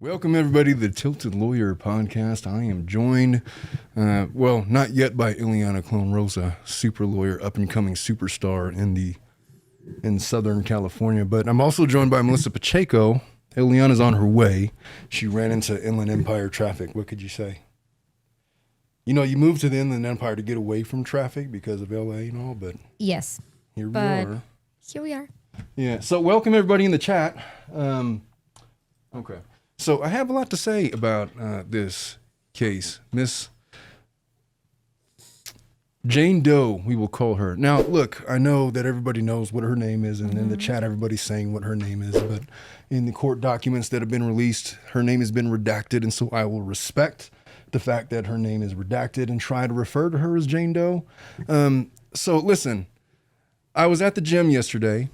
Welcome, everybody, to the Tilted Lawyer podcast. I am joined, not yet by Ileana, Clon, Rosa, super lawyer, up-and-coming superstar in Southern California. But I'm also joined by Melissa Pacheco. Ileana's on her way. She ran into Inland Empire traffic. What could you say? You know, you moved to the Inland Empire to get away from traffic because of LA and all, but... Yes. Here we are. Here we are. Yeah, so welcome, everybody, in the chat. Okay. So I have a lot to say about this case. Miss Jane Doe, we will call her. Now, look, I know that everybody knows what her name is, and in the chat, everybody's saying what her name is, but in the court documents that have been released, her name has been redacted, and so I will respect the fact that her name is redacted and try to refer to her as Jane Doe. So listen, I was at the gym yesterday,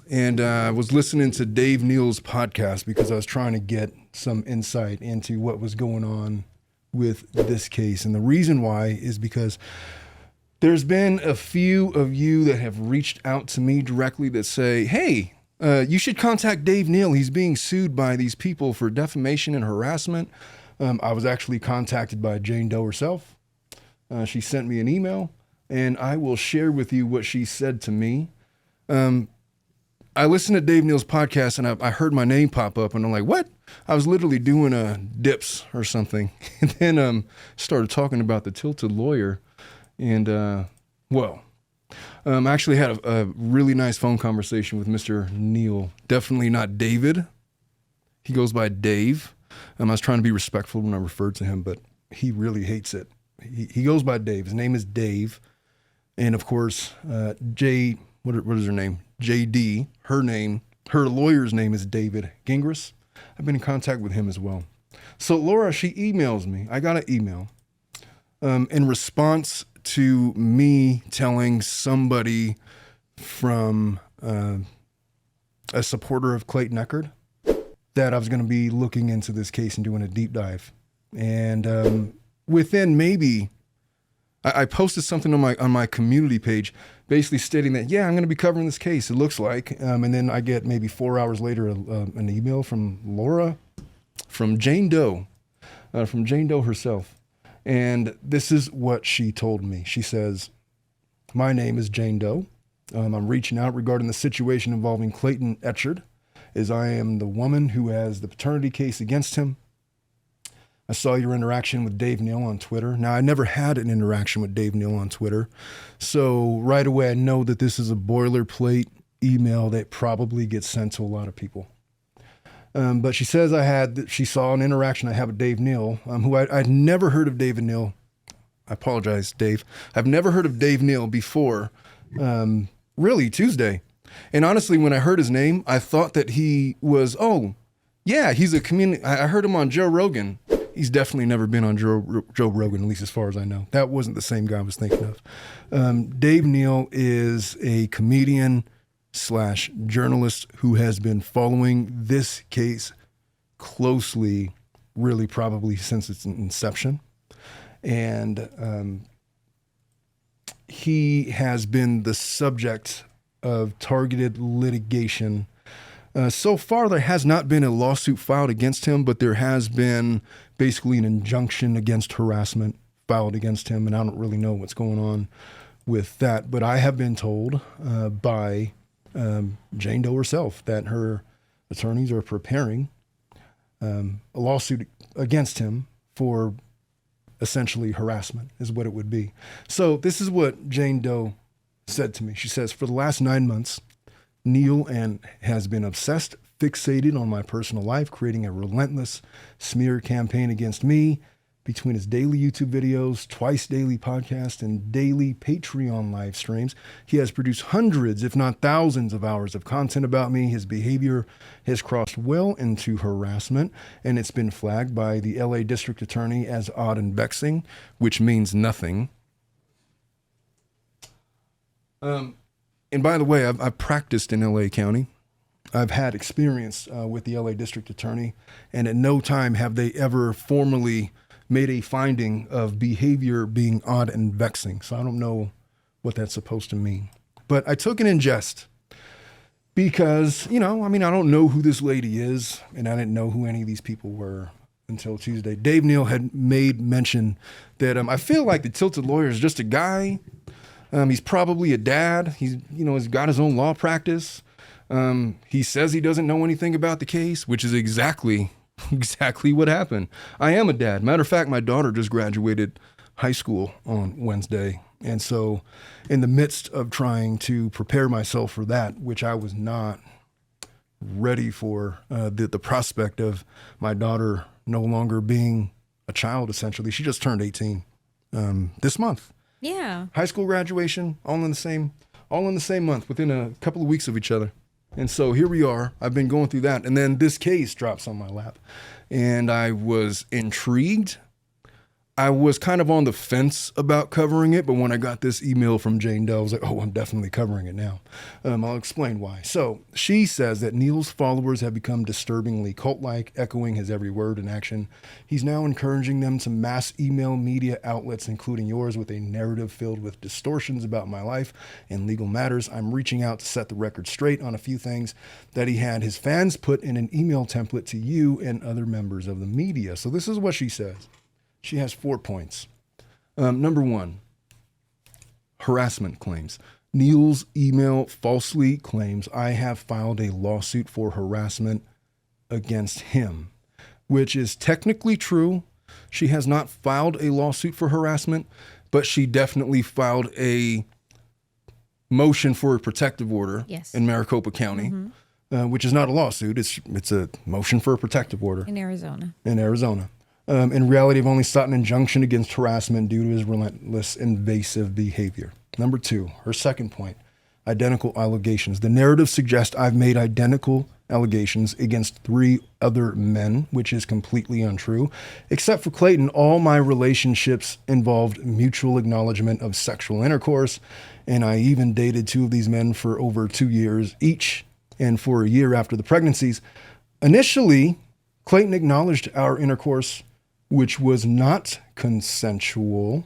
and I was listening to Dave Neal's podcast because I was trying to get some insight into what was going on with this case. And the reason why is because there's been a few of you that have reached out to me directly that say, hey, you should contact Dave Neal. He's being sued by these people for defamation and harassment. I was actually contacted by Jane Doe herself. She sent me an email, and I will share with you what she said to me. I listened to Dave Neal's podcast, and I heard my name pop up, and I'm like, what? I was literally doing dips or something, and then started talking about the Tilted Lawyer, and I actually had a really nice phone conversation with Mr. Neal. Definitely not David. He goes by Dave. I was trying to be respectful when I referred to him, but he really hates it. He goes by Dave. His name is Dave, and of course, what is her name? JD, her lawyer's name is David Gingras. I've been in contact with him as well. So Laura, she emails me. I got an email in response to me telling somebody from a supporter of Clayton Echard that I was going to be looking into this case and doing a deep dive. And within maybe... I posted something on my community page basically stating that, yeah, I'm going to be covering this case, it looks like. And then I get maybe 4 hours later an email from Laura, from Jane Doe herself. And this is what she told me. She says, my name is Jane Doe. I'm reaching out regarding the situation involving Clayton Echard, as I am the woman who has the paternity case against him. I saw your interaction with Dave Neal on Twitter. Now, I never had an interaction with Dave Neal on Twitter. So right away, I know that this is a boilerplate email that probably gets sent to a lot of people. But she says she saw an interaction I have with Dave Neal, who I'd never heard of David Neal. I apologize, Dave. I've never heard of Dave Neal before, really, Tuesday. And honestly, when I heard his name, I thought that he was, he's a community. I heard him on Joe Rogan. He's definitely never been on Joe Rogan, at least as far as I know. That wasn't the same guy I was thinking of. Dave Neal is a comedian / journalist who has been following this case closely, really probably since its inception. And he has been the subject of targeted litigation. So far, there has not been a lawsuit filed against him, but there has been basically an injunction against harassment filed against him, and I don't really know what's going on with that. But I have been told by Jane Doe herself that her attorneys are preparing a lawsuit against him for essentially harassment, is what it would be. So this is what Jane Doe said to me. She says, for the last 9 months, Neal has been obsessed, fixated on my personal life, creating a relentless smear campaign against me between his daily YouTube videos, twice daily podcast, and daily Patreon live streams. He has produced hundreds, if not thousands, of hours of content about me. His behavior has crossed well into harassment, and it's been flagged by the LA District Attorney as odd and vexing, which means nothing. And by the way, I've practiced in LA County. I've had experience with the LA District Attorney, and at no time have they ever formally made a finding of behavior being odd and vexing. So I don't know what that's supposed to mean. But I took it in jest. because, I don't know who this lady is, and I didn't know who any of these people were until Tuesday. Dave Neal had made mention that I feel like the Tilted Lawyer is just a guy. He's probably a dad. He's got his own law practice. He says he doesn't know anything about the case, which is exactly what happened. I am a dad. Matter of fact, my daughter just graduated high school on Wednesday. And so in the midst of trying to prepare myself for that, which I was not ready for, the prospect of my daughter no longer being a child, essentially. She just turned 18 this month. Yeah. High school graduation, all in the same month, within a couple of weeks of each other. And so here we are. I've been going through that. And then this case drops on my lap. And I was intrigued. I was kind of on the fence about covering it, but when I got this email from Jane Doe, I was like, oh, I'm definitely covering it now. I'll explain why. So she says that Neal's followers have become disturbingly cult-like, echoing his every word and action. He's now encouraging them to mass email media outlets, including yours, with a narrative filled with distortions about my life and legal matters. I'm reaching out to set the record straight on a few things that he had his fans put in an email template to you and other members of the media. So this is what she says. She has 4 points. Number 1, harassment claims. Neal's email falsely claims I have filed a lawsuit for harassment against him, which is technically true. She has not filed a lawsuit for harassment, but she definitely filed a motion for a protective order in Maricopa County, which is not a lawsuit. It's a motion for a protective order. In Arizona. In reality, I've only sought an injunction against harassment due to his relentless, invasive behavior. Number 2, her second point, identical allegations. The narrative suggests I've made identical allegations against 3 other men, which is completely untrue. Except for Clayton, all my relationships involved mutual acknowledgement of sexual intercourse, and I even dated 2 of these men for over 2 years each, and for a year after the pregnancies. Initially, Clayton acknowledged our intercourse, which was not consensual,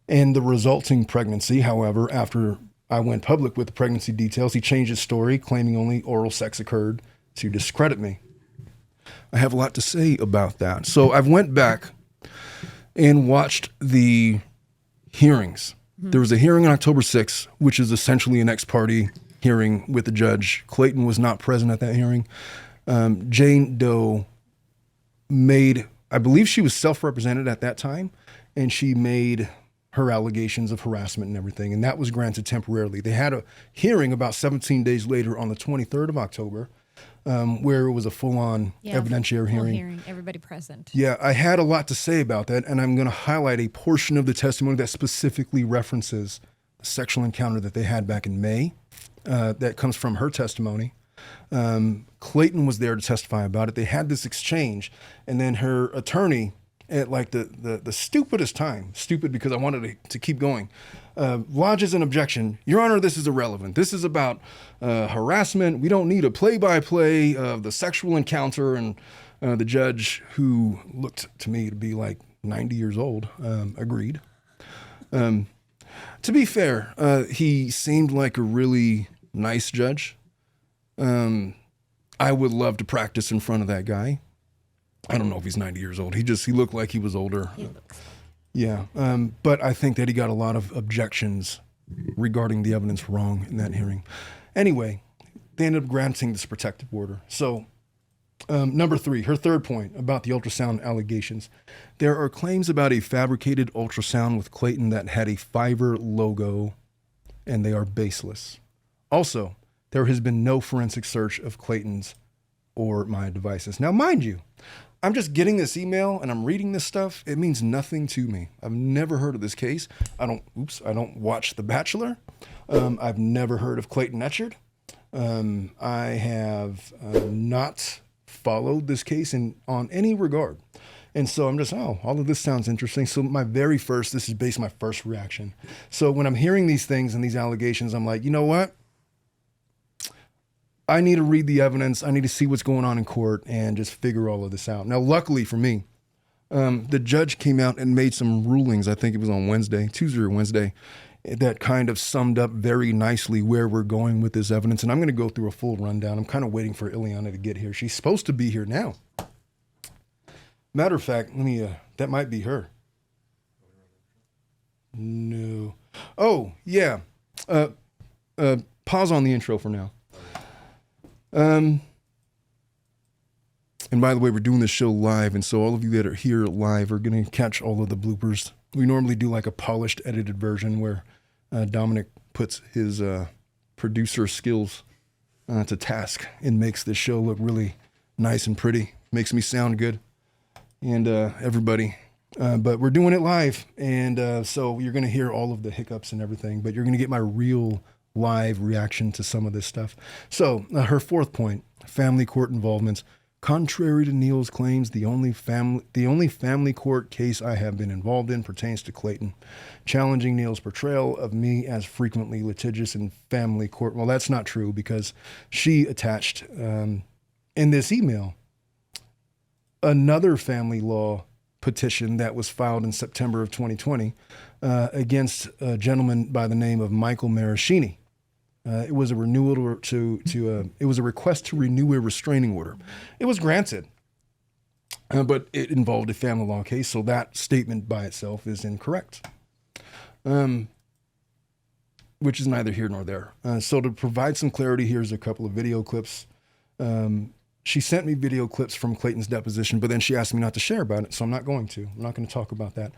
and the resulting pregnancy. However, after I went public with the pregnancy details, he changed his story, claiming only oral sex occurred to discredit me. I have a lot to say about that. So I've went back and watched the hearings. There was a hearing on October 6th, which is essentially an ex parte hearing with the judge. Clayton was not present at that hearing. Jane Doe I believe she was self-represented at that time, and she made her allegations of harassment and everything, and that was granted temporarily. They had a hearing about 17 days later on the 23rd of October, where it was a full-on evidentiary hearing. Everybody present. Yeah, I had a lot to say about that, and I'm going to highlight a portion of the testimony that specifically references the sexual encounter that they had back in May. That comes from her testimony. Clayton was there to testify about it. They had this exchange, and then her attorney, at like the stupidest time, stupid because I wanted to keep going, lodges an objection. Your Honor, this is irrelevant. This is about harassment. We don't need a play-by-play of the sexual encounter. And the judge, who looked to me to be like 90 years old, agreed. To be fair, he seemed like a really nice judge. I would love to practice in front of that guy. I don't know if he's 90 years old. He looked like he was older. He looks. Yeah. But I think that he got a lot of objections regarding the evidence wrong in that hearing. Anyway, they ended up granting this protective order. So, number 3, her third point about the ultrasound allegations. There are claims about a fabricated ultrasound with Clayton that had a Fiverr logo, and they are baseless. Also, there has been no forensic search of Clayton's or my devices. Now, mind you, I'm just getting this email and I'm reading this stuff. It means nothing to me. I've never heard of this case. I don't watch The Bachelor. I've never heard of Clayton Echard. I have not followed this case on any regard. And so I'm just, all of this sounds interesting. So this is based on my first reaction. So when I'm hearing these things and these allegations, I'm like, you know what? I need to read the evidence. I need to see what's going on in court and just figure all of this out. Now, luckily for me, the judge came out and made some rulings. I think it was on Tuesday or Wednesday. that kind of summed up very nicely where we're going with this evidence. And I'm going to go through a full rundown. I'm kind of waiting for Ileana to get here. She's supposed to be here now. Matter of fact, let me, that might be her. No. Oh, yeah. Pause on the intro for now. And by the way, we're doing this show live, and so all of you that are here live are going to catch all of the bloopers. We normally do like a polished, edited version where Dominic puts his producer skills to task and makes this show look really nice and pretty. Makes me sound good, and everybody. But we're doing it live, and so you're going to hear all of the hiccups and everything, but you're going to get my real live reaction to some of this stuff. So her fourth point, family court involvements. Contrary to Neil's claims, the only family court case I have been involved in pertains to Clayton, challenging Neil's portrayal of me as frequently litigious in family court. Well, that's not true, because she attached in this email another family law petition that was filed in September of 2020 against a gentleman by the name of Michael Maraschini. It was a renewal it was a request to renew a restraining order. It was granted, but it involved a family law case, so that statement by itself is incorrect, which is neither here nor there. So to provide some clarity, here's a couple of video clips. She sent me video clips from Clayton's deposition, but then she asked me not to share about it, so I'm not going to. I'm not going to talk about that.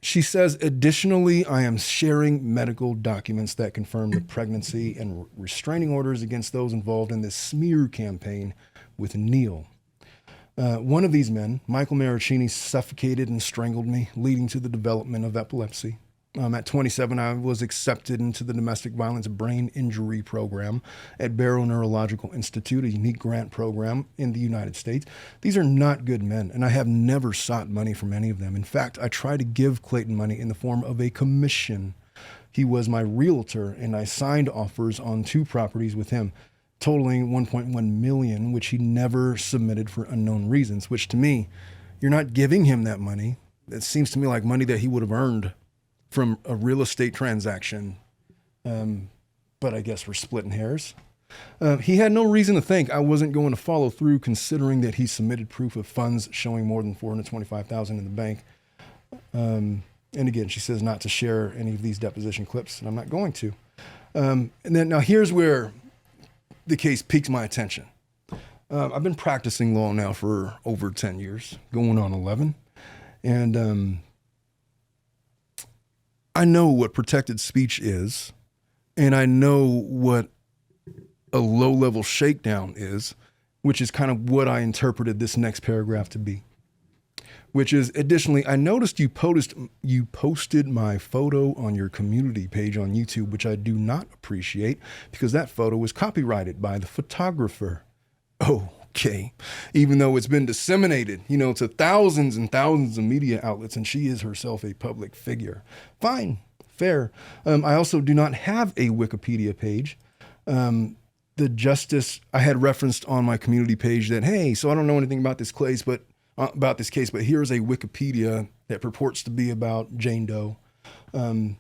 She says, additionally, I am sharing medical documents that confirm the pregnancy and restraining orders against those involved in this smear campaign with Neil. One of these men, Michael Maraschini, suffocated and strangled me, leading to the development of epilepsy. At 27, I was accepted into the Domestic Violence Brain Injury Program at Barrow Neurological Institute, a unique grant program in the United States. These are not good men, and I have never sought money from any of them. In fact, I tried to give Clayton money in the form of a commission. He was my realtor, and I signed offers on 2 properties with him, totaling $1.1 million, which he never submitted for unknown reasons, which to me, you're not giving him that money. It seems to me like money that he would have earned from a real estate transaction, but I guess we're splitting hairs. He had no reason to think I wasn't going to follow through, considering that he submitted proof of funds showing more than $425,000 in the bank. And again, she says not to share any of these deposition clips, and I'm not going to. And then now here's where the case piques my attention. I've been practicing law now for over 10 years, going on 11, and I know what protected speech is, and I know what a low-level shakedown is, which is kind of what I interpreted this next paragraph to be, which is, additionally, I noticed you posted my photo on your community page on YouTube, which I do not appreciate because that photo was copyrighted by the photographer. Okay, even though it's been disseminated, to thousands and thousands of media outlets, and she is herself a public figure. Fine, fair. I also do not have a Wikipedia page. The justice I had referenced on my community page that, hey, so I don't know anything about this case, but here's a Wikipedia that purports to be about Jane Doe. And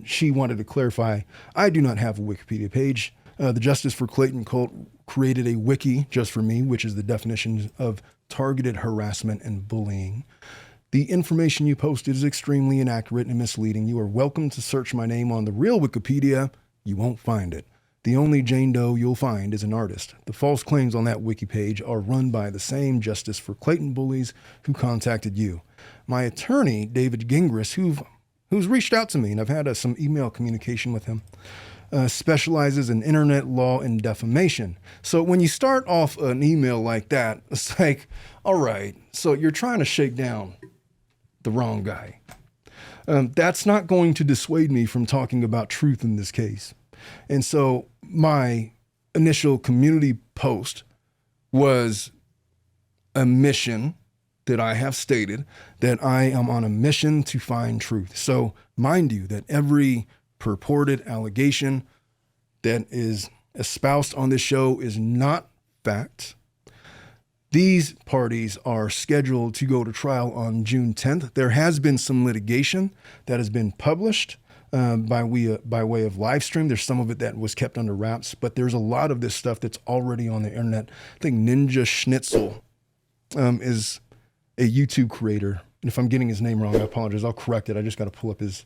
she wanted to clarify, I do not have a Wikipedia page. The Justice for Clayton cult created a wiki just for me, which is the definition of targeted harassment and bullying. The information you posted is extremely inaccurate and misleading. You are welcome to search my name on the real Wikipedia. You won't find it. The only Jane Doe you'll find is an artist. The false claims on that wiki page are run by the same Justice for Clayton bullies who contacted you. My attorney, David Gingras, who's reached out to me, and I've had some email communication with him, specializes in internet law and defamation. So when you start off an email like that, it's like, all right, so you're trying to shake down the wrong guy. That's not going to dissuade me from talking about truth in this case. And so my initial community post was a mission that I have stated, that I am on a mission to find truth. So mind you that every purported allegation that is espoused on this show is not fact. These parties are scheduled to go to trial on June 10th. There has been some litigation that has been published. by way of live stream. There's some of it that was kept under wraps, but there's a lot of this stuff that's already on the internet. I think Ninja Schnitzel is a YouTube creator. And if I'm getting his name wrong, I apologize. I'll correct it. I just got to pull up his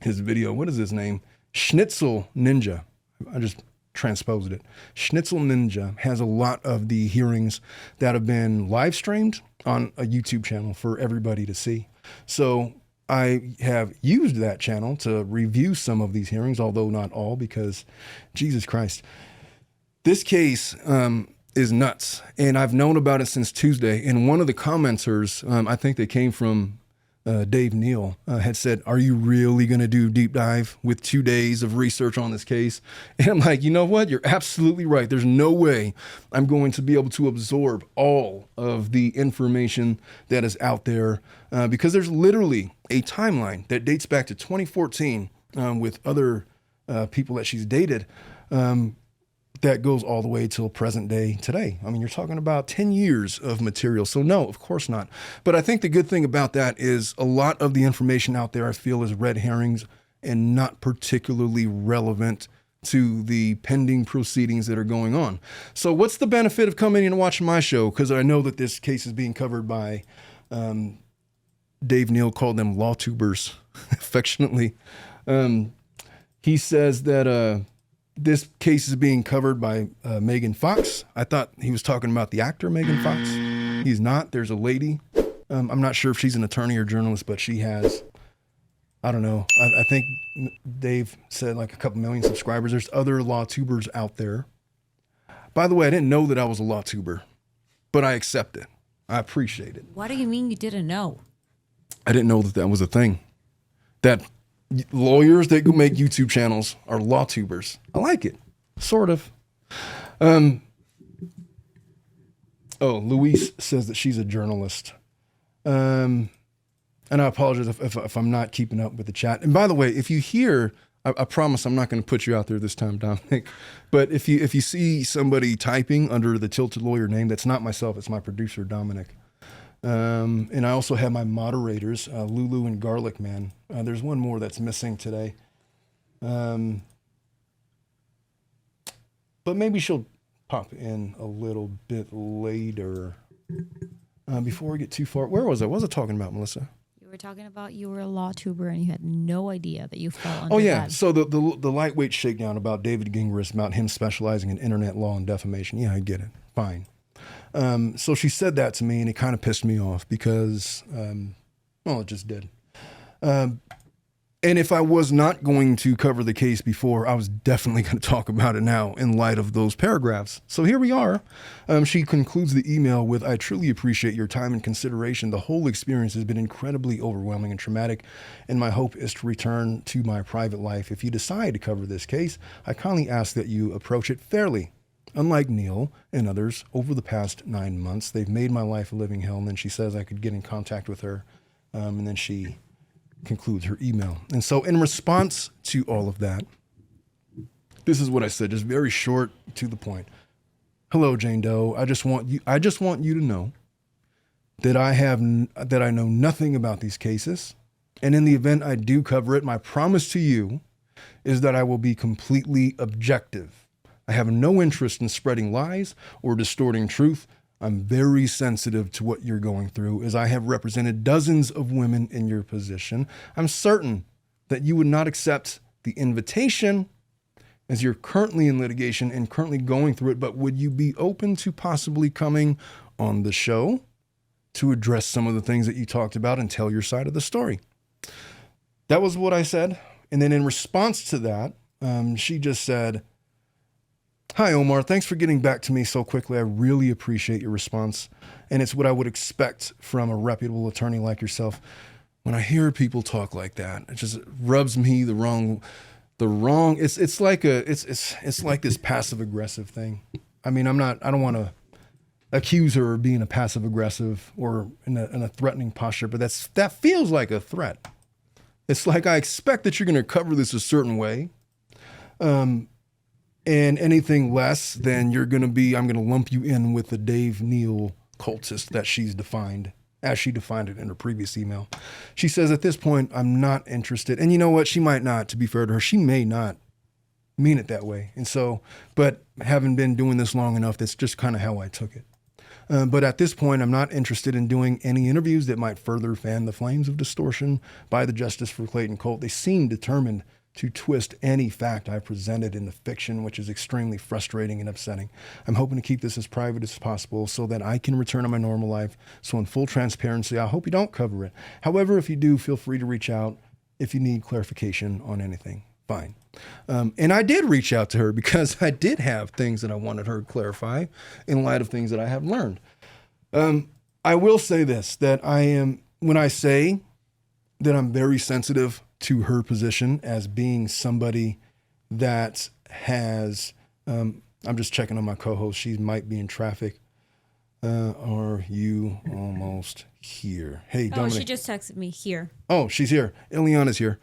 video. What is his name? Schnitzel Ninja. I just transposed it. Schnitzel Ninja has a lot of the hearings that have been live streamed on a YouTube channel for everybody to see. So I have used that channel to review some of these hearings, although not all, because Jesus Christ, this case is nuts. And I've known about it since Tuesday. And one of the commenters, I think they came from Dave Neal, had said, "Are you really going to do deep dive with 2 days of research on this case?" And I'm like, you know what? You're absolutely right. There's no way I'm going to be able to absorb all of the information that is out there because there's literally a timeline that dates back to 2014 with other people that she's dated that goes all the way till present day today. I mean, you're talking about 10 years of material. So no, of course not. But I think the good thing about that is a lot of the information out there I feel is red herrings and not particularly relevant to the pending proceedings that are going on. So what's the benefit of coming in and watching my show? Because I know that this case is being covered by, Dave Neal called them law tubers affectionately. He says that, this case is being covered by Megan Fox. I thought he was talking about the actor Megan Fox. He's not. There's a lady. I'm not sure if she's an attorney or journalist, but she has, I don't know. I think Dave said like a couple million subscribers. There's other law tubers out there. By the way, I didn't know that I was a law tuber, but I accept it. I appreciate it. What do you mean you didn't know? I didn't know that that was a thing. That lawyers that go make YouTube channels are law tubers. I like it, sort of. Louise says that she's a journalist. And I apologize if I'm not keeping up with the chat. And by the way, if you hear, I promise I'm not going to put you out there this time, Dominic. But if you see somebody typing under the Tilted Lawyer name, that's not myself. It's my producer, Dominic. And I also have my moderators, Lulu and Garlic Man. There's one more that's missing today. But maybe she'll pop in a little bit later. Before we get too far, where was I? What was I talking about, Melissa? You were talking about you were a law tuber and you had no idea that you fell under Oh, yeah. that. So the lightweight shakedown about David Gingras, about him specializing in internet law and defamation. Yeah, I get it. Fine. So she said that to me and it kind of pissed me off because, it just did. And if I was not going to cover the case before, I was definitely going to talk about it now in light of those paragraphs. So here we are. She concludes the email with, "I truly appreciate your time and consideration. The whole experience has been incredibly overwhelming and traumatic, and my hope is to return to my private life. If you decide to cover this case, I kindly ask that you approach it fairly. Unlike Neil and others, over the past 9 months, they've made my life a living hell." And then she says I could get in contact with her. And then she concludes her email. And so in response to all of that, this is what I said, just very short to the point. "Hello, Jane Doe. I just want you to know that I know nothing about these cases. And in the event I do cover it, my promise to you is that I will be completely objective. I have no interest in spreading lies or distorting truth. I'm very sensitive to what you're going through, as I have represented dozens of women in your position. I'm certain that you would not accept the invitation as you're currently in litigation and currently going through it, but would you be open to possibly coming on the show to address some of the things that you talked about and tell your side of the story?" That was what I said. And then in response to that, she just said, "Hi, Omar. Thanks for getting back to me so quickly. I really appreciate your response. And it's what I would expect from a reputable attorney like yourself. When I hear people talk like that, it just rubs me the wrong, it's like this passive aggressive thing. I mean, I don't want to accuse her of being a passive aggressive or in a threatening posture, but that feels like a threat. It's like, I expect that you're going to cover this a certain way. And anything less than I'm going to lump you in with the Dave Neal cultist that she's defined as she defined it in her previous email. She says, at this point, I'm not interested. And you know what? She might not, to be fair to her, she may not mean it that way. And so, but having been doing this long enough, that's just kind of how I took it. But at this point, I'm not interested in doing any interviews that might further fan the flames of distortion by the Justice for Clayton cult. They seem determined to twist any fact I presented in the fiction, which is extremely frustrating and upsetting. I'm hoping to keep this as private as possible so that I can return to my normal life. So in full transparency, I hope you don't cover it. However, if you do, feel free to reach out if you need clarification on anything. Fine. And I did reach out to her because I did have things that I wanted her to clarify in light of things that I have learned. I will say this, that when I say that I'm very sensitive to her position as being somebody that has, I'm just checking on my co-host. She might be in traffic. Are you almost here? Hey, Dominic. Oh, she just texted me here. Oh, she's here. Ileana's here.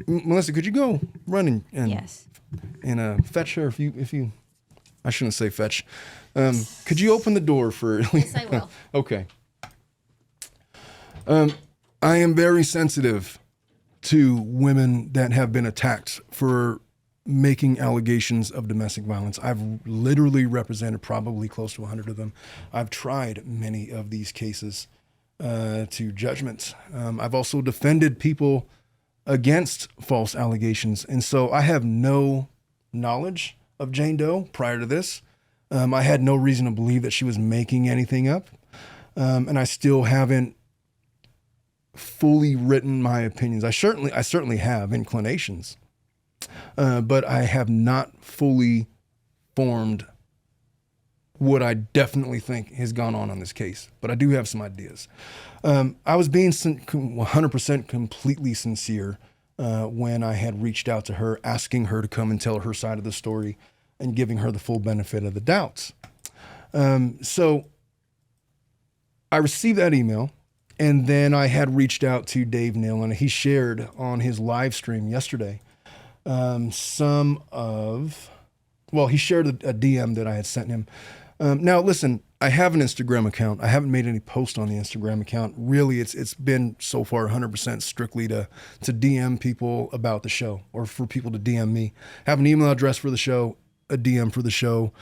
Melissa, could you go run and Yes. And fetch her if you I shouldn't say fetch. Could you open the door for Ileana? Yes, I will. Okay. I am very sensitive to women that have been attacked for making allegations of domestic violence. I've literally represented probably close to 100 of them. I've tried many of these cases to judgment. I've also defended people against false allegations. And so I have no knowledge of Jane Doe prior to this. I had no reason to believe that she was making anything up. And I still haven't fully written my opinions. I certainly have inclinations, but I have not fully formed what I definitely think has gone on this case. But I do have some ideas. I was being 100% completely sincere when I had reached out to her, asking her to come and tell her side of the story and giving her the full benefit of the doubts. So I received that email, and then I had reached out to Dave Neal, and he shared on his live stream yesterday he shared a DM that I had sent him. Now, listen, I have an Instagram account. I haven't made any posts on the Instagram account. Really, it's been so far 100% strictly to DM people about the show, or for people to DM me. I have an email address for the show, a DM for the show,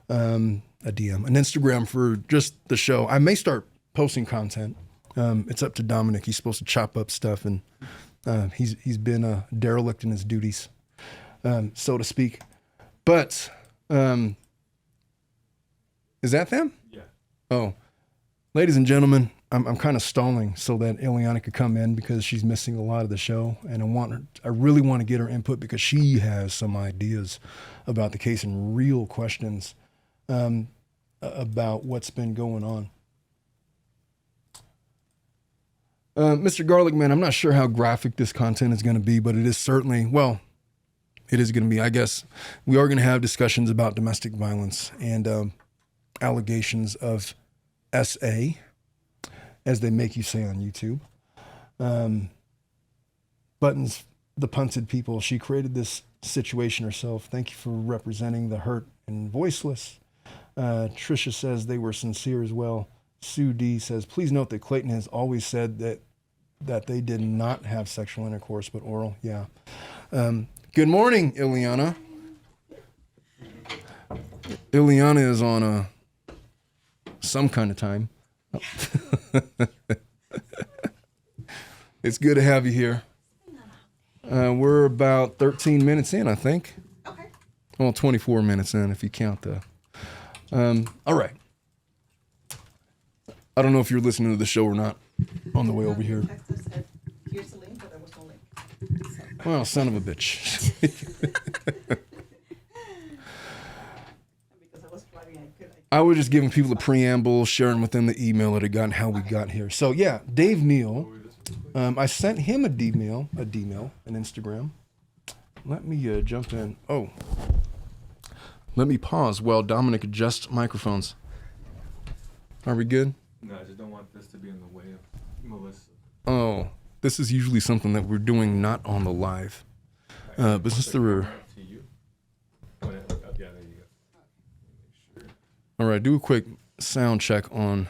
an Instagram for just the show. I may start posting content. It's up to Dominic. He's supposed to chop up stuff, and he's been a derelict in his duties, so to speak. But is that them? Yeah. Oh, ladies and gentlemen, I'm kind of stalling so that Ileana could come in because she's missing a lot of the show, and I really want to get her input because she has some ideas about the case and real questions about what's been going on. Mr. Garlic Man, I'm not sure how graphic this content is going to be, but it is certainly, it is going to be, I guess, we are going to have discussions about domestic violence and allegations of SA, as they make you say on YouTube. Buttons, the punted people, she created this situation herself. Thank you for representing the hurt and voiceless. Trisha says they were sincere as well. Sue D says, please note that Clayton has always said that they did not have sexual intercourse, but oral. Yeah. Good morning, Ileana. Ileana is on some kind of time. It's good to have you here. We're about 13 minutes in, I think. Okay. Well, 24 minutes in if you count the... all right. I don't know if you're listening to the show or not on the way over here. Here's the link, but there was no link. So. Well, son of a bitch. Because I was flying, I was just giving people a preamble, sharing with them the email that I got and how we got here. So yeah, Dave Neal, I sent him an Instagram. Let me jump in. Oh, let me pause while Dominic adjusts microphones. Are we good? No, I just don't want this to be in the way of Melissa. Oh, this is usually something that we're doing not on the live. But since there were... To you. Oh, yeah, there you go. All right, do a quick sound check on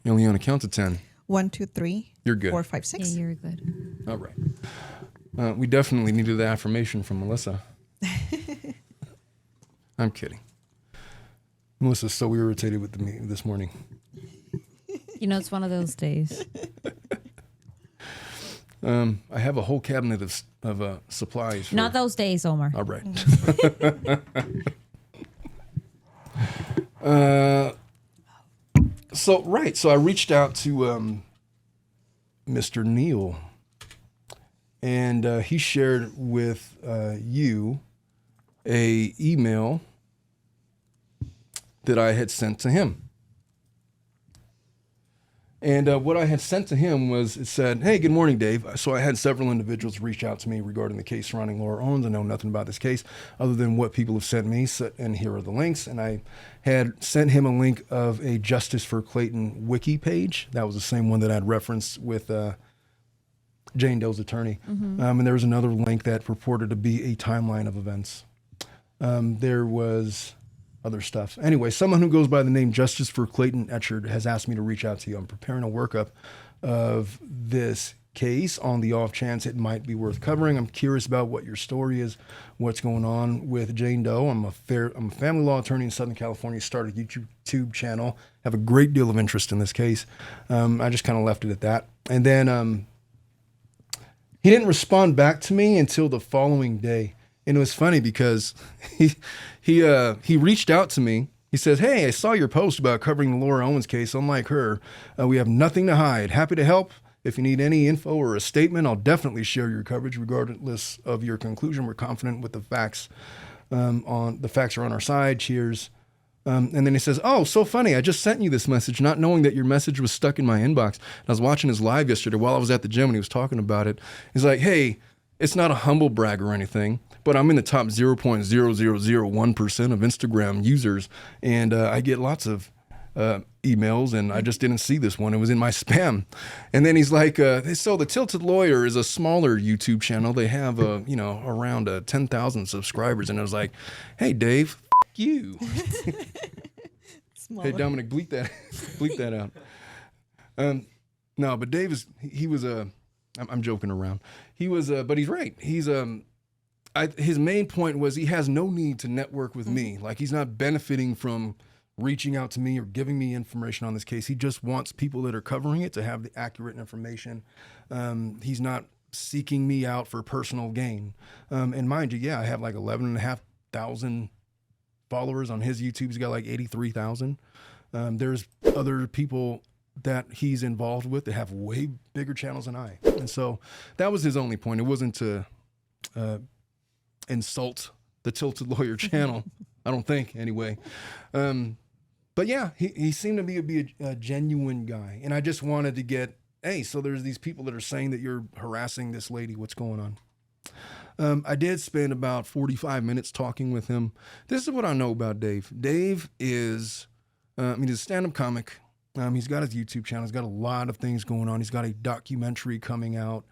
Ileana, count to 10. 1, 2, 3. You're good. 4, 5, Yeah, 6. you're good. All right. We definitely needed the affirmation from Melissa. I'm kidding. Melissa's so irritated with me this morning. You know, it's one of those days. I have a whole cabinet of supplies. For, Not those days, Omar. All right. So I reached out to Mr. Neil, and he shared with you a email that I had sent to him. And what I had sent to him was, it said, "Hey, good morning, Dave." So I had several individuals reach out to me regarding the case surrounding Laura Owens. I know nothing about this case other than what people have sent me, and here are the links. And I had sent him a link of a Justice for Clayton wiki page. That was the same one that I'd referenced with Jane Doe's attorney. And there was another link that purported to be a timeline of events. There was other stuff. Anyway, someone who goes by the name Justice for Clayton Echard has asked me to reach out to you. I'm preparing a workup of this case on the off chance it might be worth covering. I'm curious about what your story is, what's going on with Jane Doe. I'm a family law attorney in Southern California, started a YouTube channel, have a great deal of interest in this case. I just kind of left it at that. And then he didn't respond back to me until the following day. And it was funny because he reached out to me. He says, "Hey, I saw your post about covering the Laura Owens case. Unlike her, we have nothing to hide. Happy to help. If you need any info or a statement, I'll definitely share your coverage regardless of your conclusion. We're confident with the facts. The facts are on our side. Cheers." And then he says, "Oh, so funny. I just sent you this message, not knowing that your message was stuck in my inbox." And I was watching his live yesterday while I was at the gym and he was talking about it. He's like, "Hey, it's not a humble brag or anything, but I'm in the top 0.0001% of Instagram users, and I get lots of emails, and I just didn't see this one. It was in my spam." And then he's like, "So the Tilted Lawyer is a smaller YouTube channel. They have, around 10,000 subscribers." And I was like, "Hey, Dave, you." Hey, Dominic, bleep that out. No, but Dave I'm joking around. He was, but he's right. He's, his main point was he has no need to network with me. Like, he's not benefiting from reaching out to me or giving me information on this case. He just wants people that are covering it to have the accurate information. He's not seeking me out for personal gain. And mind you, yeah, I have like 11,500 followers on his YouTube. He's got like 83,000. There's other people that he's involved with that have way bigger channels than I. And so that was his only point. It wasn't to insult the Tilted Lawyer channel, I don't think, anyway. But yeah, he seemed to be a genuine guy. And I just wanted to get, hey, so there's these people that are saying that you're harassing this lady. What's going on? I did spend about 45 minutes talking with him. This is what I know about Dave. Dave is, he's a stand-up comic. He's got his YouTube channel. He's got a lot of things going on. He's got a documentary coming out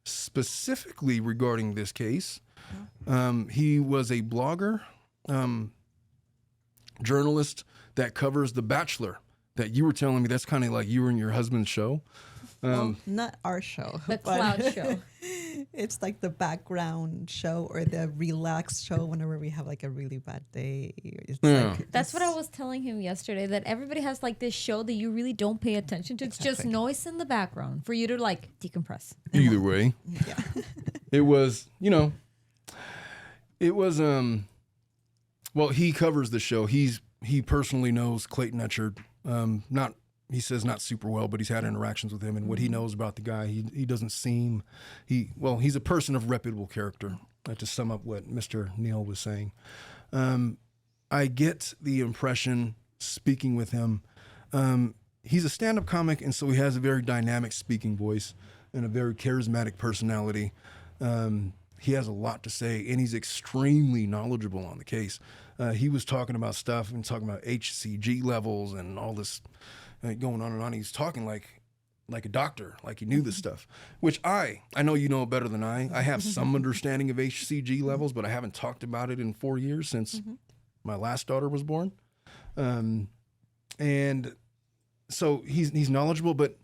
specifically regarding this case. He was a blogger, journalist that covers The Bachelor that you were telling me that's kind of like you and your husband's show. Well, not our show. The but cloud show. It's like the background show or the relaxed show whenever we have like a really bad day. It's like, That's what I was telling him yesterday, that everybody has like this show that you really don't pay attention to. It's just noise in the background for you to like decompress. Either way. Yeah. It was, well, he covers the show. He personally knows Clayton Echard. He says not super well, but he's had interactions with him, and what he knows about the guy, he doesn't seem, he's a person of reputable character, to sum up what Mr. Neal was saying. I get the impression, speaking with him, he's a stand-up comic, and so he has a very dynamic speaking voice and a very charismatic personality. He has a lot to say, and he's extremely knowledgeable on the case. He was talking about stuff and talking about HCG levels and all this going on and on. He's talking like a doctor, like he knew this stuff, which I know you know better than I. I have some understanding of HCG levels, but I haven't talked about it in 4 years since my last daughter was born. And so he's knowledgeable, but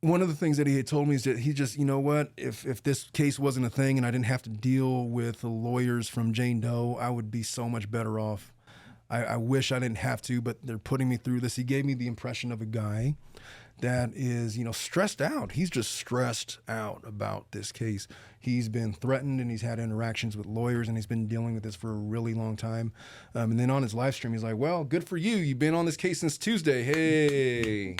one of the things that he had told me is that he just, you know what, if this case wasn't a thing and I didn't have to deal with the lawyers from Jane Doe, I would be so much better off. I wish I didn't have to, but they're putting me through this. He gave me the impression of a guy that is, stressed out. He's just stressed out about this case. He's been threatened and he's had interactions with lawyers and he's been dealing with this for a really long time. And then on his live stream, he's like, well, good for you. You've been on this case since Tuesday. Hey,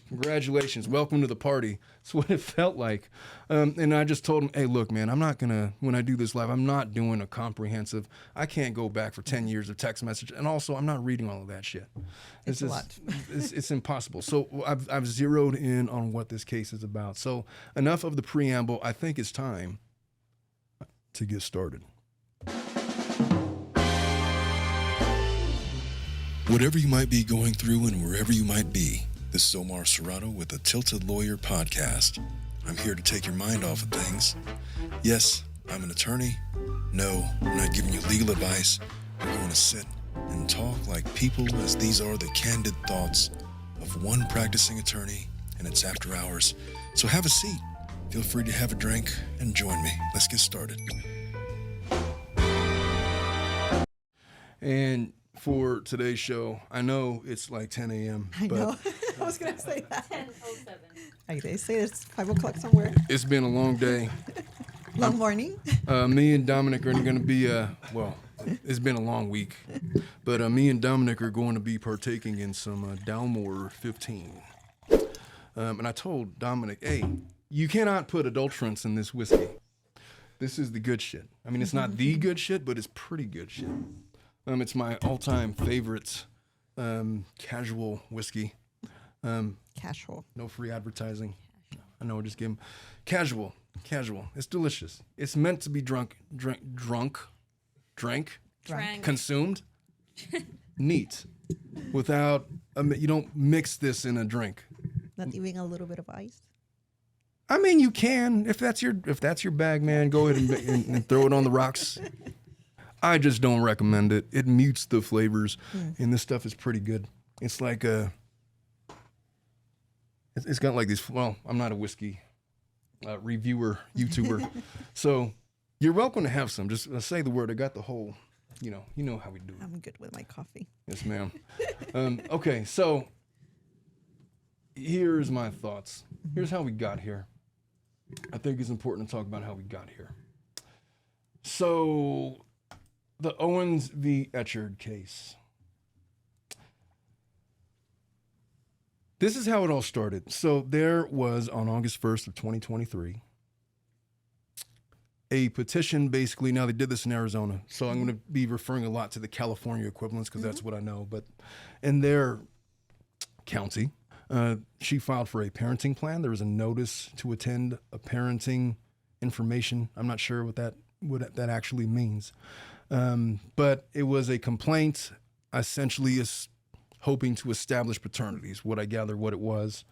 congratulations. Welcome to the party. That's what it felt like. And I just told him, hey, look, man, I'm not going to, when I do this live, I'm not doing a comprehensive. I can't go back for 10 years of text message. And also, I'm not reading all of that shit. It's a lot. It's impossible. So I've zeroed in on what this case is about. So enough of the preamble. I think it's time to get started. Whatever you might be going through and wherever you might be, this is Omar Serrano with the Tilted Lawyer Podcast. I'm here to take your mind off of things. Yes, I'm an attorney. No, I'm not giving you legal advice. We're going to sit and talk like people, as these are the candid thoughts of one practicing attorney, and it's after hours. So have a seat. Feel free to have a drink and join me. Let's get started. And for today's show, I know it's like 10 a.m. I but know. I was going to say that. 10:07. Like they say it's 5 o'clock somewhere. It's been a long day. Long morning. Me and Dominic are going to be, it's been a long week, but me and Dominic are going to be partaking in some Dalmore 15. And I told Dominic, hey, you cannot put adulterants in this whiskey. This is the good shit. I mean, it's not the good shit, but it's pretty good shit. It's my all-time favorite casual whiskey. Casual. No free advertising. I know, just give them casual. It's delicious. It's meant to be drank, consumed, neat, without. You don't mix this in a drink. Not even a little bit of ice. I mean, you can if that's your bag, man. Go ahead and throw it on the rocks. I just don't recommend it. It mutes the flavors, and this stuff is pretty good. It's like it's got like this. Well, I'm not a whiskey reviewer, YouTuber, so you're welcome to have some. Just say the word. I got the whole. You know how we do it. I'm good with my coffee. Yes, ma'am. Okay, so here's my thoughts. Here's how we got here. I think it's important to talk about how we got here. So, the Owens v. Echard case. This is how it all started. So there was, on August 1st of 2023, a petition basically. Now, they did this in Arizona, so I'm going to be referring a lot to the California equivalents because that's what I know. But in their county, she filed for a parenting plan. There was a notice to attend a parenting information. I'm not sure what that actually means. But it was a complaint, essentially is hoping to establish paternities, what I gather what it was.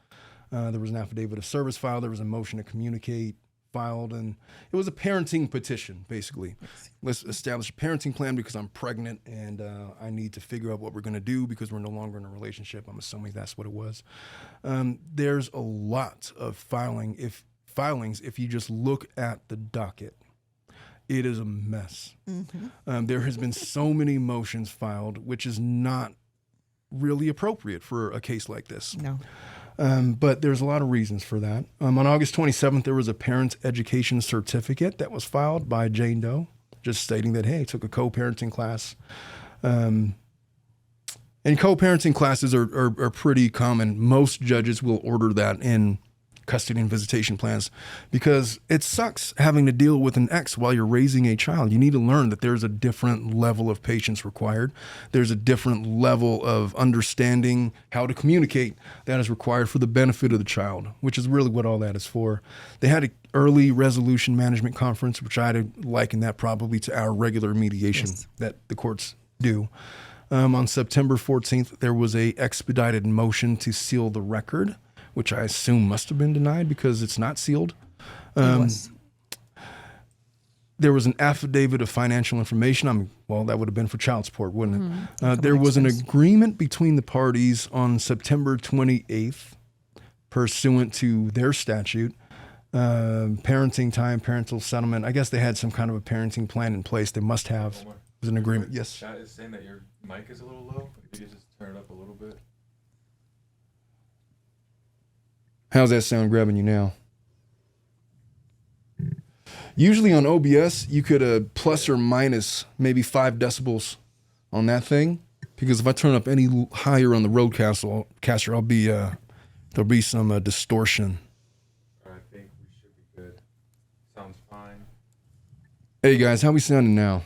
There was an affidavit of service filed. There was a motion to communicate filed, and it was a parenting petition, basically. Let's establish a parenting plan because I'm pregnant and I need to figure out what we're going to do because we're no longer in a relationship. I'm assuming that's what it was. There's a lot of filings if you just look at the docket. It is a mess. There has been so many motions filed, which is not really appropriate for a case like this. No. But there's a lot of reasons for that. On August 27th, there was a parent education certificate that was filed by Jane Doe, just stating that, hey, I took a co-parenting class. And co-parenting classes are pretty common. Most judges will order that in custody and visitation plans because it sucks having to deal with an ex while you're raising a child. You need to learn that there's a different level of patience required. There's a different level of understanding how to communicate that is required for the benefit of the child, which is really what all that is for. They had an early resolution management conference, which I'd liken that probably to our regular mediation that the courts do. On September 14th, there was a expedited motion to seal the record, which I assume must have been denied because it's not sealed. It was. there was an affidavit of financial information. Well, that would have been for child support, wouldn't it? There was an agreement between the parties on September 28th, pursuant to their statute, parenting time, parental settlement. I guess they had some kind of a parenting plan in place. They must have. It was an agreement. Yes. Chat is saying that your mic is a little low. If you could just turn it up a little bit. How's that sound grabbing you now? Usually on OBS, you could plus or minus maybe 5 decibels on that thing, because if I turn up any higher on the roadcaster, I'll be there'll be some distortion. I think we should be good. Sounds fine. Hey guys, how we sounding now?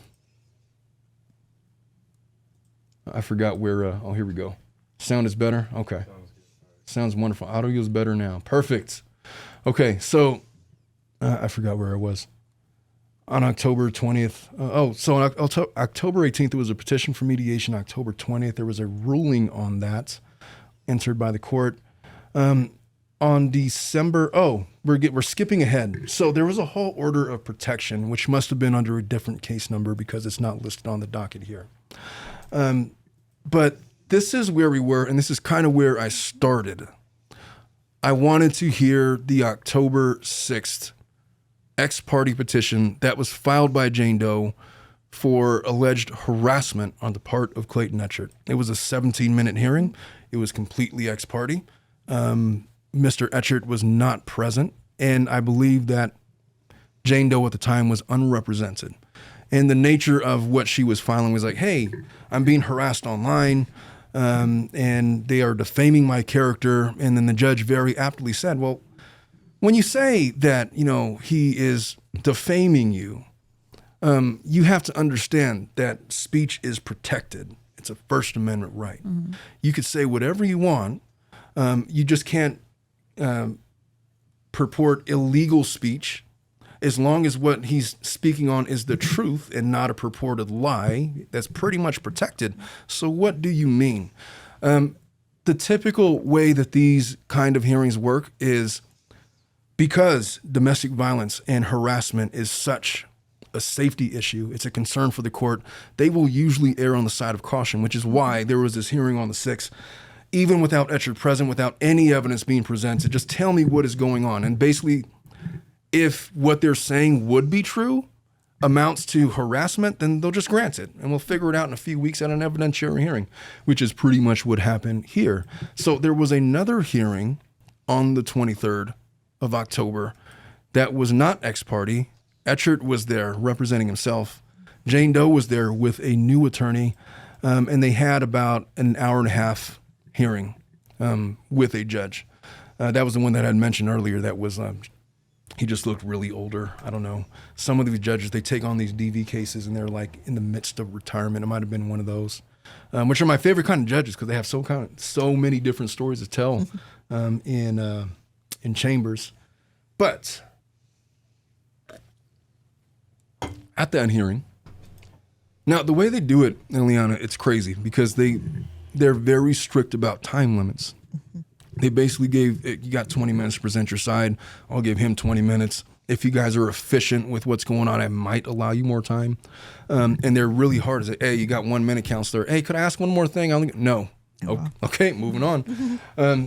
I forgot where. Oh, here we go. Sound is better. Okay. Sounds wonderful. Audio is better now. Perfect. Okay, so I forgot where I was. On October 20th. So on October 18th, there was a petition for mediation. October 20th, there was a ruling on that entered by the court. On December, we're skipping ahead. So there was a whole order of protection, which must have been under a different case number because it's not listed on the docket here. But this is where we were, and this is kind of where I started. I wanted to hear the October 6th ex parte petition that was filed by Jane Doe for alleged harassment on the part of Clayton Echard. It was a 17-minute hearing. It was completely ex parte. Mr. Echard was not present, and I believe that Jane Doe at the time was unrepresented. And the nature of what she was filing was like, hey, I'm being harassed online, and they are defaming my character. And then the judge very aptly said, well, when you say that, he is defaming you, you have to understand that speech is protected. It's a First Amendment right. Mm-hmm. You could say whatever you want. You just can't purport illegal speech as long as what he's speaking on is the truth and not a purported lie. That's pretty much protected. So what do you mean? The typical way that these kind of hearings work is because domestic violence and harassment is such a safety issue, it's a concern for the court, they will usually err on the side of caution, which is why there was this hearing on the 6th, even without Etchard present, without any evidence being presented. Just tell me what is going on. And basically, if what they're saying would be true, amounts to harassment, then they'll just grant it. And we'll figure it out in a few weeks at an evidentiary hearing, which is pretty much what happened here. So there was another hearing on the 23rd of October that was not ex parte. Etchard was there representing himself. Jane Doe was there with a new attorney, and they had about an hour and a half hearing with a judge. That was the one that I had mentioned earlier. That was he just looked really older. I don't know. Some of these judges, they take on these DV cases and they're like in the midst of retirement. It might have been one of those, which are my favorite kind of judges because they have so many different stories to tell in chambers. But at that hearing, now the way they do it, Ileana, it's crazy because they're very strict about time limits. Mm-hmm. They basically you got 20 minutes to present your side. I'll give him 20 minutes. If you guys are efficient with what's going on, I might allow you more time. And they're really hard to say, hey, you got 1 minute, counselor. Hey, could I ask one more thing? No. Oh, okay, moving on.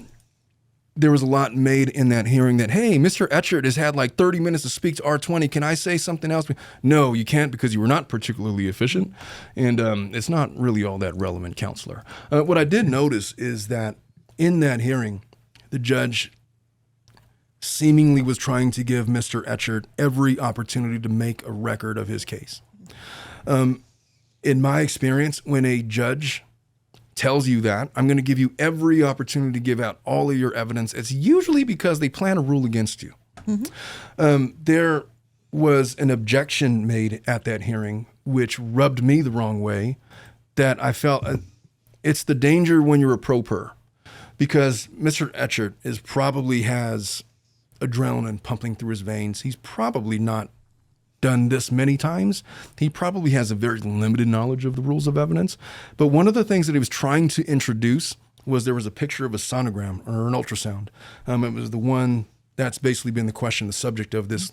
There was a lot made in that hearing that, hey, Mr. Etchard has had like 30 minutes to speak to R20. Can I say something else? No, you can't because you were not particularly efficient. And it's not really all that relevant, counselor. What I did notice is that in that hearing, the judge seemingly was trying to give Mr. Etchard every opportunity to make a record of his case. In my experience, when a judge tells you that, I'm going to give you every opportunity to give out all of your evidence, it's usually because they plan to rule against you. Mm-hmm. There was an objection made at that hearing, which rubbed me the wrong way, that I felt it's the danger when you're a pro per. Because Mr. Etchard probably has adrenaline pumping through his veins. He's probably not done this many times. He probably has a very limited knowledge of the rules of evidence. But one of the things that he was trying to introduce was there was a picture of a sonogram or an ultrasound. It was the one that's basically been the question, the subject of this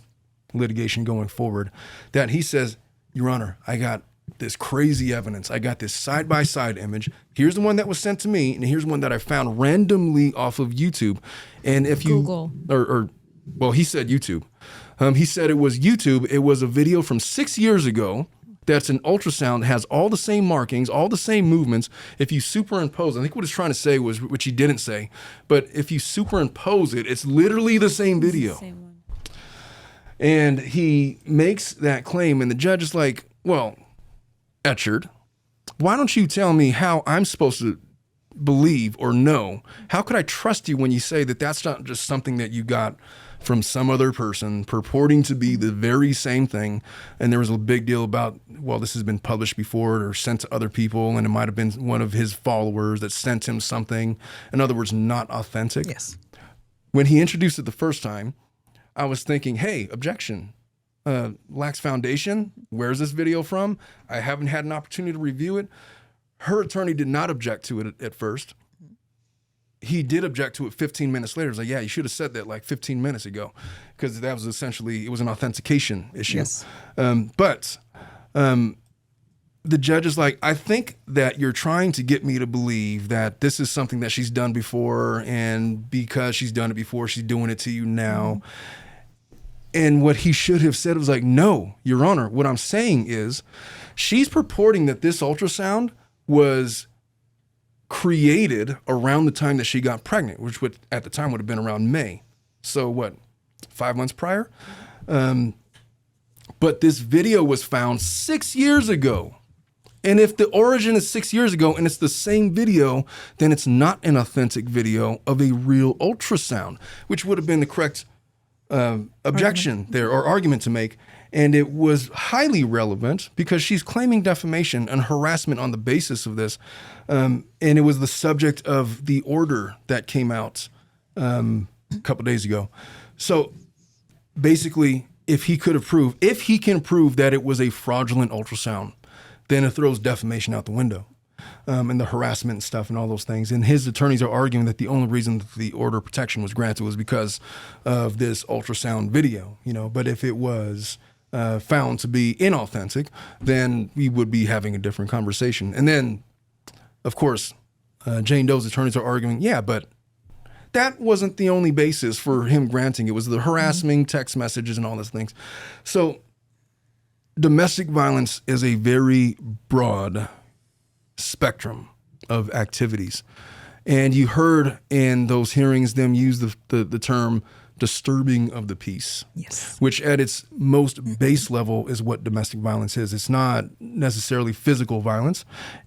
litigation going forward, that he says, Your Honor, I got this crazy evidence. I got this side-by-side image. Here's the one that was sent to me, and here's one that I found randomly off of YouTube. And if you Google. Well, he said YouTube. He said it was YouTube. It was a video from 6 years ago. That's an ultrasound, has all the same markings, all the same movements. If you superimpose, I think what he's trying to say was, which he didn't say, but if you superimpose it, it's literally the same video. Same one. And he makes that claim, and the judge is like, well, Echard, why don't you tell me how I'm supposed to believe or know? How could I trust you when you say that that's not just something that you got from some other person purporting to be the very same thing? And there was a big deal about, well, this has been published before or sent to other people, and it might have been one of his followers that sent him something. In other words, not authentic. Yes. When he introduced it the first time, I was thinking, hey, objection. Lacks foundation. Where's this video from? I haven't had an opportunity to review it. Her attorney did not object to it at first. He did object to it 15 minutes later. He was like, yeah, you should have said that like 15 minutes ago, because that was essentially, it was an authentication issue. Yes. But the judge is like, I think that you're trying to get me to believe that this is something that she's done before, and because she's done it before, she's doing it to you now. And what he should have said was like, no, Your Honor, what I'm saying is she's purporting that this ultrasound was created around the time that she got pregnant, which would at the time would have been around May. So what, 5 months prior? But this video was found 6 years ago. And if the origin is 6 years ago and it's the same video, then it's not an authentic video of a real ultrasound, which would have been the correct objection there or argument to make. And it was highly relevant because she's claiming defamation and harassment on the basis of this. And it was the subject of the order that came out a couple days ago. So basically, if he can prove that it was a fraudulent ultrasound, then it throws defamation out the window. And the harassment and stuff and all those things. And his attorneys are arguing that the only reason that the order of protection was granted was because of this ultrasound video, But if it was found to be inauthentic, then we would be having a different conversation. And then, of course, Jane Doe's attorneys are arguing, yeah, but that wasn't the only basis for him granting. It was the harassing text messages and all those things. So domestic violence is a very broad spectrum of activities. And you heard in those hearings them use the term disturbing of the peace. Yes. Which at its most base level is what domestic violence is. It's not necessarily physical violence.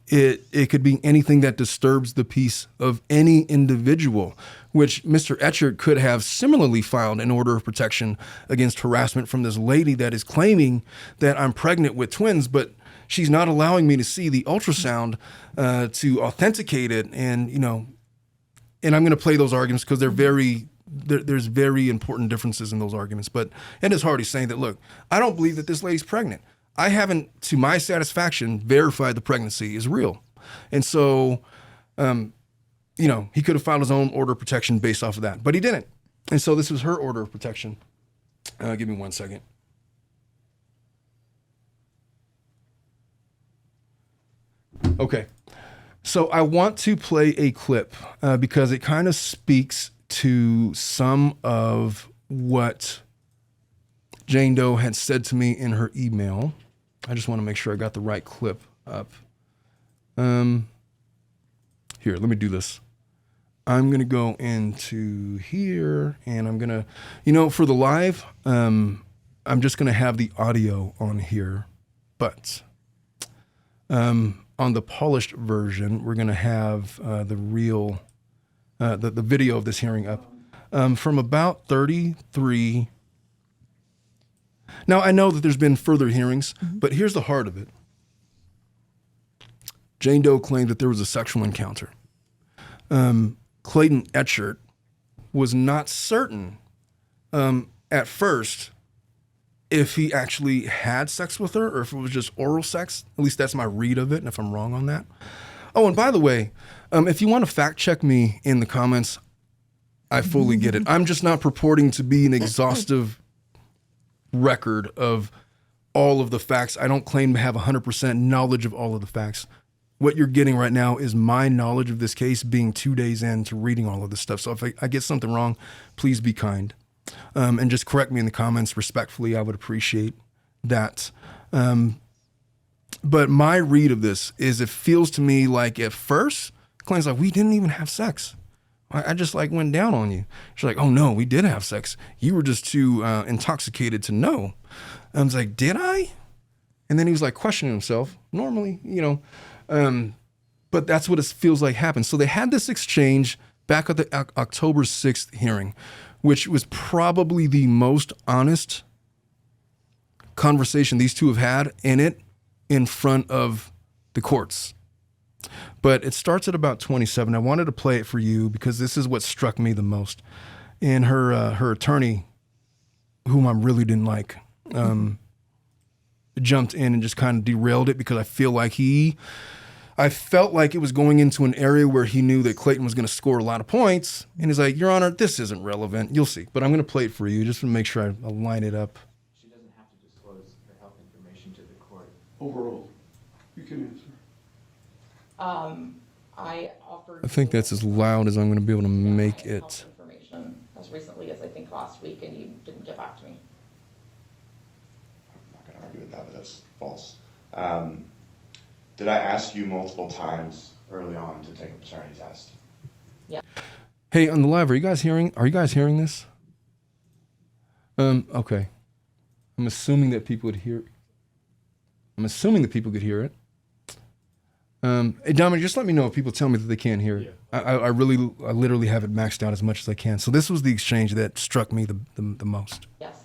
It could be anything that disturbs the peace of any individual, which Mr. Echard could have similarly filed an order of protection against harassment from this lady that is claiming that I'm pregnant with twins, but she's not allowing me to see the ultrasound to authenticate it. And, and I'm going to play those arguments because there's very important differences in those arguments. But it is Hardy saying that, look, I don't believe that this lady's pregnant. I haven't, to my satisfaction, verified the pregnancy is real. And so, he could have filed his own order of protection based off of that, but he didn't. And so this was her order of protection. Give me 1 second. Okay. So I want to play a clip because it kind of speaks to some of what Jane Doe had said to me in her email. I just want to make sure I got the right clip up. Here, let me do this. I'm going to go into here and I'm going to, for the live, I'm just going to have the audio on here. But on the polished version, we're going to have the real, the video of this hearing up from about 33. Now, I know that there's been further hearings, but here's the heart of it. Jane Doe claimed that there was a sexual encounter. Clayton Echard was not certain at first if he actually had sex with her or if it was just oral sex. At least that's my read of it, and if I'm wrong on that. Oh, and by the way, if you want to fact check me in the comments, I fully get it. I'm just not purporting to be an exhaustive record of all of the facts. I don't claim to have 100% knowledge of all of the facts. What you're getting right now is my knowledge of this case being 2 days into reading all of this stuff. So if I get something wrong, please be kind. And just correct me in the comments respectfully. I would appreciate that. But my read of this is it feels to me like at first, Clayton's like, we didn't even have sex. I just like went down on you. She's like, oh no, we did have sex. You were just too intoxicated to know. I was like, did I? And then he was like questioning himself. Normally, but that's what it feels like happened. So they had this exchange back at the October 6th hearing, which was probably the most honest conversation these two have had in front of the courts. But it starts at about 27. I wanted to play it for you because this is what struck me the most. And her attorney, whom I really didn't like, jumped in and just kind of derailed it because I felt like it was going into an area where he knew that Clayton was going to score a lot of points. And he's like, Your Honor, this isn't relevant. You'll see. But I'm going to play it for you just to make sure I line it up. She doesn't have to disclose her health information to the court. Overall, you can answer. I offered. I think that's as loud as I'm going to be able to make my health it. information as recently as I think last week, and you didn't get back to me. I'm not going to argue with that, but that's false. Did I ask you multiple times early on to take a paternity test? Yeah. Hey, on the live, are you guys hearing this? Okay. I'm assuming that people could hear it. Hey, Dominic, just let me know if people tell me that they can't hear it. Yeah. I literally have it maxed out as much as I can. So this was the exchange that struck me the most. Yes,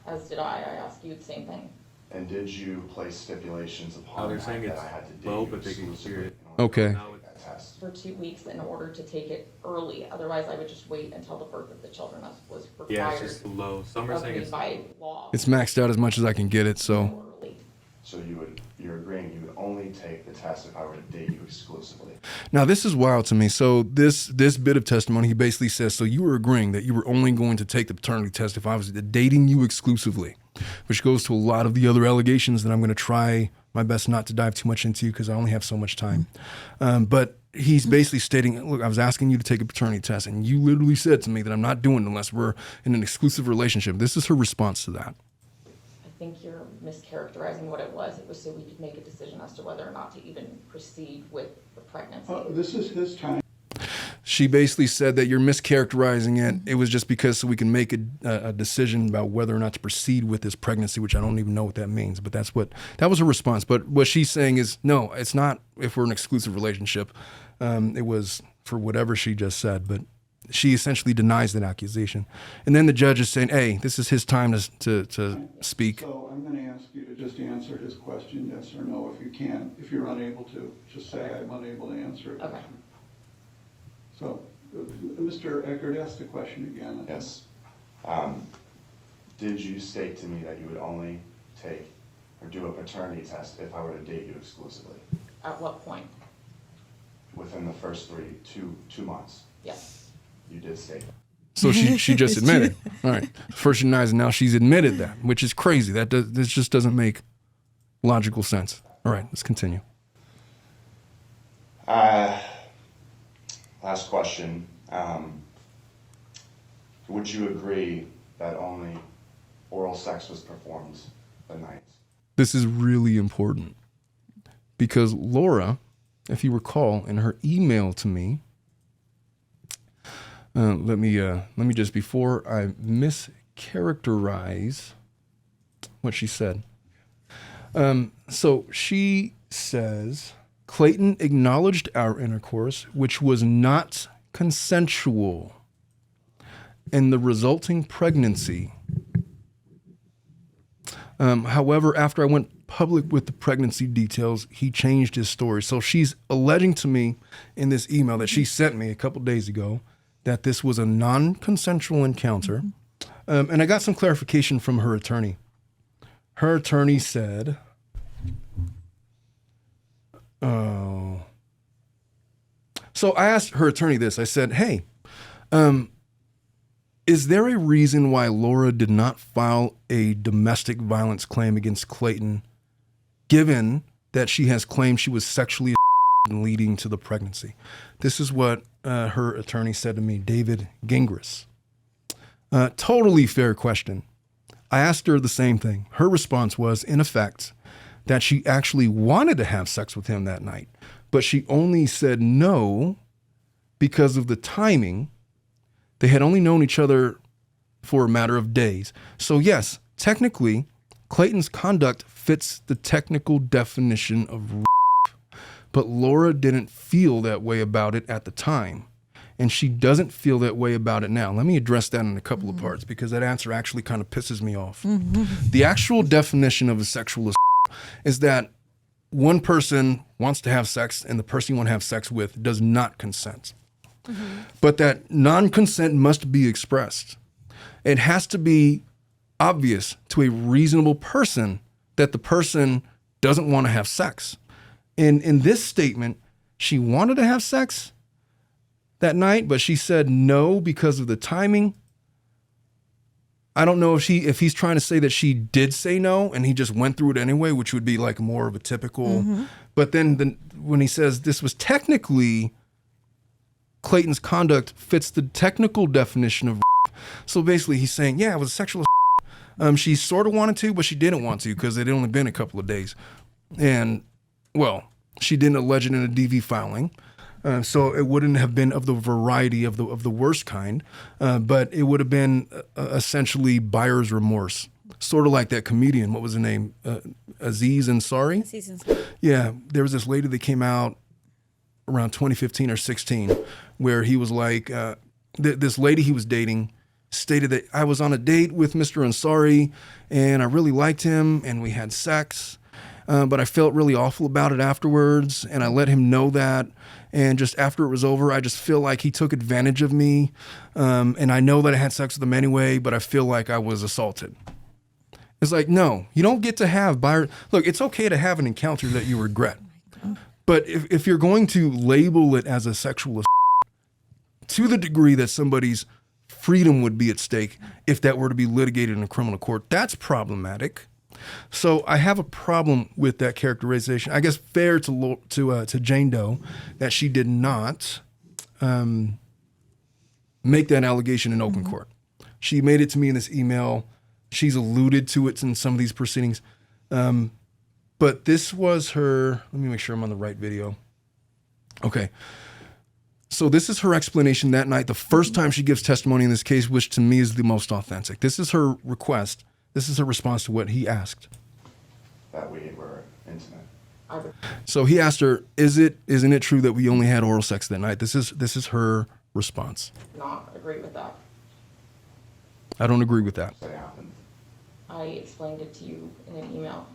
as did I. I asked you the same thing. And did you place stipulations upon they're that saying that it's I had to date low, you but they can exclusively hear it. in order Okay. to take that test? For 2 weeks in order to take it early. Otherwise, I would just wait until the birth of the children was required. Yeah, it's just low. Some are of saying me it's by law. It's maxed out as much as I can get it, so. Early. So you're agreeing you would only take the test if I were to date you exclusively? Now this is wild to me. So this bit of testimony, he basically says, so you were agreeing that you were only going to take the paternity test if I was dating you exclusively, which goes to a lot of the other allegations that I'm going to try my best not to dive too much into because I only have so much time. But he's basically stating, look, I was asking you to take a paternity test and you literally said to me that I'm not doing it unless we're in an exclusive relationship. This is her response to that. I think you're mischaracterizing what it was. It was so we could make a decision as to whether or not to even proceed with the pregnancy. This is his time. She basically said that you're mischaracterizing it. It was just because so we can make a decision about whether or not to proceed with this pregnancy, which I don't even know what that means. But that was her response. But what she's saying is, no, it's not if we're in an exclusive relationship. It was for whatever she just said. But she essentially denies that accusation. And then the judge is saying, hey, this is his time to speak. So I'm going to ask you to just answer his question, yes or no, if you can. If you're unable to, just say I'm unable to answer it. Okay. So, Mr. Echard, ask the question again. Yes. Did you state to me that you would only take or do a paternity test if I were to date you exclusively? At what point? Within the first two months? Yes. You did state that. So she just admitted. All right. First she denies, and now she's admitted that, which is crazy. This just doesn't make logical sense. All right, let's continue. Last question. Would you agree that only oral sex was performed the night? This is really important because Laura, if you recall, in her email to me, let me just, before I mischaracterize what she said. So she says, Clayton acknowledged our intercourse, which was not consensual, and the resulting pregnancy. However, after I went public with the pregnancy details, he changed his story. So she's alleging to me in this email that she sent me a couple days ago that this was a non-consensual encounter. And I got some clarification from her attorney. Her attorney said, oh. So I asked her attorney this. I said, hey, Is there a reason why Laura did not file a domestic violence claim against Clayton, given that she has claimed she was sexually assaulted leading to the pregnancy? This is what her attorney said to me, David Gingras. Totally fair question. I asked her the same thing. Her response was, in effect, that she actually wanted to have sex with him that night, but she only said no because of the timing. They had only known each other for a matter of days. So yes, technically, Clayton's conduct fits the technical definition of rape, but Laura didn't feel that way about it at the time. And she doesn't feel that way about it now. Let me address that in a couple of parts, because that answer actually kind of pisses me off. The actual definition of a sexual assault is that one person wants to have sex and the person you want to have sex with does not consent. But that non-consent must be expressed. It has to be obvious to a reasonable person that the person doesn't want to have sex. And in this statement, she wanted to have sex that night, but she said no because of the timing. I don't know if he's trying to say that she did say no and he just went through it anyway, which would be like more of a typical. But then when he says this was technically Clayton's conduct fits the technical definition of rape. So basically he's saying, yeah, it was a sexual assault. She sort of wanted to, but she didn't want to because it had only been a couple of days. And, well, she didn't allege it in a DV filing. So it wouldn't have been of the variety of the worst kind, but it would have been essentially buyer's remorse. Sort of like that comedian, what was the name? Aziz Ansari? Aziz Ansari. Yeah, there was this lady that came out around 2015 or 16 where he was like, this lady he was dating stated that I was on a date with Mr. Ansari and I really liked him and we had sex, but I felt really awful about it afterwards and I let him know that. And just after it was over, I just feel like he took advantage of me. And I know that I had sex with him anyway, but I feel like I was assaulted. It's like, no, you don't get to have look, it's okay to have an encounter that you regret. But if you're going to label it as a sexual assault to the degree that somebody's freedom would be at stake if that were to be litigated in a criminal court, that's problematic. So I have a problem with that characterization. I guess fair to Jane Doe that she did not make that allegation in open court. She made it to me in this email. She's alluded to it in some of these proceedings. But this was her, let me make sure I'm on the right video. Okay. So this is her explanation that night, the first time she gives testimony in this case, which to me is the most authentic. This is her request. This is her response to what he asked. That we were intimate. So he asked her, isn't it true that we only had oral sex that night? This is her response. Not agree with that. I don't agree with that. That happened. I explained it to you in an email.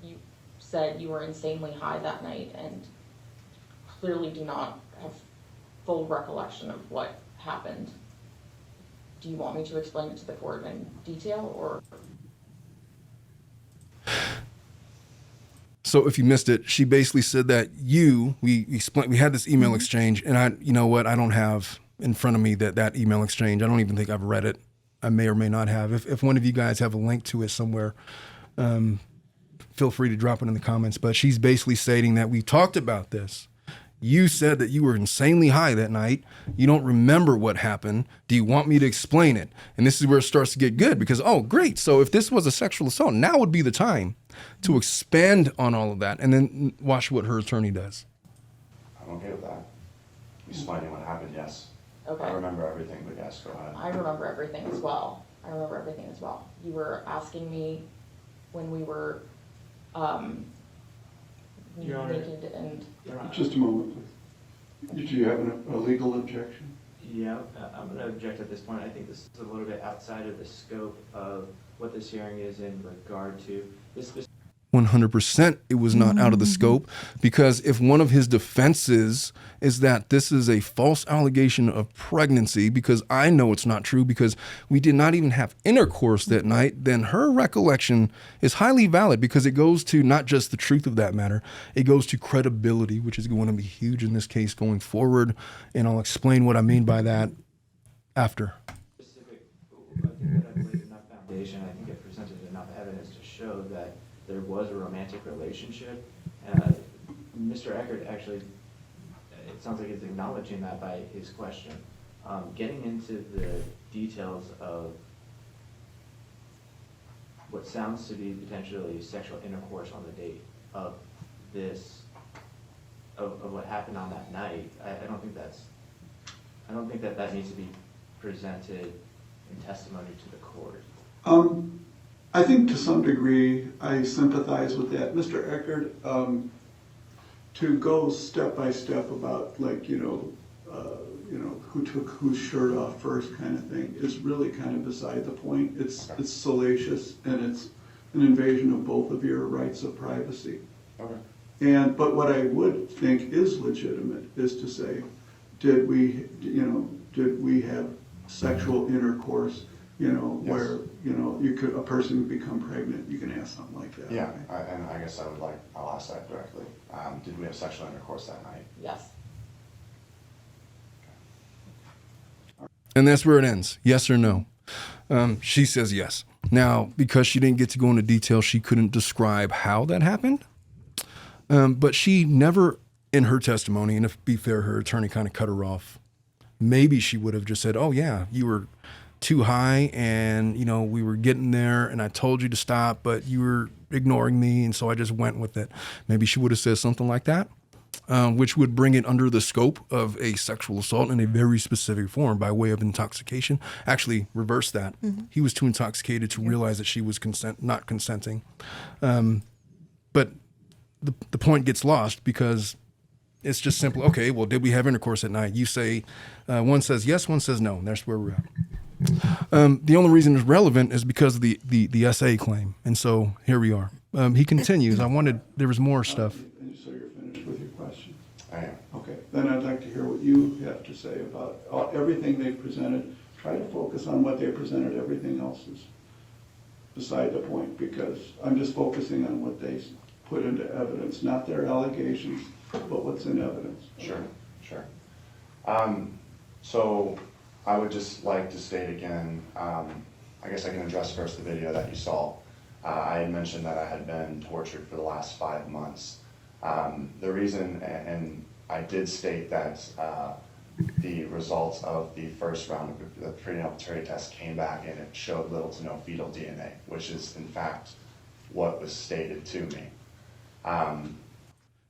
You said you were insanely high that night and clearly do not have full recollection of what happened. Do you want me to explain it to the court in detail or? So if you missed it, she basically said that we had this email exchange, and you know what, I don't have in front of me that email exchange. I don't even think I've read it. I may or may not have. If one of you guys have a link to it somewhere, feel free to drop it in the comments. But she's basically stating that we talked about this. You said that you were insanely high that night. You don't remember what happened. Do you want me to explain it? And this is where it starts to get good because, oh, great. So if this was a sexual assault, now would be the time to expand on all of that and then watch what her attorney does. I'm okay with that. Explaining what happened, yes. Okay. I remember everything, but yes, go ahead. I remember everything as well. You were asking me when we were Your Honor. naked and Just a moment, please. Do you have a legal objection? Yeah, I'm going to object at this point. I think this is a little bit outside of the scope of what this hearing is in regard to this. 100% it was not out of the scope, because if one of his defenses is that this is a false allegation of pregnancy, because I know it's not true because we did not even have intercourse that night, then her recollection is highly valid because it goes to not just the truth of that matter, it goes to credibility, which is going to be huge in this case going forward. And I'll explain what I mean by that after. Specific foundation. I think it presented enough evidence to show that there was a romantic relationship. Mr. Echard actually, it sounds like he's acknowledging that by his question. Getting into the details of what sounds to be potentially sexual intercourse on the date of this, of what happened on that night, I don't think that needs to be presented in testimony to the court. I think to some degree I sympathize with that. Mr. Echard, to go step by step about who took whose shirt off first kind of thing is really kind of beside the point. It's salacious and it's an invasion of both of your rights of privacy. Okay. But what I would think is legitimate is to say, did we have sexual intercourse, Yes. where, a person could become pregnant, you can ask something like that. Yeah, right? and I guess I'll ask that directly. Did we have sexual intercourse that night? Yes. And that's where it ends. Yes or no. She says yes. Now, because she didn't get to go into detail, she couldn't describe how that happened. But she never, in her testimony, and if to be fair, her attorney kind of cut her off. Maybe she would have just said, oh yeah, you were too high and, we were getting there and I told you to stop, but you were ignoring me. And so I just went with it. Maybe she would have said something like that, which would bring it under the scope of a sexual assault in a very specific form by way of intoxication. Actually, reverse that. Mm-hmm. He was too intoxicated to realize that she was not consenting. But the point gets lost because it's just simple. Okay, well, did we have intercourse at night? You say, one says yes, one says no. And that's where we're at. The only reason it's relevant is because of the SA claim. And so here we are. He continues. There was more stuff. And so you're finished with your question? I am. Okay, then I'd like to hear what you have to say about everything they've presented. Try to focus on what they presented. Everything else is beside the point, because I'm just focusing on what they put into evidence, not their allegations, but what's in evidence. Sure. So I would just like to state again, I guess I can address first the video that you saw. I had mentioned that I had been tortured for the last 5 months. The reason, and I did state that the results of the first round of the prenatal paternity test came back and it showed little to no fetal DNA, which is in fact what was stated to me.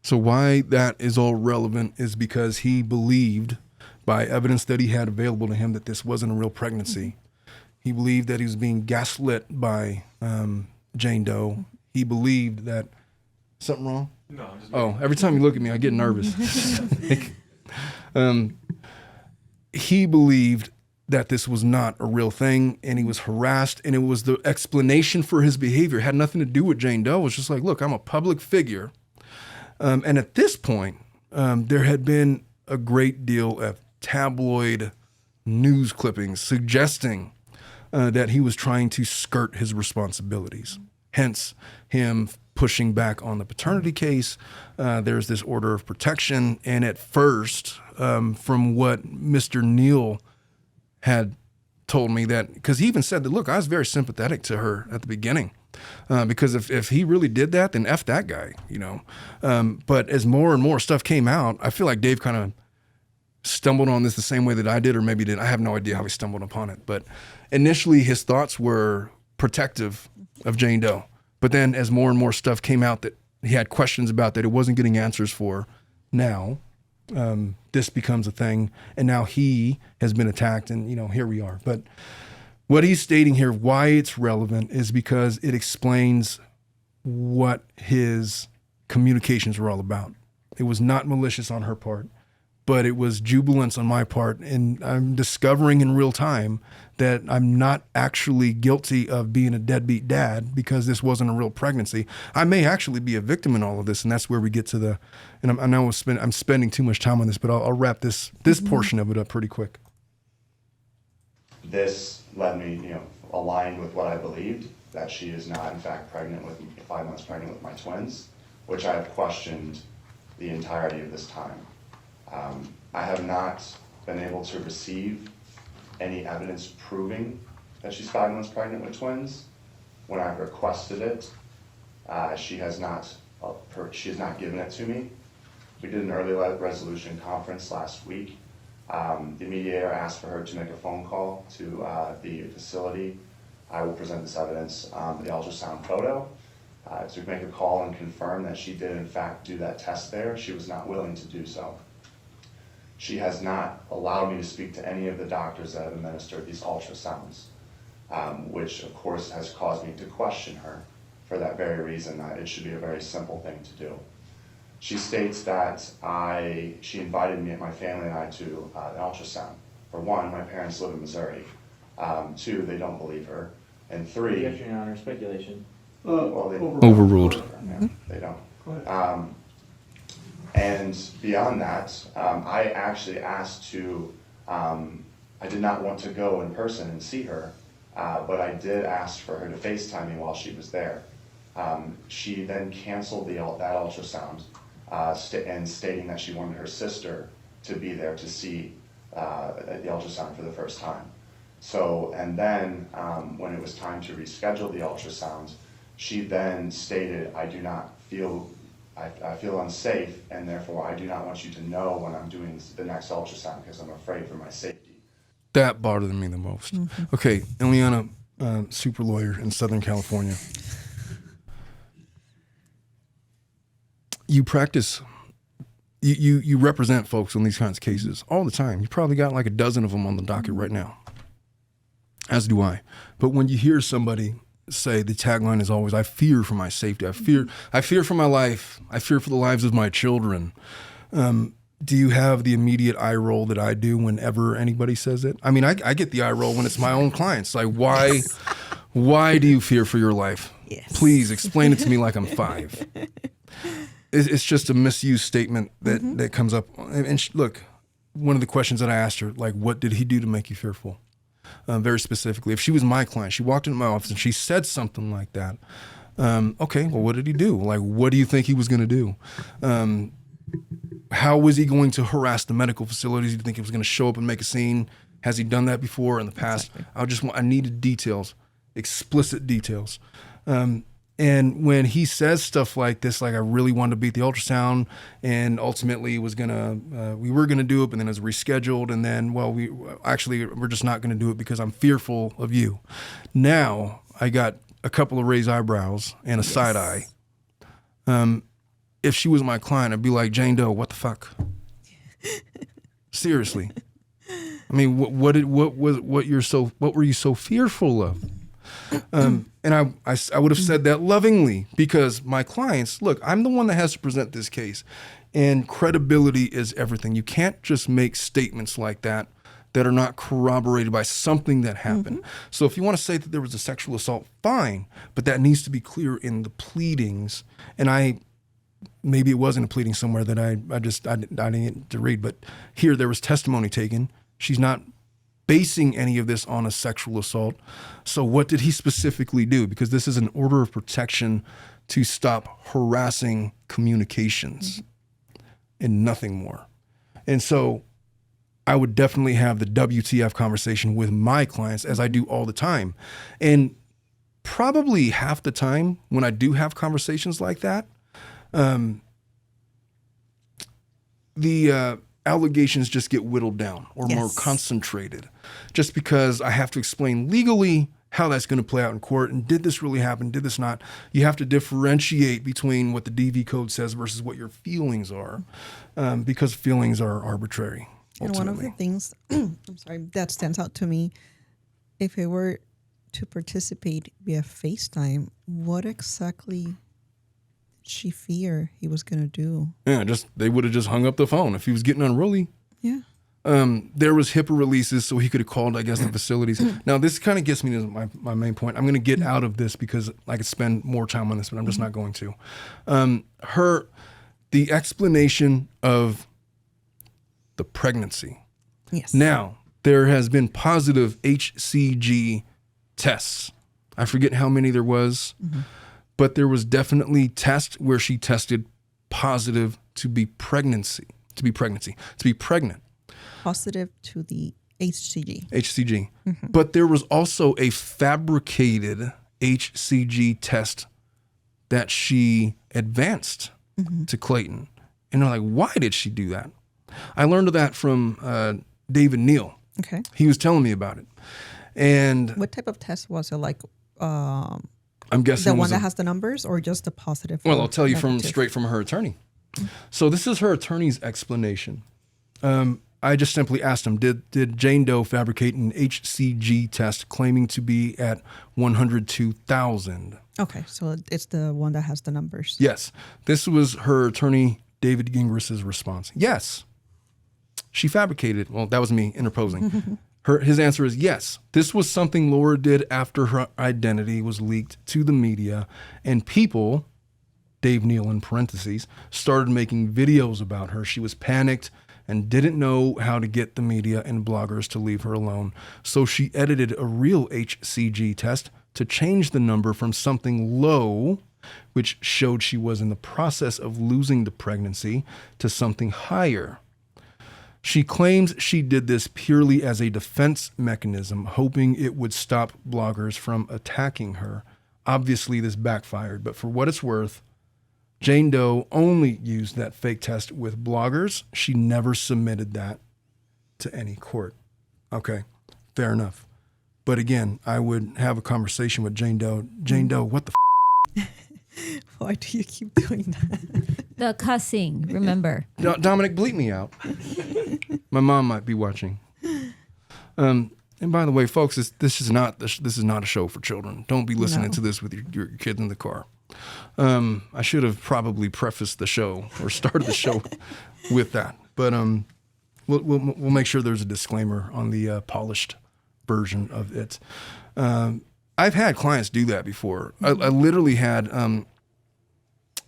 So why that is all relevant is because he believed, by evidence that he had available to him, that this wasn't a real pregnancy. Mm-hmm. He believed that he was being gaslit by Jane Doe. He believed that something wrong? No, I'm just. Oh, every time you look at me, I get nervous. He believed that this was not a real thing, and he was harassed, and it was the explanation for his behavior. It had nothing to do with Jane Doe. It was just like, look, I'm a public figure. And at this point, there had been a great deal of tabloid news clippings suggesting that he was trying to skirt his responsibilities. Hence, him pushing back on the paternity case. There's this order of protection. And at first, from what Mr. Neal had told me, that, because he even said that, look, I was very sympathetic to her at the beginning. Because if he really did that, then F that guy, But as more and more stuff came out, I feel like Dave kind of stumbled on this the same way that I did, or maybe did. I have no idea how he stumbled upon it. But initially his thoughts were protective of Jane Doe. But then as more and more stuff came out that he had questions about, that it wasn't getting answers for, now this becomes a thing. And now he has been attacked, and, here we are. But what he's stating here, why it's relevant, is because it explains what his communications were all about. It was not malicious on her part, but it was jubilance on my part. And I'm discovering in real time that I'm not actually guilty of being a deadbeat dad, because this wasn't a real pregnancy. I may actually be a victim in all of this, and that's where we get to and I know I'm spending too much time on this, but I'll wrap this portion of it up pretty quick. This led me, aligned with what I believed, that she is not in fact 5 months pregnant with my twins, which I have questioned the entirety of this time. I have not been able to receive any evidence proving that she's 5 months pregnant with twins. When I requested it, she has not given it to me. We did an early resolution conference last week. The mediator asked for her to make a phone call to the facility. I will present this evidence, the ultrasound photo, to make a call and confirm that she did in fact do that test there. She was not willing to do so. She has not allowed me to speak to any of the doctors that have administered these ultrasounds, which of course has caused me to question her for that very reason, that it should be a very simple thing to do. She states that she invited me and my family and I to an ultrasound. For one, my parents live in Missouri. Two, they don't believe her. And three... Objection, Your Honor, speculation. Well, they Overruled. Yeah, they don't. Go ahead. And beyond that, I actually asked to, I did not want to go in person and see her, but I did ask for her to FaceTime me while she was there. She then canceled that ultrasound, and stating that she wanted her sister to be there to see the ultrasound for the first time. So, and then when it was time to reschedule the ultrasound, she then stated, I feel unsafe, and therefore I do not want you to know when I'm doing the next ultrasound because I'm afraid for my safety. That bothered me the most. Okay, Ileana, super lawyer in Southern California. You practice, you represent folks on these kinds of cases all the time. You probably got like a dozen of them on the docket right now, as do I. But when you hear somebody say, the tagline is always, I fear for my safety, I fear for my life, I fear for the lives of my children. Do you have the immediate eye roll that I do whenever anybody says it? I mean, I get the eye roll when it's my own clients. Like, why do you fear for your life? Yes. Please explain it to me like I'm 5. It's just a misused statement that comes up. And look, one of the questions that I asked her, like, what did he do to make you fearful? Very specifically, if she was my client, she walked into my office and she said something like that. Okay, well, what did he do? Like, what do you think he was going to do? How was he going to harass the medical facilities? Do you think he was going to show up and make a scene? Has he done that before in the past? Exactly. I needed details, explicit details. And when he says stuff like this, like, I really wanted to beat the ultrasound, and ultimately we were gonna do it, but then it was rescheduled, and then, well, we're just not gonna do it because I'm fearful of you. Now I got a couple of raised eyebrows and a side eye. If she was my client, I'd be like, Jane Doe, what the fuck? Seriously. I mean, what were you so fearful of? And I would have said that lovingly, because my clients, look, I'm the one that has to present this case, and credibility is everything. You can't just make statements like that are not corroborated by something that happened. So if you want to say that there was a sexual assault, fine, but that needs to be clear in the pleadings. And maybe it wasn't a pleading somewhere that I didn't get to read, but here there was testimony taken. She's not basing any of this on a sexual assault. So what did he specifically do? Because this is an order of protection to stop harassing communications and nothing more. And so I would definitely have the WTF conversation with my clients, as I do all the time. And probably half the time when I do have conversations like that, the allegations just get whittled down or more concentrated, just because I have to explain legally how that's going to play out in court. And did this really happen? Did this not? You have to differentiate between what the DV code says versus what your feelings are, because feelings are arbitrary. And one of the things, that stands out to me, if it were to participate via FaceTime, what exactly she fear he was going to do? Yeah, they would have just hung up the phone if he was getting unruly. Yeah. There was HIPAA releases, so he could have called, I guess, the facilities. Now, this kind of gets me to my main point. I'm going to get out of this because I could spend more time on this, but I'm just not going to. The explanation of the pregnancy. Yes. Now, there has been positive HCG tests. I forget how many there was. But there was definitely tests where she tested positive to be pregnant. Positive to the HCG. HCG. But there was also a fabricated HCG test that she advanced to Clayton. And they're like, why did she do that? I learned of that from David Neal. Okay. He was telling me about it. And What type of test was it? Like I'm guessing the it one was that has the numbers, or just the positive? well, or I'll tell you negative? straight from her attorney. So this is her attorney's explanation. I just simply asked him, did Jane Doe fabricate an HCG test claiming to be at 102,000? Okay, so it's the one that has the numbers. Yes. This was her attorney, David Gingras' response. Yes. She fabricated. Well, that was me interposing. His answer is yes. This was something Laura did after her identity was leaked to the media, and people, Dave Neal in parentheses, started making videos about her. She was panicked and didn't know how to get the media and bloggers to leave her alone. So she edited a real HCG test to change the number from something low, which showed she was in the process of losing the pregnancy, to something higher. She claims she did this purely as a defense mechanism, hoping it would stop bloggers from attacking her. Obviously, this backfired, but for what it's worth, Jane Doe only used that fake test with bloggers. She never submitted that to any court. Okay, fair enough. But again, I would have a conversation with Jane Doe. Jane Doe, what the Why do you keep doing that? The cussing, remember. Dominic, bleep me out. My mom might be watching. And by the way, folks, this is not a show for children. Don't be listening to this with your kids in the car. I should have probably prefaced the show or started the show with that. But we'll make sure there's a disclaimer on the polished version of it. I've had clients do that before. I literally had,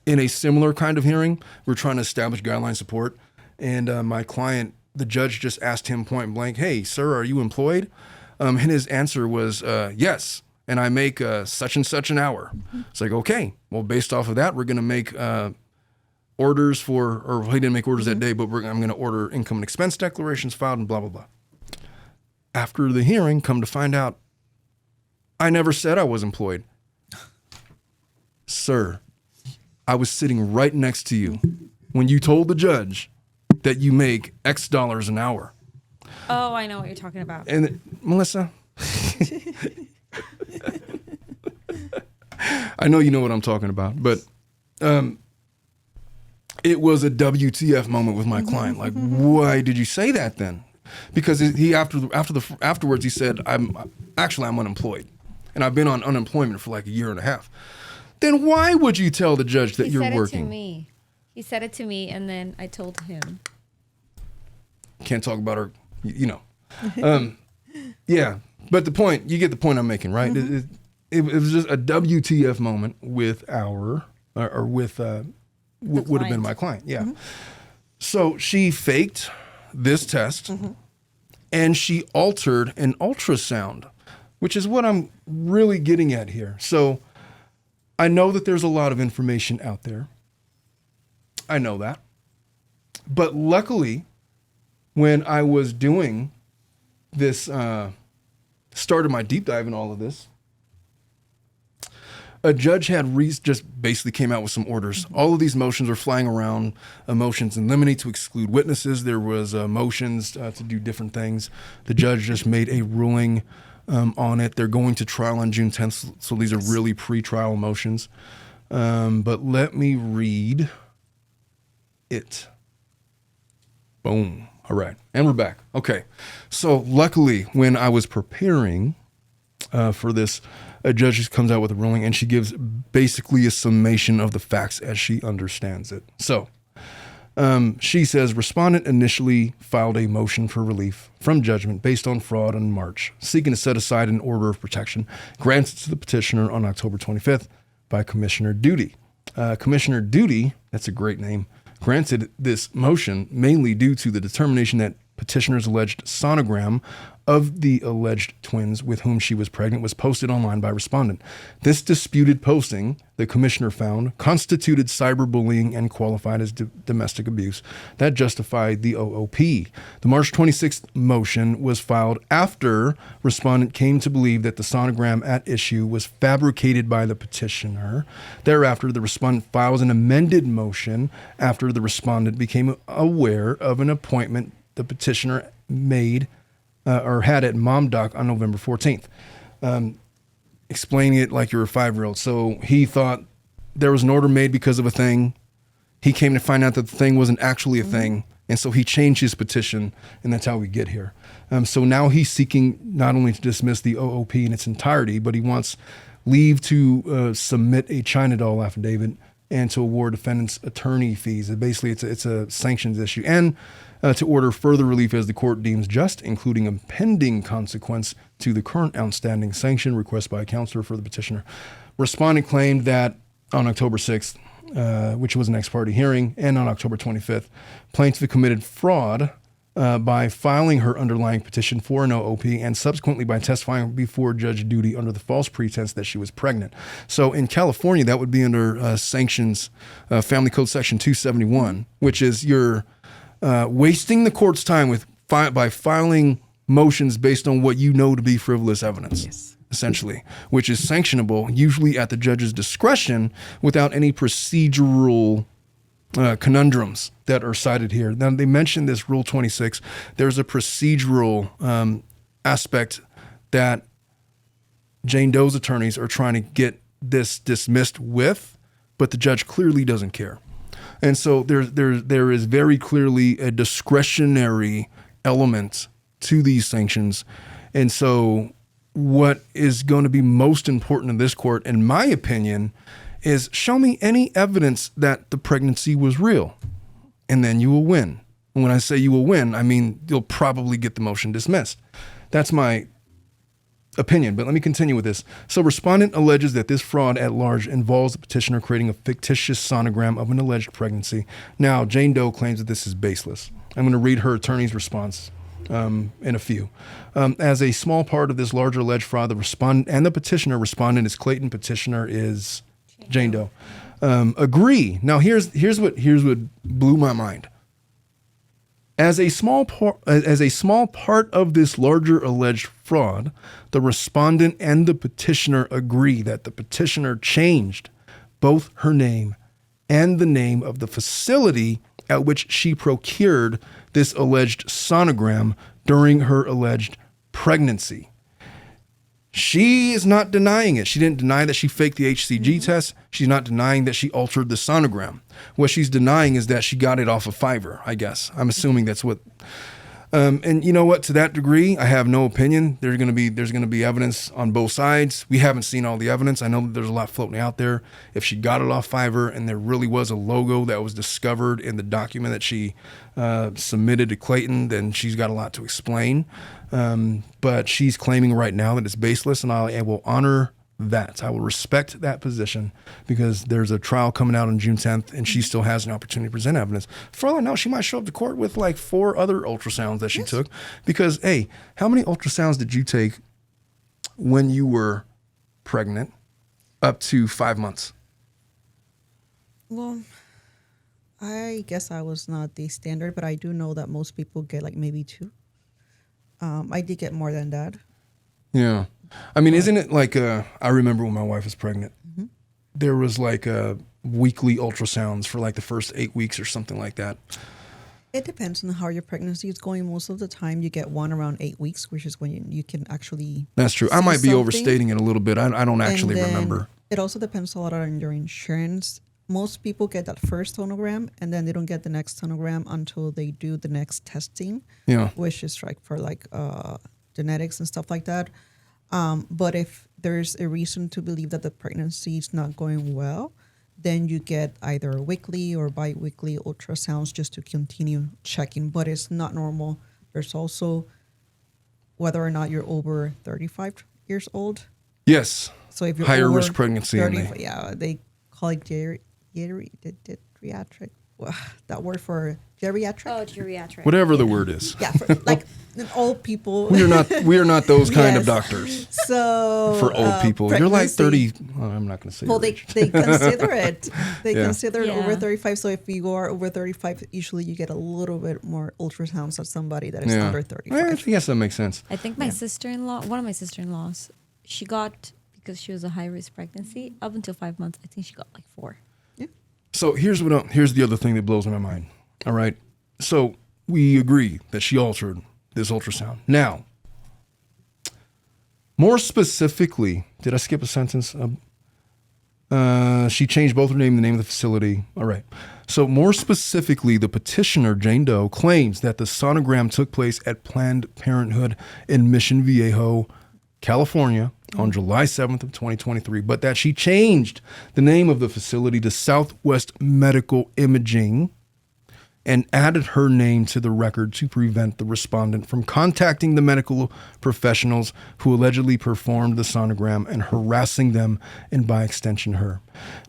in a similar kind of hearing, we're trying to establish guideline support, and my client, the judge just asked him point blank, "Hey, sir, are you employed?" And his answer was, "Yes, and I make such and such an hour." It's like, okay, well, based off of that, we're going to make orders for, or he didn't make orders that day, but I'm going to order income and expense declarations filed and blah, blah, blah. After the hearing, come to find out, I never said I was employed. Sir, I was sitting right next to you when you told the judge that you make X dollars an hour. Oh, I know what you're talking about. And Melissa, I know you know what I'm talking about, but it was a WTF moment with my client. Like, why did you say that then? Because he afterwards he said, I'm unemployed, and I've been on unemployment for like a year and a half. Then why would you tell the judge that you're working? He said it to me, and then I told him. Can't talk about her, you know. Yeah, but you get the point I'm making, right? It was just a WTF moment with would have been my client. Yeah. So she faked this test, and she altered an ultrasound, which is what I'm really getting at here. So I know that there's a lot of information out there. I know that. But luckily, when I was doing this, started my deep dive in all of this, a judge had just basically came out with some orders. All of these motions were flying around, motions in limine to exclude witnesses. There was motions to do different things. The judge just made a ruling on it. They're going to trial on June 10th, so these are really pre-trial motions. But let me read it. Boom. All right. And we're back. Okay. So luckily, when I was preparing for this, a judge just comes out with a ruling, and she gives basically a summation of the facts as she understands it. So she says, respondent initially filed a motion for relief from judgment based on fraud in March, seeking to set aside an order of protection granted to the petitioner on October 25th by Commissioner Duty. Commissioner Duty, that's a great name, granted this motion mainly due to the determination that petitioner's alleged sonogram of the alleged twins with whom she was pregnant was posted online by respondent. This disputed posting, the commissioner found, constituted cyberbullying and qualified as domestic abuse that justified the OOP. The March 26th motion was filed after respondent came to believe that the sonogram at issue was fabricated by the petitioner. Thereafter, the respondent files an amended motion after the respondent became aware of an appointment the petitioner made or had at MomDoc on November 14th. Explaining it like you're a 5-year-old. So he thought there was an order made because of a thing. He came to find out that the thing wasn't actually a thing. And so he changed his petition, and that's how we get here. So now he's seeking not only to dismiss the OOP in its entirety, but he wants leave to submit a China doll affidavit and to award defendants attorney fees. Basically, it's a sanctions issue. And to order further relief as the court deems just, including a pending consequence to the current outstanding sanction request by a counselor for the petitioner. Respondent claimed that on October 6th, which was an ex parte hearing, and on October 25th, plaintiff committed fraud by filing her underlying petition for an OOP and subsequently by testifying before Judge Duty under the false pretense that she was pregnant. So in California, that would be under sanctions, Family Code Section 271, which is you're wasting the court's time by filing motions based on what you know to be frivolous evidence, essentially, which is sanctionable, usually at the judge's discretion without any procedural conundrums that are cited here. Now, they mentioned this Rule 26. There's a procedural aspect that Jane Doe's attorneys are trying to get this dismissed with, but the judge clearly doesn't care. And so there is very clearly a discretionary element to these sanctions. And so what is going to be most important in this court, in my opinion, is show me any evidence that the pregnancy was real, and then you will win. And when I say you will win, I mean you'll probably get the motion dismissed. That's my opinion, but let me continue with this. So respondent alleges that this fraud at large involves the petitioner creating a fictitious sonogram of an alleged pregnancy. Now, Jane Doe claims that this is baseless. I'm going to read her attorney's response in a few. As a small part of this larger alleged fraud, the respondent and the petitioner, respondent is Clayton, petitioner is Jane Doe, agree. Now, here's what blew my mind. As a small part of this larger alleged fraud, the respondent and the petitioner agree that the petitioner changed both her name and the name of the facility at which she procured this alleged sonogram during her alleged pregnancy. She is not denying it. She didn't deny that she faked the HCG test. She's not denying that she altered the sonogram. What she's denying is that she got it off of Fiverr, I guess. I'm assuming that's what. And you know what? To that degree, I have no opinion. There's going to be evidence on both sides. We haven't seen all the evidence. I know that there's a lot floating out there. If she got it off Fiverr and there really was a logo that was discovered in the document that she submitted to Clayton, then she's got a lot to explain. But she's claiming right now that it's baseless, and I will honor that. I will respect that position because there's a trial coming out on June 10th and she still has an opportunity to present evidence. For all I know, she might show up to court with like 4 other ultrasounds that she took because, hey, how many ultrasounds did you take when you were pregnant up to 5 months? Well, I guess I was not the standard, but I do know that most people get like maybe 2. I did get more than that. Yeah. I mean, isn't it like, I remember when my wife was pregnant, there was like weekly ultrasounds for like the first 8 weeks or something like that. It depends on how your pregnancy is going. Most of the time you get one around 8 weeks, which is when you can actually. That's true. I might be something. Overstating it a little bit. I don't actually remember. It also depends a lot on your insurance. Most people get that first sonogram and then they don't get the next sonogram until they do the next testing. Yeah. Which is like for like genetics and stuff like that. But if there's a reason to believe that the pregnancy is not going well, then you get either weekly or bi-weekly ultrasounds just to continue checking. But it's not normal. There's also whether or not you're over 35 years old. Yes. So if you're higher over risk pregnancy. 30, they call it geriatric that word for geriatric. Oh, geriatric. Whatever the word is. Yeah, for, like old people. We are not those kind of Yes. doctors So for old people. You're like pregnancy- 30. Well, I'm not going to say. Well, your they age. consider it. They Yeah. consider it Yeah. over 35. So if you are over 35, usually you get a little bit more ultrasounds than somebody that is Yeah. under I 35. guess that makes sense. I think my sister-in-law, one of my sister-in-laws, she got, because she was a high-risk pregnancy, up until 5 months, I think she got like 4. So here's the other thing that blows my mind. All right. So we agree that she altered this ultrasound. Now, more specifically, did I skip a sentence? She changed both her name and the name of the facility. All right. So more specifically, the petitioner, Jane Doe, claims that the sonogram took place at Planned Parenthood in Mission Viejo, California on July 7th of 2023, but that she changed the name of the facility to Southwest Medical Imaging and added her name to the record to prevent the respondent from contacting the medical professionals who allegedly performed the sonogram and harassing them, and by extension her.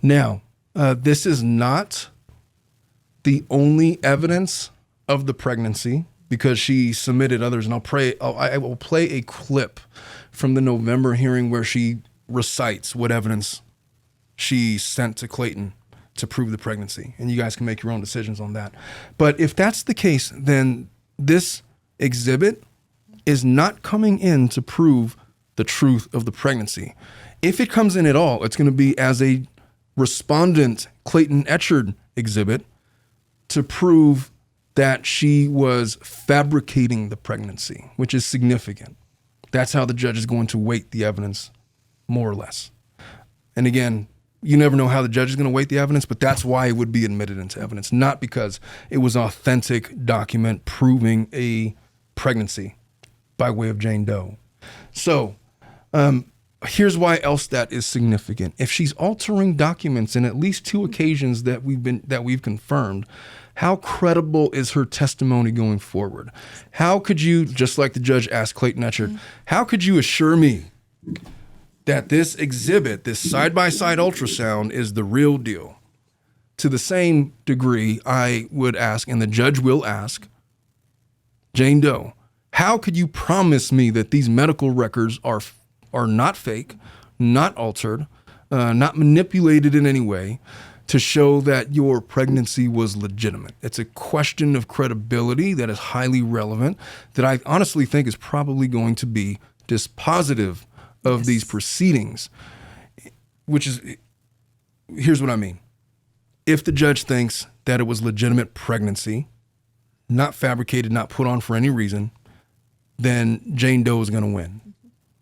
Now, this is not the only evidence of the pregnancy, because she submitted others, and I will play a clip from the November hearing where she recites what evidence she sent to Clayton to prove the pregnancy, and you guys can make your own decisions on that. But if that's the case, then this exhibit is not coming in to prove the truth of the pregnancy. If it comes in at all, it's going to be as a respondent Clayton Echard exhibit to prove that she was fabricating the pregnancy, which is significant. That's how the judge is going to weight the evidence, more or less. And again, you never know how the judge is going to weight the evidence, but that's why it would be admitted into evidence, not because it was an authentic document proving a pregnancy by way of Jane Doe. So here's why else that is significant. If she's altering documents in at least 2 occasions that we've confirmed, how credible is her testimony going forward? How could you, just like the judge asked Clayton Echard, how could you assure me that this exhibit, this side-by-side ultrasound, is the real deal? To the same degree, I would ask, and the judge will ask, Jane Doe, how could you promise me that these medical records are not fake, not altered, not manipulated in any way, to show that your pregnancy was legitimate? It's a question of credibility that is highly relevant, that I honestly think is probably going to be dispositive of these proceedings, which is, here's what I mean. If the judge thinks that it was legitimate pregnancy, not fabricated, not put on for any reason, then Jane Doe is going to win.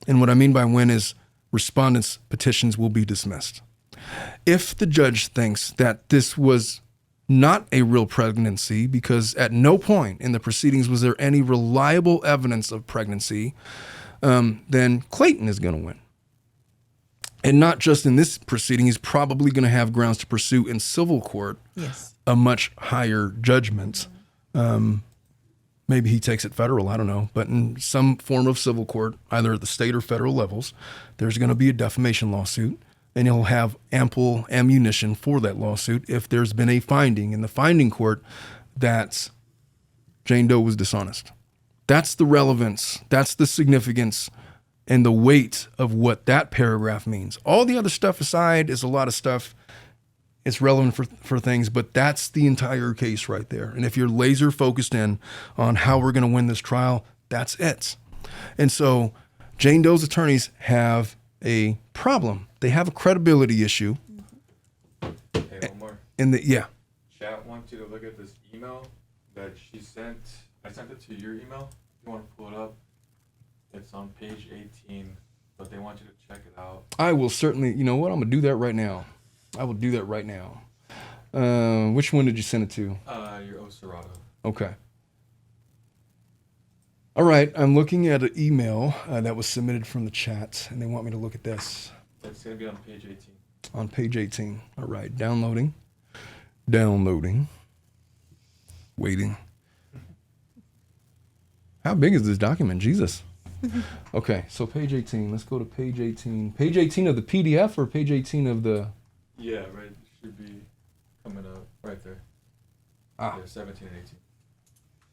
And what I mean by win is respondents' petitions will be dismissed. If the judge thinks that this was not a real pregnancy, because at no point in the proceedings was there any reliable evidence of pregnancy, then Clayton is going to win. And not just in this proceeding, he's probably going to have grounds to pursue in civil court a much higher judgment. Maybe he takes it federal, I don't know. But in some form of civil court, either at the state or federal levels, there's going to be a defamation lawsuit, and he'll have ample ammunition for that lawsuit if there's been a finding in the finding court that Jane Doe was dishonest. That's the relevance, that's the significance, and the weight of what that paragraph means. All the other stuff aside is a lot of stuff. It's relevant for things, but that's the entire case right there. And if you're laser focused in on how we're going to win this trial, that's it. And so Jane Doe's attorneys have a problem. They have a credibility issue. Hey, Omar. Chat wants you to look at this email that she sent. I sent it to your email. If you want to pull it up, it's on page 18, but they want you to check it out. I will certainly, you know what? I'm going to do that right now. I will do that right now. Which one did you send it to? Your Serrano. Okay. All right. I'm looking at an email that was submitted from the chat, and they want me to look at this. It's going to be on page 18. On page 18. All right. Downloading. Downloading. Waiting. How big is this document? Jesus. Okay. So page 18. Let's go to page 18. Page 18 of the PDF or page 18 of the... Yeah, right. It should be coming up right there. They're 17 and 18.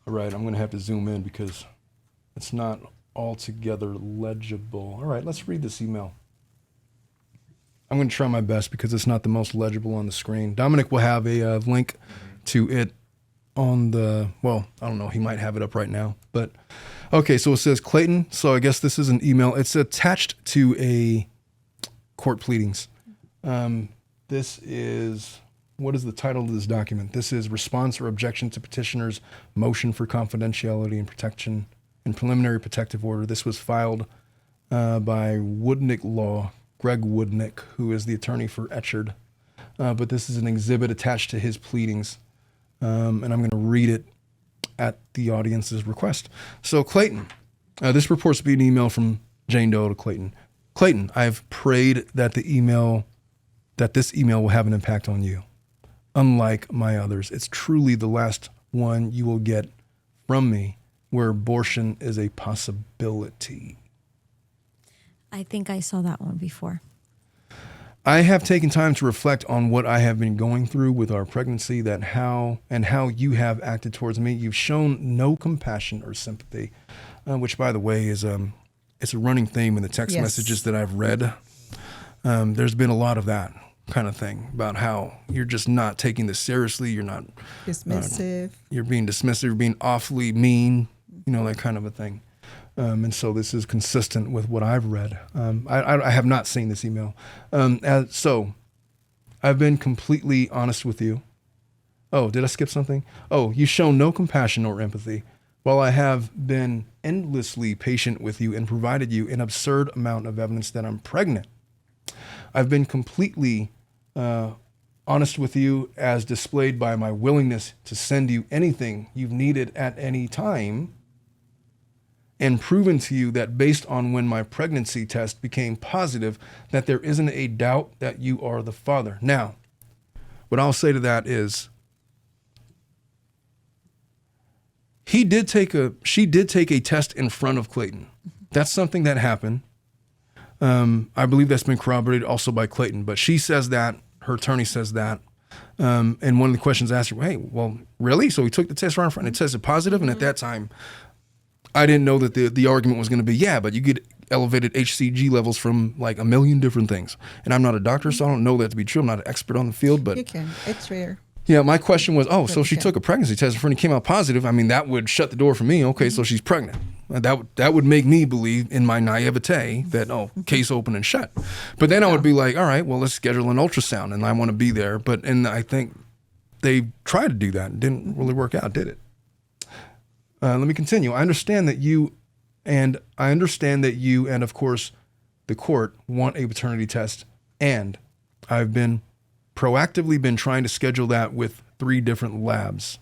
All right, I'm going to have to zoom in because it's not altogether legible. All right, let's read this email. I'm going to try my best because it's not the most legible on the screen. Dominic will have a link to it on the, well, I don't know, he might have it up right now. But, okay, so it says Clayton. So I guess this is an email. It's attached to a court pleadings. This is, what is the title of this document? This is Response or Objection to Petitioner's Motion for Confidentiality and Protection and Preliminary Protective Order. This was filed by Woodnick Law, Greg Woodnick, who is the attorney for Echard. But this is an exhibit attached to his pleadings. And I'm going to read it at the audience's request. So Clayton, this purports to be an email from Jane Doe to Clayton. Clayton, I've prayed that this email will have an impact on you. Unlike my others, it's truly the last one you will get from me where abortion is a possibility. I think I saw that one before. I have taken time to reflect on what I have been going through with our pregnancy, how you have acted towards me. You've shown no compassion or sympathy, which, by the way, is it's a running theme in the text messages that I've read. There's been a lot of that kind of thing about how you're just not taking this seriously. You're not Dismissive. You're being dismissive. You're being awfully mean. That kind of a thing. And so this is consistent with what I've read. I have not seen this email. So I've been completely honest with you. Oh, did I skip something? Oh, you show no compassion or empathy. While I have been endlessly patient with you and provided you an absurd amount of evidence that I'm pregnant, I've been completely honest with you as displayed by my willingness to send you anything you've needed at any time, and proven to you that based on when my pregnancy test became positive, that there isn't a doubt that you are the father. Now, what I'll say to that is, she did take a test in front of Clayton. That's something that happened. I believe that's been corroborated also by Clayton, but she says that, her attorney says that. And one of the questions asked her, hey, well, really? So he took the test right in front and it tested positive, and at that time, I didn't know that the argument was going to be, yeah, but you get elevated HCG levels from like a million different things. And I'm not a doctor, so I don't know that to be true. I'm not an expert on the field, but You can. It's rare. yeah, my question was, so she took a pregnancy test and it came out positive. I mean, that would shut the door for me. Okay, so she's pregnant. That would make me believe in my naivete that, case open and shut. But then I would be like, all right, well, let's schedule an ultrasound and I want to be there. And I think they tried to do that. It didn't really work out, did it? Let me continue. I understand that you and of course the court want a paternity test, and I've been proactively trying to schedule that with 3 different labs.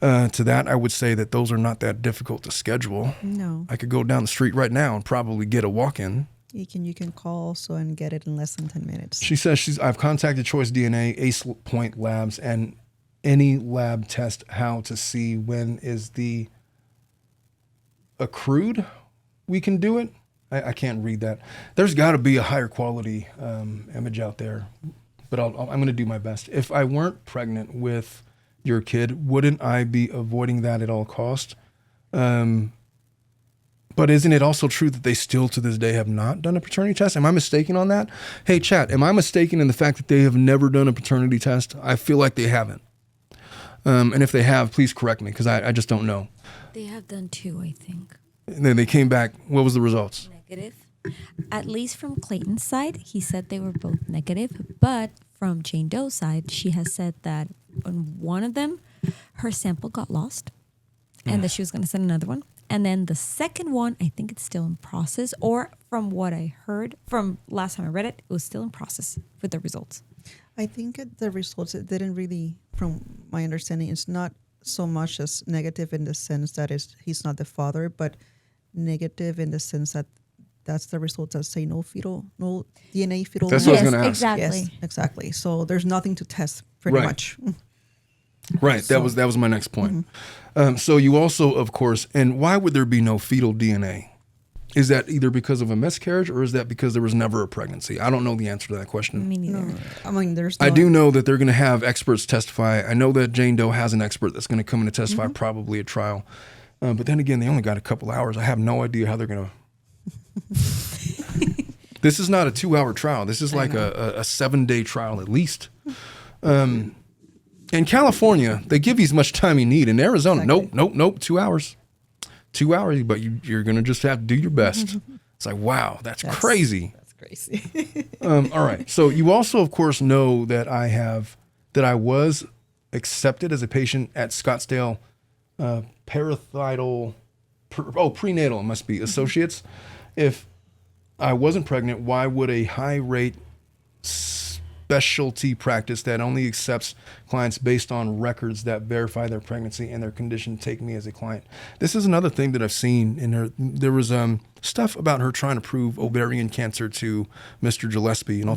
To that, I would say that those are not that difficult to schedule. No. I could go down the street right now and probably get a walk-in. You can call also and get it in less than 10 minutes. She says I've contacted Choice DNA, Ace Point Labs, and any lab test how to see when is the accrued we can do it. I can't read that. There's got to be a higher quality image out there, but I'm going to do my best. If I weren't pregnant with your kid, wouldn't I be avoiding that at all cost? But isn't it also true that they still to this day have not done a paternity test? Am I mistaken on that? Hey, chat, am I mistaken in the fact that they have never done a paternity test? I feel like they haven't. And if they have, please correct me, because I just don't know. They have done 2, I think. And then they came back. What was the results? Negative. At least from Clayton's side, he said they were both negative. But from Jane Doe's side, she has said that on one of them, her sample got lost and that she was going to send another one. And then the second one, I think it's still in process. Or from what I heard from last time I read it, it was still in process with the results. I think the results, it didn't really, from my understanding, it's not so much as negative in the sense that he's not the father, but negative in the sense that that's the results that say no DNA fetal. That's what I was going to ask. Exactly. Yes, exactly. So there's nothing to test pretty much. Right. That was my next point. So you also, of course, and why would there be no fetal DNA? Is that either because of a miscarriage or is that because there was never a pregnancy? I don't know the answer to that question. Me neither. No, I mean, there's. I do know that they're going to have experts testify. I know that Jane Doe has an expert that's going to come in to testify probably at trial. But then again, they only got a couple hours. I have no idea how they're going to. This is not a 2-hour trial. This is like a 7-day trial at least. In California, they give you as much time you need. In Arizona, nope, 2 hours. 2 hours, but you're going to just have to do your best. It's like, wow, that's crazy. That's crazy. All right. So you also, of course, know that I was accepted as a patient at Scottsdale prenatal, it must be, associates. If I wasn't pregnant, why would a high rate specialty practice that only accepts clients based on records that verify their pregnancy and their condition take me as a client? This is another thing that I've seen in her. There was stuff about her trying to prove ovarian cancer to Mr. Gillespie, and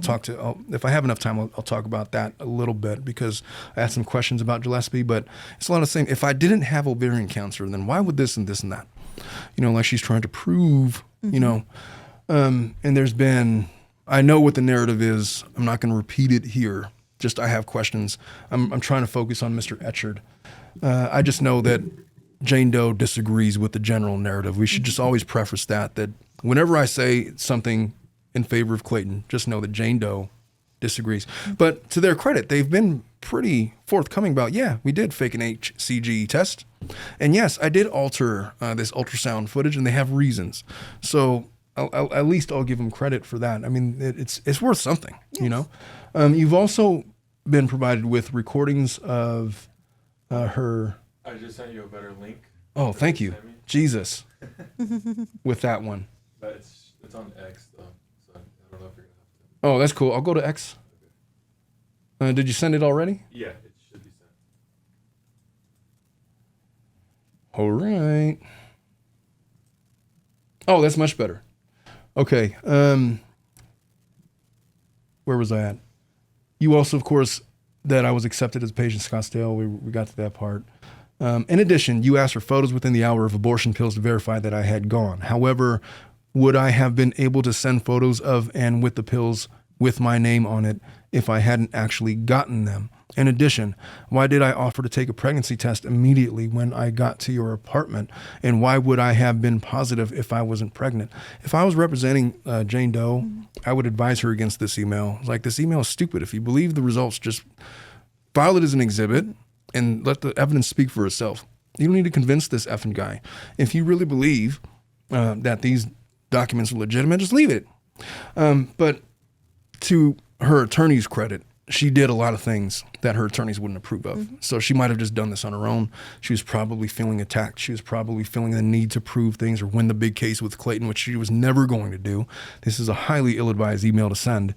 if I have enough time, I'll talk about that a little bit because I had some questions about Gillespie, but it's a lot of saying, if I didn't have ovarian cancer, then why would this and this and that? Like she's trying to prove, and there's been, I know what the narrative is. I'm not going to repeat it here. Just I have questions. I'm trying to focus on Mr. Echard. I just know that Jane Doe disagrees with the general narrative. We should just always preface that whenever I say something in favor of Clayton, just know that Jane Doe disagrees. But to their credit, they've been pretty forthcoming about, we did fake an HCG test. And yes, I did alter this ultrasound footage, and they have reasons. So at least I'll give them credit for that. I mean, it's worth something, You've also been provided with recordings of her. I just sent you a better link. Oh, thank you, Jesus, with that one. But it's on X though, so I don't know if you're gonna have to. Oh, that's cool. I'll go to X. Did you send it already? Yeah, it should be sent. All right. Oh, that's much better. Okay. Where was I at? You also, of course, that I was accepted as a patient in Scottsdale. We got to that part. In addition, you asked for photos within the hour of abortion pills to verify that I had gone. However, would I have been able to send photos of and with the pills with my name on it if I hadn't actually gotten them? In addition, why did I offer to take a pregnancy test immediately when I got to your apartment? And why would I have been positive if I wasn't pregnant? If I was representing Jane Doe, I would advise her against this email. Like, this email is stupid. If you believe the results, just file it as an exhibit and let the evidence speak for itself. You don't need to convince this effing guy. If you really believe that these documents are legitimate, just leave it. But to her attorney's credit, she did a lot of things that her attorneys wouldn't approve of. So she might have just done this on her own. She was probably feeling attacked. She was probably feeling the need to prove things or win the big case with Clayton, which she was never going to do. This is a highly ill-advised email to send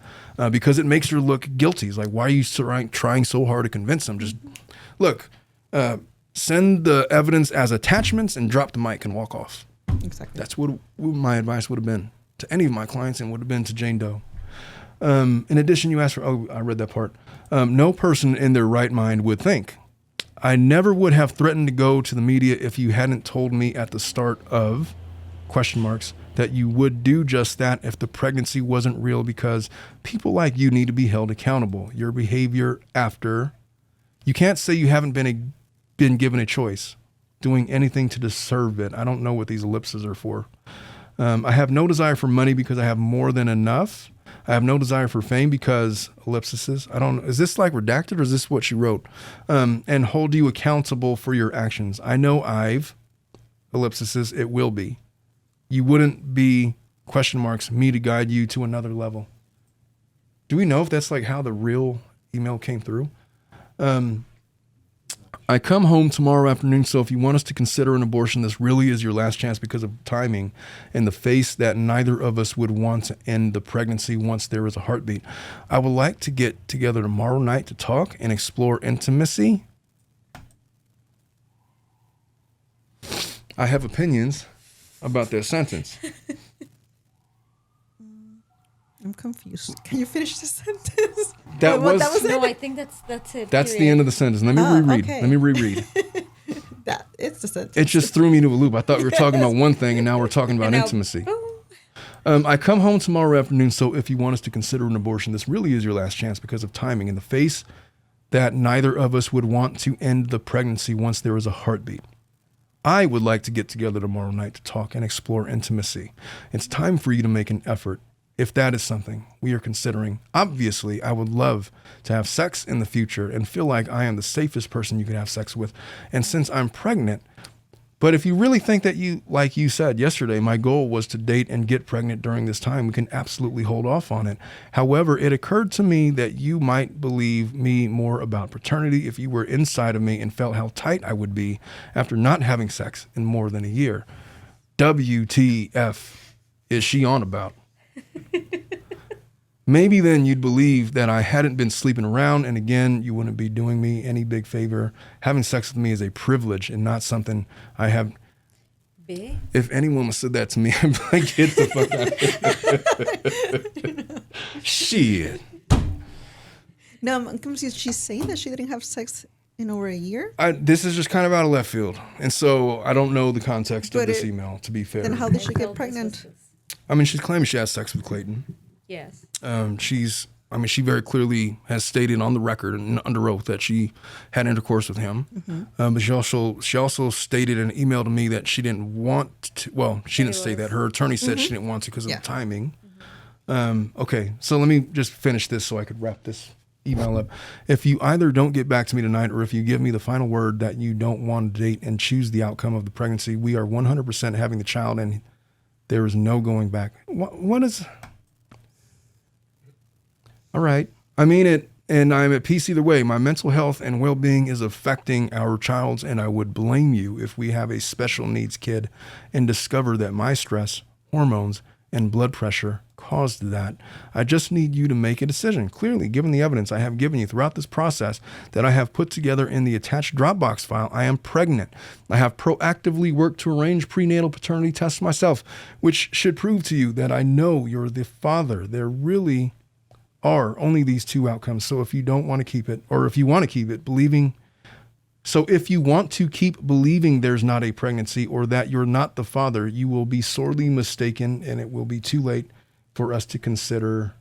because it makes her look guilty. It's like, why are you trying so hard to convince them? Just look, send the evidence as attachments and drop the mic and walk off. Exactly. That's what my advice would have been to any of my clients and would have been to Jane Doe. In addition, you asked for, I read that part. No person in their right mind would think. I never would have threatened to go to the media if you hadn't told me at the start of, ? That you would do just that if the pregnancy wasn't real, because people like you need to be held accountable. Your behavior after, you can't say you haven't been given a choice, doing anything to deserve it. I don't know what these ellipses are for. I have no desire for money because I have more than enough. I have no desire for fame because, ellipses, is this like redacted or is this what she wrote? And hold you accountable for your actions. I know ellipses, it will be. You wouldn't be, ? Me to guide you to another level. Do we know if that's like how the real email came through? I come home tomorrow afternoon, so if you want us to consider an abortion, this really is your last chance because of timing and the face that neither of us would want to end the pregnancy once there is a heartbeat. I would like to get together tomorrow night to talk and explore intimacy. I have opinions about this sentence. I'm confused. Can you finish the sentence? That was No, I think that's it. That's the end of the sentence. Let me reread. Okay. Let me reread. It's the sentence. It just threw me into a loop. I thought we were talking about one thing, and now we're talking about And now, intimacy. boom. I come home tomorrow afternoon, so if you want us to consider an abortion, this really is your last chance because of timing. In the face that neither of us would want to end the pregnancy once there is a heartbeat. I would like to get together tomorrow night to talk and explore intimacy. It's time for you to make an effort if that is something we are considering. Obviously, I would love to have sex in the future and feel like I am the safest person you could have sex with. And since I'm pregnant, but if you really think that you, like you said yesterday, my goal was to date and get pregnant during this time, we can absolutely hold off on it. However, it occurred to me that you might believe me more about paternity if you were inside of me and felt how tight I would be after not having sex in more than a year. WTF is she on about? Maybe then you'd believe that I hadn't been sleeping around, and again, you wouldn't be doing me any big favor. Having sex with me is a privilege and not something I have. Big? If anyone said that to me, I'd be like, get the fuck out. Shit. No, I'm confused. She's saying that she didn't have sex in over a year? This is just kind of out of left field. And so I don't know the context of this email, to be fair. Then how did she get pregnant? I mean, she's claiming she has sex with Clayton. Yes. She very clearly has stated on the record and under oath that she had intercourse with him. Mm-hmm. But she also stated in an email to me that she didn't want to. Well, she didn't say that. Her attorney said she didn't want to because of the timing. Mm-hmm. Okay, so let me just finish this so I could wrap this email up. If you either don't get back to me tonight or if you give me the final word that you don't want to date and choose the outcome of the pregnancy, we are 100% having the child and there is no going back. What is... All right. I mean it, and I'm at peace either way. My mental health and well-being is affecting our child's, and I would blame you if we have a special needs kid and discover that my stress, hormones, and blood pressure caused that. I just need you to make a decision. Clearly, given the evidence I have given you throughout this process that I have put together in the attached Dropbox file, I am pregnant. I have proactively worked to arrange prenatal paternity tests myself, which should prove to you that I know you're the father. There really are only these two outcomes. So if you don't want to keep it, or if you want to keep it, if you want to keep believing there's not a pregnancy or that you're not the father, you will be sorely mistaken and it will be too late for us to consider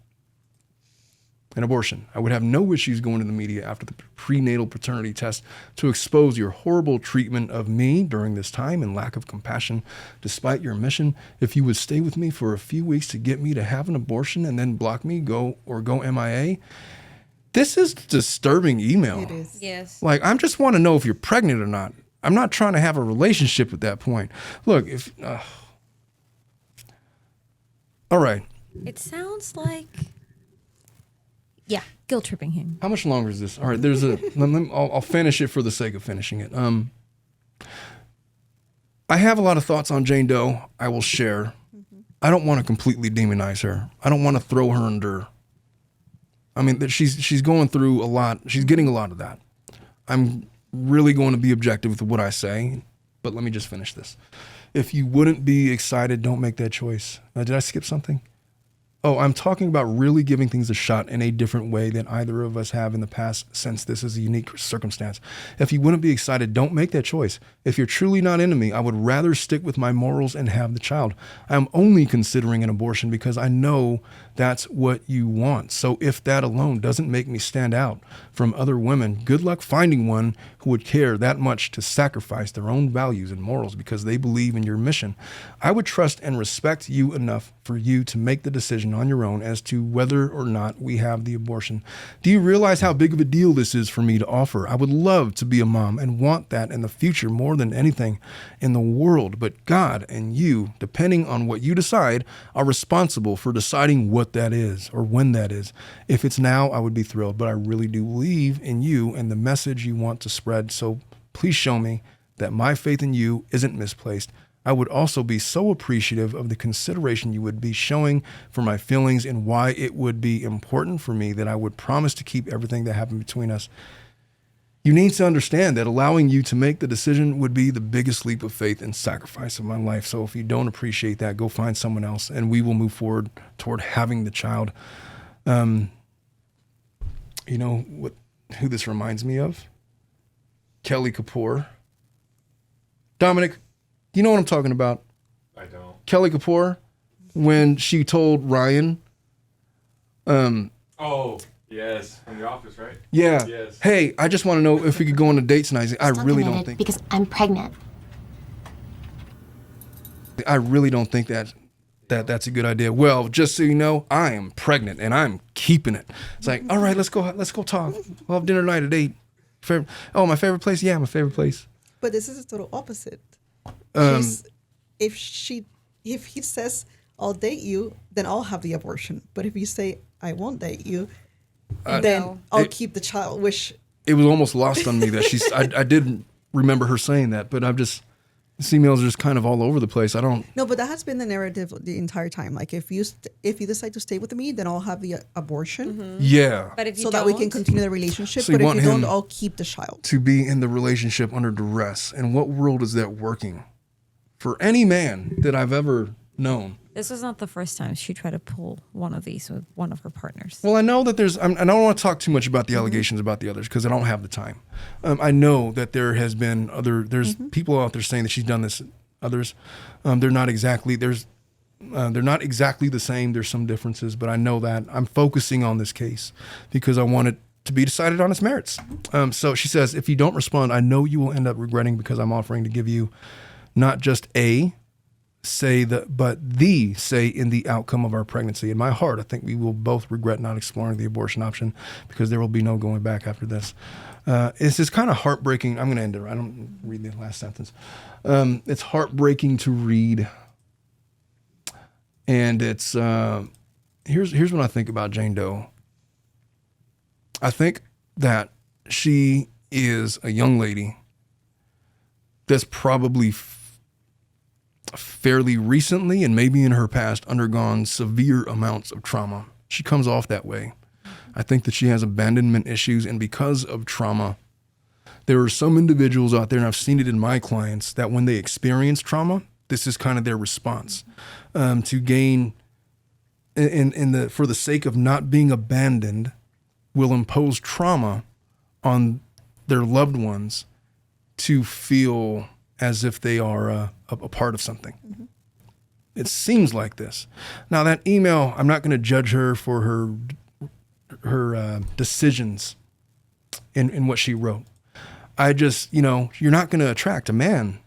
an abortion. I would have no issues going to the media after the prenatal paternity test to expose your horrible treatment of me during this time and lack of compassion despite your mission. If you would stay with me for a few weeks to get me to have an abortion and then block me, go MIA. This is a disturbing email. It is. Yes. Like, I just want to know if you're pregnant or not. I'm not trying to have a relationship at that point. Look, all right. It sounds like... Yeah, guilt tripping him. How much longer is this? All right, I'll finish it for the sake of finishing it. I have a lot of thoughts on Jane Doe I will share. Mm-hmm. I don't want to completely demonize her. I don't want to throw her under. I mean, she's going through a lot. She's getting a lot of that. I'm really going to be objective with what I say, but let me just finish this. If you wouldn't be excited, don't make that choice. Did I skip something? Oh, I'm talking about really giving things a shot in a different way than either of us have in the past, since this is a unique circumstance. If you wouldn't be excited, don't make that choice. If you're truly not into me, I would rather stick with my morals and have the child. I'm only considering an abortion because I know that's what you want. So if that alone doesn't make me stand out from other women, good luck finding one who would care that much to sacrifice their own values and morals because they believe in your mission. I would trust and respect you enough for you to make the decision on your own as to whether or not we have the abortion. Do you realize how big of a deal this is for me to offer? I would love to be a mom and want that in the future more than anything in the world, but God and you, depending on what you decide, are responsible for deciding what that is or when that is. If it's now, I would be thrilled, but I really do believe in you and the message you want to spread. So please show me that my faith in you isn't misplaced. I would also be so appreciative of the consideration you would be showing for my feelings and why it would be important for me that I would promise to keep everything that happened between us. You need to understand that allowing you to make the decision would be the biggest leap of faith and sacrifice of my life. So if you don't appreciate that, go find someone else and we will move forward toward having the child. You know who this reminds me of? Kelly Kapoor. Dominic, you know what I'm talking about? I don't. Kelly Kapoor. when she told Ryan, Oh, yes, from the office, right? yeah, Yes. hey, I just want to know if we could go on a date tonight. I really don't think because I'm pregnant. that's a good idea. Well, just so you know, I am pregnant and I'm keeping it. It's like, all right, let's go talk. We'll have dinner tonight at 8. My favorite place? Yeah, my favorite place. But this is a total opposite. If he says I'll date you, then I'll have the abortion. But if you say I won't date you, then I'll keep the child. Which it was almost lost on me that I didn't remember her saying that, but this emails are just kind of all over the place. I don't. No, but that has been the narrative the entire time. Like if you decide to stay with me, then I'll have the abortion. Yeah. But if you so don't, that we can continue the relationship. So but you if you want don't, him I'll keep the child. to be in the relationship under duress. And what world is that working for any man that I've ever known? this was not the first time she tried to pull one of these with one of her partners. Well, I know that I don't want to talk too much about the allegations about the others because I don't have the time. I know that there has been there's people out there saying that she's done this. Others, they're not exactly the same. There's some differences, but I know that I'm focusing on this case because I want it to be decided on its merits. So she says, if you don't respond, I know you will end up regretting because I'm offering to give you not just a say, but the say in the outcome of our pregnancy. In my heart, I think we will both regret not exploring the abortion option because there will be no going back after this. It's just kind of heartbreaking. I'm going to end it. I don't read the last sentence. It's heartbreaking to read. And it's, here's what I think about Jane Doe. I think that she is a young lady that's probably fairly recently and maybe in her past undergone severe amounts of trauma. She comes off that way. I think that she has abandonment issues, and because of trauma, there are some individuals out there, and I've seen it in my clients, that when they experience trauma, this is kind of their response to gain, for the sake of not being abandoned, will impose trauma on their loved ones to feel as if they are a part of something. Mm-hmm. It seems like this. Now that email, I'm not going to judge her for her decisions in what she wrote. I just, you're not going to attract a man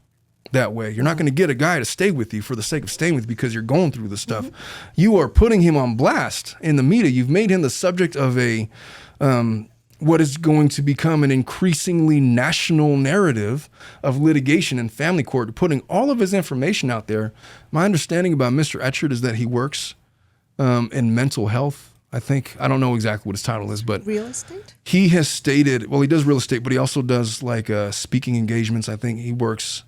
that way. You're not going to get a guy to stay with you for the sake of staying with you because you're going through this stuff. Mm-hmm. You are putting him on blast in the media. You've made him the subject of what is going to become an increasingly national narrative of litigation and family court, putting all of his information out there. My understanding about Mr. Echard is that he works in mental health. I don't know exactly what his title is, but real estate? He has stated, well, he does real estate, but he also does like speaking engagements. I think he works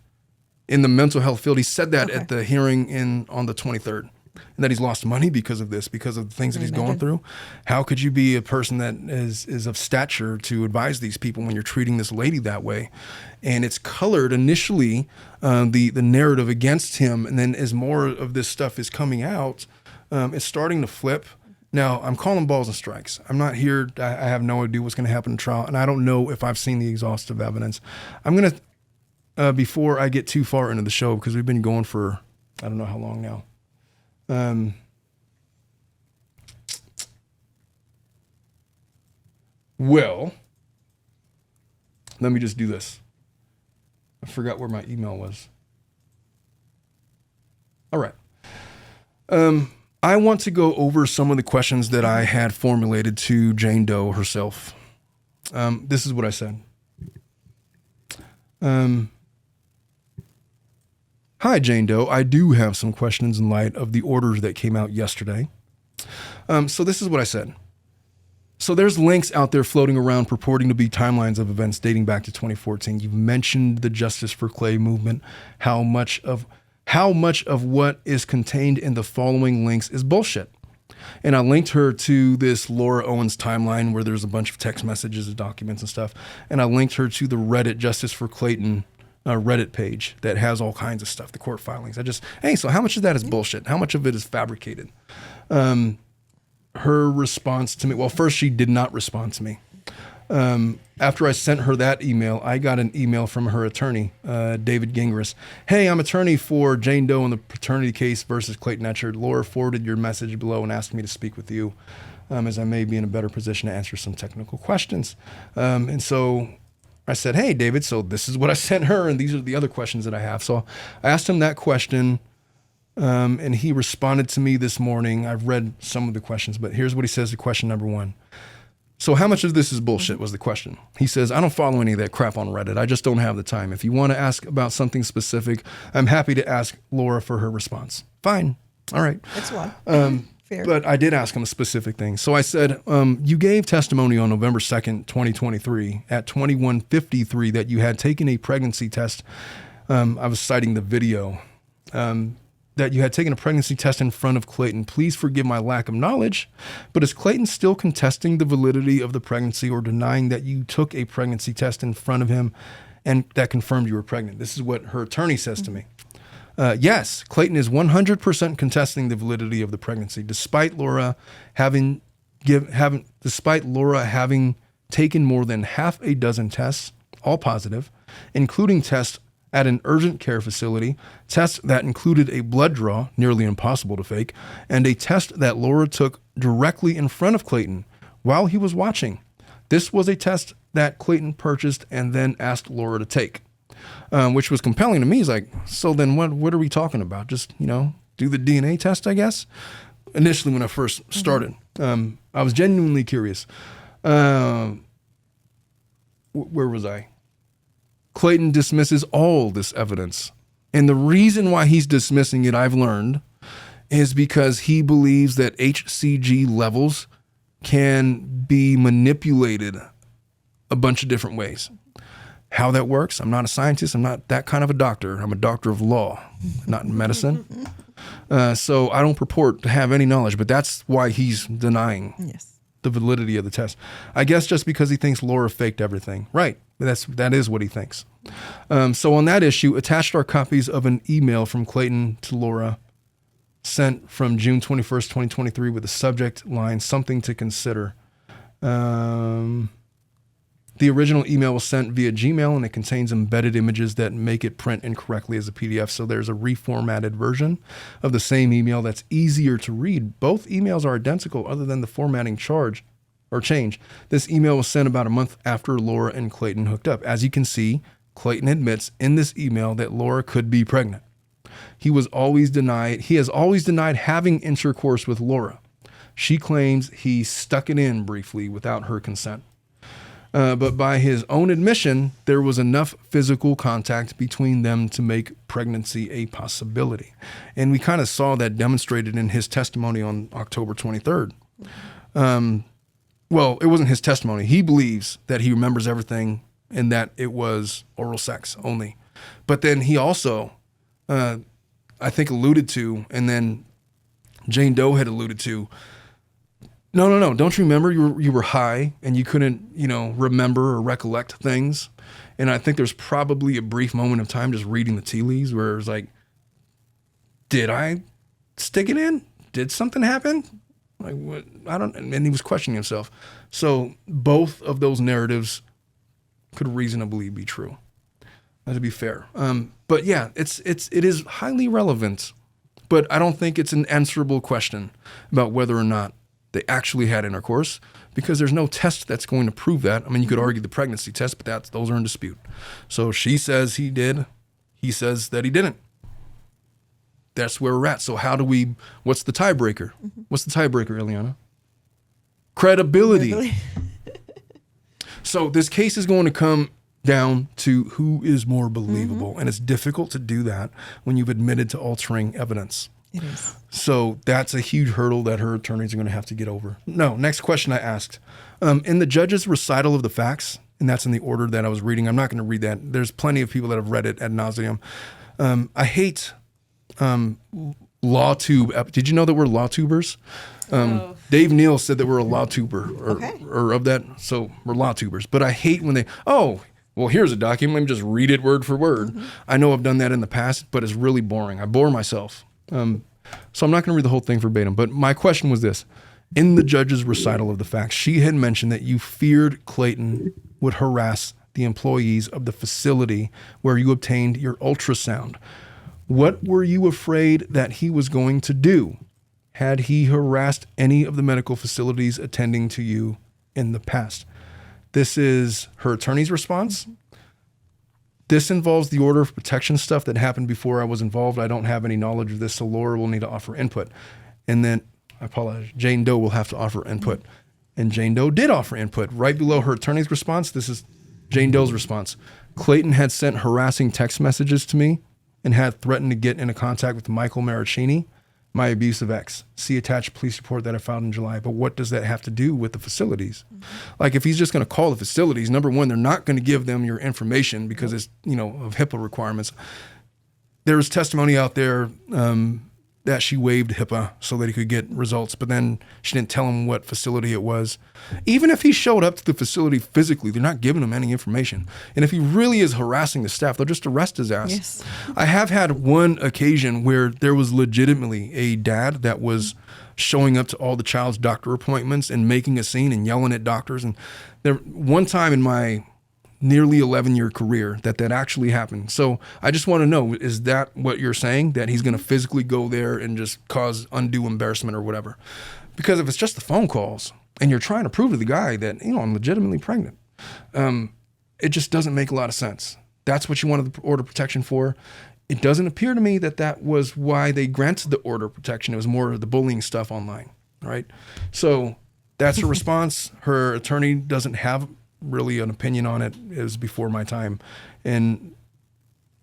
in the mental health field. He said that at the hearing on the 23rd, and that he's lost money because of this, because of the things that he's going through. How could you be a person that is of stature to advise these people when you're treating this lady that way? And it's colored initially, the narrative against him, and then as more of this stuff is coming out, it's starting to flip. Now, I'm calling balls and strikes. I'm not here. I have no idea what's going to happen in trial, and I don't know if I've seen the exhaustive evidence. I'm going to, before I get too far into the show, because we've been going for, I don't know how long now. Well, let me just do this. I forgot where my email was. All right. I want to go over some of the questions that I had formulated to Jane Doe herself. This is what I said. Hi, Jane Doe. I do have some questions in light of the orders that came out yesterday. So this is what I said. So there's links out there floating around purporting to be timelines of events dating back to 2014. You've mentioned the Justice for Clay movement, how much of what is contained in the following links is bullshit. And I linked her to this Laura Owens timeline where there's a bunch of text messages and documents and stuff. And I linked her to the Reddit Justice for Clayton Reddit page that has all kinds of stuff, the court filings. So how much of that is bullshit? How much of it is fabricated? Her response to me, well, first she did not respond to me. After I sent her that email, I got an email from her attorney, David Gingras. Hey, I'm attorney for Jane Doe in the paternity case versus Clayton Echard. Laura forwarded your message below and asked me to speak with you, as I may be in a better position to answer some technical questions. And so I said, hey, David, so this is what I sent her, and these are the other questions that I have. So I asked him that question, and he responded to me this morning. I've read some of the questions, but here's what he says to question number 1. So how much of this is bullshit was the question. He says, I don't follow any of that crap on Reddit. I just don't have the time. If you want to ask about something specific, I'm happy to ask Laura for her response. Fine. All right. That's one. Fair. But I did ask him a specific thing. So I said, you gave testimony on November 2nd, 2023 at 21:53 that you had taken a pregnancy test. I was citing the video. That you had taken a pregnancy test in front of Clayton. Please forgive my lack of knowledge, but is Clayton still contesting the validity of the pregnancy or denying that you took a pregnancy test in front of him and that confirmed you were pregnant? This is what her attorney says to me. Yes, Clayton is 100% contesting the validity of the pregnancy, despite Laura having taken more than half a dozen tests, all positive, including tests at an urgent care facility, tests that included a blood draw, nearly impossible to fake, and a test that Laura took directly in front of Clayton while he was watching. This was a test that Clayton purchased and then asked Laura to take, which was compelling to me. He's like, so then what are we talking about? Just, do the DNA test, I guess? Initially, when I first started, I was genuinely curious. Where was I? Clayton dismisses all this evidence. And the reason why he's dismissing it, I've learned, is because he believes that HCG levels can be manipulated a bunch of different ways. How that works, I'm not a scientist. I'm not that kind of a doctor. I'm a doctor of law, not in medicine. So I don't purport to have any knowledge, but that's why he's denying the validity of the test. I guess just because he thinks Laura faked everything. Right. That is what he thinks. So on that issue, attached are copies of an email from Clayton to Laura sent from June 21st, 2023 with the subject line, something to consider. The original email was sent via Gmail, and it contains embedded images that make it print incorrectly as a PDF. So there's a reformatted version of the same email that's easier to read. Both emails are identical other than the formatting change. This email was sent about a month after Laura and Clayton hooked up. As you can see, Clayton admits in this email that Laura could be pregnant. He has always denied having intercourse with Laura. She claims he stuck it in briefly without her consent. But by his own admission, there was enough physical contact between them to make pregnancy a possibility. And we kind of saw that demonstrated in his testimony on October 23rd. Well, it wasn't his testimony. He believes that he remembers everything and that it was oral sex only. But then he also, I think, alluded to, and then Jane Doe had alluded to, No. Don't you remember you were high and you couldn't, remember or recollect things? And I think there's probably a brief moment of time just reading the tea leaves where it was like, did I stick it in? Did something happen? Like what? I don't. And he was questioning himself. So both of those narratives could reasonably be true. To be fair. But yeah, it is highly relevant, but I don't think it's an answerable question about whether or not they actually had intercourse, because there's no test that's going to prove that. I mean, you could argue the pregnancy test, but those are in dispute. So she says he did. He says that he didn't. That's where we're at. So what's the tiebreaker? What's the tiebreaker, Ileana? Credibility. So this case is going to come down to who is more believable. And it's difficult to do that when you've admitted to altering evidence. It is. So that's a huge hurdle that her attorneys are going to have to get over. No, next question I asked. In the judge's recital of the facts, and that's in the order that I was reading, I'm not going to read that. There's plenty of people that have read it ad nauseum. I hate law tube. Did you know that we're law tubers? Dave Neal said that we're a law tuber or of that. So we're law tubers. But I hate when well, here's a document. Let me just read it word for word. I know I've done that in the past, but it's really boring. I bore myself. So I'm not going to read the whole thing verbatim, but my question was this. in the judge's recital of the facts, she had mentioned that you feared Clayton would harass the employees of the facility where you obtained your ultrasound. What were you afraid that he was going to do? Had he harassed any of the medical facilities attending to you in the past? This is her attorney's response. This involves the order of protection stuff that happened before I was involved. I don't have any knowledge of this, so Laura will need to offer input. And then, I apologize, Jane Doe will have to offer input. And Jane Doe did offer input. Right below her attorney's response, this is Jane Doe's response. Clayton had sent harassing text messages to me and had threatened to get into contact with Michael Maricini, my abusive ex. See attached police report that I filed in July. But what does that have to do with the facilities? Like, if he's just going to call the facilities, number one, they're not going to give them your information because it's, of HIPAA requirements. There's testimony out there that she waived HIPAA so that he could get results, but then she didn't tell him what facility it was. Even if he showed up to the facility physically, they're not giving him any information. And if he really is harassing the staff, they'll just arrest his ass. Yes. I have had one occasion where there was legitimately a dad that was showing up to all the child's doctor appointments and making a scene and yelling at doctors. And there one time in my nearly 11-year career that actually happened. So I just want to know, is that what you're saying, that he's going to physically go there and just cause undue embarrassment or whatever? Because if it's just the phone calls and you're trying to prove to the guy that, I'm legitimately pregnant, it just doesn't make a lot of sense. That's what you wanted the order of protection for. It doesn't appear to me that was why they granted the order of protection. It was more of the bullying stuff online, right? So that's her response. Her attorney doesn't have really an opinion on it. It was before my time. And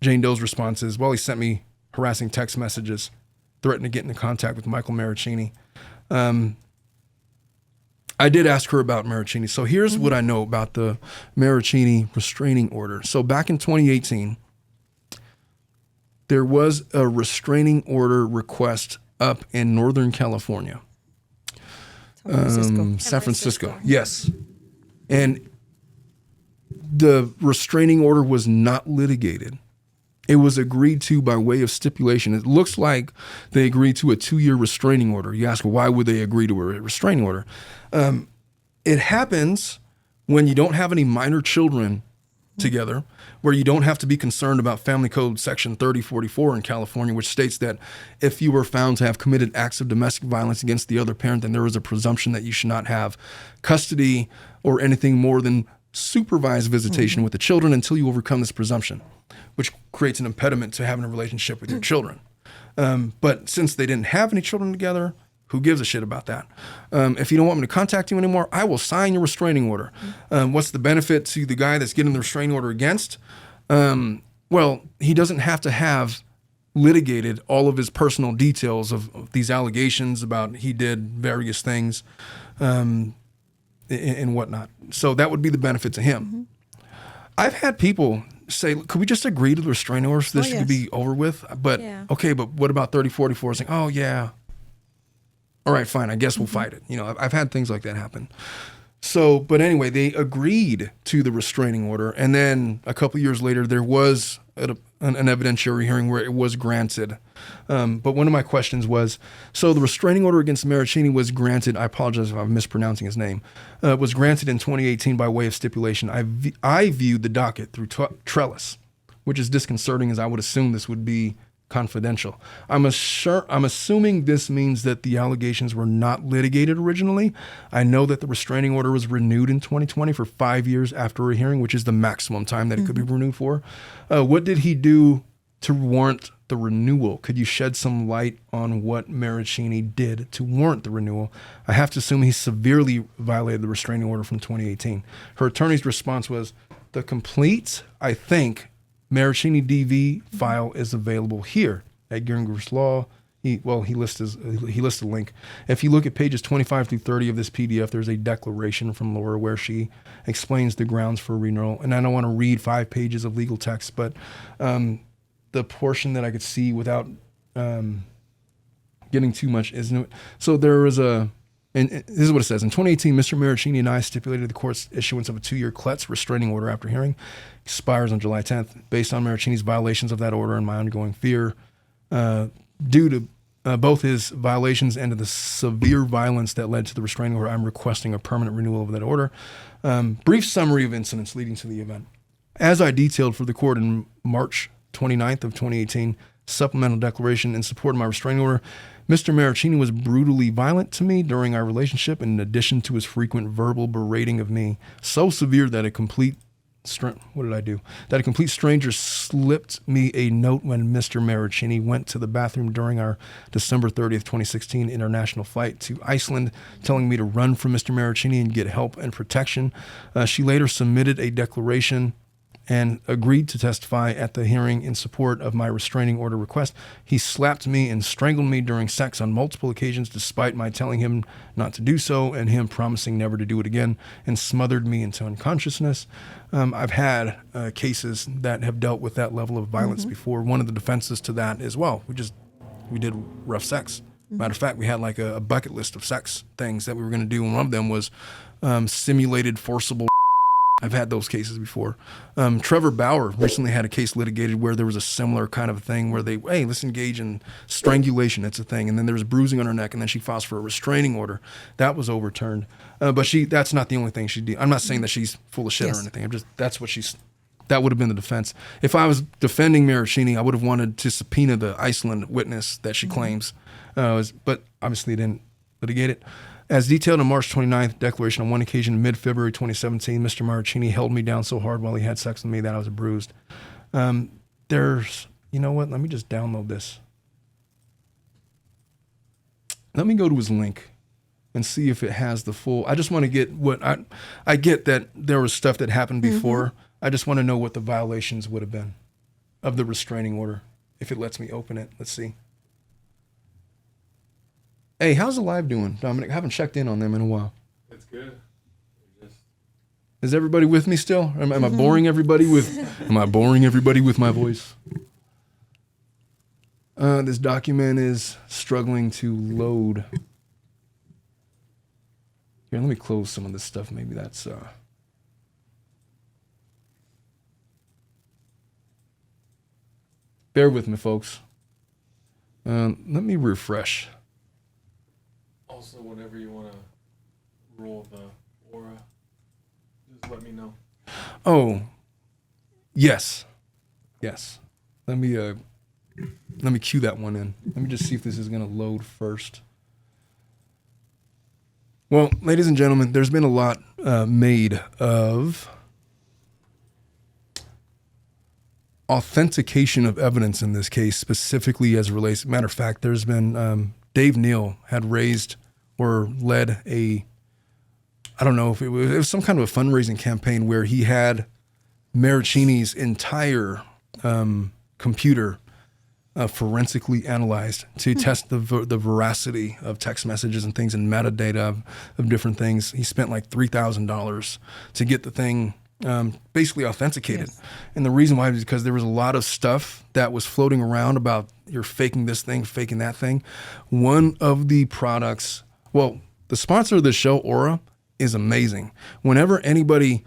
Jane Doe's response is, well, he sent me harassing text messages, threatened to get into contact with Michael Maricini. I did ask her about Maricini. So here's what I know about the Maricini restraining order. So back in 2018, there was a restraining order request up in Northern California. San Francisco. Yes. And the restraining order was not litigated. It was agreed to by way of stipulation. It looks like they agreed to a 2-year restraining order. You ask, well, why would they agree to a restraining order? It happens when you don't have any minor children together, where you don't have to be concerned about Family Code Section 3044 in California, which states that if you were found to have committed acts of domestic violence against the other parent, then there is a presumption that you should not have custody or anything more than supervised visitation with the children until you overcome this presumption, which creates an impediment to having a relationship with your children. But since they didn't have any children together, who gives a shit about that? If you don't want me to contact you anymore, I will sign your restraining order. What's the benefit to the guy that's getting the restraining order against? Well, he doesn't have to have litigated all of his personal details of these allegations about he did various things and whatnot. So that would be the benefit to him. I've had people say, could we just agree to the restraining order so this could be over with? But okay, but what about 3044? Saying, oh yeah, all right, fine, I guess we'll fight it. I've had things like that happen. So, but anyway, they agreed to the restraining order. And then a couple of years later, there was an evidentiary hearing where it was granted. But one of my questions was, so the restraining order against Maricini was granted, I apologize if I'm mispronouncing his name, was granted in 2018 by way of stipulation. I viewed the docket through Trellis, which is disconcerting, as I would assume this would be confidential. I'm assuming this means that the allegations were not litigated originally. I know that the restraining order was renewed in 2020 for 5 years after a hearing, which is the maximum time that it could be renewed for. What did he do to warrant the renewal? Could you shed some light on what Maricini did to warrant the renewal? I have to assume he severely violated the restraining order from 2018. Her attorney's response was, the complete, I think, Maricini DV file is available here at Geringer's Law. He lists a link. If you look at pages 25 through 30 of this PDF, there's a declaration from Laura where she explains the grounds for renewal. And I don't want to read 5 pages of legal text, but the portion that I could see without getting too much isn't. So there was and this is what it says. In 2018, Mr. Maricini and I stipulated the court's issuance of a 2-year CLETS restraining order after hearing expires on July 10th. Based on Maricini's violations of that order and my ongoing fear due to both his violations and the severe violence that led to the restraining order, I'm requesting a permanent renewal of that order. Brief summary of incidents leading to the event. As I detailed for the court in March 29th of 2018, supplemental declaration in support of my restraining order, Mr. Maricini was brutally violent to me during our relationship, in addition to his frequent verbal berating of me, so severe that a complete stranger slipped me a note when Mr. Maricini went to the bathroom during our December 30th, 2016 international flight to Iceland, telling me to run from Mr. Maricini and get help and protection. She later submitted a declaration and agreed to testify at the hearing in support of my restraining order request. He slapped me and strangled me during sex on multiple occasions, despite my telling him not to do so and him promising never to do it again, and smothered me into unconsciousness. I've had cases that have dealt with that level of violence before. One of the defenses to that is, well, we did rough sex. Matter of fact, we had like a bucket list of sex things that we were going to do, and one of them was simulated forcible. I've had those cases before. Trevor Bauer recently had a case litigated where there was a similar kind of thing where let's engage in strangulation. It's a thing. And then there was bruising on her neck, and then she files for a restraining order. That was overturned. But that's not the only thing she did. I'm not saying that she's full of shit or anything. That would have been the defense. If I was defending Maricini, I would have wanted to subpoena the Iceland witness that she claims. But obviously didn't litigate it. As detailed in March 29th declaration, on one occasion in mid-February 2017, Mr. Maricini held me down so hard while he had sex with me that I was bruised. You know what? Let me just download this. Let me go to his link and see if it has the full. I just want to get what I get that there was stuff that happened before. I just want to know what the violations would have been of the restraining order. If it lets me open it, let's see. Hey, how's the live doing, Dominic? I haven't checked in on them in a while. It's good. Is everybody with me still? Am I boring everybody with? Am I boring everybody with my voice? This document is struggling to load. Here, let me close some of this stuff. Maybe that's. Bear with me, folks. Let me refresh. Also, whenever you want to roll the aura, just let me know. Oh, yes. Let me cue that one in. Let me just see if this is going to load first. Well, ladies and gentlemen, there's been a lot made of authentication of evidence in this case, specifically as it relates. Matter of fact, there's been Dave Neal had raised or led I don't know if it was some kind of a fundraising campaign where he had Maricini's entire computer forensically analyzed to test the veracity of text messages and things and metadata of different things. He spent like $3,000 to get the thing basically authenticated. Yes. And the reason why is because there was a lot of stuff that was floating around about you're faking this thing, faking that thing. One of the products, well, the sponsor of the show, Aura, is amazing. Whenever anybody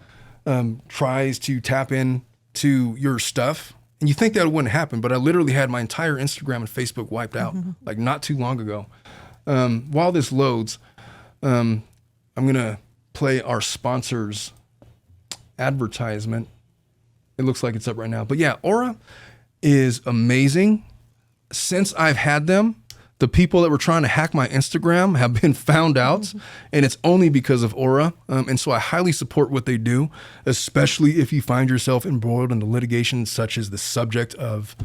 tries to tap in to your stuff, and you think that wouldn't happen, but I literally had my entire Instagram and Facebook wiped out like not too long ago. While this loads, I'm going to play our sponsor's advertisement. It looks like it's up right now. But yeah, Aura is amazing. Since I've had them, the people that were trying to hack my Instagram have been found out, and it's only because of Aura. And so I highly support what they do, especially if you find yourself embroiled in the litigation such as the subject of,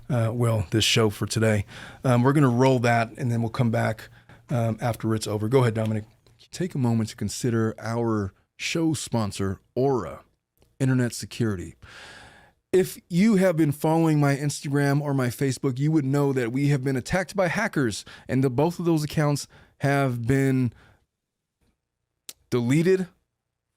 this show for today. We're going to roll that, and then we'll come back after it's over. Go ahead, Dominic. Take a moment to consider our show sponsor, Aura Internet Security. If you have been following my Instagram or my Facebook, you would know that we have been attacked by hackers, and both of those accounts have been deleted,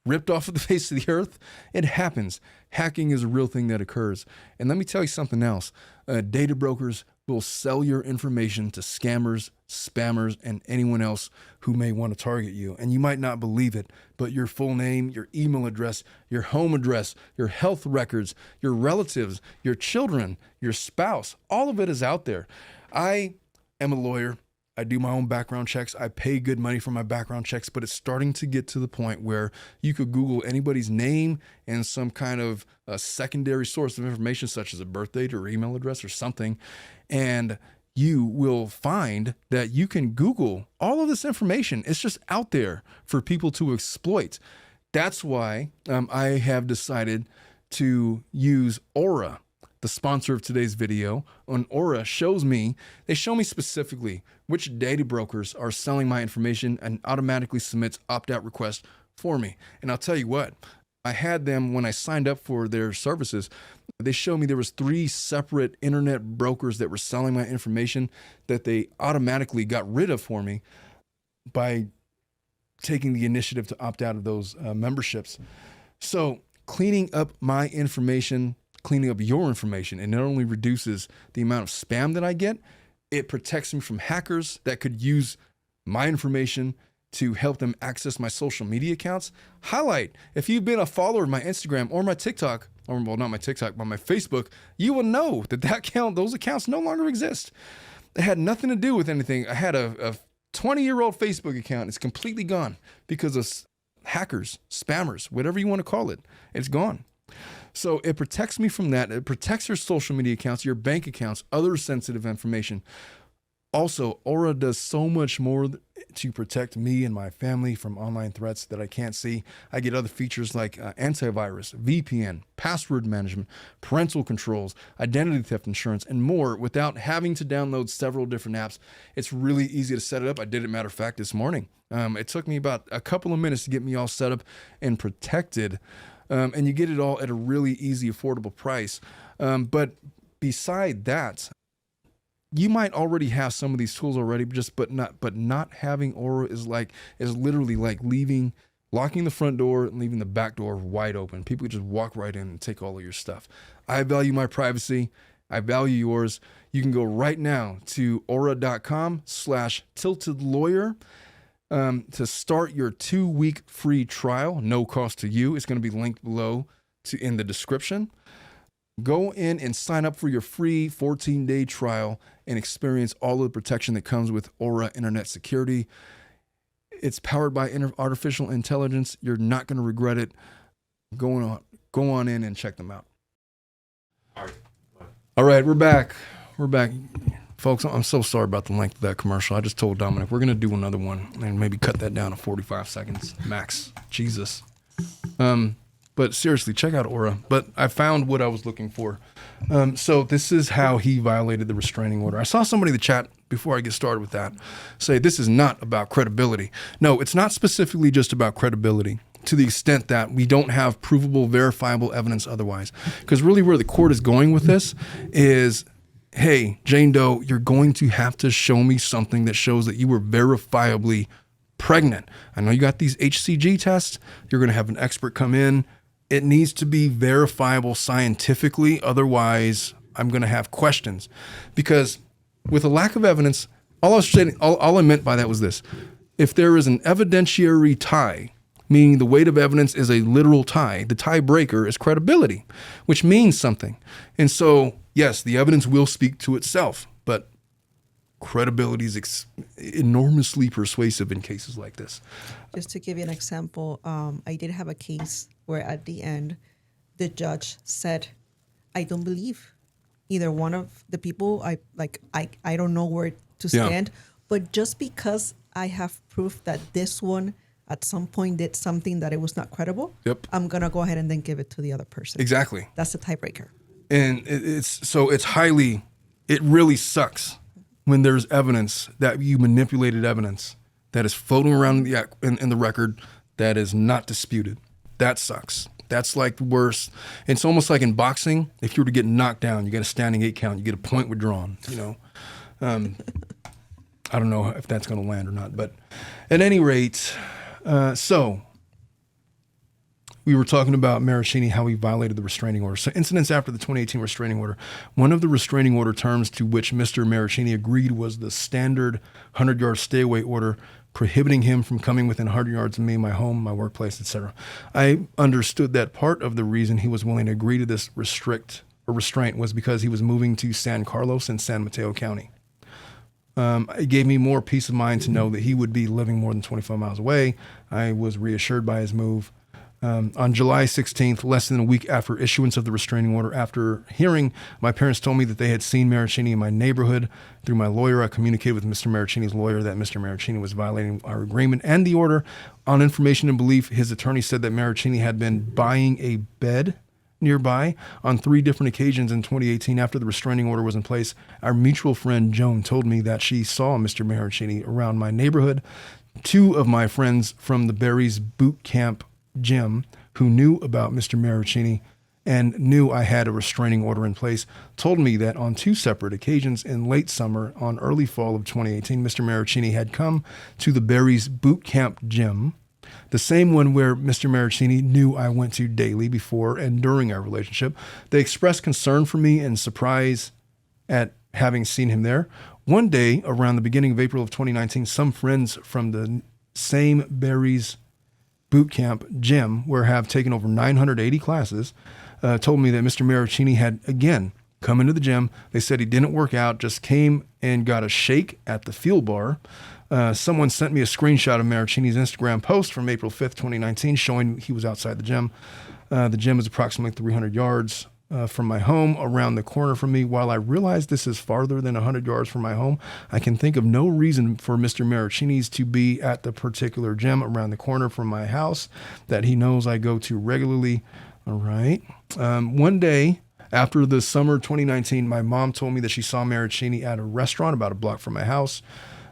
ripped off of the face of the earth. It happens. Hacking is a real thing that occurs. And let me tell you something else. Data brokers will sell your information to scammers, spammers, and anyone else who may want to target you. And you might not believe it, but your full name, your email address, your home address, your health records, your relatives, your children, your spouse, all of it is out there. I am a lawyer. I do my own background checks. I pay good money for my background checks, but it's starting to get to the point where you could Google anybody's name and some kind of a secondary source of information, such as a birth date or email address or something, and you will find that you can Google all of this information. It's just out there for people to exploit. That's why I have decided to use Aura, the sponsor of today's video. On Aura they show me specifically which data brokers are selling my information and automatically submits opt-out requests for me. And I'll tell you what, I had them when I signed up for their services. They showed me there was 3 separate internet brokers that were selling my information that they automatically got rid of for me by taking the initiative to opt out of those memberships. So cleaning up my information, cleaning up your information, it not only reduces the amount of spam that I get, it protects me from hackers that could use my information to help them access my social media accounts. Highlight, if you've been a follower of my Instagram or my TikTok, or well, not my TikTok, but my Facebook, you will know that those accounts no longer exist. It had nothing to do with anything. I had a 20-year-old Facebook account. It's completely gone because of hackers, spammers, whatever you want to call it. It's gone. So it protects me from that. It protects your social media accounts, your bank accounts, other sensitive information. Also, Aura does so much more to protect me and my family from online threats that I can't see. I get other features like antivirus, VPN, password management, parental controls, identity theft insurance, and more without having to download several different apps. It's really easy to set it up. I did it, matter of fact, this morning. It took me about a couple of minutes to get me all set up and protected. And you get it all at a really easy, affordable price. But beside that, you might already have some of these tools already, but not having Aura is literally like locking the front door and leaving the back door wide open. People just walk right in and take all of your stuff. I value my privacy. I value yours. You can go right now to aura.com/tiltedlawyer to start your 2-week free trial, no cost to you. It's going to be linked below in the description. Go in and sign up for your free 14-day trial and experience all of the protection that comes with Aura Internet Security. It's powered by artificial intelligence. You're not going to regret it. Go on in and check them out. All right, we're back. Folks, I'm so sorry about the length of that commercial. I just told Dominic we're going to do another one and maybe cut that down to 45 seconds max. Jesus. But seriously, check out Aura. But I found what I was looking for. So this is how he violated the restraining order. I saw somebody in the chat, before I get started with that, say this is not about credibility. No, it's not specifically just about credibility, to the extent that we don't have provable, verifiable evidence otherwise. Because really where the court is going with this is, hey, Jane Doe, you're going to have to show me something that shows that you were verifiably pregnant. I know you got these HCG tests. You're going to have an expert come in. It needs to be verifiable scientifically. Otherwise, I'm going to have questions. Because with a lack of evidence, all I meant by that was this. If there is an evidentiary tie, meaning the weight of evidence is a literal tie, the tiebreaker is credibility, which means something. And so, yes, the evidence will speak to itself, but credibility is enormously persuasive in cases like this. Just to give you an example, I did have a case where at the end, the judge said, I don't believe either one of the people. I don't know where to stand. Yeah. But just because I have proof that this one at some point did something that it was not credible, I'm going to go ahead and then give it to the other person. Exactly. That's the tiebreaker. And it really sucks when there's evidence that you manipulated evidence that is floating around in the record that is not disputed. That sucks. That's like the worst. It's almost like in boxing, if you were to get knocked down, you get a standing 8 count, you get a point withdrawn, I don't know if that's going to land or not, but at any rate, so we were talking about Maraschini, how he violated the restraining order. So incidents after the 2018 restraining order, one of the restraining order terms to which Mr. Maraschini agreed was the standard 100-yard stay-away order, prohibiting him from coming within 100 yards of me, my home, my workplace, etc. I understood that part of the reason he was willing to agree to this restraint was because he was moving to San Carlos in San Mateo County. It gave me more peace of mind to know that he would be living more than 25 miles away. I was reassured by his move. On July 16th, less than a week after issuance of the restraining order, after hearing, my parents told me that they had seen Maricini in my neighborhood. Through my lawyer, I communicated with Mr. Maricini's lawyer that Mr. Maricini was violating our agreement and the order. On information and belief, his attorney said that Maricini had been buying a bed nearby on 3 different occasions in 2018 after the restraining order was in place. Our mutual friend Joan told me that she saw Mr. Maricini around my neighborhood. 2 of my friends from the Berries boot camp gym who knew about Mr. Maricini and knew I had a restraining order in place told me that on 2 separate occasions in late summer on early fall of 2018, Mr. Maricini had come to the Berries boot camp gym, the same one where Mr. Maricini knew I went to daily before and during our relationship. They expressed concern for me and surprise at having seen him there. One day, around the beginning of April of 2019, some friends from the same Berries boot camp gym, where have taken over 980 classes, told me that Mr. Maricini had again come into the gym. They said he didn't work out, just came and got a shake at the fuel bar. Someone sent me a screenshot of Maricini's Instagram post from April 5th, 2019, showing he was outside the gym. The gym is approximately 300 yards from my home, around the corner from me. While I realize this is farther than 100 yards from my home, I can think of no reason for Mr. Maricini's to be at the particular gym around the corner from my house that he knows I go to regularly. All right. One day after the summer 2019, my mom told me that she saw Maricini at a restaurant about a block from my house.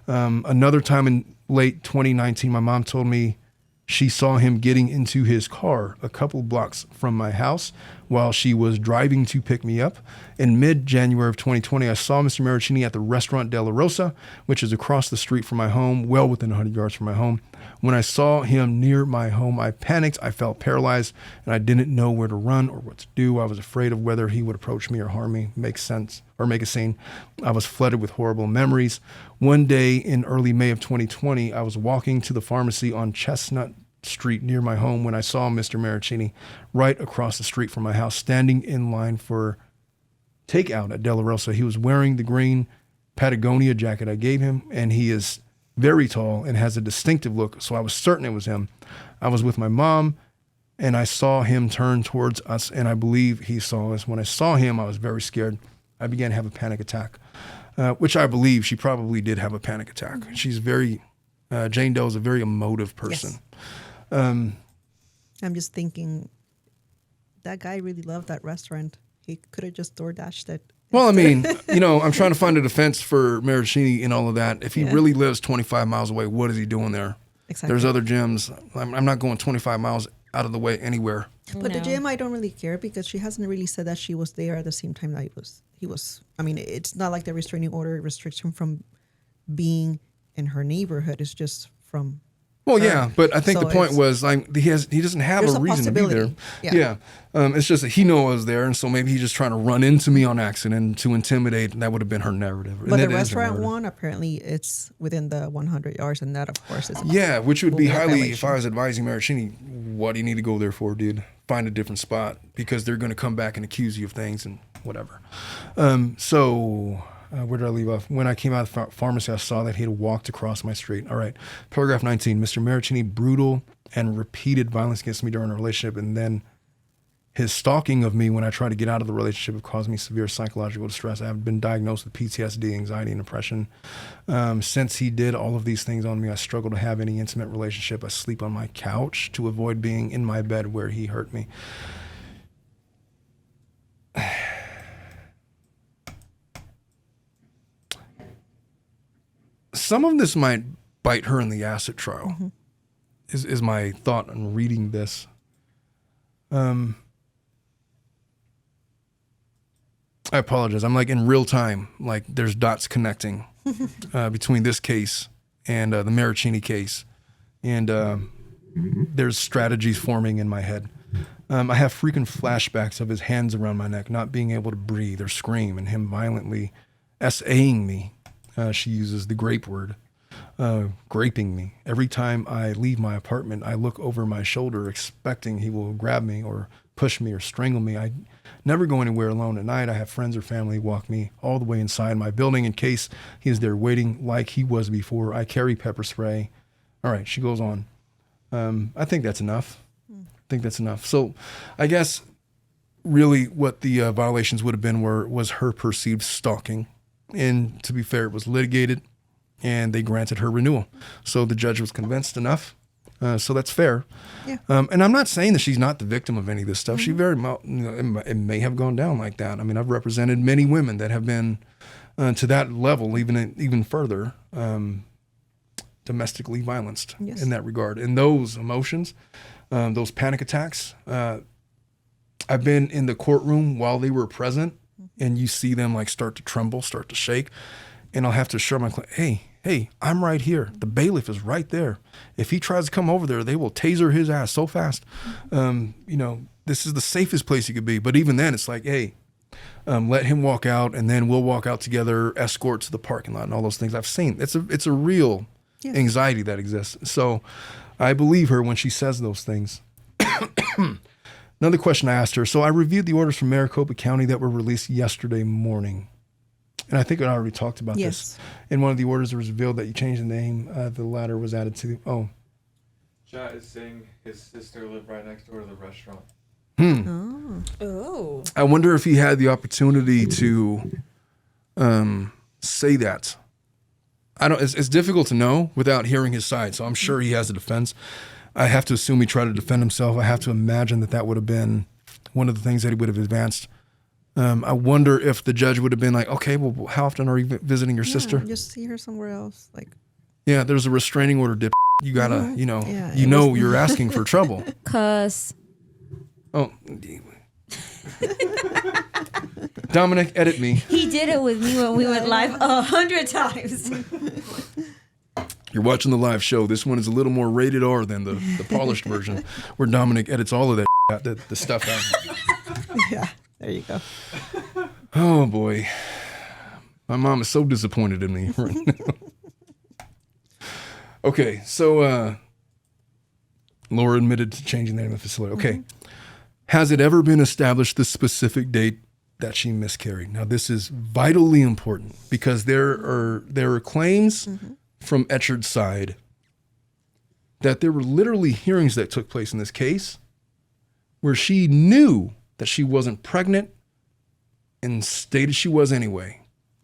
Another time in late 2019, my mom told me she saw him getting into his car a couple blocks from my house while she was driving to pick me up. In mid-January of 2020, I saw Mr. Maricini at the restaurant De La Rosa, which is across the street from my home, well within 100 yards from my home. When I saw him near my home, I panicked, I felt paralyzed, and I didn't know where to run or what to do. I was afraid of whether he would approach me or harm me, make a scene. I was flooded with horrible memories. One day in early May of 2020, I was walking to the pharmacy on Chestnut Street near my home when I saw Mr. Maricini right across the street from my house, standing in line for takeout at De La Rosa. He was wearing the green Patagonia jacket I gave him, and he is very tall and has a distinctive look, so I was certain it was him. I was with my mom, and I saw him turn towards us, and I believe he saw us. When I saw him, I was very scared. I began to have a panic attack, which I believe she probably did have a panic attack. She's very, Jane Doe is a very emotive person. Yes. I'm just thinking, that guy really loved that restaurant. He could have just DoorDashed it. Well, I mean, I'm trying to find a defense for Maricini and all of that. If he really lives 25 miles away, what is he doing there? Exactly. There's other gyms. I'm not going 25 miles out of the way anywhere. But the gym, I don't really care because she hasn't really said that she was there at the same time that he was. I mean, it's not like the restraining order restriction from being in her neighborhood. It's just from. Well, yeah, but I think the point was he doesn't have a reason to be there. Yeah. It's just that he knew I was there, and so maybe he's just trying to run into me on accident to intimidate, and that would have been her narrative. But the restaurant one, apparently it's within the 100 yards, and that, of course, is which would be highly, if I was advising Maricini, what do you need to go there for, dude? Find a different spot, because they're going to come back and accuse you of things and whatever. Where did I leave off? When I came out of the pharmacy, I saw that he had walked across my street. All right. Paragraph 19, Mr. Maricini, brutal and repeated violence against me during a relationship, and then his stalking of me when I tried to get out of the relationship caused me severe psychological distress. I have been diagnosed with PTSD, anxiety, and depression. Since he did all of these things on me, I struggle to have any intimate relationship. I sleep on my couch to avoid being in my bed where he hurt me. Some of this might bite her in the ass at trial, is my thought on reading this. I apologize. I'm like in real time, like there's dots connecting between this case and the Maricini case. And there's strategies forming in my head. I have frequent flashbacks of his hands around my neck, not being able to breathe or scream, and him violently SAing me. She uses the grape word. graping me. Every time I leave my apartment, I look over my shoulder expecting he will grab me or push me or strangle me. I never go anywhere alone at night. I have friends or family walk me all the way inside my building in case he is there waiting like he was before. I carry pepper spray. All right, she goes on. I think that's enough. So I guess really what the violations would have been was her perceived stalking. And to be fair, it was litigated and they granted her renewal. So the judge was convinced enough. So that's fair. Yeah. And I'm not saying that she's not the victim of any of this stuff. She very well, it may have gone down like that. I mean, I've represented many women that have been to that level, even further, domestically violenced in that regard. And those emotions, those panic attacks, I've been in the courtroom while they were present, and you see them like start to tremble, start to shake, and I'll have to assure my client, hey, I'm right here. The bailiff is right there. If he tries to come over there, they will taser his ass so fast. This is the safest place you could be. But even then, it's like, hey, let him walk out, and then we'll walk out together, escort to the parking lot, and all those things. I've seen it's a real anxiety that exists. So I believe her when she says those things. Another question I asked her. So I reviewed the orders from Maricopa County that were released yesterday morning. And I think I already talked about this. In one of the orders, it was revealed that you changed the name. The latter was added to Chat is saying his sister lived right next door to the restaurant. Oh. I wonder if he had the opportunity to say that. It's difficult to know without hearing his side. So I'm sure he has a defense. I have to assume he tried to defend himself. I have to imagine that would have been one of the things that he would have advanced. I wonder if the judge would have been like, okay, well, how often are you visiting your sister? Just see her somewhere else. Like, yeah, there's a restraining order, dip. You gotta, you're asking for trouble. Cause. Oh. Dominic, edit me. He did it with me when we went live 100 times. You're watching the live show. This one is a little more rated R than the polished version, where Dominic edits all of that the stuff out. Yeah, there you go. Oh boy, my mom is so disappointed in me right now. Okay, so Laura admitted to changing the name of the facility. Okay, has it ever been established the specific date that she miscarried? Now this is vitally important because there are claims from Echard's side that there were literally hearings that took place in this case where she knew that she wasn't pregnant and stated she was anyway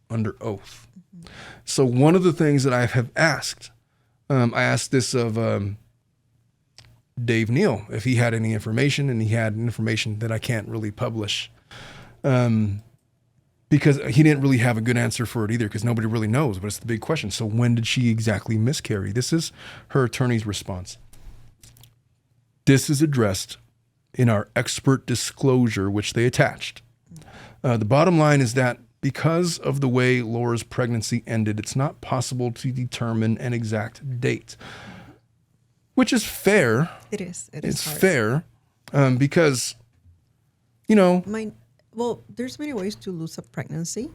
under oath. So one of the things that I have asked, I asked this of Dave Neal, if he had any information, and he had information that I can't really publish. Because he didn't really have a good answer for it either, because nobody really knows, but it's the big question. So when did she exactly miscarry? This is her attorney's response. This is addressed in our expert disclosure, which they attached. The bottom line is that because of the way Laura's pregnancy ended, it's not possible to determine an exact date, which is fair. It is. It's hard. fair because, Well, there's many ways to lose a pregnancy.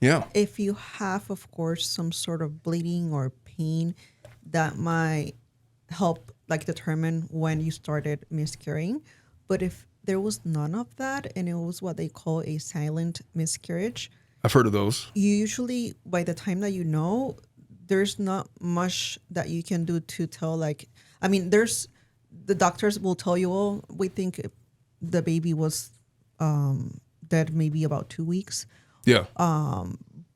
Yeah. If you have, of course, some sort of bleeding or pain, that might help determine when you started miscarrying. But if there was none of that and it was what they call a silent miscarriage, I've heard of those. you usually, by the time that you know, there's not much that you can do to tell. There's the doctors will tell you, oh, we think the baby was dead maybe about 2 weeks. Yeah.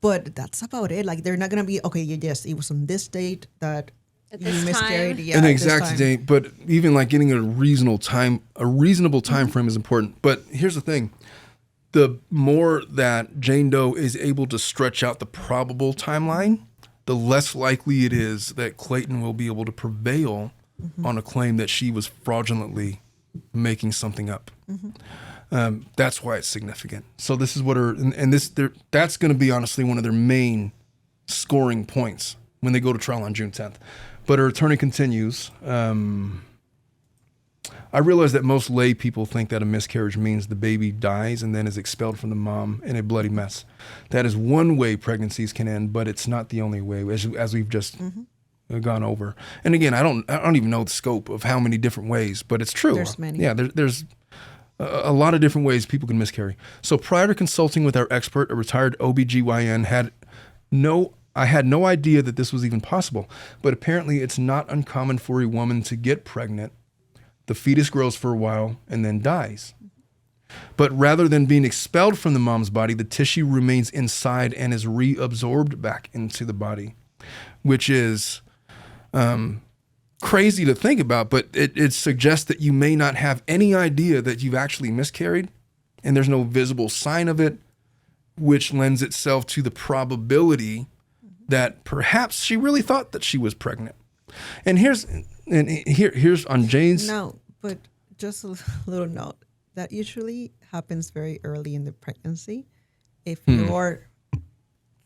But that's about it. They're not gonna be okay. Yes, it was on this date that At you this miscarried. time. Yeah, An at this exact time. date, but even getting a reasonable time frame is important. But here's the thing: the more that Jane Doe is able to stretch out the probable timeline, the less likely it is that Clayton will be able to prevail on a claim that she was fraudulently making something up. That's why it's significant. So this is what that's going to be honestly one of their main scoring points when they go to trial on June 10th. But her attorney continues. I realize that most lay people think that a miscarriage means the baby dies and then is expelled from the mom in a bloody mess. That is one way pregnancies can end, but it's not the only way, as we've just gone over. And again, I don't even know the scope of how many different ways, but it's true. There's many. Yeah, there's a lot of different ways people can miscarry. So prior to consulting with our expert, a retired OBGYN, I had no idea that this was even possible, but apparently it's not uncommon for a woman to get pregnant. The fetus grows for a while and then dies. But rather than being expelled from the mom's body, the tissue remains inside and is reabsorbed back into the body, which is crazy to think about, but it suggests that you may not have any idea that you've actually miscarried, and there's no visible sign of it, which lends itself to the probability that perhaps she really thought that she was pregnant. And here's on Jane's. No, but just a little note. That usually happens very early in the pregnancy. If you're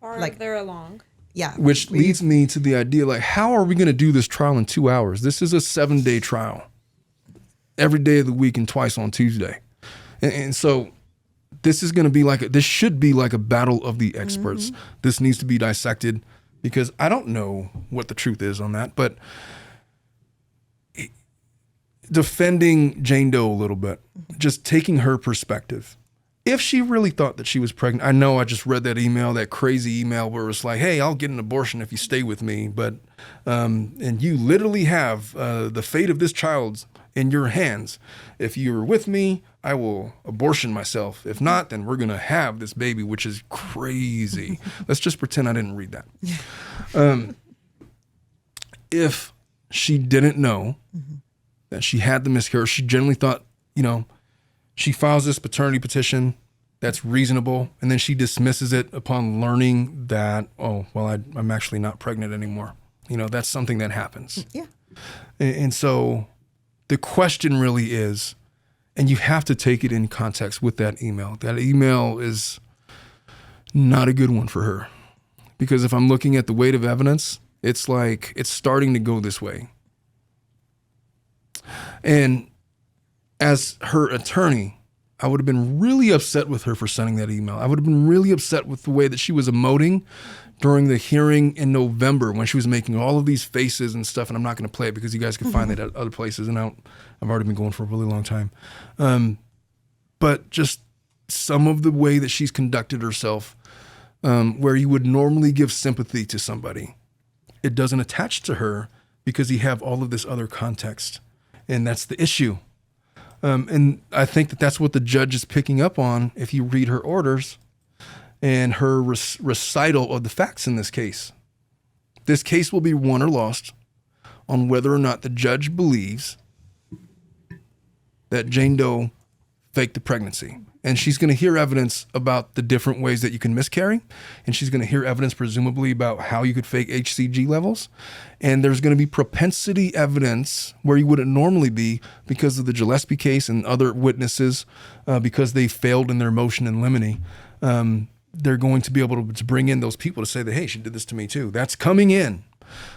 farther along. Yeah. Which leads me to the idea, like, how are we going to do this trial in 2 hours? This is a 7-day trial. Every day of the week and twice on Tuesday. And so this is going to be this should be like a battle of the experts. Mm-hmm. This needs to be dissected because I don't know what the truth is on that, but defending Jane Doe a little bit, just taking her perspective. If she really thought that she was pregnant, I know I just read that email, that crazy email where it's like, hey, I'll get an abortion if you stay with me. But, and you literally have the fate of this child in your hands. If you're with me, I will abortion myself. If not, then we're going to have this baby, which is crazy. Let's just pretend I didn't read that. If she didn't know that she had the miscarriage, she generally thought, she files this paternity petition that's reasonable, and then she dismisses it upon learning that, I'm actually not pregnant anymore. That's something that happens. Yeah. And so the question really is, and you have to take it in context with that email. That email is not a good one for her. Because if I'm looking at the weight of evidence, it's like it's starting to go this way. And as her attorney, I would have been really upset with her for sending that email. I would have been really upset with the way that she was emoting during the hearing in November when she was making all of these faces and stuff. And I'm not going to play it because you guys can find it at other places. And I've already been going for a really long time. But just some of the way that she's conducted herself, where you would normally give sympathy to somebody, it doesn't attach to her because you have all of this other context. And that's the issue. And I think that that's what the judge is picking up on if you read her orders and her recital of the facts in this case. This case will be won or lost on whether or not the judge believes that Jane Doe faked the pregnancy. And she's going to hear evidence about the different ways that you can miscarry. And she's going to hear evidence, presumably, about how you could fake HCG levels. And there's going to be propensity evidence where you wouldn't normally be because of the Gillespie case and other witnesses, because they failed in their motion in limine. They're going to be able to bring in those people to say that, hey, she did this to me too. That's coming in.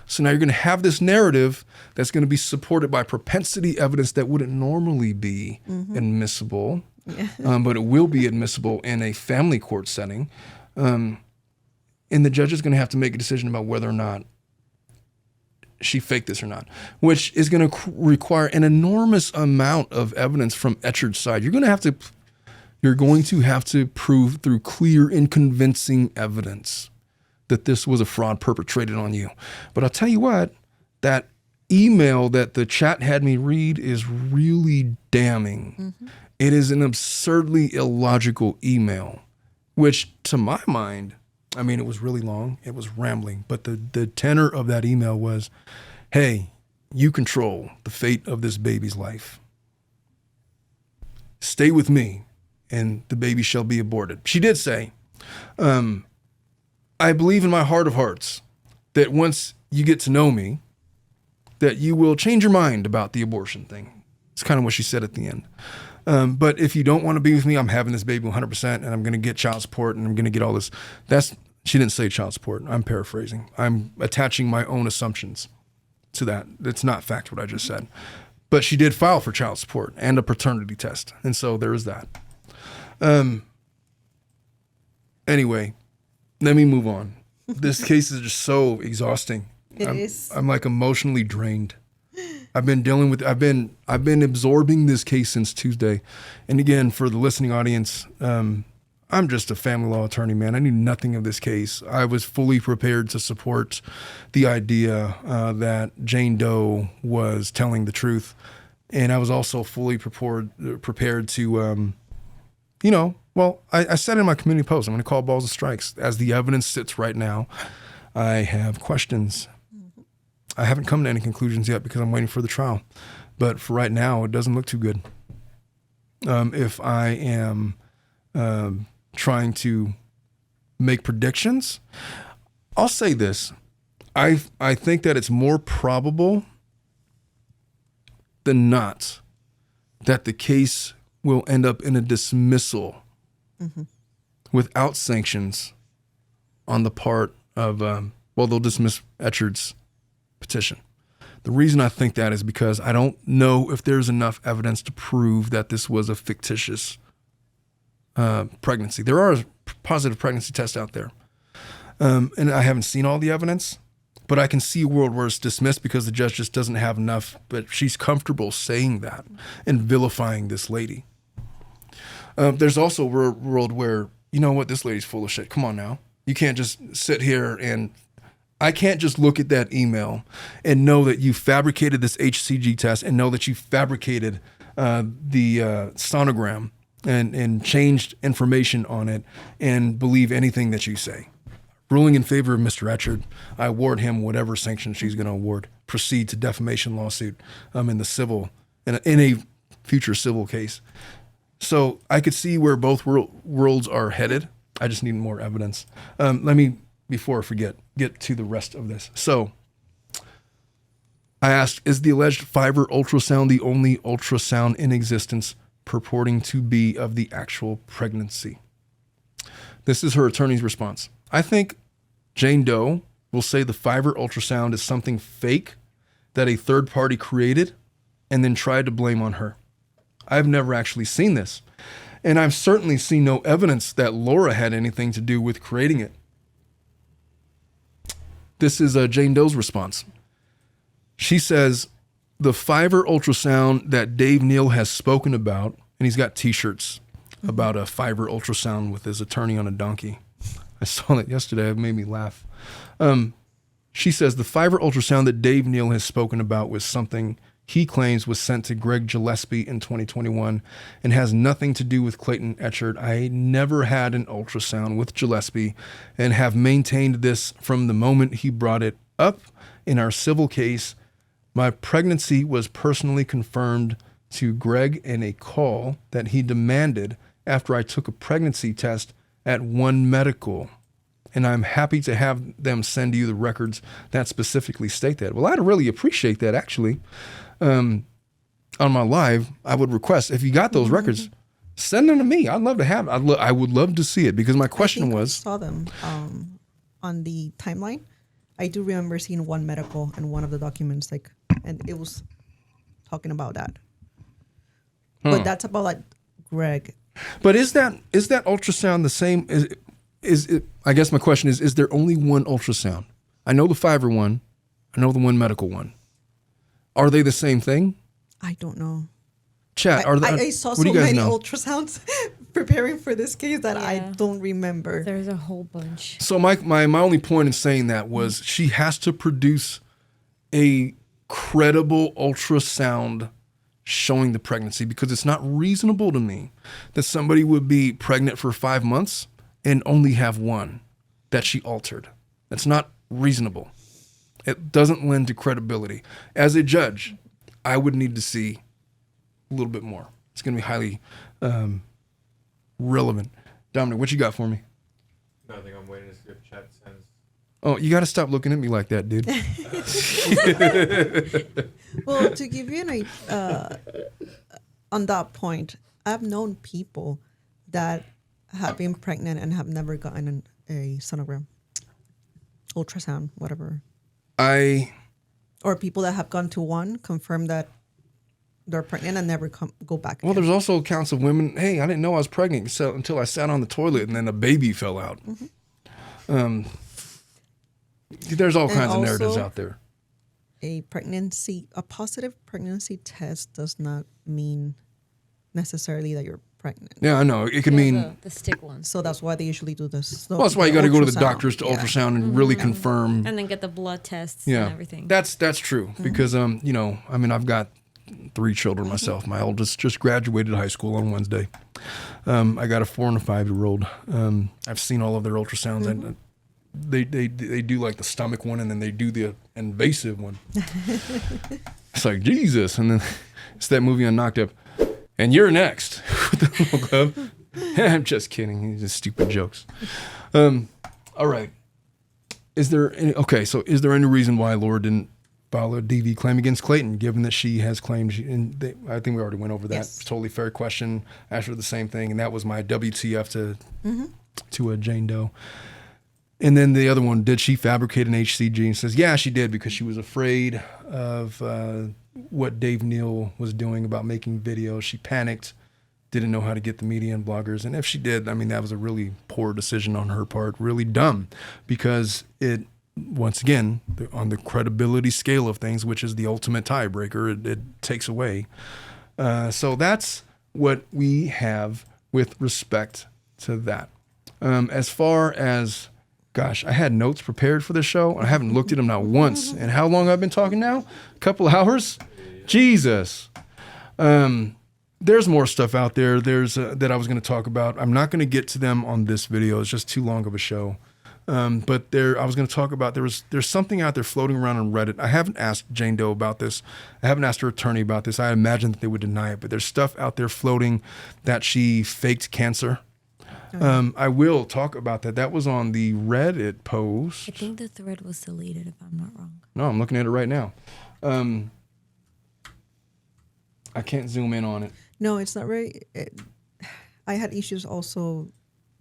So now you're going to have this narrative that's going to be supported by propensity evidence that wouldn't normally be admissible. Yeah. But it will be admissible in a family court setting. And the judge is going to have to make a decision about whether or not she faked this or not, which is going to require an enormous amount of evidence from Echard's side. You're going to have to prove through clear and convincing evidence that this was a fraud perpetrated on you. But I'll tell you what, that email that the chat had me read is really damning. It is an absurdly illogical email, which to my mind, I mean, it was really long, it was rambling, but the tenor of that email was, hey, you control the fate of this baby's life. Stay with me and the baby shall be aborted. She did say, I believe in my heart of hearts that once you get to know me, that you will change your mind about the abortion thing. It's kind of what she said at the end. But if you don't want to be with me, I'm having this baby 100% and I'm going to get child support and I'm going to get all this. She didn't say child support. I'm paraphrasing. I'm attaching my own assumptions to that. It's not fact what I just said. But she did file for child support and a paternity test. And so there is that. Anyway, let me move on. This case is just so exhausting. I'm like emotionally drained. I've been absorbing this case since Tuesday. And again, for the listening audience, I'm just a family law attorney, man. I knew nothing of this case. I was fully prepared to support the idea that Jane Doe was telling the truth. And I was also fully prepared to, I said in my community post, I'm going to call balls and strikes. As the evidence sits right now, I have questions. I haven't come to any conclusions yet because I'm waiting for the trial. But for right now, it doesn't look too good. If I am trying to make predictions, I'll say this. I think that it's more probable than not that the case will end up in a dismissal without sanctions on the part of, they'll dismiss Echard's petition. The reason I think that is because I don't know if there's enough evidence to prove that this was a fictitious pregnancy. There are positive pregnancy tests out there. And I haven't seen all the evidence, but I can see a world where it's dismissed because the judge just doesn't have enough, but she's comfortable saying that and vilifying this lady. There's also a world where, you know what, this lady's full of shit. Come on now. You can't just sit here and I can't just look at that email and know that you fabricated this HCG test and know that you fabricated the sonogram and changed information on it and believe anything that you say. Ruling in favor of Mr. Echard, I award him whatever sanction she's going to award. Proceed to defamation lawsuit in a future civil case. So I could see where both worlds are headed. I just need more evidence. Let me, before I forget, get to the rest of this. So I asked, is the alleged fiber ultrasound the only ultrasound in existence purporting to be of the actual pregnancy? This is her attorney's response. I think Jane Doe will say the fiber ultrasound is something fake that a third party created and then tried to blame on her. I've never actually seen this. And I've certainly seen no evidence that Laura had anything to do with creating it. This is Jane Doe's response. She says, the fiber ultrasound that Dave Neal has spoken about, and he's got t-shirts about a fiber ultrasound with his attorney on a donkey. I saw that yesterday. It made me laugh. She says the fiber ultrasound that Dave Neal has spoken about was something he claims was sent to Greg Gillespie in 2021 and has nothing to do with Clayton Echard. I never had an ultrasound with Gillespie and have maintained this from the moment he brought it up in our civil case. My pregnancy was personally confirmed to Greg in a call that he demanded after I took a pregnancy test at One Medical. And I'm happy to have them send you the records that specifically state that. Well, I'd really appreciate that, actually. On my live, I would request, if you got those records, send them to me. I'd love to have it. I would love to see it because my question was... I saw them on the timeline. I do remember seeing One Medical and one of the documents, and it was talking about that. But that's about like Greg. But is that ultrasound the same? Is it? I guess my question is there only one ultrasound? I know the fiber one. I know the One Medical one. Are they the same thing? I don't know. Chat. I saw so many ultrasounds preparing for this case that I don't remember. There's a whole bunch. So my only point in saying that was she has to produce a credible ultrasound showing the pregnancy, because it's not reasonable to me that somebody would be pregnant for 5 months and only have one that she altered. That's not reasonable. It doesn't lend to credibility. As a judge, I would need to see a little bit more. It's going to be highly relevant. Dominic, what you got for me? Nothing. I'm waiting to see if chat sends. Oh, you got to stop looking at me like that, dude. Well, to give you an idea, on that point, I've known people that have been pregnant and have never gotten a sonogram, ultrasound, whatever. Or people that have gone to one, confirm that they're pregnant and never go back again. Well, there's also accounts of women, hey, I didn't know I was pregnant until I sat on the toilet and then a baby fell out. There's all And kinds of narratives also- out there. A positive pregnancy test does not mean necessarily that you're pregnant. Yeah, I know. It could mean. the stick ones. So that's why they usually do this. Well, that's why you got to go to the ultrasound. doctors to Yeah. ultrasound and really confirm. And then get the blood tests Yeah, and everything. that's true because you know, I mean, I've got 3 children myself. My oldest just graduated high school on Wednesday. I got a 4 and a 5-year-old. I've seen all of their ultrasounds. And they do like the stomach one, and then they do the invasive one. It's like Jesus, and then it's that movie on Knocked Up. And you're next with the little glove. I'm just kidding. These are stupid jokes. All right. Is there any reason why Laura didn't file a DV claim against Clayton, given that she has claimed? I think we already went over that. Yes. Totally fair question. Asked her the same thing, and that was my WTF to a Jane Doe. And then the other one, did she fabricate an HCG? And says, yeah, she did, because she was afraid of what Dave Neal was doing about making videos. She panicked, didn't know how to get the media and bloggers. And if she did, I mean, that was a really poor decision on her part, really dumb, because it, once again, on the credibility scale of things, which is the ultimate tiebreaker, it takes away. So that's what we have with respect to that. As far as, gosh, I had notes prepared for this show. I haven't looked at them not once. And how long I've been talking now? A couple hours? Jesus. There's more stuff out there. There's that I was going to talk about. I'm not going to get to them on this video. It's just too long of a show. But I was going to talk about, there's something out there floating around on Reddit. I haven't asked Jane Doe about this. I haven't asked her attorney about this. I imagine that they would deny it. But there's stuff out there floating that she faked cancer. I will talk about that. That was on the Reddit post. I think the thread was deleted, if I'm not wrong. No, I'm looking at it right now. I can't zoom in on it. No, it's not very. I had issues also,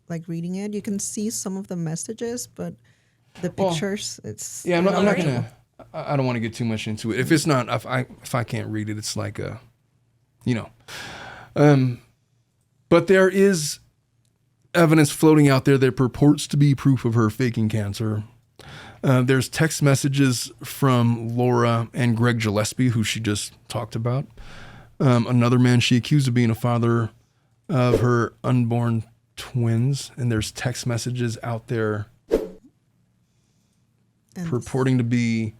like reading it. You can see some of the messages, but the pictures, it's. Yeah, I'm not gonna. I don't want to get too much into it. If it's not, if I can't read it, it's like But there is evidence floating out there that purports to be proof of her faking cancer. There's text messages from Laura and Greg Gillespie, who she just talked about. Another man she accused of being a father of her unborn twins. And there's text messages out there purporting to be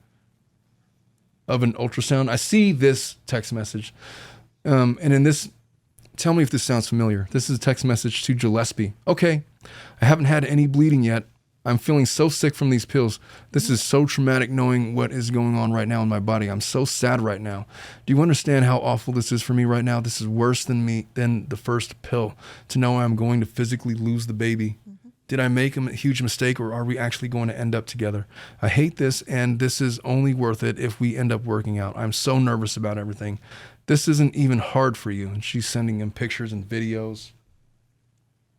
of an ultrasound. I see this text message. And in this, tell me if this sounds familiar. This is a text message to Gillespie. Okay, I haven't had any bleeding yet. I'm feeling so sick from these pills. This is so traumatic knowing what is going on right now in my body. I'm so sad right now. Do you understand how awful this is for me right now? This is worse than the first pill, to know I'm going to physically lose the baby. Did I make a huge mistake, or are we actually going to end up together? I hate this, and this is only worth it if we end up working out. I'm so nervous about everything. This isn't even hard for you. And she's sending him pictures and videos.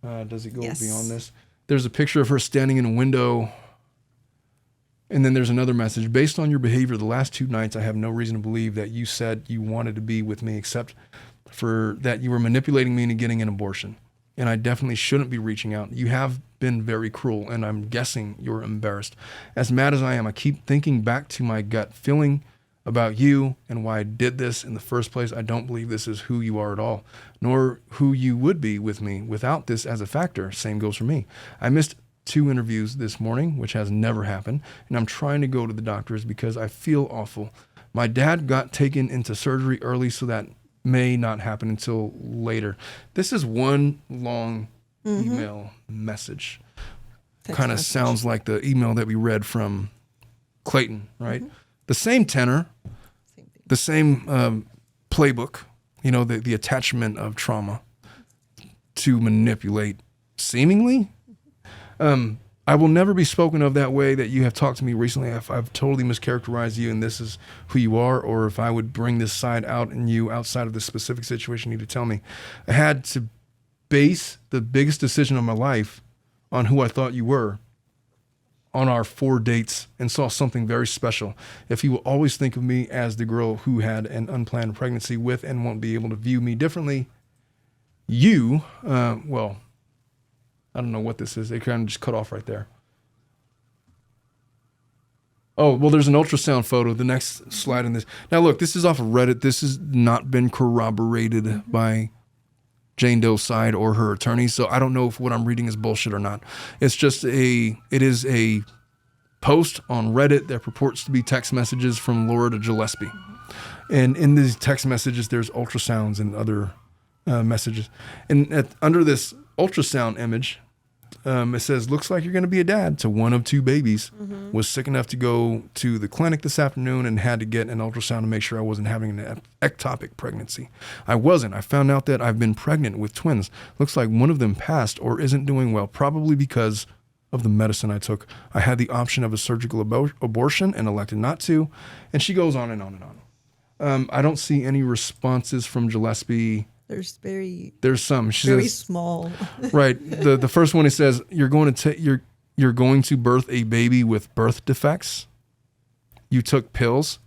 Does it go beyond this? There's a picture of her standing in a window. And then there's another message. Based on your behavior the last 2 nights, I have no reason to believe that you said you wanted to be with me, except for that you were manipulating me into getting an abortion. And I definitely shouldn't be reaching out. You have been very cruel, and I'm guessing you're embarrassed. As mad as I am, I keep thinking back to my gut feeling about you and why I did this in the first place. I don't believe this is who you are at all, nor who you would be with me without this as a factor. Same goes for me. I missed 2 interviews this morning, which has never happened, and I'm trying to go to the doctors because I feel awful. My dad got taken into surgery early, so that may not happen until later. This is one long email message. Kind of sounds like the email that we read from Clayton, right? The same tenor, the same playbook, the attachment of trauma to manipulate, seemingly. I will never be spoken of that way that you have talked to me recently. I've totally mischaracterized you, and this is who you are, or if I would bring this side out in you outside of this specific situation, you need to tell me. I had to base the biggest decision of my life on who I thought you were on our 4 dates, and saw something very special. If you will always think of me as the girl who had an unplanned pregnancy with and won't be able to view me differently, you, well, I don't know what this is. They kind of just cut off right there. Oh, well, there's an ultrasound photo. The next slide in this. Now, look, this is off of Reddit. This has not been corroborated by Jane Doe's side or her attorney, so I don't know if what I'm reading is bullshit or not. It is a post on Reddit that purports to be text messages from Laura to Gillespie. And in these text messages, there's ultrasounds and other messages. And under this ultrasound image, it says, looks like you're going to be a dad to one of two babies. Was sick enough to go to the clinic this afternoon and had to get an ultrasound to make sure I wasn't having an ectopic pregnancy. I wasn't. I found out that I've been pregnant with twins. Looks like one of them passed or isn't doing well, probably because of the medicine I took. I had the option of a surgical abortion and elected not to. And she goes on and on and on. I don't see any responses from Gillespie. There's some. She very says, small. Right. The first one, it says you're going to birth a baby with birth defects. You took pills.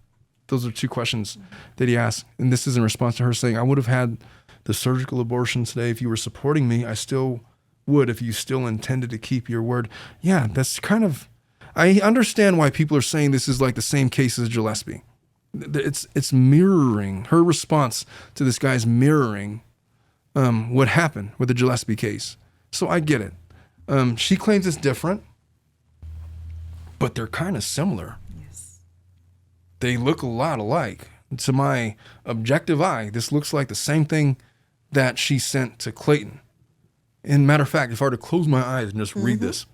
Those are two questions that he asked, and this is in response to her saying, "I would have had the surgical abortion today if you were supporting me. I still would if you still intended to keep your word." Yeah, that's kind of. I understand why people are saying this is like the same case as Gillespie. It's mirroring her response to this guy's mirroring what happened with the Gillespie case. So I get it. She claims it's different, but they're kind of similar. Yes. They look a lot alike. To my objective eye, this looks like the same thing that she sent to Clayton. And matter of fact, if I were to close my eyes and just read this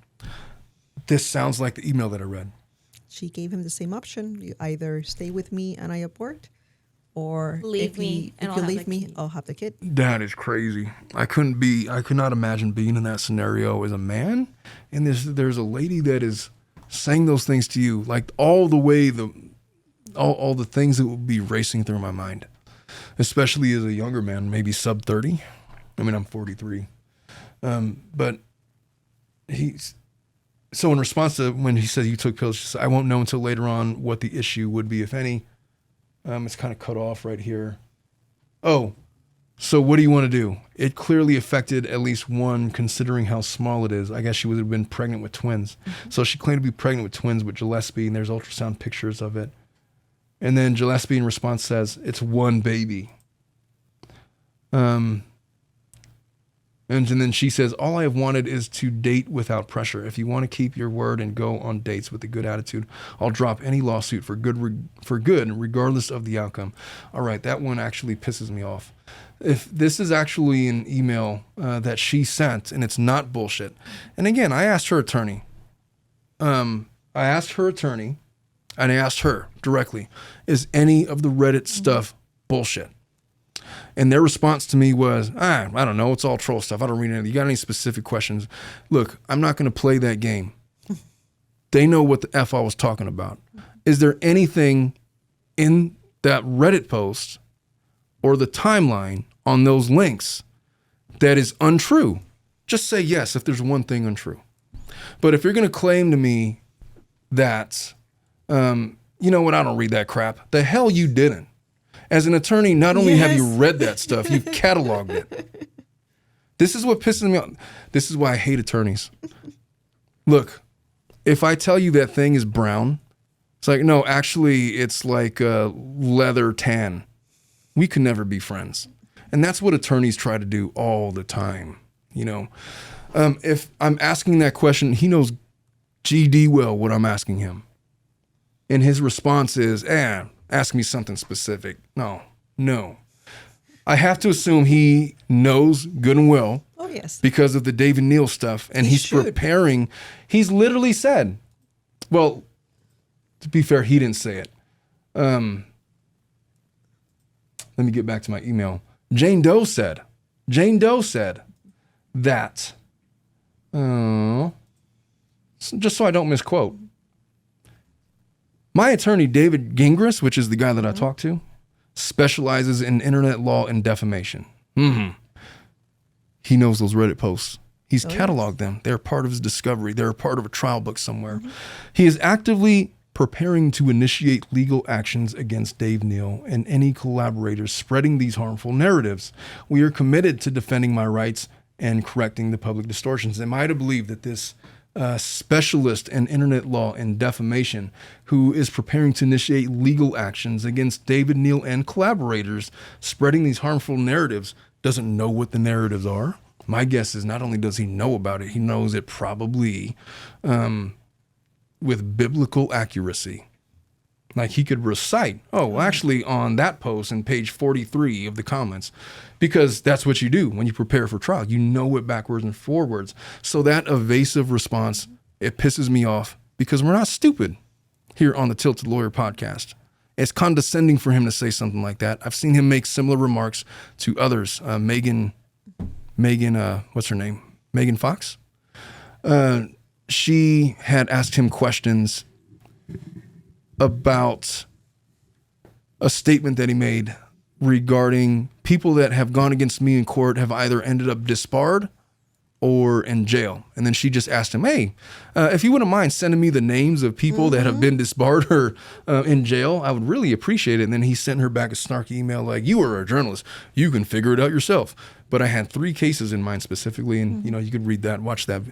sounds like the email that I read. She gave him the same option. You either stay with me and I abort, or Leave me and if I'll you have leave the me, kid. I'll have the kid. That is crazy. I could not imagine being in that scenario as a man. And there's a lady that is saying those things to you, like all the way, all the things that will be racing through my mind, especially as a younger man, maybe sub 30. I mean, I'm 43. But so in response to when he says you took pills, she said, I won't know until later on what the issue would be, if any. It's kind of cut off right here. Oh, so what do you want to do? It clearly affected at least one, considering how small it is. I guess she would have been pregnant with twins. So she claimed to be pregnant with twins with Gillespie, and there's ultrasound pictures of it. And then Gillespie in response says, it's one baby. And then she says, all I have wanted is to date without pressure. If you want to keep your word and go on dates with a good attitude, I'll drop any lawsuit for good, regardless of the outcome. All right, that one actually pisses me off. If this is actually an email that she sent and it's not bullshit. And again, I asked her attorney. And I asked her directly, is any of the Reddit stuff bullshit? And their response to me was, I don't know. It's all troll stuff. I don't read anything. You got any specific questions? Look, I'm not going to play that game. They know what the F I was talking about. Is there anything in that Reddit post or the timeline on those links that is untrue? Just say yes if there's one thing untrue. But if you're going to claim to me that, you know what, I don't read that crap. The hell you didn't. As an attorney, not only have you read that stuff, you've cataloged it. This is what pisses me off. This is why I hate attorneys. Look, if I tell you that thing is brown, it's like, no, actually, it's like a leather tan. We could never be friends. And that's what attorneys try to do all the time. You know, if I'm asking that question, he knows GD well what I'm asking him. And his response is, ask me something specific. No. I have to assume he knows good and well. Oh, yes. Because of the David Neal stuff. And he's preparing. He's literally said, well, to be fair, he didn't say it. Let me get back to my email. Jane Doe said that, just so I don't misquote, my attorney, David Gingras, which is the guy that I talked to, specializes in internet law and defamation. He knows those Reddit posts. He's cataloged them. They're part of his discovery. They're a part of a trial book somewhere. He is actively preparing to initiate legal actions against Dave Neal and any collaborators spreading these harmful narratives. We are committed to defending my rights and correcting the public distortions. Am I to believe that this specialist in internet law and defamation, who is preparing to initiate legal actions against David Neal and collaborators spreading these harmful narratives, doesn't know what the narratives are. My guess is not only does he know about it, he knows it probably with biblical accuracy. Like he could recite, actually on that post in page 43 of the comments, because that's what you do when you prepare for trial. You know it backwards and forwards. So that evasive response, it pisses me off because we're not stupid here on the Tilted Lawyer podcast. It's condescending for him to say something like that. I've seen him make similar remarks to others. Megan, what's her name? Megan Fox. She had asked him questions about a statement that he made regarding people that have gone against me in court have either ended up disbarred or in jail. And then she just asked him, hey, if you wouldn't mind sending me the names of people that have been disbarred or in jail, I would really appreciate it. And then he sent her back a snarky email like, you are a journalist. You can figure it out yourself. But I had 3 cases in mind specifically. And, you could read that, watch that.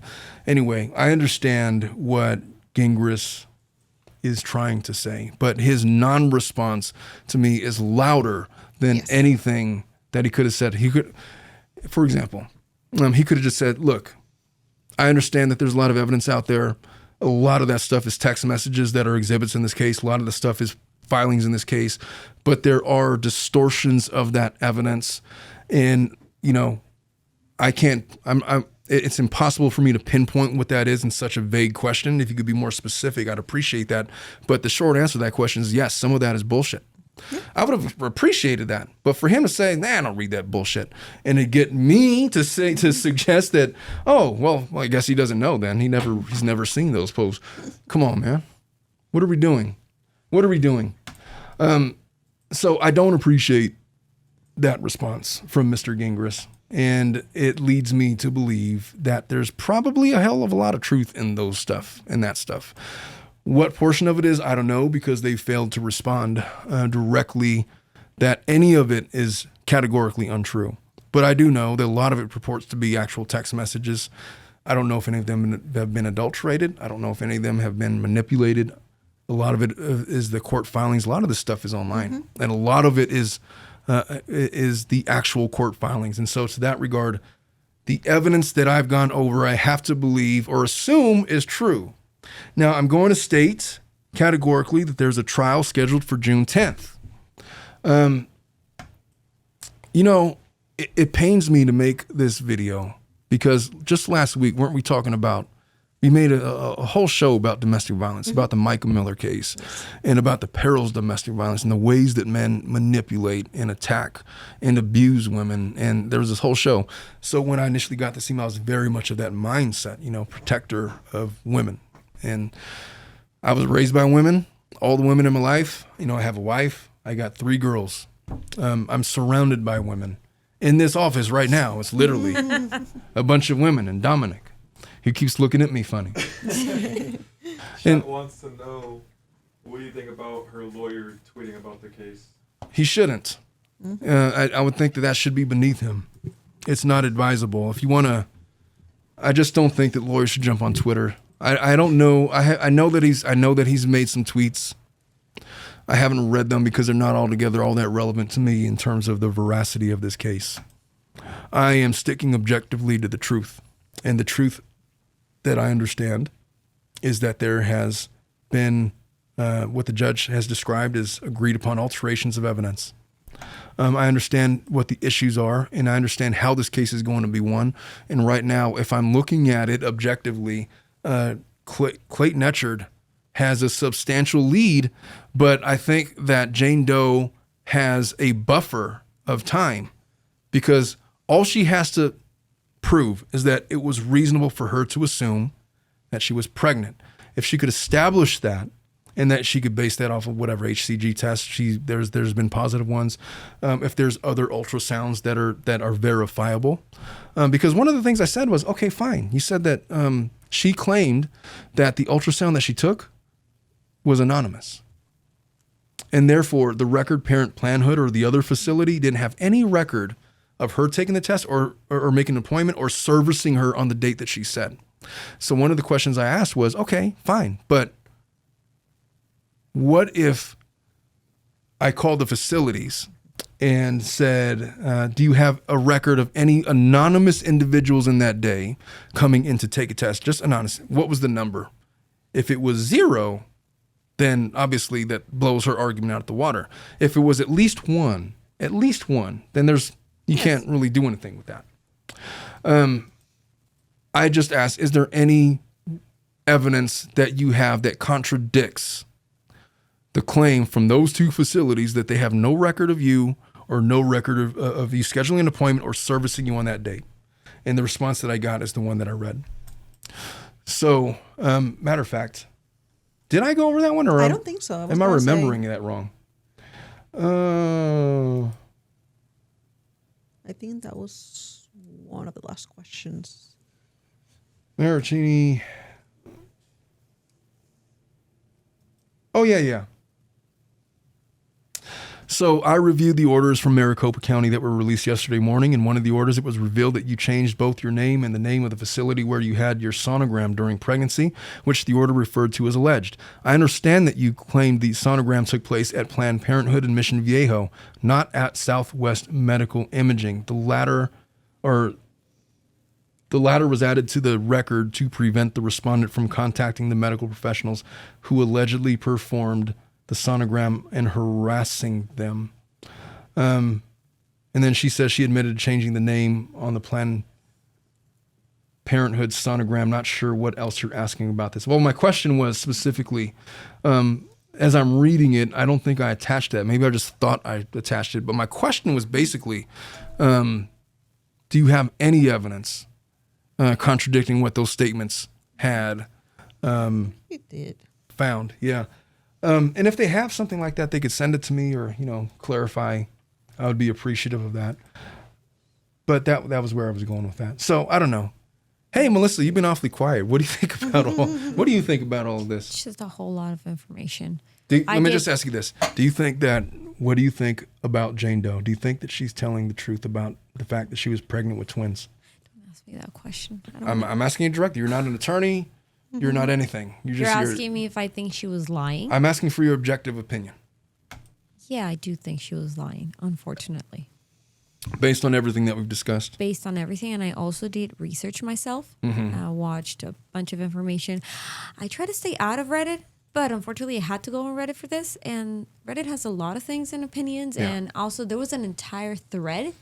Anyway, I understand what Gingras is trying to say, but his non-response to me is louder than anything that he could have said. He could, for example, he could have just said, look, I understand that there's a lot of evidence out there. A lot of that stuff is text messages that are exhibits in this case. A lot of the stuff is filings in this case, but there are distortions of that evidence. And, it's impossible for me to pinpoint what that is in such a vague question. If you could be more specific, I'd appreciate that. But the short answer to that question is yes, some of that is bullshit. Yeah. I would have appreciated that. But for him to say, I don't read that bullshit, and to get me to suggest that, well, I guess he doesn't know then. He's never seen those posts. Come on, man. What are we doing? So I don't appreciate that response from Mr. Gingras. And it leads me to believe that there's probably a hell of a lot of truth in that stuff. What portion of it is, I don't know, because they failed to respond directly that any of it is categorically untrue. But I do know that a lot of it purports to be actual text messages. I don't know if any of them have been adulterated. I don't know if any of them have been manipulated. A lot of it is the court filings. A lot of this stuff is online. And a lot of it is the actual court filings. And so to that regard, the evidence that I've gone over, I have to believe or assume is true. Now, I'm going to state categorically that there's a trial scheduled for June 10th. It pains me to make this video because just last week, weren't we talking about, we made a whole show about domestic violence, about the Micah Miller case, and about the perils of domestic violence and the ways that men manipulate and attack and abuse women. And there was this whole show. So when I initially got this email, I was very much of that mindset, protector of women. And I was raised by women, all the women in my life. I have a wife. I got 3 girls. I'm surrounded by women. In this office right now, it's literally a bunch of women and Dominic. He keeps looking at me funny. Chat wants to know, what do you think about her lawyer tweeting about the case? He shouldn't. I would think that should be beneath him. It's not advisable. If you want to, I just don't think that lawyers should jump on Twitter. I don't know. I know that he's made some tweets. I haven't read them because they're not altogether all that relevant to me in terms of the veracity of this case. I am sticking objectively to the truth, and the truth that I understand is that there has been what the judge has described as agreed upon alterations of evidence. I understand what the issues are, and I understand how this case is going to be won. And right now, if I'm looking at it objectively, Clayton Echard has a substantial lead, but I think that Jane Doe has a buffer of time because all she has to prove is that it was reasonable for her to assume that she was pregnant. If she could establish that, and that she could base that off of whatever HCG test there's been positive ones, if there's other ultrasounds that are verifiable, because one of the things I said was, okay, fine. You said that she claimed that the ultrasound that she took was anonymous, and therefore the record parent Planhood or the other facility didn't have any record of her taking the test or making an appointment or servicing her on the date that she said. So one of the questions I asked was, okay, fine, but what if I called the facilities and said, do you have a record of any anonymous individuals in that day coming in to take a test? Just anonymous. What was the number? If it was 0, then obviously that blows her argument out of the water. If it was at least one, then you can't really do anything with that. I just asked, is there any evidence that you have that contradicts the claim from those 2 facilities that they have no record of you or no record of you scheduling an appointment or servicing you on that date? And the response that I got is the one that I read. So, matter of fact, did I go over that one? Or I don't think so. Am I remembering that wrong? I think that was one of the last questions. Maricini. Oh, yeah. So I reviewed the orders from Maricopa County that were released yesterday morning. In one of the orders, it was revealed that you changed both your name and the name of the facility where you had your sonogram during pregnancy, which the order referred to as alleged. I understand that you claimed the sonogram took place at Planned Parenthood in Mission Viejo, not at Southwest Medical Imaging. The latter was added to the record to prevent the respondent from contacting the medical professionals who allegedly performed the sonogram and harassing them. And then she says she admitted changing the name on the Planned Parenthood sonogram. Not sure what else you're asking about this. Well, my question was specifically, as I'm reading it, I don't think I attached that. Maybe I just thought I attached it. But my question was basically, do you have any evidence contradicting what those statements had It did. found? Yeah. And if they have something like that, they could send it to me or, clarify. I would be appreciative of that. But that was where I was going with that. So I don't know. Hey, Melissa, you've been awfully quiet. What do you think about all of this? It's just a whole lot of information. Let me just ask you this. What do you think about Jane Doe? Do you think that she's telling the truth about the fact that she was pregnant with twins? Don't ask me that question. I'm asking you directly. You're not an attorney. You're not anything. You're asking me if I think she was lying? I'm asking for your objective opinion. Yeah, I do think she was lying, unfortunately. Based on everything that we've discussed? Based on everything. And I also did research myself. I watched a bunch of information. I try to stay out of Reddit, but unfortunately I had to go on Reddit for this. And Reddit has a lot of things and opinions. Yeah. And also there was an entire thread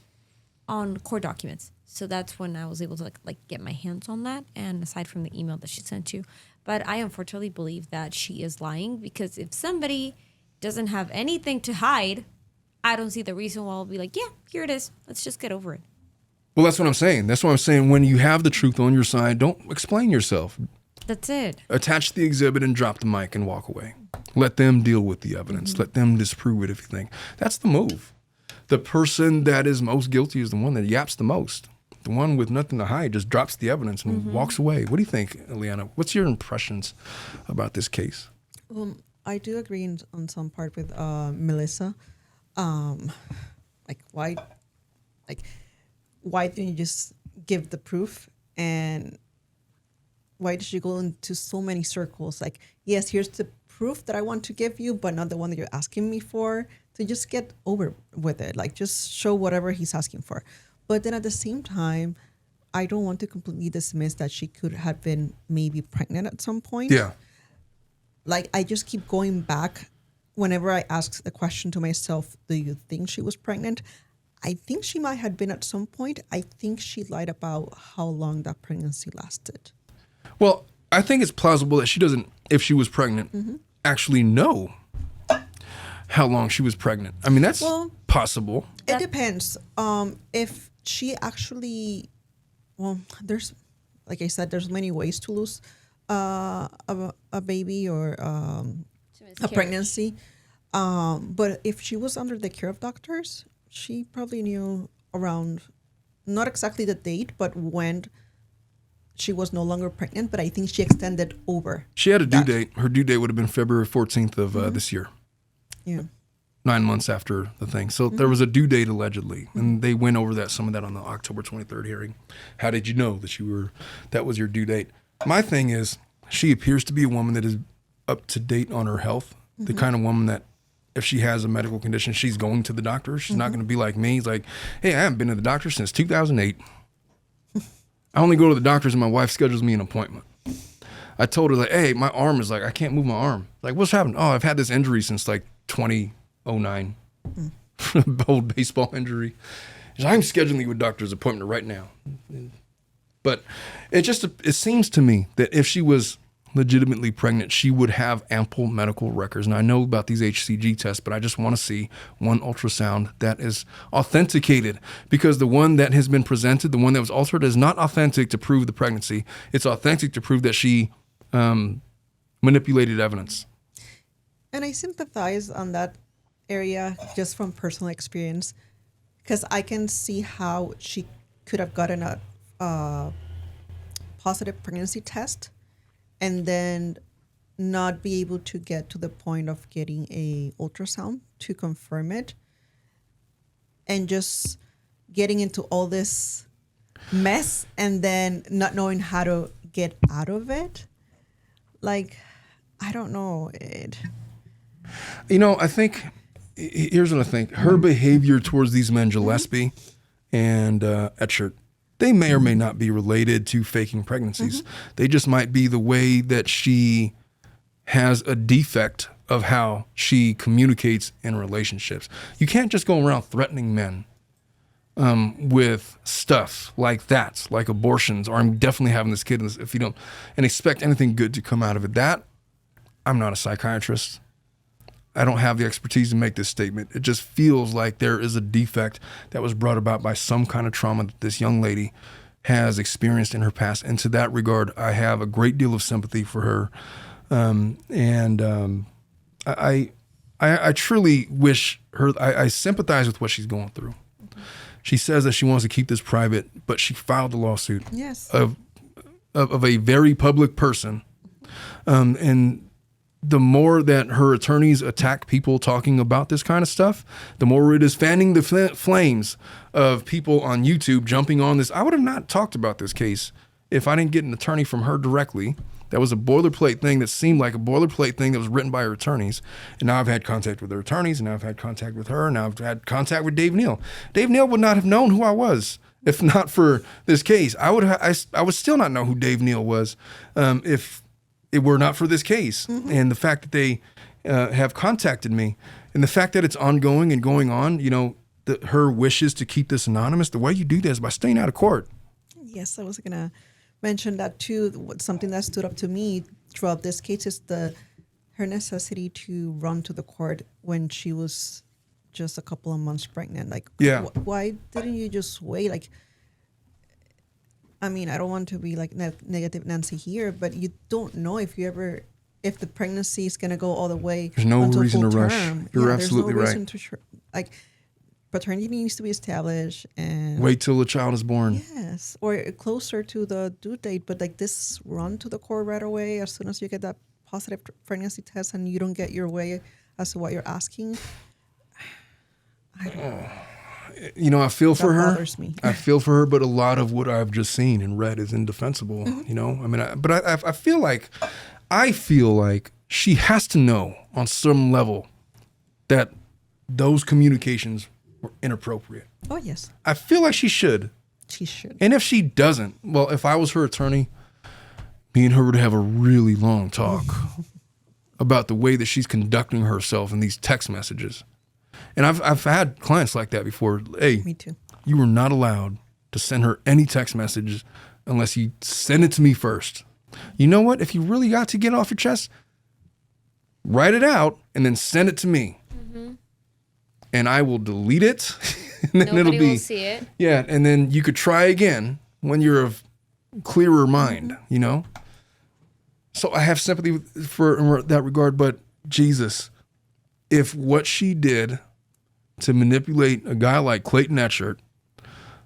on court documents. So that's when I was able to like get my hands on that. And aside from the email that she sent you. But I unfortunately believe that she is lying, because if somebody doesn't have anything to hide, I don't see the reason why I'll be like, yeah, here it is. Let's just get over it. Well, that's what I'm saying. That's what I'm saying. When you have the truth on your side, don't explain yourself. That's it. Attach the exhibit and drop the mic and walk away. Let them deal with the evidence. Let them disprove it if you think. That's the move. The person that is most guilty is the one that yaps the most. The one with nothing to hide just drops the evidence and walks away. What do you think, Ileana? What's your impressions about this case? I do agree on some part with Melissa. Why didn't you just give the proof? And why did you go into so many circles? Like, yes, here's the proof that I want to give you, but not the one that you're asking me for. So just get over with it. Like, just show whatever he's asking for. But then at the same time, I don't want to completely dismiss that she could have been maybe pregnant at some point. Yeah. Like, I just keep going back. Whenever I ask the question to myself, do you think she was pregnant? I think she might have been at some point. I think she lied about how long that pregnancy lasted. Well, I think it's plausible that she doesn't, if she was pregnant, actually know how long she was pregnant. I mean, that's possible. It depends. If she actually, there's, like I said, there's many ways to lose a baby or a pregnancy. But if she was under the care of doctors, she probably knew around, not exactly the date, but when she was no longer pregnant. But I think she extended over. She had a due date. Her due date would have been February 14th of this year. Yeah. 9 months after the thing. So there was a due date allegedly. And they went over some of that on the October 23rd hearing. How did you know that that was your due date? my thing is, she appears to be a woman that is up to date on her health. The kind of woman that if she has a medical condition, she's going to the doctor. She's not going to be like me. It's like, hey, I haven't been to the doctor since 2008. I only go to the doctors when my wife schedules me an appointment. I told her, like, hey, my arm is like, I can't move my arm. Like, what's happened? Oh, I've had this injury since like 2009. Old baseball injury. She's like, I'm scheduling you a doctor's appointment right now. But it seems to me that if she was legitimately pregnant, she would have ample medical records. And I know about these HCG tests, but I just want to see one ultrasound that is authenticated, because the one that has been presented, the one that was altered, is not authentic to prove the pregnancy. It's authentic to prove that she manipulated evidence. And I sympathize on that area just from personal experience, because I can see how she could have gotten a positive pregnancy test and then not be able to get to the point of getting a ultrasound to confirm it, and just getting into all this mess and then not knowing how to get out of it. Like, I don't know. I think, here's what I think. Her behavior towards these men, Gillespie and Echard, they may or may not be related to faking pregnancies. They just might be the way that she has a defect of how she communicates in relationships. You can't just go around threatening men with stuff like that, like abortions, or I'm definitely having this kid if you don't, and expect anything good to come out of it. That, I'm not a psychiatrist. I don't have the expertise to make this statement. It just feels like there is a defect that was brought about by some kind of trauma that this young lady has experienced in her past. And to that regard, I have a great deal of sympathy for her. I truly wish her, I sympathize with what she's going through. She says that she wants to keep this private, but she filed a lawsuit of a very public person. And the more that her attorneys attack people talking about this kind of stuff, the more it is fanning the flames of people on YouTube jumping on this. I would have not talked about this case if I didn't get an attorney from her directly. That was a boilerplate thing that seemed like a boilerplate thing that was written by her attorneys. And now I've had contact with her attorneys, and now I've had contact with her, and now I've had contact with Dave Neal. Dave Neal would not have known who I was if not for this case. I would still not know who Dave Neal was if it were not for this case. And the fact that they have contacted me, and the fact that it's ongoing and going on, her wishes to keep this anonymous, the way you do that is by staying out of court. Yes, I was going to mention that too. Something that stood up to me throughout this case is her necessity to run to the court when she was just a couple of months pregnant. Like, why didn't you just wait? Like, I mean, I don't want to be like negative Nancy here, but you don't know if the pregnancy is going to go all the way. There's no until reason to full rush. term. You're absolutely there's no right. reason to paternity needs to be established and wait till the child is born. Yes, or closer to the due date. But like this, run to the court right away as soon as you get that positive pregnancy test and you don't get your way as to what you're asking. I don't know. I feel for her. Bothers me. I feel for her, but a lot of what I've just seen and read is indefensible. I feel like she has to know on some level that those communications were inappropriate. Oh yes, I feel like she should. She should. And if she doesn't, well, if I was her attorney, me and her would have a really long talk about the way that she's conducting herself in these text messages. And I've had clients like that before. Hey, me too. You were not allowed to send her any text messages unless you send it to me first. You know what? If you really got to get off your chest, write it out and then send it to me. And I will delete it. And then Nobody will see it. Yeah, and then you could try again when you're of clearer mind, So I have sympathy for in that regard, but Jesus, if what she did to manipulate a guy like Clayton Echard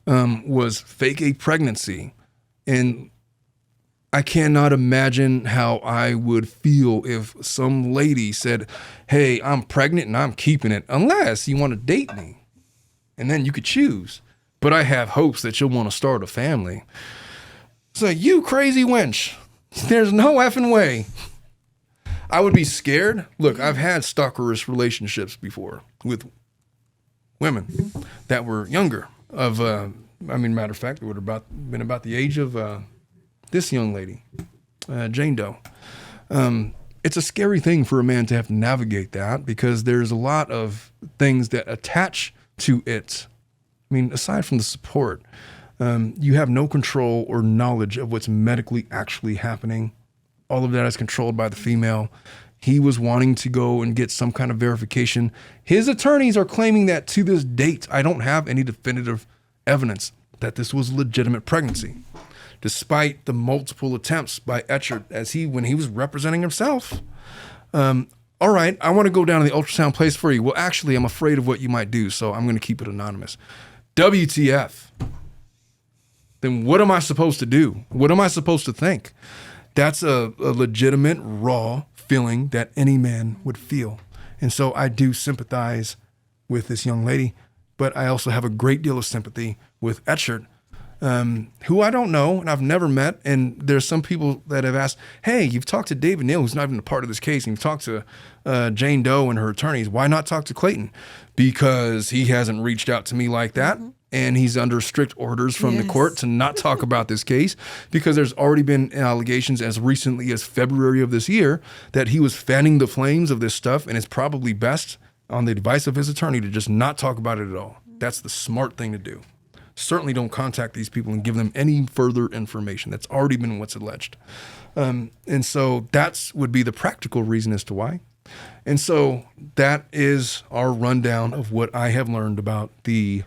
was fake a pregnancy, and I cannot imagine how I would feel if some lady said, hey, I'm pregnant and I'm keeping it, unless you want to date me. And then you could choose. But I have hopes that you'll want to start a family. It's like, you crazy wench. There's no effing way. I would be scared. Look, I've had stalkerish relationships before with women that were younger. Matter of fact, it would have been about the age of this young lady, Jane Doe. It's a scary thing for a man to have to navigate that because there's a lot of things that attach to it. I mean, aside from the support, you have no control or knowledge of what's medically actually happening. All of that is controlled by the female. He was wanting to go and get some kind of verification. His attorneys are claiming that to this date, I don't have any definitive evidence that this was a legitimate pregnancy, despite the multiple attempts by Echard when he was representing himself. All right, I want to go down to the ultrasound place for you. Well, actually, I'm afraid of what you might do, so I'm going to keep it anonymous. WTF? Then what am I supposed to do? What am I supposed to think? That's a legitimate, raw feeling that any man would feel. And so I do sympathize with this young lady, but I also have a great deal of sympathy with Echard, who I don't know and I've never met. And there's some people that have asked, hey, you've talked to David Neal, who's not even a part of this case, and you've talked to Jane Doe and her attorneys. Why not talk to Clayton? Because he hasn't reached out to me like that. Mm-hmm. And he's under strict orders from the court to not talk about this case because there's already been allegations as recently as February of this year that he was fanning the flames of this stuff, and it's probably best on the advice of his attorney to just not talk about it at all. That's the smart thing to do. Certainly don't contact these people and give them any further information. That's already been what's alleged. And so that would be the practical reason as to why. And so that is our rundown of what I have learned about the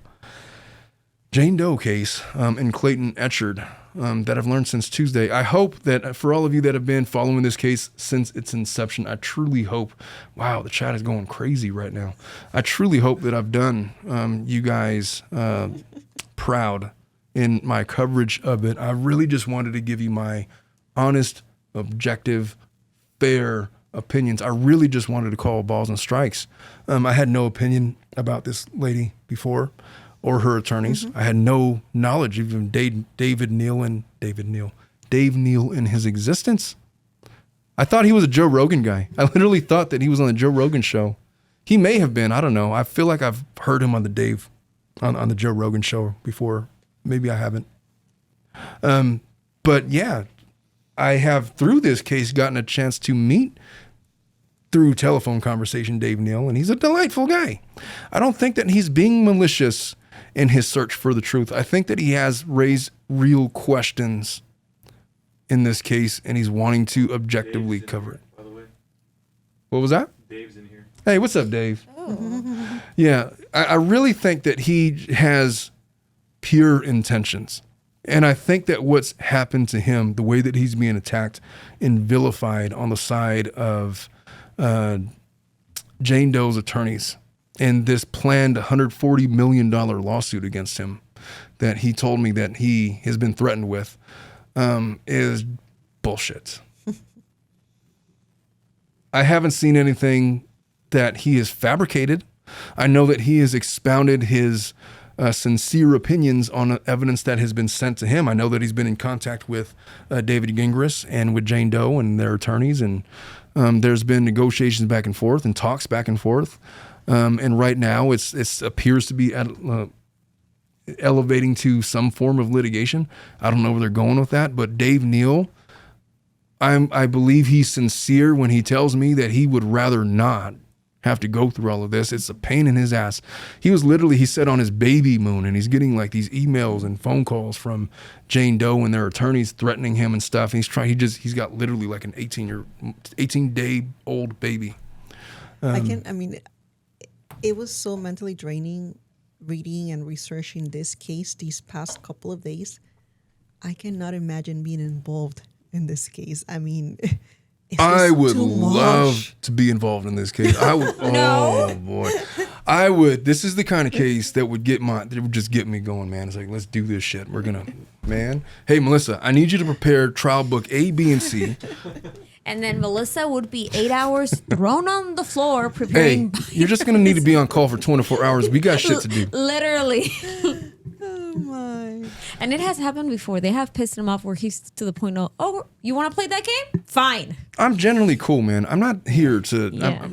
Jane Doe case and Clayton Echard that I've learned since Tuesday. I hope that for all of you that have been following this case since its inception, I truly hope, wow, the chat is going crazy right now. I truly hope that I've done you guys proud in my coverage of it. I really just wanted to give you my honest, objective, fair opinions. I really just wanted to call balls and strikes. I had no opinion about this lady before or her attorneys. Mm-hmm. I had no knowledge of even Dave Neal in his existence. I thought he was a Joe Rogan guy. I literally thought that he was on the Joe Rogan show. He may have been. I don't know. I feel like I've heard him on the on the Joe Rogan show before. Maybe I haven't. But yeah, I have through this case gotten a chance to meet through telephone conversation Dave Neal, and he's a delightful guy. I don't think that he's being malicious in his search for the truth. I think that he has raised real questions in this case, and he's wanting to objectively cover it. By the way. What was that? Dave's in here. Hey, what's up, Dave? Oh. Yeah, I really think that he has pure intentions. And I think that what's happened to him, the way that he's being attacked and vilified on the side of Jane Doe's attorneys and this planned $140 million lawsuit against him that he told me that he has been threatened with is bullshit. I haven't seen anything that he has fabricated. I know that he has expounded his sincere opinions on evidence that has been sent to him. I know that he's been in contact with David Gingras and with Jane Doe and their attorneys, and there's been negotiations back and forth and talks back and forth. And right now it appears to be elevating to some form of litigation. I don't know where they're going with that, but Dave Neal, I believe he's sincere when he tells me that he would rather not have to go through all of this. It's a pain in his ass. He said on his baby moon, and he's getting like these emails and phone calls from Jane Doe and their attorneys threatening him and stuff. And he's got literally like an 18-day-old baby. It was so mentally draining reading and researching this case these past couple of days. I cannot imagine being involved in this case. I meuld love to be involved in this case. I would. No. Oh boy, I would. This is the kind of case that would just get me going, man. It's like, let's do this shit. We're gonna, man. Hey, Melissa, I need you to prepare trial book A, B, and C. And then Melissa would be 8 hours thrown on the floor preparing. Hey, you're just going to need to be on call for 24 hours. We got shit to do. Literally. my. And it has happened before. They have pissed him off where he's to the point of, oh, you want to play that game? Fine. I'm generally cool, man. I'm not here to Yeah.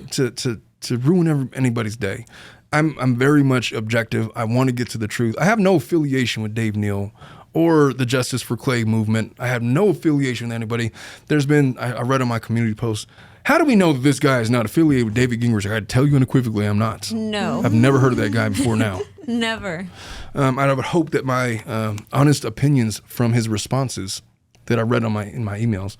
to ruin anybody's day. I'm very much objective. I want to get to the truth. I have no affiliation with Dave Neal or the Justice for Clay movement. I have no affiliation with anybody. There's been, I read on my community post, how do we know that this guy is not affiliated with David Gingrich? I tell you unequivocally, I'm not. No. I've never heard of that guy before now. Never. I would hope that my honest opinions from his responses that I read on in my emails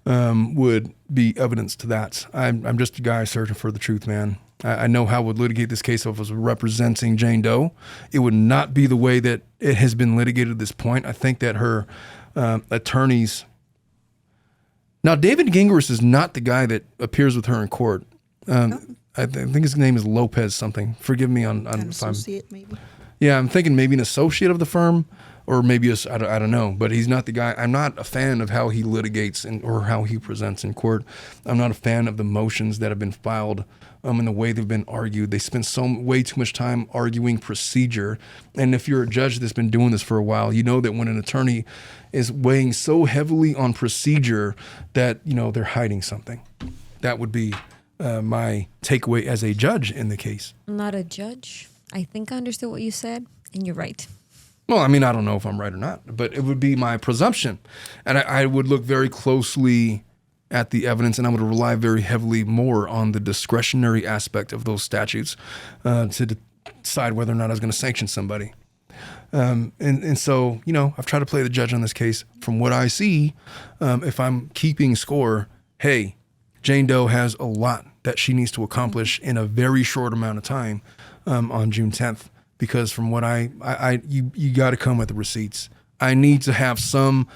would be evidence to that. I'm just a guy searching for the truth, man. I know how I would litigate this case if I was representing Jane Doe. It would not be the way that it has been litigated at this point. I think that her attorneys... Now, David Gingrich is not the guy that appears with her in court. I think his name is Lopez something. Forgive me on An if I'm... associate, maybe. Yeah, I'm thinking maybe an associate of the firm, or maybe I don't know. But he's not the guy. I'm not a fan of how he litigates or how he presents in court. I'm not a fan of the motions that have been filed and the way they've been argued. They spend way too much time arguing procedure. And if you're a judge that's been doing this for a while, you know that when an attorney is weighing so heavily on procedure that, they're hiding something. That would be my takeaway as a judge in the case. I'm not a judge. I think I understood what you said, and you're right. Well, I mean, I don't know if I'm right or not, but it would be my presumption. And I would look very closely at the evidence, and I would rely very heavily more on the discretionary aspect of those statutes to decide whether or not I was going to sanction somebody. And so, I've tried to play the judge on this case. From what I see, if I'm keeping score, hey, Jane Doe has a lot that she needs to accomplish in a very short amount of time on June 10th. Because from what you got to come with the receipts. I need to have some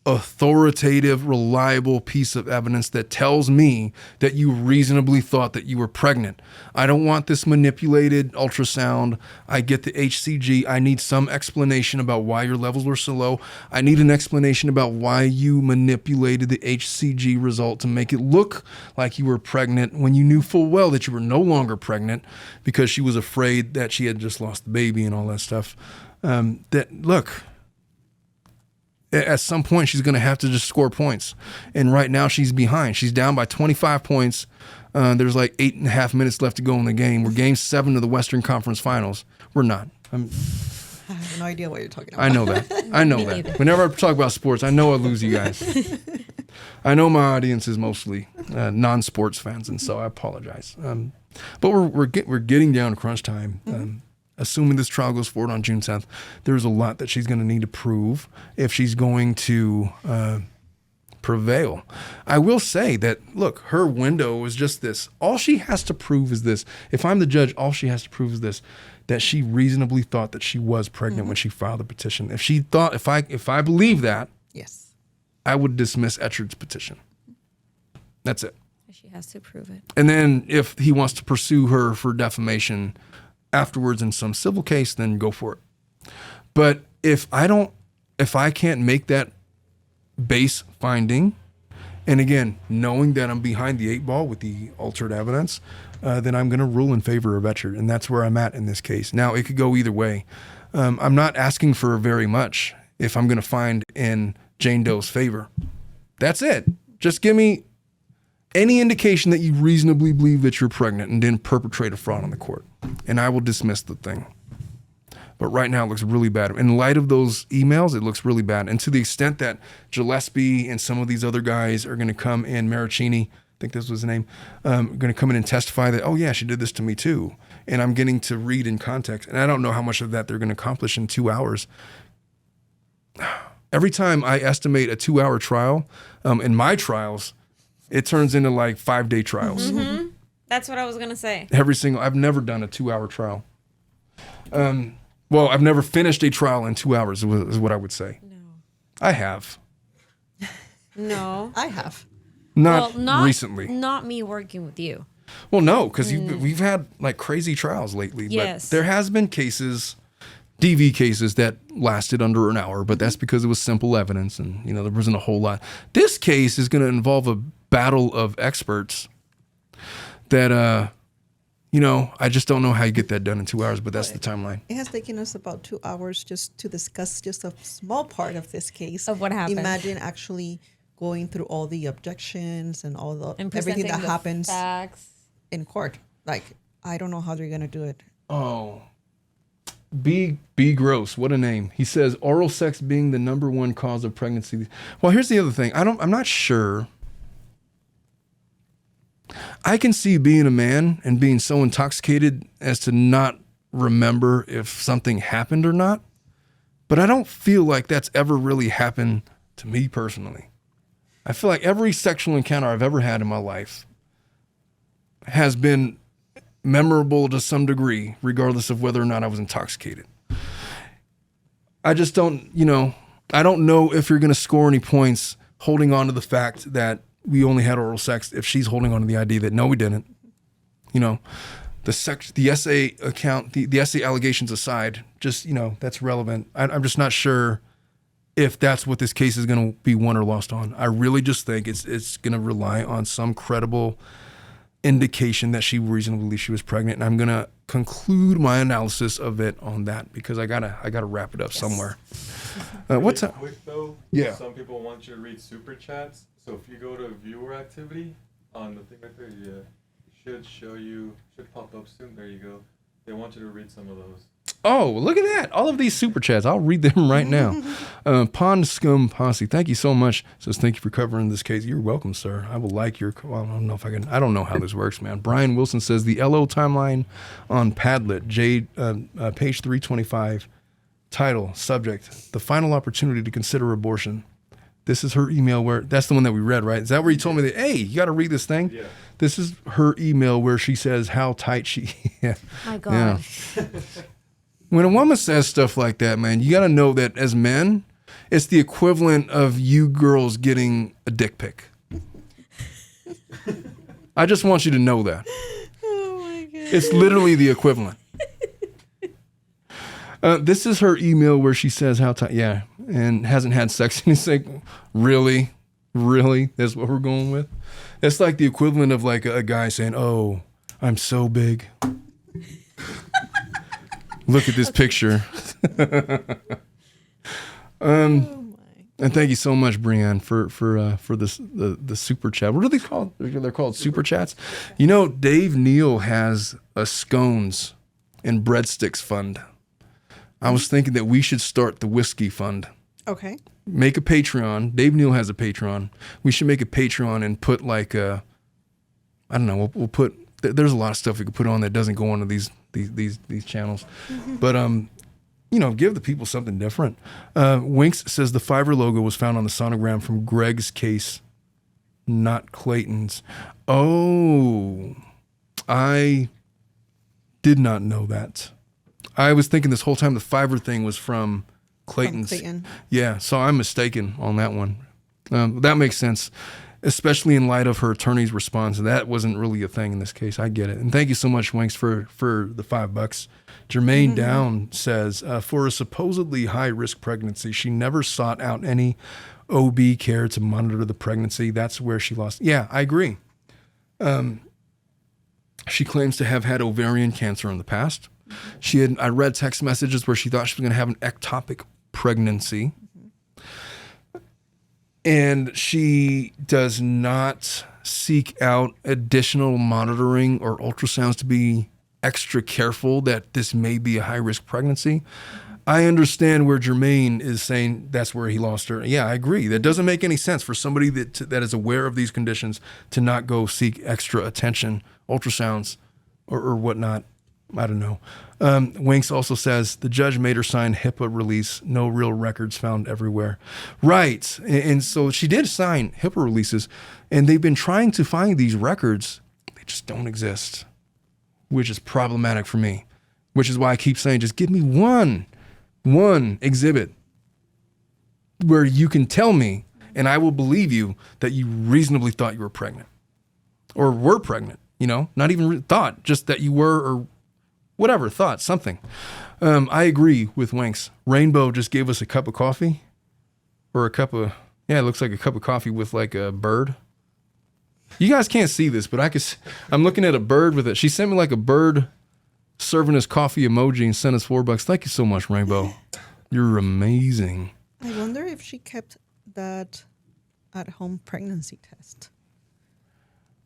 authoritative, reliable piece of evidence that tells me that you reasonably thought that you were pregnant. I don't want this manipulated ultrasound. I get the HCG. I need some explanation about why your levels were so low. I need an explanation about why you manipulated the HCG result to make it look like you were pregnant when you knew full well that you were no longer pregnant because she was afraid that she had just lost the baby and all that stuff. At some point, she's going to have to just score points. And right now, she's behind. She's down by 25 points. There's like 8.5 minutes left to go in the game. We're game 7 of the Western Conference Finals. We're not. I have no idea what you're talking about. I know that. I know that. Whenever I talk about sports, I know I lose you guys. I know my audience is mostly non-sports fans, and so I apologize. But we're getting down to crunch time. Assuming this trial goes forward on June 10th, there's a lot that she's going to need to prove if she's going to prevail. I will say that, look, her window is just this. All she has to prove is this. If I'm the judge, all she has to prove is this, that she reasonably thought that she was pregnant when she filed the petition. If she thought, if I believe that, yes, I would dismiss Echard's petition. That's it. She has to prove it. And then if he wants to pursue her for defamation afterwards in some civil case, then go for it. But if I can't make that base finding, and again, knowing that I'm behind the 8 ball with the altered evidence, then I'm going to rule in favor of Echard. And that's where I'm at in this case. Now, it could go either way. I'm not asking for very much if I'm going to find in Jane Doe's favor. That's it. Just give me any indication that you reasonably believe that you're pregnant and didn't perpetrate a fraud on the court, and I will dismiss the thing. But right now it looks really bad. In light of those emails, it looks really bad. And to the extent that Gillespie and some of these other guys are going to come in, Maricini, I think this was his name, going to come in and testify that, oh yeah, she did this to me too. And I'm getting to read in context. And I don't know how much of that they're going to accomplish in 2 hours. Every time I estimate a 2-hour trial, in my trials, it turns into like 5-day trials. Mm-hmm. That's what I was going to say. I've never done a 2-hour trial. Well, I've never finished a trial in 2 hours is what I would say. No. I have. No. I have. Not recently. Not me working with you. Well, no, because we've had like crazy trials lately. Yes. But there has been cases, DV cases that lasted under an hour, but that's because it was simple evidence and, there wasn't a whole lot. This case is going to involve a battle of experts that, You know, I just don't know how you get that done in 2 hours, but that's the timeline. It has taken us about 2 hours just to discuss just a small part of this case. Of what happened. Imagine actually going through all the objections and all the And everything that presenting the happens facts. in court. Like, I don't know how they're gonna do it. Oh. B Gross, what a name. He says oral sex being the number one cause of pregnancy. Well, here's the other thing. I'm not sure. I can see being a man and being so intoxicated as to not remember if something happened or not. But I don't feel like that's ever really happened to me personally. I feel like every sexual encounter I've ever had in my life has been memorable to some degree, regardless of whether or not I was intoxicated. I just don't, I don't know if you're going to score any points holding on to the fact that we only had oral sex if she's holding on to the idea that no, we didn't. The essay account, the essay allegations aside, just, that's relevant. I'm just not sure if that's what this case is going to be won or lost on. I really just think it's going to rely on some credible indication that she reasonably believed she was pregnant, and I'm gonna conclude my analysis of it on that because I gotta wrap it up somewhere. What's up? Quick though, Yeah. Some people want you to read super chats, so if you go to viewer activity on the thing right there, should pop up soon. There you go. They want you to read some of those. Oh, look at that! All of these super chats. I'll read them right now. Pond Scum Posse, thank you so much. Says thank you for covering this case. You're welcome, sir. I will like your. Well, I don't know if I can. I don't know how this works, man. Brian Wilson says the LO timeline on Padlet, page 325. Title, subject, the final opportunity to consider abortion. This is her email where that's the one that we read, right? Is that where you told me that? Hey, you got to read this thing. Yeah. This is her email where she says how tight she. Yeah. My God. Yeah. When a woman says stuff like that, man, you got to know that as men, it's the equivalent of you girls getting a dick pic. I just want you to know that. Oh my God. It's literally the equivalent. This is her email where she says how tight, and hasn't had sex. And it's like, really? That's what we're going with? It's like the equivalent of like a guy saying, oh, I'm so big. Look at this picture. And thank you so much, Brianne, for this the super chat. What are they called? They're called super chats. Dave Neal has a scones and breadsticks fund. I was thinking that we should start the whiskey fund. Okay. Make a Patreon. Dave Neal has a Patreon. We should make a Patreon and put like I don't know. We'll put. There's a lot of stuff we could put on that doesn't go onto these channels, but give the people something different. Winks says the Fiverr logo was found on the sonogram from Greg's case, not Clayton's. Oh, I did not know that. I was thinking this whole time the Fiverr thing was from Clayton's. From Clayton. Yeah, so I'm mistaken on that one. That makes sense, especially in light of her attorney's response. That wasn't really a thing in this case. I get it. And thank you so much, Winks, for the $5. Jermaine Down says, for a supposedly high-risk pregnancy, she never sought out any OB care to monitor the pregnancy. That's where she lost. Yeah, I agree. She claims to have had ovarian cancer in the past. I read text messages where she thought she was going to have an ectopic pregnancy. And she does not seek out additional monitoring or ultrasounds to be extra careful that this may be a high-risk pregnancy. I understand where Jermaine is saying that's where he lost her. Yeah, I agree. That doesn't make any sense for somebody that is aware of these conditions to not go seek extra attention, ultrasounds or whatnot. I don't know. Winks also says the judge made her sign HIPAA release, no real records found everywhere. Right. And so she did sign HIPAA releases, and they've been trying to find these records. They just don't exist, which is problematic for me, which is why I keep saying, just give me one exhibit where you can tell me, and I will believe you that you reasonably thought you were pregnant or were pregnant, not even thought, just that you were or whatever, thought, something. I agree with Winks. Rainbow just gave us a cup of coffee or it looks like a cup of coffee with like a bird. You guys can't see this, but I'm looking at a bird with it. She sent me like a bird serving us coffee emoji and sent us $4. Thank you so much, Rainbow. You're amazing. I wonder if she kept that at-home pregnancy test,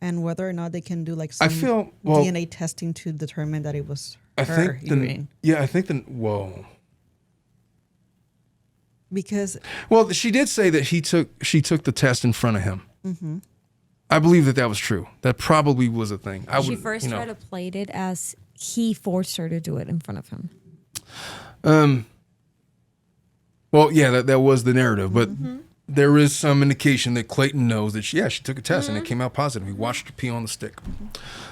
and whether or not they can do like some DNA testing to determine that it was her urine. I think whoa. Because she did say that she took the test in front of him. Mm-hmm. I believe that was true. That probably was a thing. She first tried to play it as he forced her to do it in front of him. Well, yeah, that was the narrative, but there is some indication that Clayton knows that she took a test and it came out positive. He watched her pee on the stick.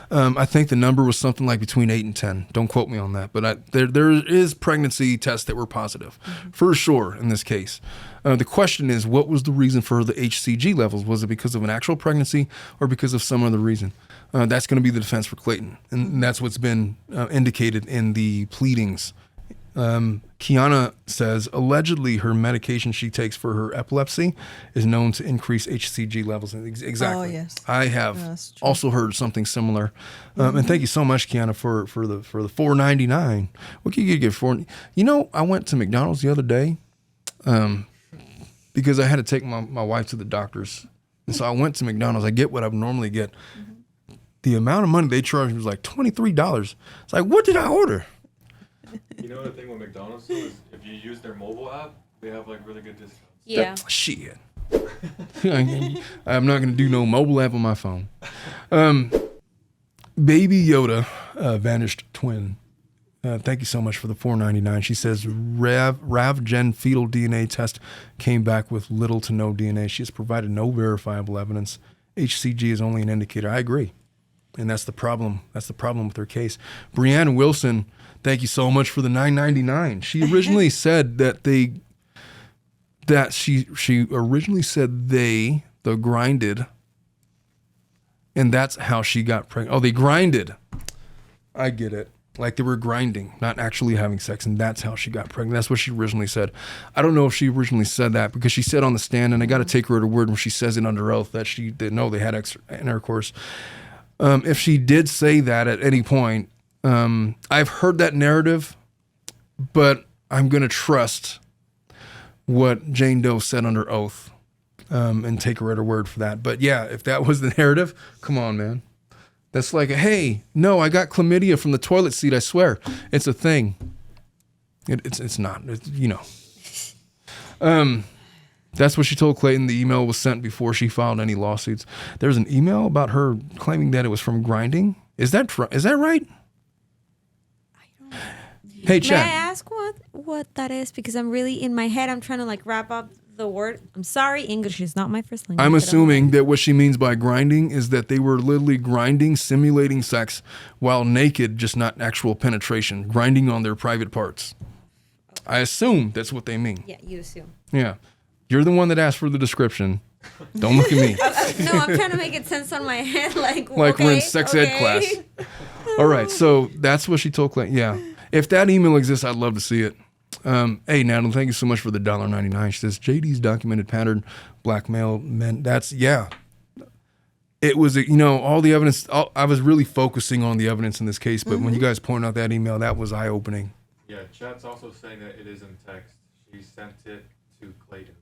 I think the number was something like between 8 and 10. Don't quote me on that, but there is pregnancy tests that were positive, for sure, in this case. The question is, what was the reason for the HCG levels? Was it because of an actual pregnancy or because of some other reason? That's going to be the defense for Clayton, and that's what's been indicated in the pleadings. Kiana says, allegedly her medication she takes for her epilepsy is known to increase HCG levels. Exactly. Oh, yes. I have also heard something similar. And thank you so much, Kiana, for the $4.99. What can you get for? I went to McDonald's the other day because I had to take my wife to the doctor's. And so I went to McDonald's. I get what I would normally get. The amount of money they charged me was like $23. It's like, what did I order? You know the thing with McDonald's though is if you use their mobile app, they have like really good discounts. Yeah. Shit. I'm not going to do no mobile app on my phone. Baby Yoda, vanished twin. Thank you so much for the $4.99. She says RavGen fetal DNA test came back with little to no DNA. She has provided no verifiable evidence. HCG is only an indicator. I agree. And that's the problem. That's the problem with her case. Brianna Wilson, thank you so much for the $9.99. She originally said she originally said the grinded, and that's how she got pregnant. Oh, they grinded. I get it. Like they were grinding, not actually having sex, and that's how she got pregnant. That's what she originally said. I don't know if she originally said that because she said on the stand, and I got to take her at her word when she says it under oath that she didn't know they had intercourse. If she did say that at any point, I've heard that narrative, but I'm going to trust what Jane Doe said under oath and take her at her word for that. But yeah, if that was the narrative, come on, man. That's like, hey, no, I got chlamydia from the toilet seat, I swear. It's a thing. It's not, That's what she told Clayton. The email was sent before she filed any lawsuits. There's an email about her claiming that it was from grinding. Is that right? Hey, Chad. May I ask what that is? Because I'm really, in my head, I'm trying to like wrap up the word. I'm sorry, English is not my first language. I'm assuming that what she means by grinding is that they were literally grinding, simulating sex while naked, just not actual penetration, grinding on their private parts. I assume that's what they mean. Yeah, you assume. Yeah. You're the one that asked for the description. Don't look at me. No, I'm trying to make it sense on my head. Like we're in sex ed class. All right, so that's what she told Clayton. Yeah. If that email exists, I'd love to see it. Hey, Natalie, thank you so much for the $1.99. She says, JD's documented pattern, blackmail men. That's, yeah. It was, all the evidence. I was really focusing on the evidence in this case, but when you guys pointed out that email, that was eye-opening. Yeah, chat's also saying that it is in text. She sent it to Clayton.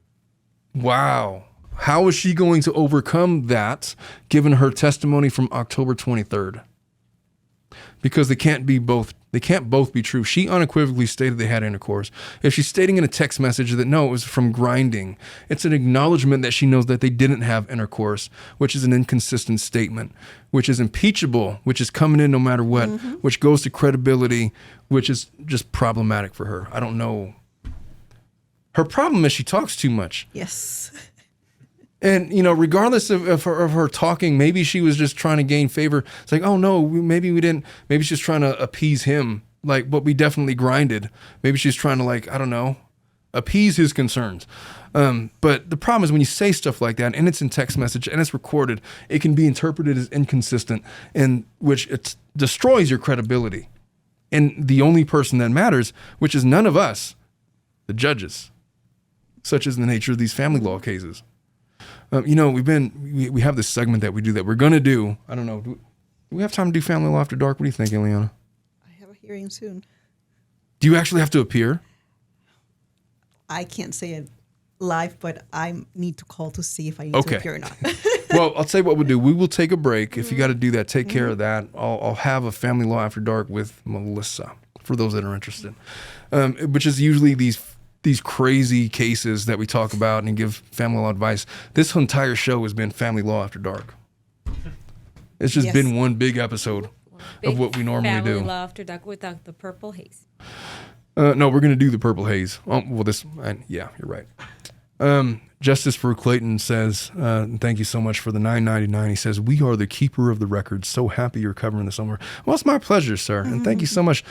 Wow. How is she going to overcome that given her testimony from October 23rd? Because they can't both be true. She unequivocally stated they had intercourse. If she's stating in a text message that no, it was from grinding, it's an acknowledgement that she knows that they didn't have intercourse, which is an inconsistent statement, which is impeachable, which is coming in no matter what, which goes to credibility, which is just problematic for her. I don't know. Her problem is she talks too much. Yes. And, regardless of her talking, maybe she was just trying to gain favor. It's like, oh, no, maybe we didn't. Maybe she's trying to appease him, but we definitely grinded. Maybe she's trying to, appease his concerns. But the problem is when you say stuff like that, and it's in text message, and it's recorded, it can be interpreted as inconsistent, and which it destroys your credibility. And the only person that matters, which is none of us, the judges, such as the nature of these family law cases. We have this segment that we do that we're going to do. I don't know. Do we have time to do Family Law After Dark? What do you think, Ileana? I have a hearing soon. Do you actually have to appear? I can't say it live, but I need to call to see if I need to appear or not. Well, I'll tell you what we'll do. We will take a break. If you got to do that, take care of that. I'll have a Family Law After Dark with Melissa for those that are interested, which is usually these crazy cases that we talk about and give family law advice. This entire show has been Family Law After Dark. It's just been one big episode of what we normally do. Family Law After Dark without the purple haze. No, we're going to do the purple haze. You're right. Justice for Clayton says, thank you so much for the $9.99. He says, we are the keeper of the record. So happy you're covering this, Omar. Well, it's my pleasure, sir. And thank you so much.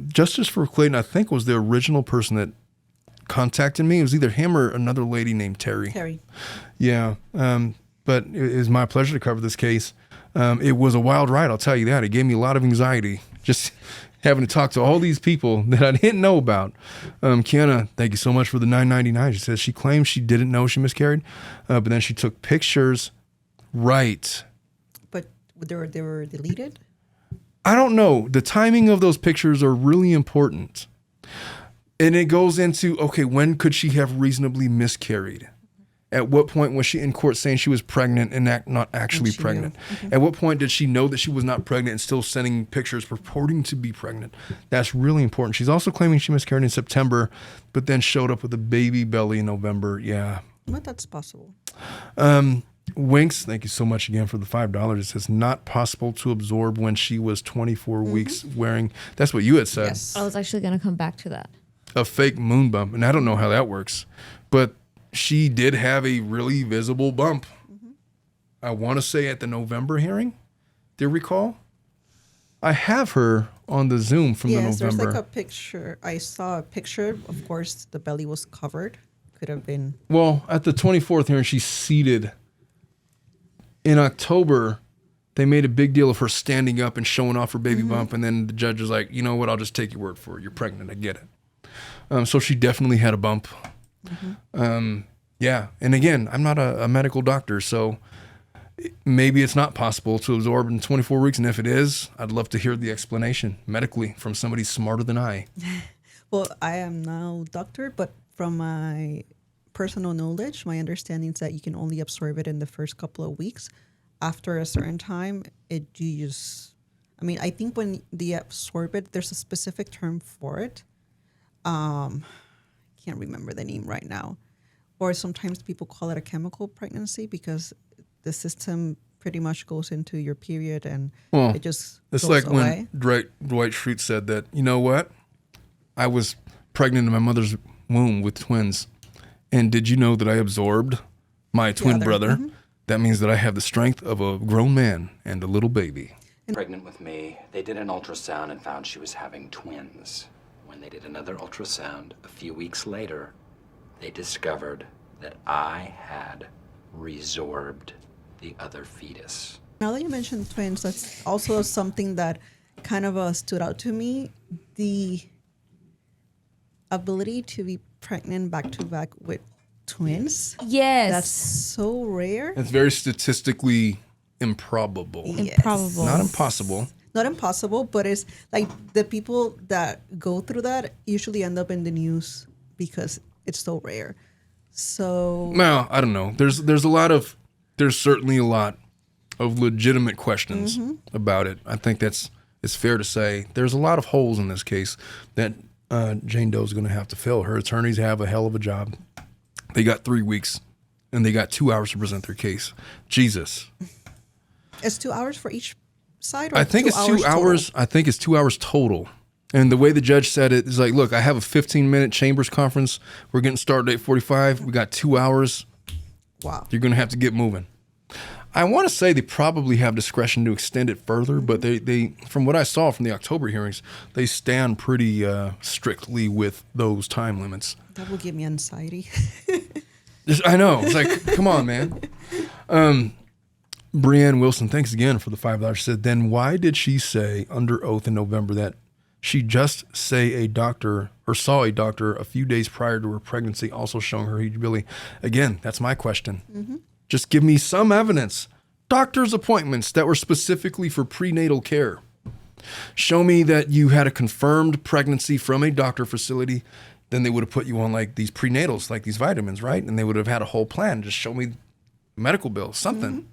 Justice for Clayton, I think, was the original person that contacted me. It was either him or another lady named Terry. Yeah. But it is my pleasure to cover this case. It was a wild ride, I'll tell you that. It gave me a lot of anxiety. Just having to talk to all these people that I didn't know about. Kiana, thank you so much for the $9.99. She says she claims she didn't know she miscarried, but then she took pictures. Right. But they were deleted? I don't know. The timing of those pictures are really important. And it goes into, okay, when could she have reasonably miscarried? At what point was she in court saying she was pregnant and not actually pregnant? At what point did she know that she was not pregnant and still sending pictures purporting to be pregnant? That's really important. She's also claiming she miscarried in September, but then showed up with a baby belly in November. Yeah. Well, that's possible. Winks, thank you so much again for the $5. It says not possible to absorb when she was 24 weeks wearing, that's what you had said. Yes. I was actually going to come back to that. A fake moon bump. And I don't know how that works, but she did have a really visible bump. I want to say at the November hearing. Do you recall? I have her on the Zoom from the November. Yes, there's like a picture. I saw a picture. Of course, the belly was covered. Could have been. Well, at the 24th hearing, she's seated. In October, they made a big deal of her standing up and showing off her baby bump. And then the judge was like, you know what? I'll just take your word for it. You're pregnant. I get it. So she definitely had a bump. Yeah. And again, I'm not a medical doctor, so maybe it's not possible to absorb in 24 weeks. And if it is, I'd love to hear the explanation medically from somebody smarter than I. Well, I am no doctor, but from my personal knowledge, my understanding is that you can only absorb it in the first couple of weeks. After a certain time, I think when they absorb it, there's a specific term for it. Can't remember the name right now. Or sometimes people call it a chemical pregnancy because the system pretty much goes into your period and it just it's goes like away. When Dwight Schrute said that, you know what? I was pregnant in my mother's womb with twins. And did you know that I absorbed my twin brother? That means that I have the strength of a grown man and a little baby. Pregnant with me, they did an ultrasound and found she was having twins. When they did another ultrasound a few weeks later, they discovered that I had resorbed the other fetus. Now that you mentioned twins, that's also something that kind of stood out to me. The ability to be pregnant back to back with twins. Yes. That's so rare. It's very statistically improbable. Yes. Improbable. Not impossible. Not impossible, but it's like the people that go through that usually end up in the news because it's so rare. So Well, I don't know. There's certainly a lot of legitimate questions about it. I think it's fair to say there's a lot of holes in this case that Jane Doe's going to have to fill. Her attorneys have a hell of a job. They got 3 weeks, and they got 2 hours to present their case. Jesus. it's 2 hours for each side? Or I think it's 2 hours. Total? I think it's 2 hours total. And the way the judge said it is like, look, I have a 15-minute chambers conference. We're getting started at 8:45. We got 2 hours. Wow. You're going to have to get moving. I want to say they probably have discretion to extend it further, but they from what I saw from the October hearings, they stand pretty strictly with those time limits. That will give me anxiety. I know. It's like, come on, man. Brianne Wilson, thanks again for the $5. She said, then why did she say under oath in November that she just saw a doctor a few days prior to her pregnancy, also showing her huge belly? Again, that's my question. Just give me some evidence. Doctor's appointments that were specifically for prenatal care. Show me that you had a confirmed pregnancy from a doctor facility. Then they would have put you on like these prenatals, like these vitamins, right? And they would have had a whole plan. Just show me medical bills, something.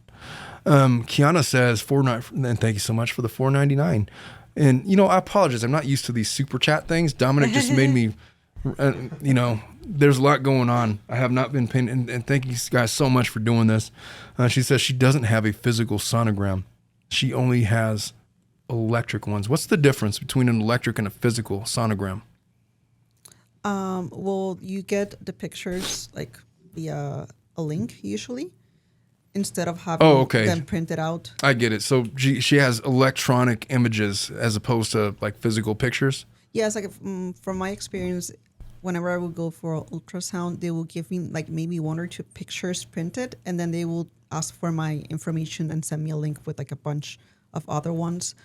Kiana says, and thank you so much for the $4.99. And, I apologize. I'm not used to these super chat things. Dominic just made me, there's a lot going on. I have not been paying, and thank you guys so much for doing this. She says she doesn't have a physical sonogram. She only has electric ones. What's the difference between an electric and a physical sonogram? Well, you get the pictures like via a link usually, instead of having them printed out. I get it. So she has electronic images as opposed to like physical pictures? Yeah, it's like from my experience, whenever I would go for ultrasound, they will give me like maybe 1 or 2 pictures printed, and then they will ask for my information and send me a link with like a bunch of other ones.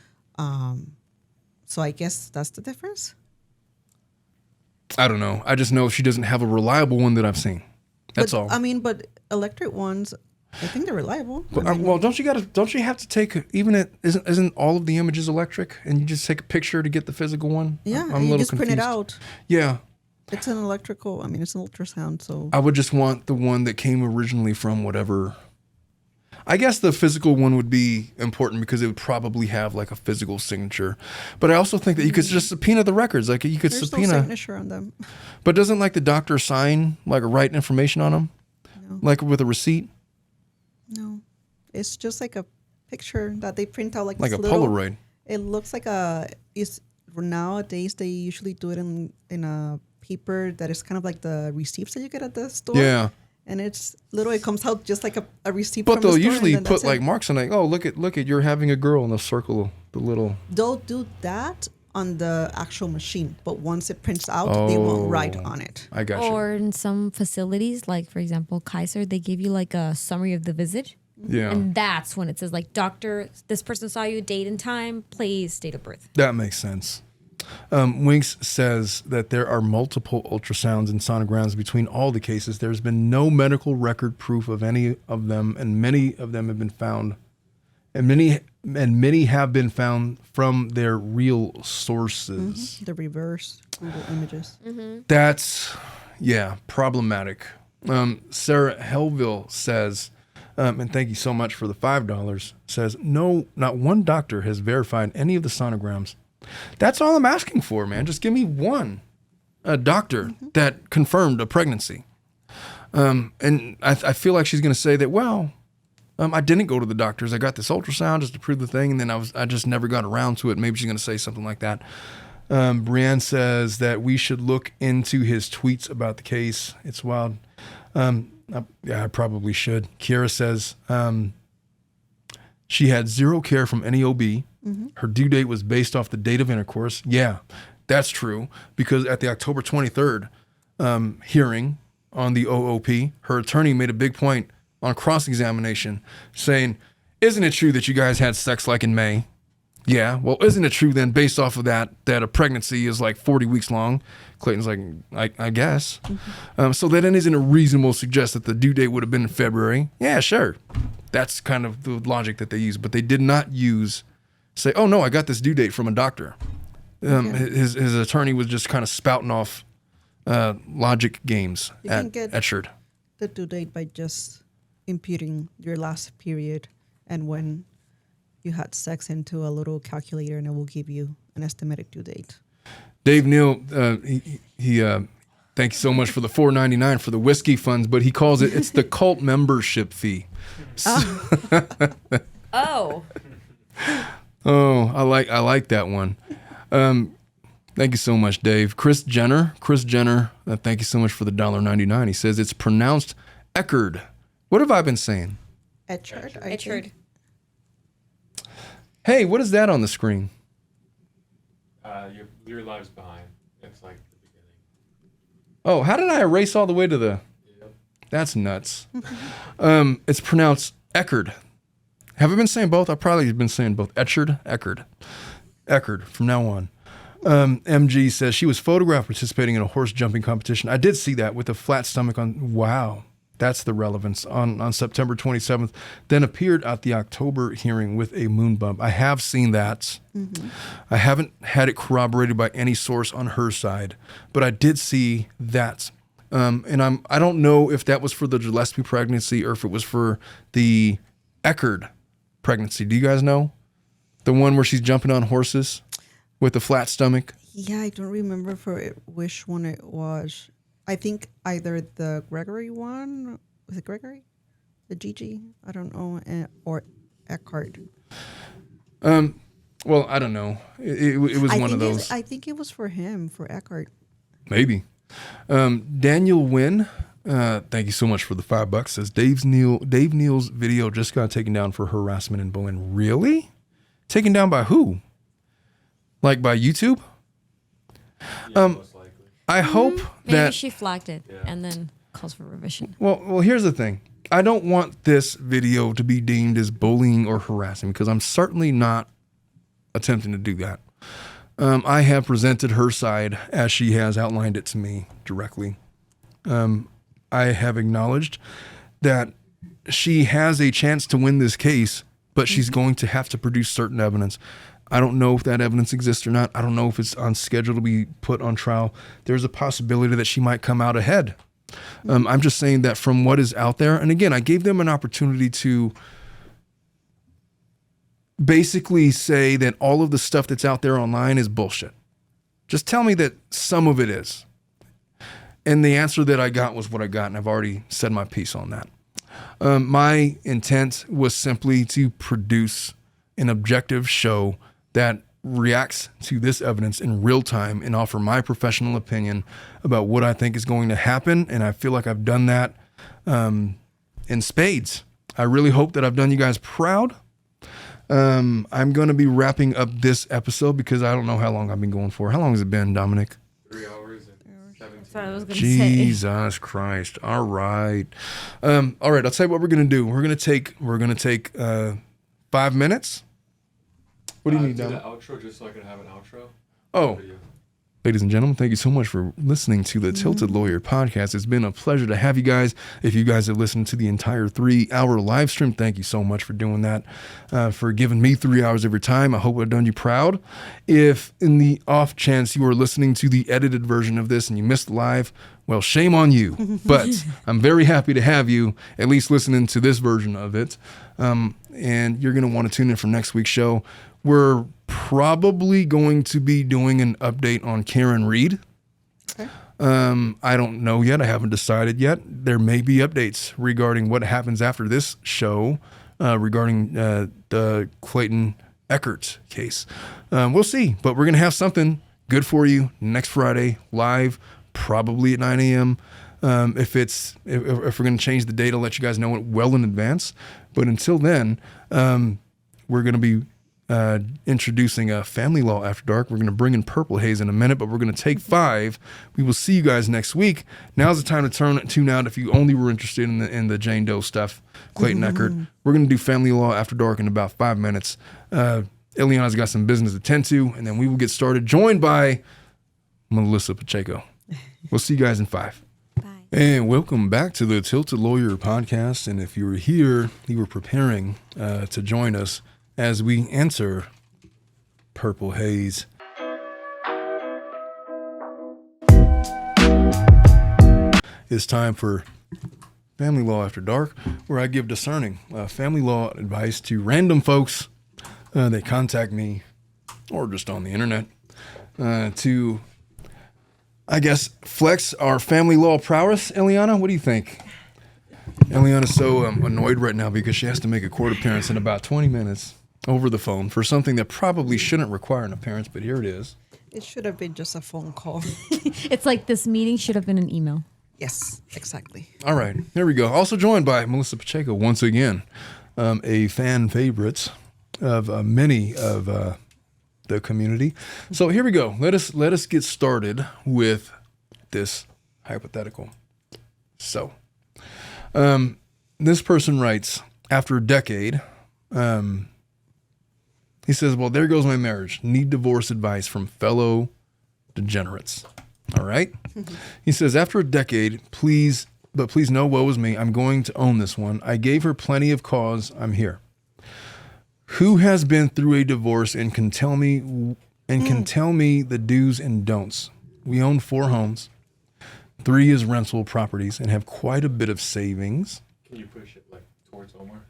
So I guess that's the difference. I don't know. I just know she doesn't have a reliable one that I've seen. That's all. I mean, but electric ones, I think they're reliable. But, well, don't you have to take isn't all of the images electric, and you just take a picture to get the physical one? Yeah, I'm you a little just confused. print it out. Yeah. It's an electrical. I mean, it's an ultrasound. So I would just want the one that came originally from whatever. I guess the physical one would be important because it would probably have like a physical signature. But I also think that you could just subpoena the records. Like you could there's subpoena. no signature on them. But doesn't like the doctor sign like write information on them? No. Like with a receipt? No. It's just like a picture that they print out like a little, Polaroid. It looks like nowadays they usually do it in a paper that is kind of like the receipts that you get at the store. Yeah. And it's little. It comes out just like a receipt. But from they'll the store, usually and then put like marks on it. Oh, look at you're having a girl, and they'll circle the little. They'll do that on the actual machine, but once it prints out, they won't write on it. I got you. Or in some facilities, like for example, Kaiser, they give you like a summary of the visit. Yeah. And that's when it says like, doctor, this person saw you, date and time, place, date of birth. That makes sense. Winks says that there are multiple ultrasounds and sonograms between all the cases. There's been no medical record proof of any of them, and many of them have been found, and many have been found from their real sources. Mm-hmm. The reverse Google images. Mm-hmm. That's problematic. Sarah Helville says, and thank you so much for the $5, says, no, not one doctor has verified any of the sonograms. That's all I'm asking for, man. Just give me a doctor that confirmed a pregnancy. And I feel like she's going to say that, well, I didn't go to the doctors. I got this ultrasound just to prove the thing, and then I just never got around to it. Maybe she's going to say something like that. Brienne says that we should look into his tweets about the case. It's wild. I probably should. Kiera says she had zero care from any OB. Mm-hmm. Her due date was based off the date of intercourse. Yeah, that's true. Because at the October 23rd hearing on the OOP, her attorney made a big point on cross-examination saying, isn't it true that you guys had sex like in May? Yeah, well, isn't it true then, based off of that a pregnancy is like 40 weeks long? Clayton's like, I guess. Mm-hmm. So that isn't a reasonable suggest that the due date would have been in February. Yeah, sure. That's kind of the logic that they use. But they did not say, oh, no, I got this due date from a doctor. His attorney was just kind of spouting off logic games at Echard. The due date by just imputing your last period and when you had sex into a little calculator, and it will give you an estimated due date. Dave Neal, he thank you so much for the $4.99 for the whiskey funds, but he calls it's the cult membership fee. Oh. Oh, I like that one. Thank you so much, Dave. Chris Jenner, thank you so much for the $1.99. He says it's pronounced Echard. What have I been saying? Echard. Echard. Hey, what is that on the screen? Your lives behind. It's like the beginning. Oh, how did I erase all the way to the? Yep. That's nuts. It's pronounced Echard. Have I been saying both? I've probably been saying both. Echard from now on. MG says she was photographed participating in a horse jumping competition. I did see that with a flat stomach on. Wow. That's the relevance. On September 27th, then appeared at the October hearing with a moon bump. I have seen that. Mm-hmm. I haven't had it corroborated by any source on her side, but I did see that. And I don't know if that was for the Gillespie pregnancy or if it was for the Echard pregnancy. Do you guys know? The one where she's jumping on horses with a flat stomach? Yeah, I don't remember which one it was. I think either the Gregory one, was it Gregory? The Gigi? I don't know, or Echard. Well, I don't know. It was one of those. I think it was for him, for Echard. Maybe. Daniel Wynn, thank you so much for the $5. Says Dave Neal's video just got taken down for harassment and bullying. Really? Taken down by who? Like by YouTube? Yeah, most likely. I hope Maybe that she flagged it and then calls for revision. Well, here's the thing. I don't want this video to be deemed as bullying or harassing because I'm certainly not attempting to do that. I have presented her side as she has outlined it to me directly. I have acknowledged that she has a chance to win this case, but she's going to have to produce certain evidence. I don't know if that evidence exists or not. I don't know if it's on schedule to be put on trial. There's a possibility that she might come out ahead. I'm just saying that from what is out there, and again, I gave them an opportunity to basically say that all of the stuff that's out there online is bullshit. Just tell me that some of it is. And the answer that I got was what I got, and I've already said my piece on that. My intent was simply to produce an objective show that reacts to this evidence in real time and offer my professional opinion about what I think is going to happen. And I feel like I've done that in spades. I really hope that I've done you guys proud. I'm going to be wrapping up this episode because I don't know how long I've been going for. How long has it been, Dominic? 3 hours and 17 That's what I was minutes. going to say. Jesus Christ. All right. All right. I'll tell you what we're going to do. We're going to take 5 minutes. What do you need, Do the Dominic? outro just so I can have an outro. Oh, Video. ladies and gentlemen, thank you so much for listening to the Tilted Lawyer podcast. It's been a pleasure to have you guys. If you guys have listened to the entire 3-hour live stream, thank you so much for doing that, for giving me 3 hours of your time. I hope I've done you proud. If in the off chance you are listening to the edited version of this and you missed live, well, shame on you. But I'm very happy to have you at least listening to this version of it. And you're going to want to tune in for next week's show. We're probably going to be doing an update on Karen Reed. Okay. I don't know yet. I haven't decided yet. There may be updates regarding what happens after this show regarding the Clayton Echard case. We'll see, but we're going to have something good for you next Friday, live, probably at 9 a.m. If we're going to change the date, I'll let you guys know it well in advance. But until then, we're going to be introducing a Family Law After Dark. We're going to bring in Purple Haze in a minute, but we're going to take 5. We will see you guys next week. Now's the time to tune out if you only were interested in the Jane Doe stuff, Clayton Echard. We're going to do Family Law After Dark in about 5 minutes. Ileana's got some business to tend to, and then we will get started, joined by Melissa Pacheco. We'll see you guys in 5. Bye. And welcome back to the Tilted Lawyer podcast. And if you were here, you were preparing to join us as we enter Purple Haze. It's time for Family Law After Dark, where I give discerning family law advice to random folks that contact me or just on the internet to, I guess, flex our family law prowess. Ileana, what do you think? Ileana's so annoyed right now because she has to make a court appearance in about 20 minutes over the phone for something that probably shouldn't require an appearance, but here it is. It should have been just a phone call. It's like this meeting should have been an email. Yes, exactly. All right, there we go. Also joined by Melissa Pacheco once again, a fan favorite of many of the community. So here we go. Let us get started with this hypothetical. So, this person writes, after a decade, he says, well, there goes my marriage. Need divorce advice from fellow degenerates. All right. He says, after a decade, please but please no woe is me. I'm going to own this one. I gave her plenty of cause. I'm here. Who has been through a divorce and can tell me the do's and don'ts? We own 4 homes. 3 is rental properties and have quite a bit of savings. Can you push it like towards Omar?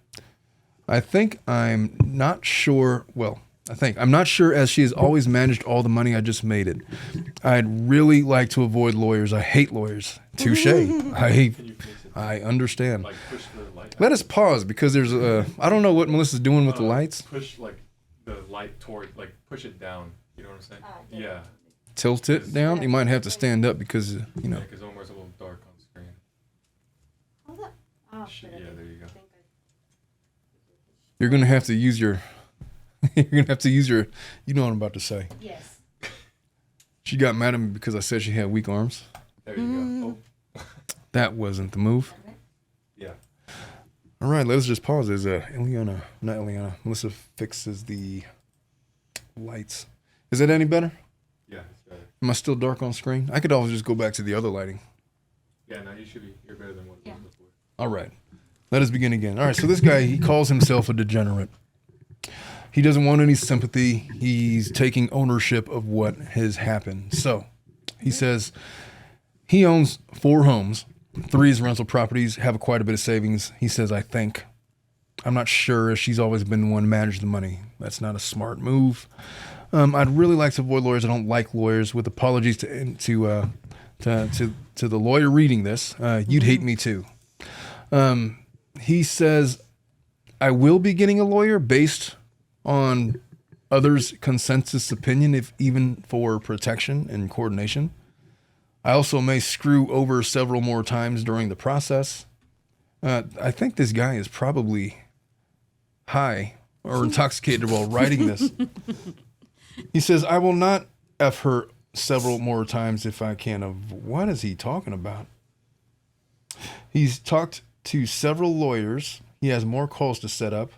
I'm not sure as she has always managed all the money. I just made it. I'd really like to avoid lawyers. I hate lawyers. Touche. I understand. Like push the light. Let us pause because there's I don't know what Melissa's doing with the lights. Push like the light toward, like push it down. You know what I'm saying? Yeah. Tilt it down. You might have to stand up because, you know. Because Omar's a little dark on screen. Hold up. Oh, Yeah, there you go. You're going to have to use your, you know what I'm about to say. Yes. She got mad at me because I said she had weak arms. There you go. Oh. That wasn't the move. Yeah. All right, let's just pause as Melissa fixes the lights. Is that any better? Yeah, it's better. Am I still dark on screen? I could always just go back to the other lighting. Yeah, no, you should be. You're better than what it was before. All right. Let us begin again. All right, so this guy, he calls himself a degenerate. He doesn't want any sympathy. He's taking ownership of what has happened. So he says he owns 4 homes. 3 is rental properties, have quite a bit of savings. He says, I think. I'm not sure if she's always been the one to manage the money. That's not a smart move. I'd really like to avoid lawyers. I don't like lawyers. With apologies to the lawyer reading this, you'd hate me too. He says, I will be getting a lawyer based on others' consensus opinion, if even for protection and coordination. I also may screw over several more times during the process. I think this guy is probably high or intoxicated while writing this. He says, I will not F her several more times if I can. What is he talking about? He's talked to several lawyers. He has more calls to set up.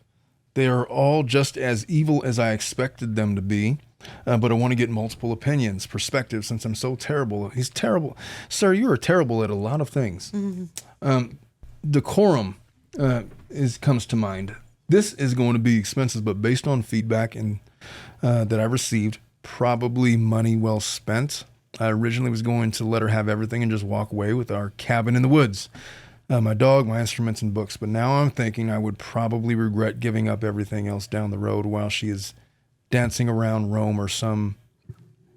They are all just as evil as I expected them to be. But I want to get multiple opinions, perspectives, since I'm so terrible. He's terrible. Sir, you are terrible at a lot of things. Decorum comes to mind. This is going to be expensive, but based on feedback and that I received, probably money well spent. I originally was going to let her have everything and just walk away with our cabin in the woods, my dog, my instruments, and books. But now I'm thinking I would probably regret giving up everything else down the road while she is dancing around Rome or some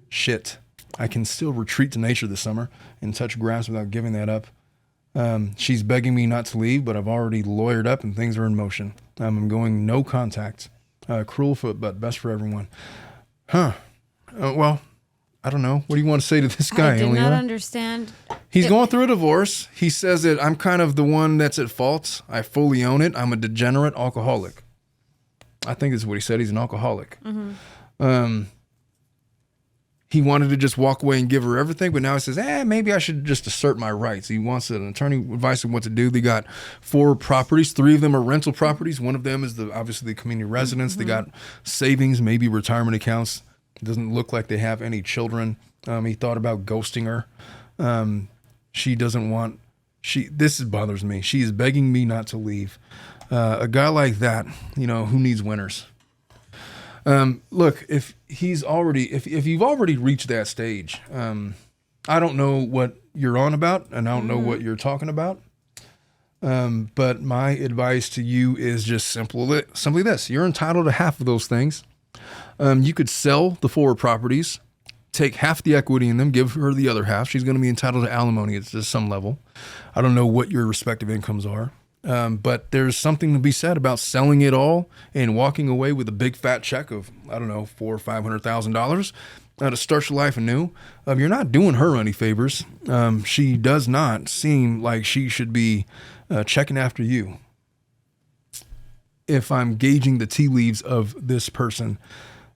shit. I can still retreat to nature this summer and touch grass without giving that up. She's begging me not to leave, but I've already lawyered up and things are in motion. I'm going no contact. Cruel but best for everyone. Well, I don't know. What do you want to say to this guy, I did not Ileana? understand. He's going through a divorce. He says that I'm kind of the one that's at fault. I fully own it. I'm a degenerate alcoholic. I think this is what he said. He's an alcoholic. He wanted to just walk away and give her everything, but now he says, maybe I should just assert my rights. He wants an attorney advice on what to do. They got 4 properties. 3 of them are rental properties. One of them is obviously the community residence. They got savings, maybe retirement accounts. It doesn't look like they have any children. He thought about ghosting her. She doesn't want, this bothers me. She is begging me not to leave. A guy like that, who needs winners? Look, if you've already reached that stage, I don't know what you're on about, and I don't know what you're talking about. But my advice to you is just simply this: you're entitled to half of those things. You could sell the 4 properties, take half the equity in them, give her the other half. She's going to be entitled to alimony at some level. I don't know what your respective incomes are. But there's something to be said about selling it all and walking away with a big fat check of, I don't know, $400,000 or $500,000 to start your life anew. You're not doing her any favors. She does not seem like she should be checking after you. If I'm gauging the tea leaves of this person,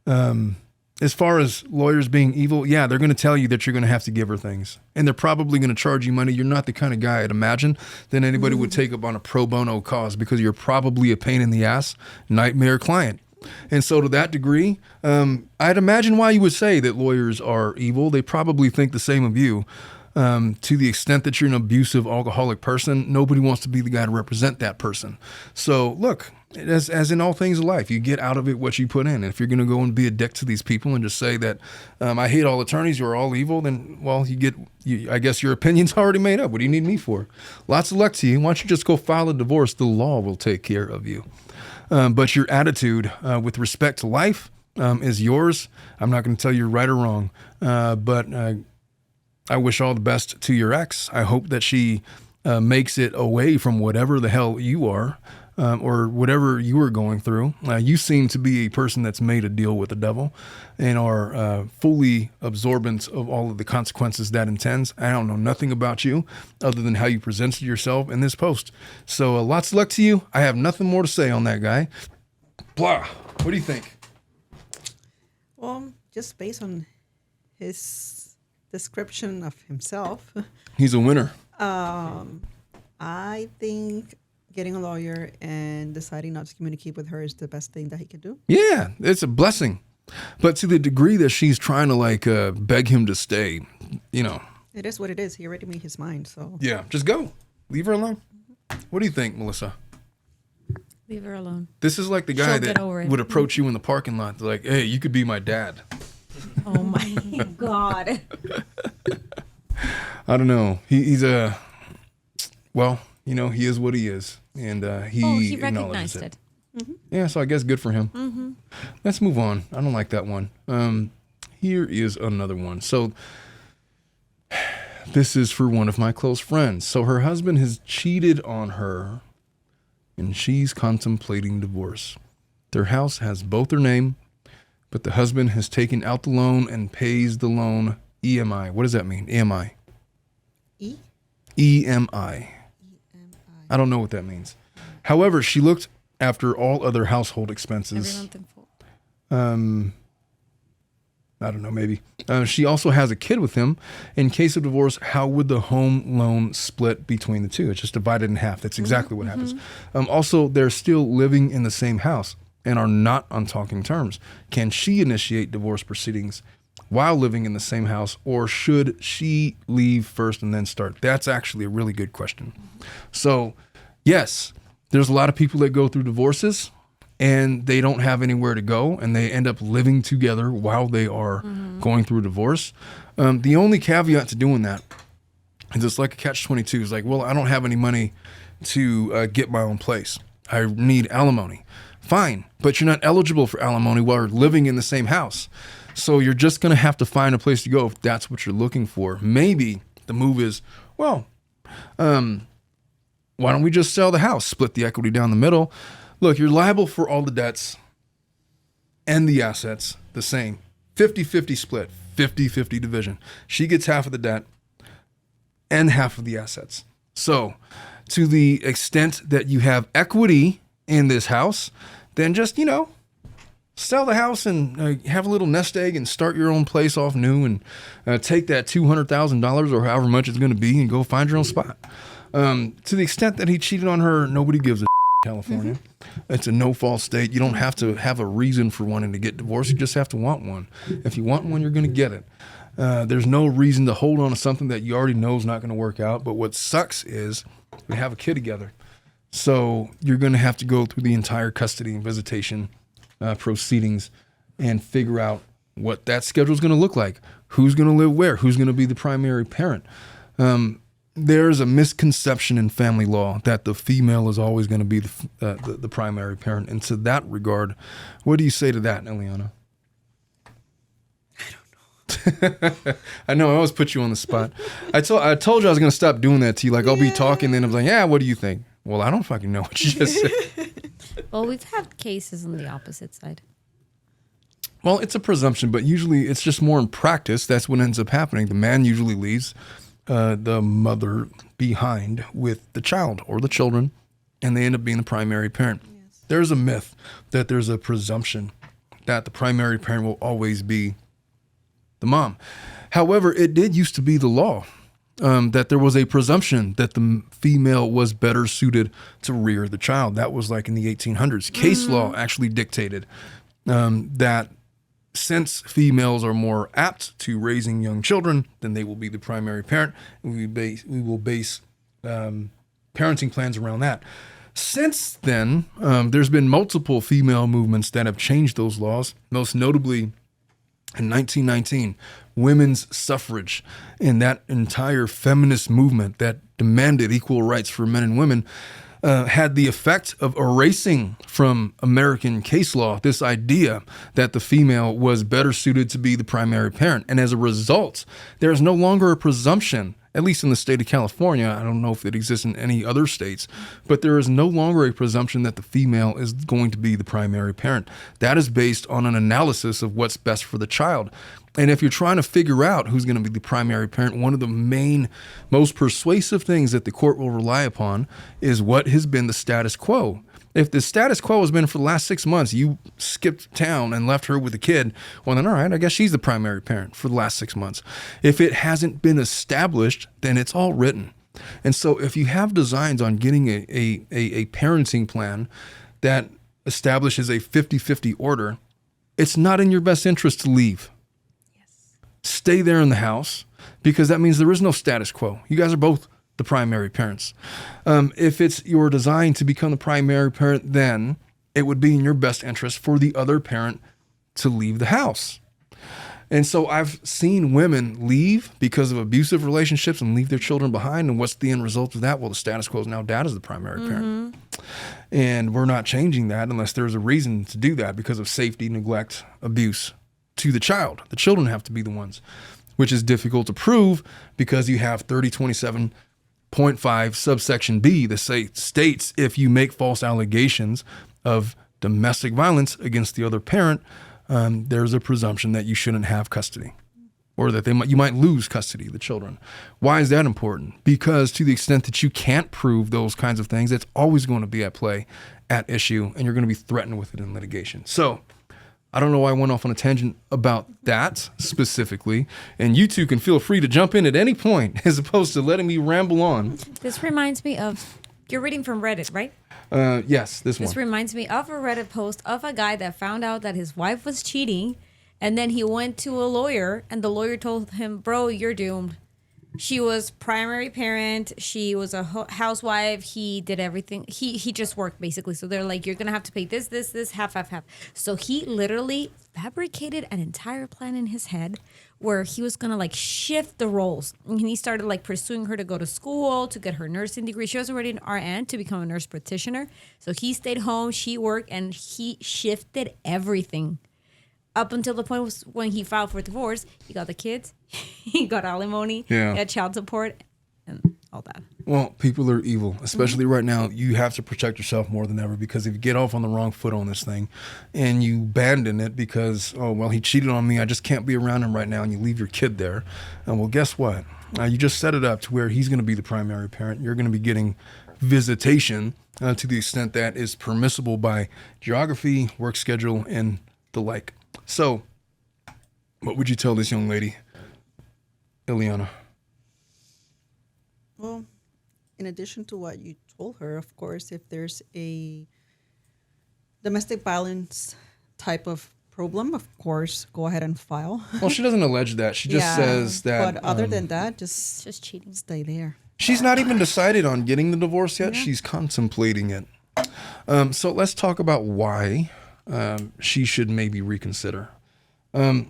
as far as lawyers being evil, yeah, they're going to tell you that you're going to have to give her things. And they're probably going to charge you money. You're not the kind of guy I'd imagine that anybody would take up on a pro bono cause because you're probably a pain in the ass nightmare client. And so to that degree, I'd imagine why you would say that lawyers are evil. They probably think the same of you. To the extent that you're an abusive alcoholic person, nobody wants to be the guy to represent that person. So look, as in all things in life, you get out of it what you put in. And if you're going to go and be a dick to these people and just say that I hate all attorneys, you're all evil, then, well, I guess your opinion's already made up. What do you need me for? Lots of luck to you. Why don't you just go file a divorce? The law will take care of you. But your attitude with respect to life is yours. I'm not going to tell you right or wrong, but I wish all the best to your ex. I hope that she makes it away from whatever the hell you are, or whatever you are going through. You seem to be a person that's made a deal with the devil and are fully absorbent of all of the consequences that intends. I don't know nothing about you other than how you presented yourself in this post. So lots of luck to you. I have nothing more to say on that guy. Blah. What do you think? Well, just based on his description of himself, He's a winner. I think getting a lawyer and deciding not to communicate with her is the best thing that he could do. Yeah, it's a blessing. But to the degree that she's trying to beg him to stay, It is what it is. He already made his mind, so. Yeah, just go. Leave her alone. What do you think, Melissa? Leave her alone. This is like the guy She'll get that over it. would approach you in the parking lot, like, hey, you could be my dad. Oh my God. I don't know. He's he is what he is. And he recognized acknowledges it. it. Yeah, so I guess good for him. Let's move on. I don't like that one. Here is another one. So this is for one of my close friends. So her husband has cheated on her and she's contemplating divorce. Their house has both their name, but the husband has taken out the loan and pays the loan EMI. What does that mean? EMI. EMI. I don't know what that means. However, she looked after all other household expenses. Every month in full. I don't know, maybe. She also has a kid with him. In case of divorce, how would the home loan split between the two? It's just divided in half. That's exactly what happens. Also, they're still living in the same house and are not on talking terms. Can she initiate divorce proceedings while living in the same house, or should she leave first and then start? That's actually a really good question. So, yes, there's a lot of people that go through divorces and they don't have anywhere to go and they end up living together while they are going through a divorce. The only caveat to doing that is it's like a catch-22. It's like, well, I don't have any money to get my own place. I need alimony. Fine, but you're not eligible for alimony while you're living in the same house. So you're just going to have to find a place to go if that's what you're looking for. Maybe the move is, well, why don't we just sell the house, split the equity down the middle? Look, you're liable for all the debts and the assets the same. 50-50 split, 50-50 division. She gets half of the debt and half of the assets. So to the extent that you have equity in this house, then just, sell the house and have a little nest egg and start your own place off new and take that $200,000 or however much it's going to be and go find your own spot. To the extent that he cheated on her, nobody gives a California. It's a no-fault state. You don't have to have a reason for wanting to get divorced. You just have to want one. If you want one, you're going to get it. There's no reason to hold on to something that you already know is not going to work out. But what sucks is we have a kid together. So you're going to have to go through the entire custody and visitation proceedings and figure out what that schedule is going to look like. Who's going to live where? Who's going to be the primary parent? There's a misconception in family law that the female is always going to be the primary parent. And to that regard, what do you say to that, Ileana? I don't know. I know, I always put you on the spot. I told you I was going to stop doing that to you. Like, I'll be talking, and I'm like, yeah, what do you think? Well, I don't fucking know what you just said. Well, we've had cases on the opposite side. Well, it's a presumption, but usually it's just more in practice. That's what ends up happening. The man usually leaves the mother behind with the child or the children, and they end up being the primary parent. Yes. There's a myth that there's a presumption that the primary parent will always be the mom. However, it did used to be the law that there was a presumption that the female was better suited to rear the child. That was like in the 1800s. Case law actually dictated that since females are more apt to raising young children, then they will be the primary parent. And we will base parenting plans around that. Since then, there's been multiple female movements that have changed those laws, most notably in 1919, women's suffrage and that entire feminist movement that demanded equal rights for men and women had the effect of erasing from American case law this idea that the female was better suited to be the primary parent. And as a result, there is no longer a presumption, at least in the state of California. I don't know if it exists in any other states, but there is no longer a presumption that the female is going to be the primary parent. That is based on an analysis of what's best for the child. And if you're trying to figure out who's going to be the primary parent, one of the main, most persuasive things that the court will rely upon is what has been the status quo. If the status quo has been for the last 6 months, you skipped town and left her with a kid, well then all right, I guess she's the primary parent for the last 6 months. If it hasn't been established, then it's all written. And so if you have designs on getting a parenting plan that establishes a 50-50 order, it's not in your best interest to leave. Stay there in the house, because that means there is no status quo. You guys are both the primary parents. If it's your design to become the primary parent, then it would be in your best interest for the other parent to leave the house. And so I've seen women leave because of abusive relationships and leave their children behind. And what's the end result of that? Well, the status quo is now dad is the primary parent. And we're not changing that unless there's a reason to do that because of safety, neglect, abuse to the child. The children have to be the ones, which is difficult to prove because you have 3027.5 subsection B that states if you make false allegations of domestic violence against the other parent, there's a presumption that you shouldn't have custody, or that you might lose custody of the children. Why is that important? Because to the extent that you can't prove those kinds of things, it's always going to be at play, at issue, and you're going to be threatened with it in litigation. So I don't know why I went off on a tangent about that specifically, and you two can feel free to jump in at any point as opposed to letting me ramble on. This reminds me of, you're reading from Reddit, right? Yes, this one. This reminds me of a Reddit post of a guy that found out that his wife was cheating, and then he went to a lawyer, and the lawyer told him, bro, you're doomed. She was primary parent. She was a housewife. He did everything. He just worked, basically. So they're like, you're going to have to pay this, half. So he literally fabricated an entire plan in his head where he was going to like shift the roles. And he started like pursuing her to go to school, to get her nursing degree. She was already an RN to become a nurse practitioner. So he stayed home, she worked, and he shifted everything. Up until the point when he filed for divorce, he got the kids, he got alimony, he had child support, and all that. Well, people are evil, especially right now. You have to protect yourself more than ever, because if you get off on the wrong foot on this thing and you abandon it because, oh, well, he cheated on me, I just can't be around him right now, and you leave your kid there, and well, guess what? You just set it up to where he's going to be the primary parent. You're going to be getting visitation to the extent that is permissible by geography, work schedule, and the like. So, what would you tell this young lady, Ileana? Well, in addition to what you told her, of course, if there's a domestic violence type of problem, of course, go ahead and file. Well, she doesn't allege that. She just says that. But other than that, just cheating. Stay there. She's not even decided on getting the divorce yet. She's contemplating it. So let's talk about why she should maybe reconsider. I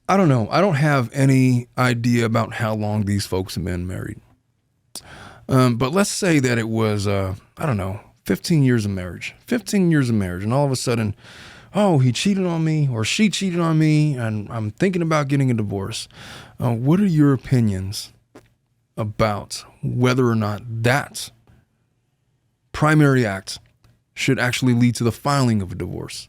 don't know. I don't have any idea about how long these folks have been married. But let's say that it was, 15 years of marriage. 15 years of marriage. And all of a sudden, oh, he cheated on me or she cheated on me and I'm thinking about getting a divorce. What are your opinions about whether or not that primary act should actually lead to the filing of a divorce?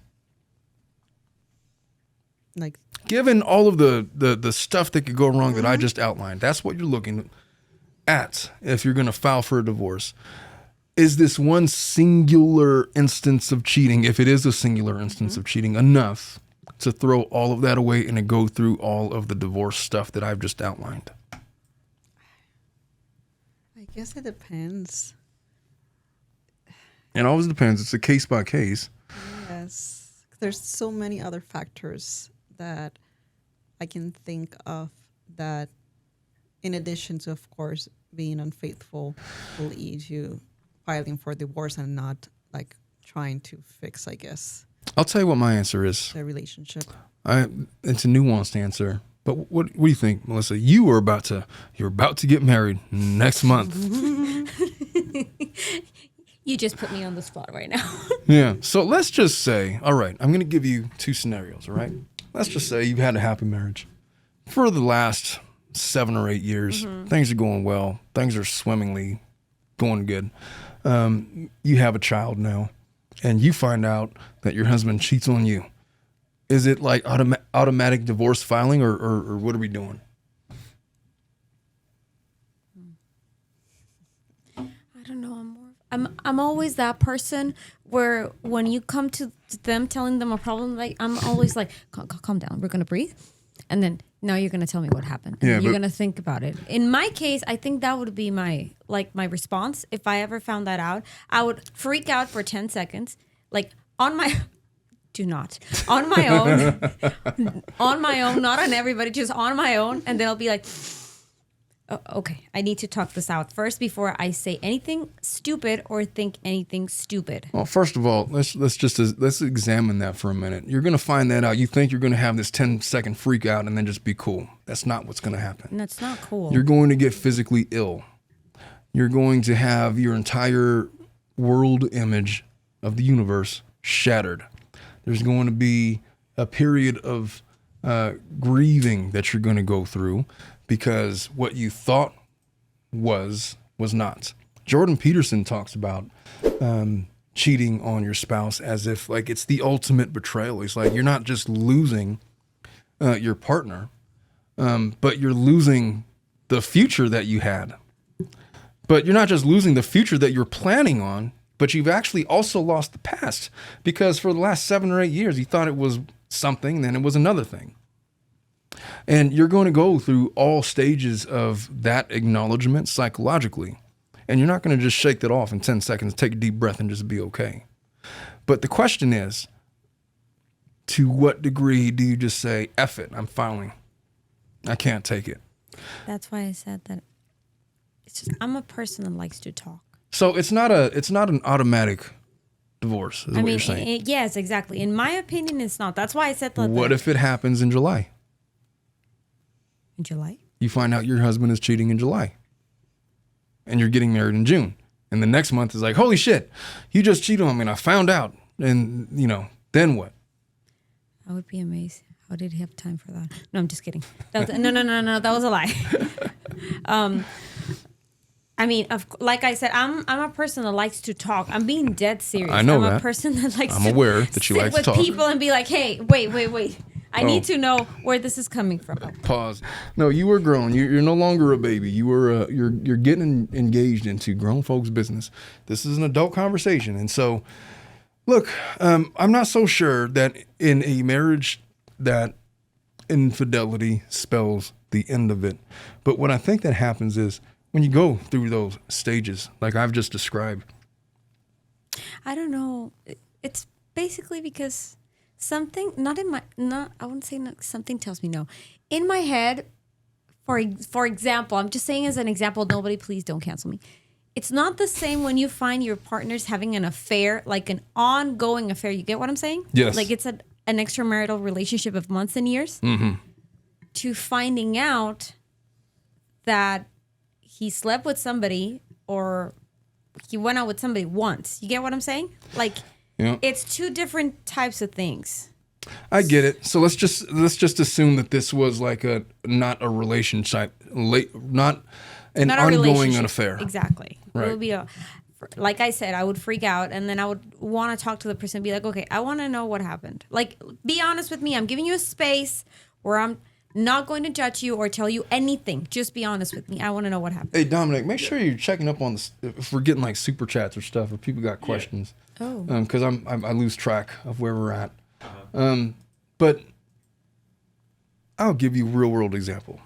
Like, given all of the stuff that could go wrong that I just outlined, that's what you're looking at if you're going to file for a divorce. Is this one singular instance of cheating, if it is a singular instance of cheating, enough to throw all of that away and to go through all of the divorce stuff that I've just outlined? I guess it depends. It always depends. It's a case by case. Yes. there's so many other factors that I can think of that, in addition to, of course, being unfaithful, will lead you filing for divorce and not like trying to fix, I guess, I'll tell you what my answer is. the relationship. It's a nuanced answer. But what do you think, Melissa? You're about to get married next month. You just put me on the spot right now. Yeah. So let's just say, all right, I'm going to give you two scenarios, all right? Let's just say you've had a happy marriage for the last 7 or 8 years. Things are going well. Things are swimmingly going good. You have a child now, and you find out that your husband cheats on you. Is it like automatic divorce filing, or what are we doing? I don't know. I'm always that person where when you come to them telling them a problem, like I'm always like, calm down. We're gonna breathe, and then now you're gonna tell me what happened. And you're gonna think about it. In my case, I think that would be my response if I ever found that out. I would freak out for 10 seconds, like on my. Do not. On my own, not on everybody, just on my own. And then I'll be like, oh, okay, I need to talk this out first before I say anything stupid or think anything stupid. Well, first of all, let's examine that for a minute. You're going to find that out. You think you're going to have this 10-second freak out and then just be cool. That's not what's going to happen. And that's not cool. You're going to get physically ill. You're going to have your entire world image of the universe shattered. There's going to be a period of grieving that you're going to go through because what you thought was not. Jordan Peterson talks about cheating on your spouse as if like it's the ultimate betrayal. He's like, you're not just losing your partner, but you're losing the future that you had. But you're not just losing the future that you're planning on, but you've actually also lost the past because for the last 7 or 8 years, you thought it was something, then it was another thing. And you're going to go through all stages of that acknowledgement psychologically. And you're not going to just shake that off in 10 seconds, take a deep breath and just be okay. But the question is, to what degree do you just say, F it, I'm filing. I can't take it. That's why I said that. It's just, I'm a person that likes to talk. So it's not an automatic divorce, is what you're saying. Yes, exactly. In my opinion, it's not. That's why I said that. What if it happens in July? In July? You find out your husband is cheating in July. And you're getting married in June. And the next month is like, holy shit, you just cheated on me and I found out. And, then what? I would be amazed. How did he have time for that? No, I'm just kidding. That was, no. That was a lie. I mean, like I said, I'm a person that likes to talk. I'm being dead serious. I know I'm a person that likes I'm to aware that you sit like to with talk. people and be like, hey, wait. I need to know where this is coming from. Pause. No, you were grown. You're no longer a baby. You were you're getting engaged into grown folks' business. This is an adult conversation. And so, look, I'm not so sure that in a marriage that infidelity spells the end of it. But what I think that happens is when you go through those stages, like I've just described. I don't know. It's basically because something, I wouldn't say something tells me no. In my head, for example, I'm just saying as an example, nobody please don't cancel me. It's not the same when you find your partner's having an affair, like an ongoing affair. You get what I'm saying? Yes. Like it's an extramarital relationship of months and years. Mm-hmm. To finding out that he slept with somebody or he went out with somebody once. You get what I'm saying? Like, It's two different types of things. I get it. So let's just assume that this was like not a relationship, not an ongoing affair. Exactly. Right. It would be like I said, I would freak out and then I would want to talk to the person and be like, okay, I want to know what happened. Like, be honest with me. I'm giving you a space where I'm not going to judge you or tell you anything. Just be honest with me. I want to know what happened. Hey, Dominic, make sure you're checking up on if we're getting like super chats or stuff, or people got questions. Oh. Because I lose track of where we're at. But I'll give you a real world example.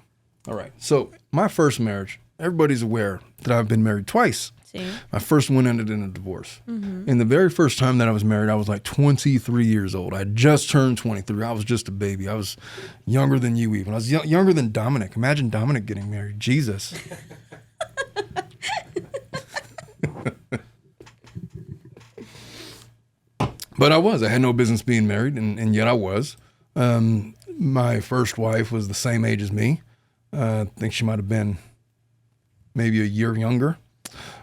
All right. So my first marriage, everybody's aware that I've been married twice. See? My first one ended in a divorce. And the very first time that I was married, I was like 23 years old. I just turned 23. I was just a baby. I was younger than you even. I was younger than Dominic. Imagine Dominic getting married. Jesus. But I had no business being married, and yet I was. My first wife was the same age as me. I think she might have been maybe a year younger.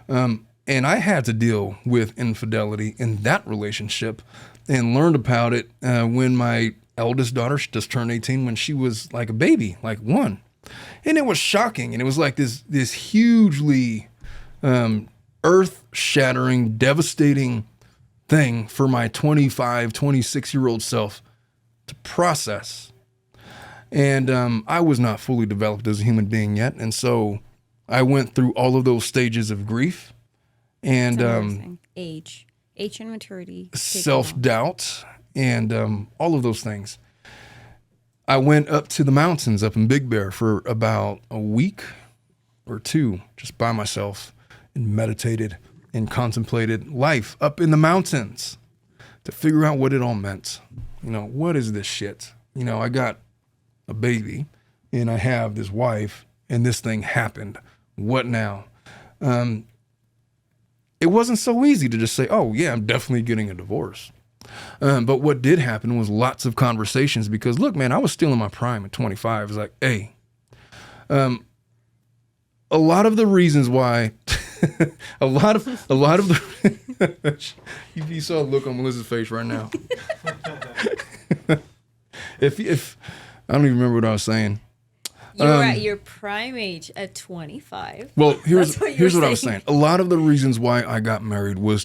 And I had to deal with infidelity in that relationship and learned about it when my eldest daughter, she just turned 18, when she was like a baby, like 1. And it was shocking. And it was like this hugely earth-shattering, devastating thing for my 25, 26-year-old self to process. And I was not fully developed as a human being yet. And so I went through all of those stages of grief and age and maturity, self-doubt, and all of those things. I went up to the mountains up in Big Bear for about a week or 2, just by myself, and meditated and contemplated life up in the mountains to figure out what it all meant. You know, what is this shit? You know, I got a baby and I have this wife and this thing happened. What now? It wasn't so easy to just say, oh yeah, I'm definitely getting a divorce. But what did happen was lots of conversations because look, man, I was still in my prime at 25. It was like, hey, a lot of the reasons why a lot of the you saw a look on Melissa's face right now. if I don't even remember what I was saying. You were at your prime age at 25. Well, here's what I was saying. A lot of the reasons why I got married was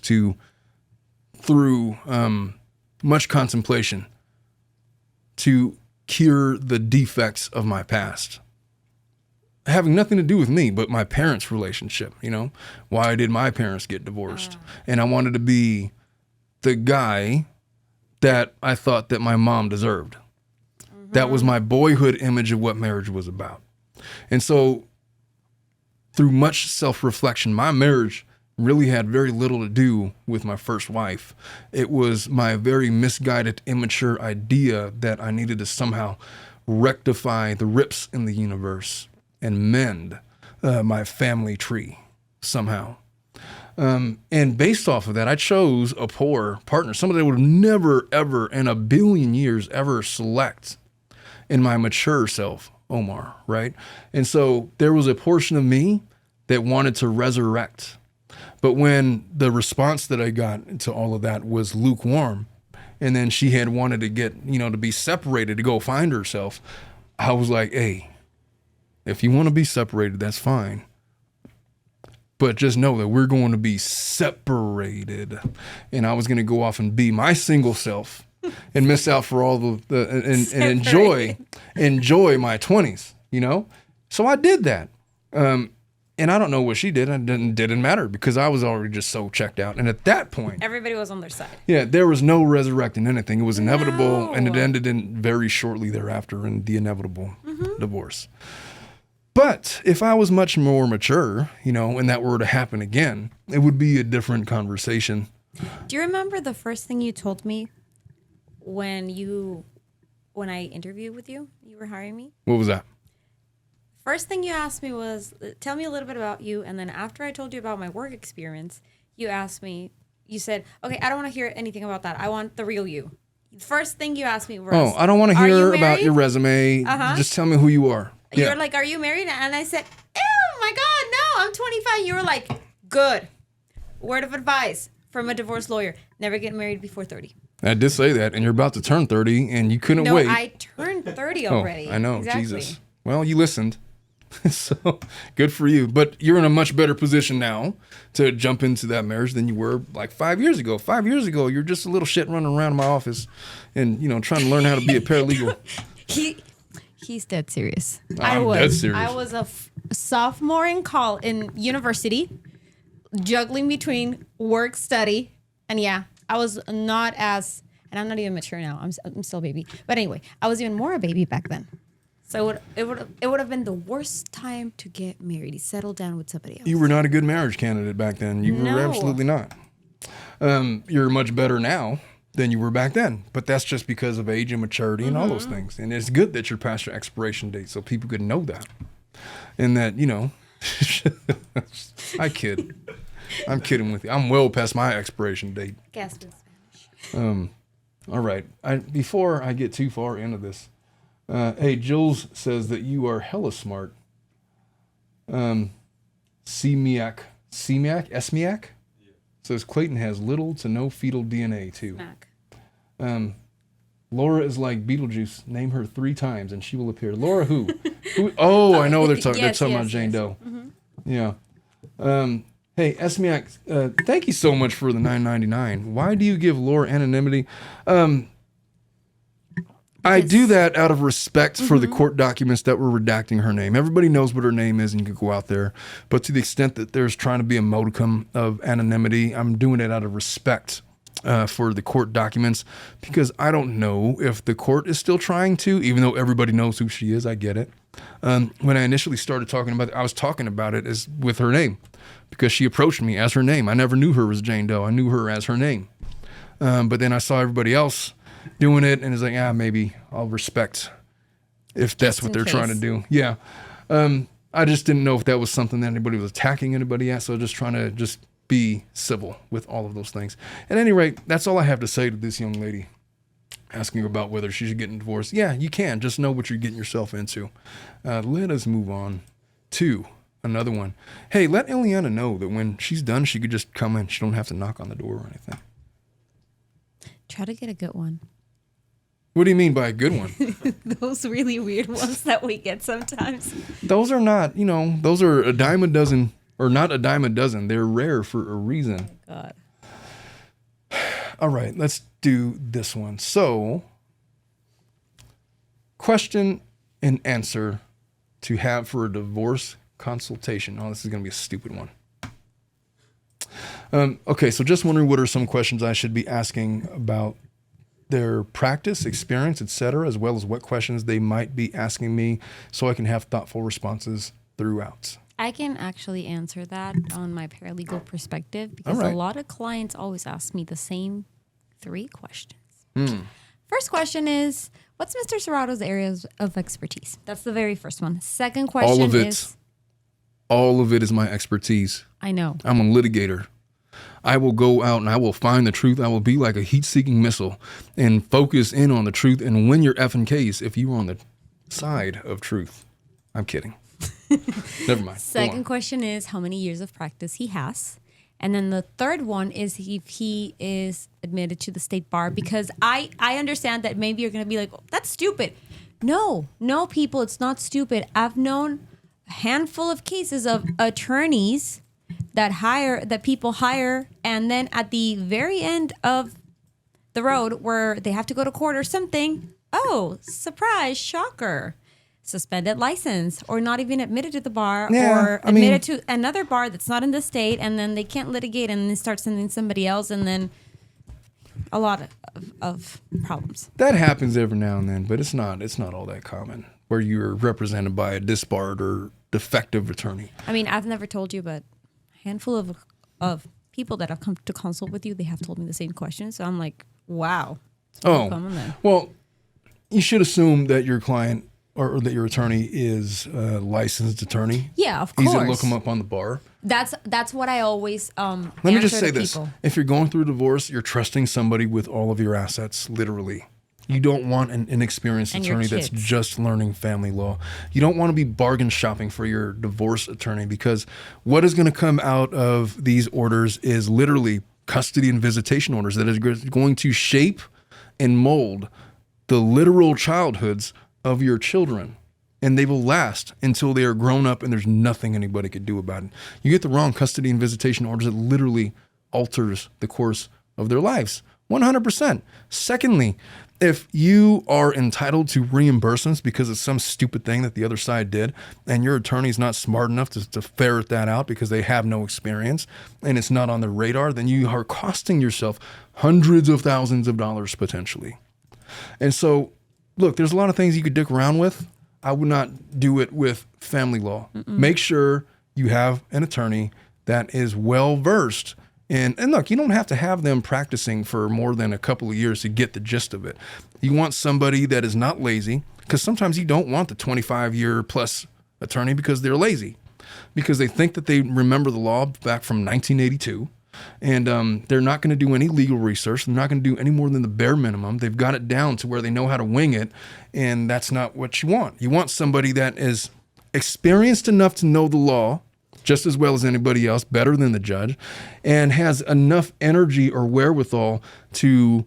through much contemplation to cure the defects of my past. Having nothing to do with me, but my parents' relationship, you know? Why did my parents get divorced? And I wanted to be the guy that I thought that my mom deserved. That was my boyhood image of what marriage was about. And so through much self-reflection, my marriage really had very little to do with my first wife. It was my very misguided, immature idea that I needed to somehow rectify the rips in the universe and mend my family tree somehow. And based off of that, I chose a poor partner, somebody that would have never, ever in a billion years ever select in my mature self, Omar, right? And so there was a portion of me that wanted to resurrect. But when the response that I got to all of that was lukewarm, and then she had wanted to get, to be separated, to go find herself, I was like, hey, if you want to be separated, that's fine. But just know that we're going to be separated. And I was going to go off and be my single self and miss out for all and enjoy my 20s, So I did that. And I don't know what she did. It didn't matter because I was already just so checked out. And at that point, everybody was on their side. Yeah, there was no resurrecting anything. It was inevitable, and it ended in very shortly thereafter in the inevitable divorce. But if I was much more mature, and that were to happen again, it would be a different conversation. Do you remember the first thing you told me when I interviewed with you? You were hiring me? What was that? First thing you asked me was, tell me a little bit about you. And then after I told you about my work experience, you said, okay, I don't want to hear anything about that. I want the real you. The first thing you asked me was, I don't want to hear about your resume. Just tell me who you are. You were like, are you married? And I said, oh my God, no, I'm 25. You were like, good. Word of advice from a divorce lawyer. Never get married before 30. I did say that, and you're about to turn 30, and you couldn't wait. No, I turned 30 already. I know, exactly. Jesus. Well, you listened. So good for you. But you're in a much better position now to jump into that marriage than you were like 5 years ago. 5 years ago, you're just a little shit running around in my office and, trying to learn how to be a paralegal. He's dead serious. I'm dead serious. I was a sophomore in university, juggling between work, study, and I was not as, and I'm not even mature now. I'm still a baby. But anyway, I was even more a baby back then. So it would have been the worst time to get married. He settled down with somebody else. You were not a good marriage candidate back then. You No. were absolutely not. You're much better now than you were back then. But that's just because of age and maturity and all those things. And it's good that you're past your expiration date so people could know that. And that, you know, I kid. I'm kidding with you. I'm well past my expiration date. Gasp in Spanish. All right. Before I get too far into this, hey, Jules says that you are hella smart. Semiac? Says Clayton has little to no fetal DNA too. Smack. Laura is like Beetlejuice. Name her 3 times and she will appear. Laura who? Oh, I know they're talking about Jane Doe. Yeah. Hey, Esmiak, thank you so much for the $9.99. Why do you give Laura anonymity? I do that out of respect for the court documents that were redacting her name. Everybody knows what her name is and you can go out there. But to the extent that there's trying to be a modicum of anonymity, I'm doing it out of respect for the court documents because I don't know if the court is still trying to, even though everybody knows who she is. I get it. When I initially started talking about it, I was talking about it as with her name because she approached me as her name. I never knew her as Jane Doe. I knew her as her name. But then I saw everybody else doing it and it's like, maybe I'll respect if that's what they're trying to do. Yeah. I just didn't know if that was something that anybody was attacking anybody at. So just trying to just be civil with all of those things. At any rate, that's all I have to say to this young lady asking about whether she should get a divorce. Yeah, you can. Just know what you're getting yourself into. Let us move on to another one. Hey, let Ileana know that when she's done, she could just come in. She don't have to knock on the door or anything. Try to get a good one. What do you mean by a good one? Those really weird ones that we get sometimes. Those are not, those are a dime a dozen, or not a dime a dozen. They're rare for a reason. Oh God. All right, let's do this one. So, question and answer to have for a divorce consultation. Oh, this is going to be a stupid one. Okay, so just wondering what are some questions I should be asking about their practice, experience, etc., as well as what questions they might be asking me so I can have thoughtful responses throughout. I can actually answer that on my paralegal perspective because All right. a lot of clients always ask me the same 3 questions. First question is, what's Mr. Serrato's areas of expertise? That's the very first one. Second question All of it is my expertise. I know. I'm a litigator. I will go out and I will find the truth. I will be like a heat-seeking missile and focus in on the truth and win your effing case if you are on the side of truth. I'm kidding. Never mind. Second question is how many years of practice he has. And then the third one is if he is admitted to the state bar, because I understand that maybe you're going to be like, oh, that's stupid. No, people, it's not stupid. I've known a handful of cases of attorneys that people hire, and then at the very end of the road where they have to go to court or something, oh, surprise, shocker, suspended license, or not even admitted to the bar, or admitted to another bar that's not in the state, and then they can't litigate, and then start sending somebody else, and then a lot of problems. That happens every now and then, but it's not all that common where you're represented by a disbarred or defective attorney. I mean, I've never told you, but handful of people that have come to consult with you, they have told me the same question. So I'm like, wow. Well, you should assume that your client or that your attorney is a licensed attorney. Yeah, of course. Easy to look them up on the bar. That's what I always Let me just say this. If you're going through a divorce, you're trusting somebody with all of your assets, literally. You don't want an inexperienced attorney that's just learning family law. You don't want to be bargain shopping for your divorce attorney, because what is going to come out of these orders is literally custody and visitation orders that is going to shape and mold the literal childhoods of your children. And they will last until they are grown up and there's nothing anybody could do about it. You get the wrong custody and visitation orders, it literally alters the course of their lives. 100%. Secondly, if you are entitled to reimbursements because of some stupid thing that the other side did, and your attorney's not smart enough to ferret that out because they have no experience and it's not on their radar, then you are costing yourself hundreds of thousands of dollars potentially. And so, look, there's a lot of things you could dick around with. I would not do it with family law. Make sure you have an attorney that is well versed. And look, you don't have to have them practicing for more than a couple of years to get the gist of it. You want somebody that is not lazy, because sometimes you don't want the 25-year plus attorney because they're lazy, because they think that they remember the law back from 1982. And they're not going to do any legal research. They're not going to do any more than the bare minimum. They've got it down to where they know how to wing it. And that's not what you want. You want somebody that is experienced enough to know the law just as well as anybody else, better than the judge, and has enough energy or wherewithal to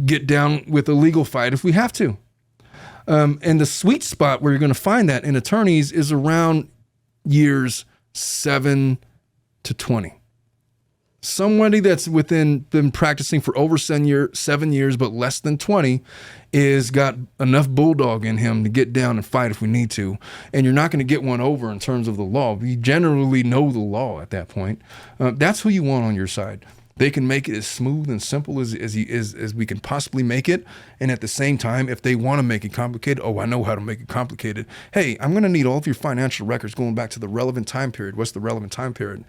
get down with a legal fight if we have to. And the sweet spot where you're going to find that in attorneys is around years 7 to 20. Somebody that's been practicing for over 7 years, but less than 20, is got enough bulldog in him to get down and fight if we need to. And you're not going to get one over in terms of the law. We generally know the law at that point. That's who you want on your side. They can make it as smooth and simple as we can possibly make it. And at the same time, if they want to make it complicated, I know how to make it complicated. Hey, I'm going to need all of your financial records going back to the relevant time period. What's the relevant time period?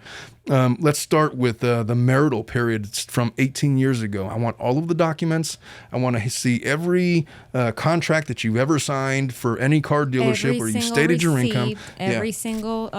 Let's start with the marital period from 18 years ago. I want all of the documents. I want to see every contract that you've ever signed for any car dealership where you stated your income. Every single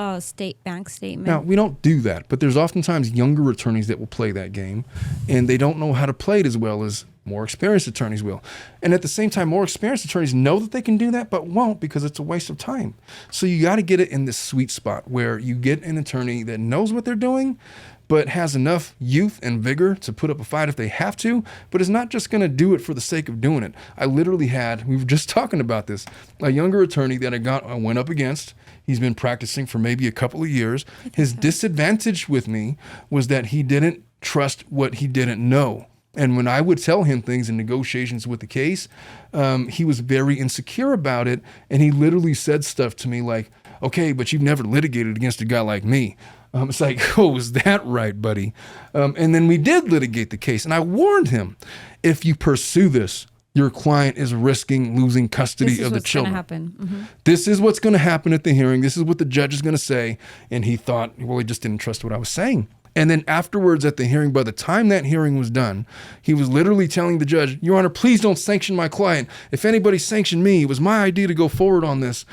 bank statement. Now, we don't do that, but there's oftentimes younger attorneys that will play that game, and they don't know how to play it as well as more experienced attorneys will. And at the same time, more experienced attorneys know that they can do that, but won't, because it's a waste of time. So you got to get it in this sweet spot where you get an attorney that knows what they're doing, but has enough youth and vigor to put up a fight if they have to, but is not just going to do it for the sake of doing it. I literally we were just talking about this, a younger attorney that I went up against. He's been practicing for maybe a couple of years. His disadvantage with me was that he didn't trust what he didn't know. And when I would tell him things in negotiations with the case, he was very insecure about it. And he literally said stuff to me like, okay, but you've never litigated against a guy like me. It's like, oh, is that right, buddy? And then we did litigate the case. And I warned him, if you pursue this, your client is risking losing custody of the children. This is what's going to happen. This is what's going to happen at the hearing. This is what the judge is going to say. And he thought, well, he just didn't trust what I was saying. And then afterwards at the hearing, by the time that hearing was done, he was literally telling the judge, Your Honor, please don't sanction my client. If anybody sanctioned me, it was my idea to go forward on this.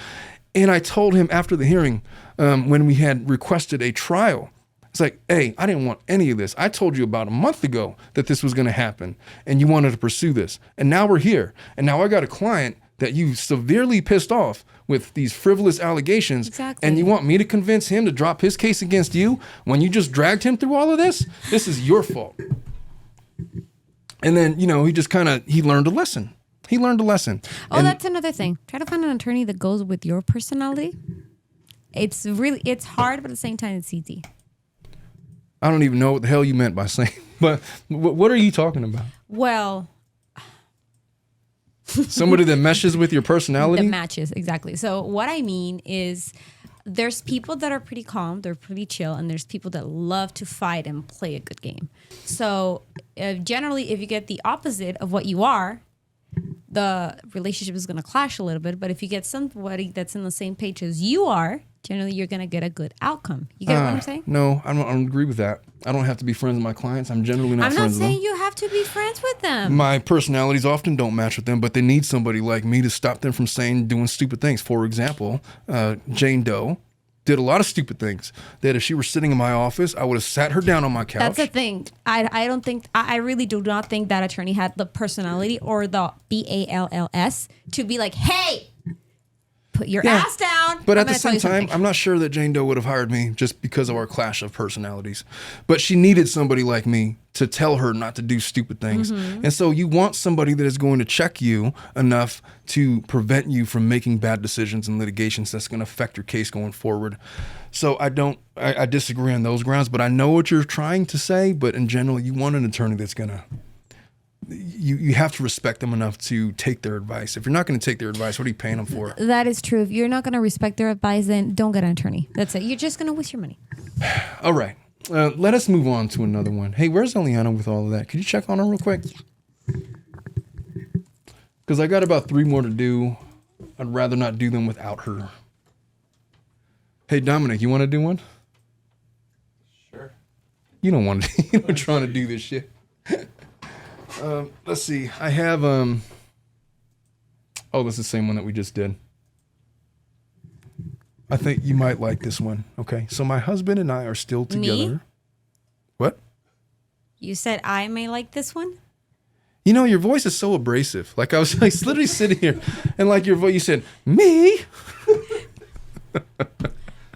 And I told him after the hearing, when we had requested a trial, it's like, hey, I didn't want any of this. I told you about a month ago that this was going to happen, and you wanted to pursue this. And now we're here. And now I got a client that you severely pissed off with these frivolous allegations. Exactly. And you want me to convince him to drop his case against you when you just dragged him through all of this? This is your fault. And then, he just he learned a lesson. Oh, And that's another thing. Try to find an attorney that goes with your personality. It's hard, but at the same time, it's easy. I don't even know what the hell you meant by saying, but what are you talking about? Well, somebody that meshes with your personality? that matches, exactly. So what I mean is there's people that are pretty calm, they're pretty chill, and there's people that love to fight and play a good game. So generally, if you get the opposite of what you are, the relationship is going to clash a little bit. But if you get somebody that's in the same page as you are, generally you're going to get a good outcome. You get what I'm saying? No, I don't agree with that. I don't have to be friends with my clients. I'm generally not friends with them. I'm not saying you have to be friends with them. My personalities often don't match with them, but they need somebody like me to stop them from doing stupid things. For example, Jane Doe did a lot of stupid things that if she were sitting in my office, I would have sat her down on my couch. That's the thing. I really do not think that attorney had the personality or the BALLS to be like, hey, put your ass down. But at the same time, I'm not sure that Jane Doe would have hired me just because of our clash of personalities. But she needed somebody like me to tell her not to do stupid things. Mm-hmm. And so you want somebody that is going to check you enough to prevent you from making bad decisions and litigations that's going to affect your case going forward. So I disagree on those grounds, but I know what you're trying to say. But in general, you want an attorney that's going to, you have to respect them enough to take their advice. If you're not going to take their advice, what are you paying them for? That is true. If you're not going to respect their advice, then don't get an attorney. That's it. You're just going to waste your money. All right. Let us move on to another one. Hey, where's Ileana with all of that? Could you check on her real quick? Because I got about 3 more to do. I'd rather not do them without her. Hey, Dominic, you want to do one? Sure. You don't want to. You're trying to do this shit. Let's see. I have oh, this is the same one that we just did. I think you might like this one. Okay. So my husband and I are still together. Me? What? You said I may like this one? You know, your voice is so abrasive. Like I was like literally sitting here and like your voice, you said, me?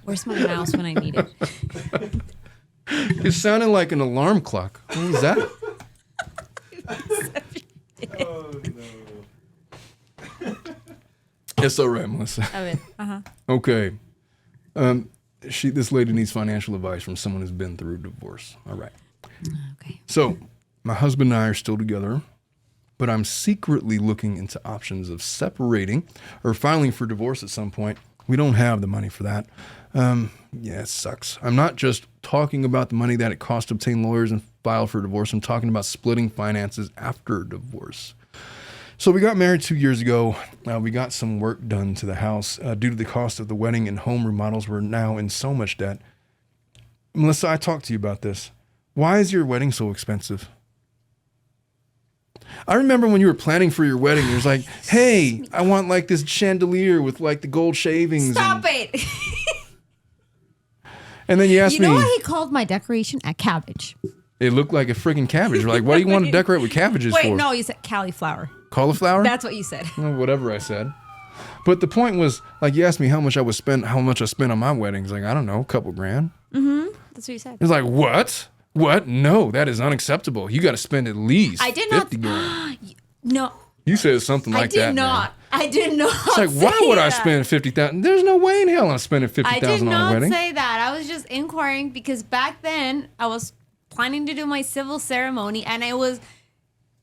Where's my mouse when I need it? It sounded like an alarm clock. What was that? Oh no. It's all right, Melissa. Okay. This lady needs financial advice from someone who's been through a divorce. All right. Okay. So, my husband and I are still together, but I'm secretly looking into options of separating or filing for divorce at some point. We don't have the money for that. Yeah, it sucks. I'm not just talking about the money that it costs to obtain lawyers and file for divorce. I'm talking about splitting finances after divorce. So we got married 2 years ago. We got some work done to the house. Due to the cost of the wedding and home remodels, we're now in so much debt. Melissa, I talked to you about this. Why is your wedding so expensive? I remember when you were planning for your wedding, you was like, hey, I want like this chandelier with like the gold shavings. Stop it. And then you asked me. You know what he called my decoration? A cabbage. It looked like a freaking cabbage. You're like, what do you want to decorate with cabbages for? Wait, no, you said cauliflower. Cauliflower? That's what you said. Well, whatever I said. But the point was, like, you asked me how much I spent on my weddings. Like, I don't know, a couple grand. Mm-hmm. That's what you said. It's like, what? What? No, that is unacceptable. You got to spend at least I did 50 not. grand. No. You said something like that. I did not. Man. I did not. It's like, why would I spend 50,000? There's no way in hell I'm spending 50,000 on a wedding. I did not say that. I was just inquiring because back then I was planning to do my civil ceremony, and it was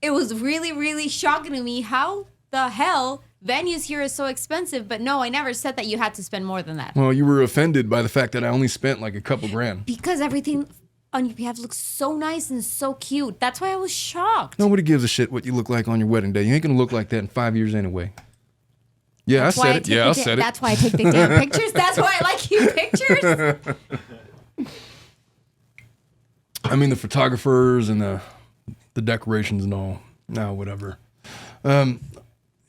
really, really shocking to me how the hell venues here are so expensive. But no, I never said that you had to spend more than that. Well, you were offended by the fact that I only spent like a couple grand. Because everything on your behalf looks so nice and so cute. That's why I was shocked. Nobody gives a shit what you look like on your wedding day. You ain't gonna look like that in 5 years anyway. Yeah, I said it. Yeah, I said it. That's why I take the damn pictures. That's why I like you pictures. I mean, the photographers and the decorations and all. No, whatever.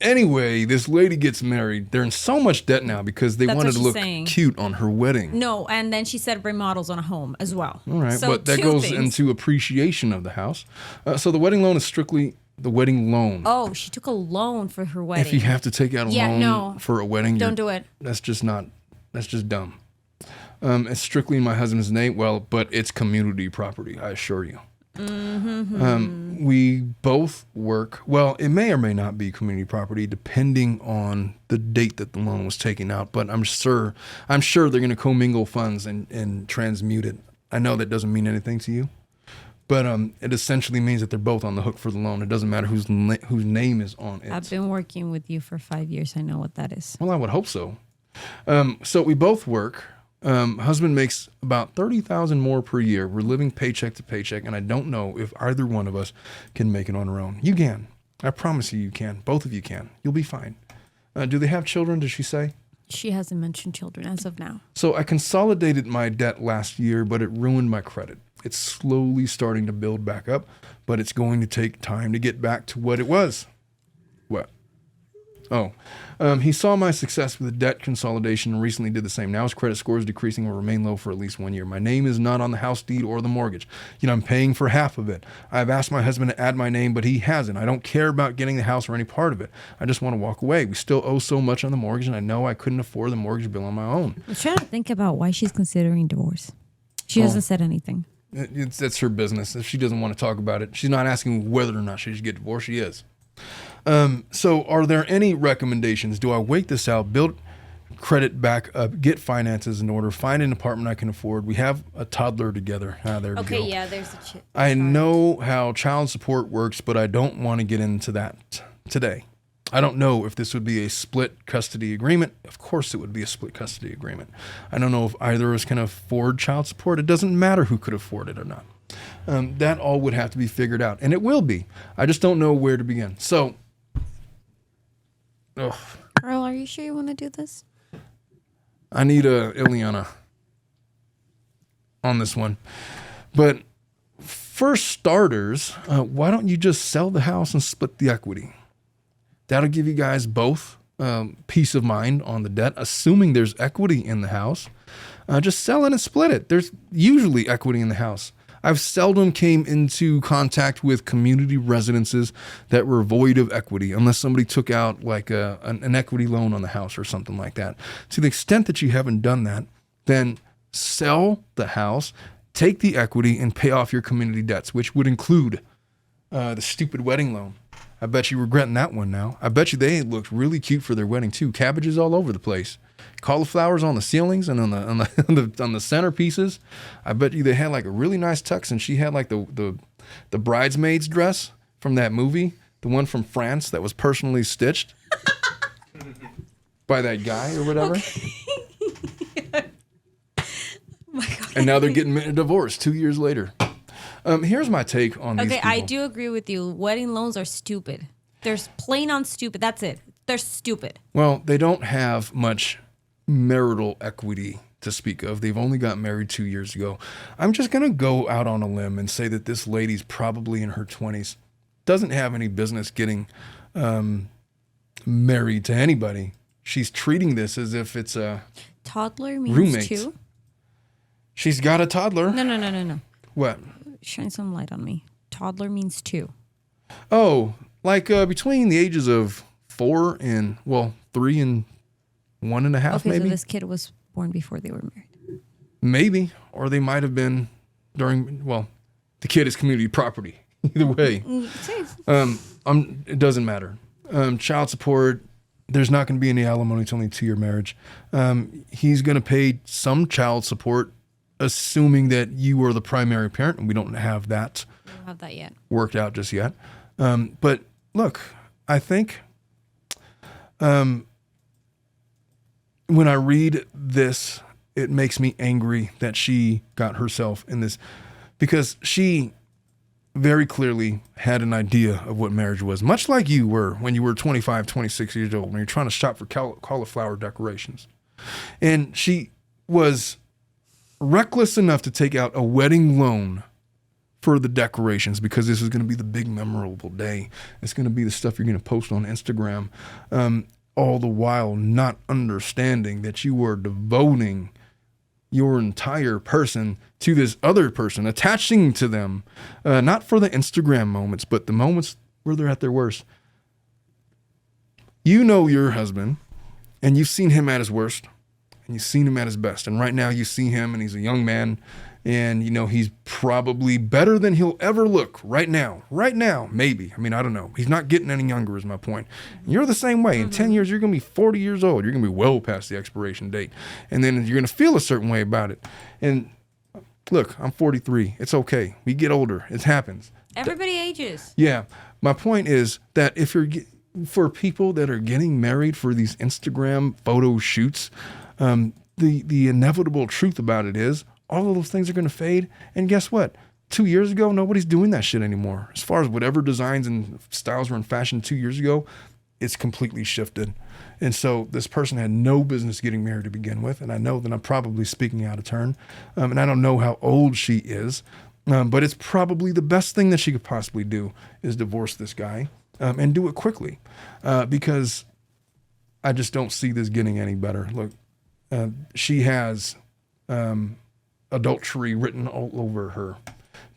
Anyway, this lady gets married. They're in so much debt now because they wanted to look cute on her wedding. No, and then she said remodels on a home as well. All right, so but that goes into appreciation of the house. So the wedding loan is strictly the wedding loan. Oh, she took a loan for her wedding. If you have to take out a loan for a wedding, don't do it. That's just dumb. It's strictly in my husband's name. Well, but it's community property, I assure you. Mm-hmm. We both work. Well, it may or may not be community property depending on the date that the loan was taken out. But I'm sure they're going to commingle funds and transmute it. I know that doesn't mean anything to you, but it essentially means that they're both on the hook for the loan. It doesn't matter whose name is on it. I've been working with you for 5 years. I know what that is. Well, I would hope so. So we both work. Husband makes about $30,000 more per year. We're living paycheck to paycheck, and I don't know if either one of us can make it on our own. You can. I promise you can. Both of you can. You'll be fine. Do they have children, does she say? She hasn't mentioned children as of now. So I consolidated my debt last year, but it ruined my credit. It's slowly starting to build back up, but it's going to take time to get back to what it was. What? Oh, he saw my success with the debt consolidation and recently did the same. Now his credit score is decreasing and will remain low for at least 1 year. My name is not on the house deed or the mortgage. I'm paying for half of it. I've asked my husband to add my name, but he hasn't. I don't care about getting the house or any part of it. I just want to walk away. We still owe so much on the mortgage, and I know I couldn't afford the mortgage bill on my own. I'm trying to think about why she's considering divorce. She hasn't said anything. That's her business. If she doesn't want to talk about it, she's not asking whether or not she should get divorced. She is. So are there any recommendations? Do I wait this out, build credit back up, get finances in order, find an apartment I can afford? We have a toddler together. There we go. Okay, yeah, there's a I know how child support works, but I don't want to get into that today. I don't know if this would be a split custody agreement. Of course it would be a split custody agreement. I don't know if either of us can afford child support. It doesn't matter who could afford it or not. That all would have to be figured out, and it will be. I just don't know where to begin. So, Earl, are you sure you want to do this? I need a Ileana on this one. But for starters, why don't you just sell the house and split the equity? That'll give you guys both peace of mind on the debt, assuming there's equity in the house. Just sell it and split it. There's usually equity in the house. I've seldom came into contact with community residences that were void of equity unless somebody took out like an equity loan on the house or something like that. To the extent that you haven't done that, then sell the house, take the equity, and pay off your community debts, which would include the stupid wedding loan. I bet you're regretting that one now. I bet you they looked really cute for their wedding too. Cabbages all over the place. Cauliflowers on the ceilings and on the centerpieces. I bet you they had like a really nice tux, and she had like the bridesmaid's dress from that movie, the one from France that was personally stitched by that guy or whatever. Okay. Oh my God. And now they're getting a divorce 2 years later. Here's my take on these Okay, people. I do agree with you. Wedding loans are stupid. They're plain on stupid. That's it. They're stupid. Well, they don't have much marital equity to speak of. They've only got married 2 years ago. I'm just going to go out on a limb and say that this lady's probably in her 20s. Doesn't have any business getting married to anybody. She's treating this as if it's a Toddler means roommate. 2? She's got a toddler. No. What? Shine some light on me. Toddler means 2. Oh, like between the ages of 4 and, 3 and 1.5, Okay, maybe? so this kid was born before they were married. Maybe. Or they might have been during, the kid is community property. Either way. It doesn't matter. Child support, there's not going to be any alimony. It's only a 2-year marriage. He's going to pay some child support, assuming that you are the primary parent, and we don't have that. We don't have that yet. Worked out just yet. But look, I think when I read this, it makes me angry that she got herself in this, because she very clearly had an idea of what marriage was, much like you were when you were 25, 26 years old, when you're trying to shop for cauliflower decorations. And she was reckless enough to take out a wedding loan for the decorations, because this is going to be the big memorable day. It's going to be the stuff you're going to post on Instagram, all the while not understanding that you were devoting your entire person to this other person, attaching to them, not for the Instagram moments, but the moments where they're at their worst. You know your husband, and you've seen him at his worst, and you've seen him at his best. And right now you see him, and he's a young man, and he's probably better than he'll ever look right now. Right now, maybe. I mean, I don't know. He's not getting any younger is my point. And you're the same way. In 10 years, you're going to be 40 years old. You're going to be well past the expiration date. And then you're going to feel a certain way about it. And look, I'm 43. It's okay. We get older. It happens. Everybody ages. Yeah. My point is that if you're for people that are getting married for these Instagram photo shoots, the inevitable truth about it is all of those things are going to fade. And guess what? 2 years ago, nobody's doing that shit anymore. As far as whatever designs and styles were in fashion 2 years ago, it's completely shifted. And so this person had no business getting married to begin with. And I know that I'm probably speaking out of turn. And I don't know how old she is. But it's probably the best thing that she could possibly do is divorce this guy and do it quickly. Because I just don't see this getting any better. Look, she has adultery written all over her,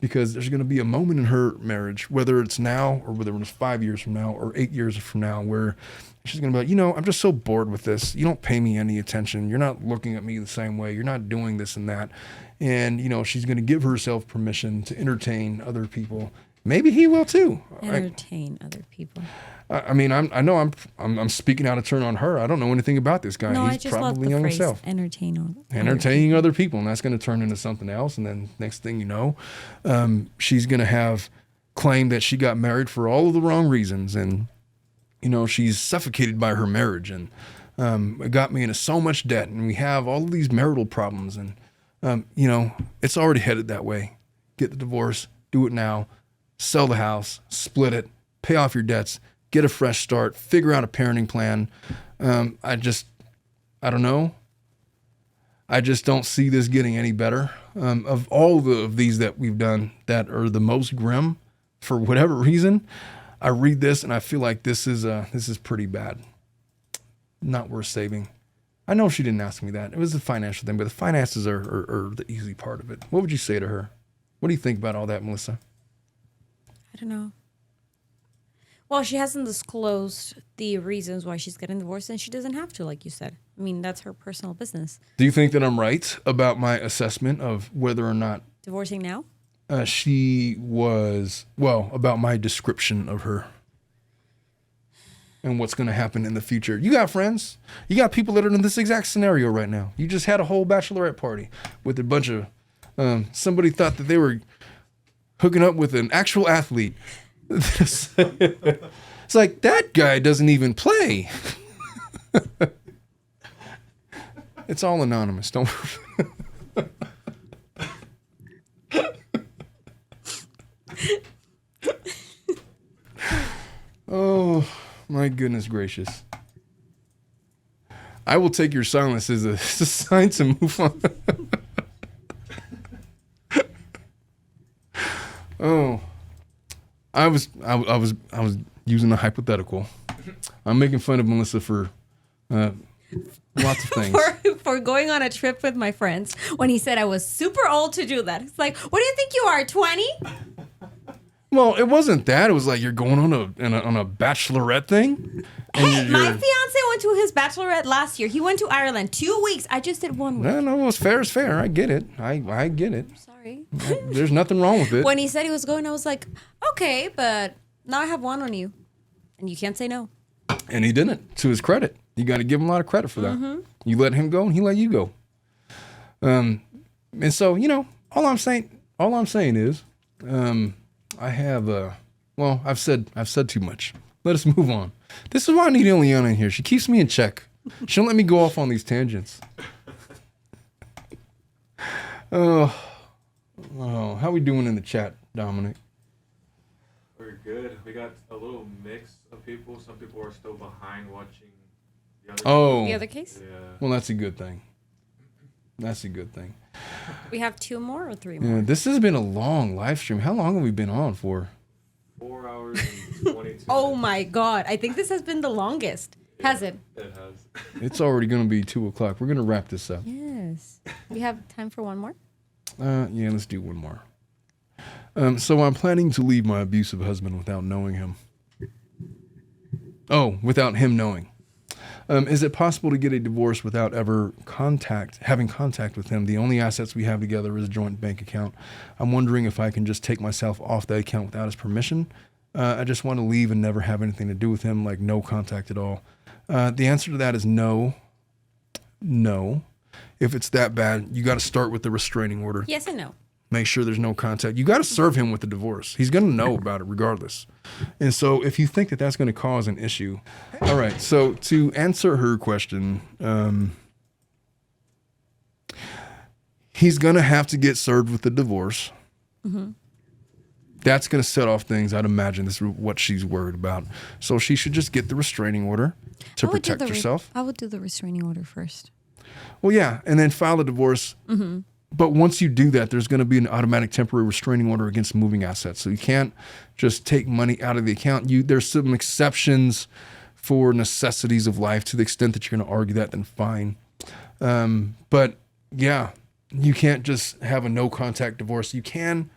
because there's going to be a moment in her marriage, whether it's now or whether it's 5 years from now or 8 years from now, where she's going to be like, I'm just so bored with this. You don't pay me any attention. You're not looking at me the same way. You're not doing this and that. And, she's going to give herself permission to entertain other people. Maybe he will too. Entertain other people. I mean, I know I'm speaking out of turn on her. I don't know anything about this guy. No, He's I just probably love the young phrase, himself. entertaining Other people, and that's going to turn into something else. And then next thing you know, she's going to have claimed that she got married for all of the wrong reasons, and she's suffocated by her marriage, and it got me into so much debt, and we have all of these marital problems, and it's already headed that way. Get the divorce, do it now, sell the house, split it, pay off your debts. get a fresh start, figure out a parenting plan. I don't know. I just don't see this getting any better. Of all of these that we've done that are the most grim, for whatever reason, I read this and I feel like this is pretty bad. Not worth saving. I know she didn't ask me that. It was a financial thing, but the finances are the easy part of it. What would you say to her? What do you think about all that, Melissa? I don't know. Well, she hasn't disclosed the reasons why she's getting divorced, and she doesn't have to, like you said. I mean, that's her personal business. Do you think that I'm right about my assessment of whether or not Divorcing now? she was, well, about my description of her and what's going to happen in the future? You got friends. You got people that are in this exact scenario right now. You just had a whole bachelorette party with a bunch of, somebody thought that they were hooking up with an actual athlete. It's like, that guy doesn't even play. It's all anonymous. Don't Oh, my goodness gracious. I will take your silence as a sign to move on. Oh, I was using a hypothetical. I'm making fun of Melissa for lots of things. For going on a trip with my friends when he said I was super old to do that. It's like, what do you think you are, 20? Well, it wasn't that. It was like you're going on a bachelorette thing. Hey, my fiance went to his bachelorette last year. He went to Ireland 2 weeks. I just did 1 week. No, what's fair is fair. I get it. I get it. Sorry. There's nothing wrong with it. When he said he was going, I was like, okay, but now I have one on you. And you can't say no. And he didn't, to his credit. You got to give him a lot of credit for that. Mm-hmm. You let him go and he let you go. And so, all I'm saying is, I have, I've said too much. Let us move on. This is why I need Ileana in here. She keeps me in check. She don't let me go off on these tangents. Oh, how we doing in the chat, Dominic? We're good. We got a little mix of people. Some people are still behind watching the other The other case? Yeah. Well, that's a good thing. We have 2 more or 3 more? Yeah, this has been a long live stream. How long have we been on for? 4 hours and 22 Oh minutes. my God. I think this has been the longest. Has it? It has. It's already going to be 2:00. We're going to wrap this up. Yes. We have time for one more? Yeah, let's do one more. So I'm planning to leave my abusive husband without knowing him. Oh, without him knowing. Is it possible to get a divorce without ever having contact with him? The only assets we have together is a joint bank account. I'm wondering if I can just take myself off that account without his permission. I just want to leave and never have anything to do with him, like no contact at all. The answer to that is no. No. If it's that bad, you got to start with the restraining order. Yes and no. Make sure there's no contact. You got to serve him with the divorce. He's going to know about it regardless. And so if you think that that's going to cause an issue. All right. So to answer her question, he's going to have to get served with the divorce. Mm-hmm. That's going to set off things. I'd imagine this is what she's worried about. So she should just get the restraining order to protect herself. I would do the restraining order first. Well, yeah. And then file a divorce. Mm-hmm. But once you do that, there's going to be an automatic temporary restraining order against moving assets. So you can't just take money out of the account. There's some exceptions for necessities of life. To the extent that you're going to argue that, then fine. But yeah, you can't just have a no contact divorce. You can,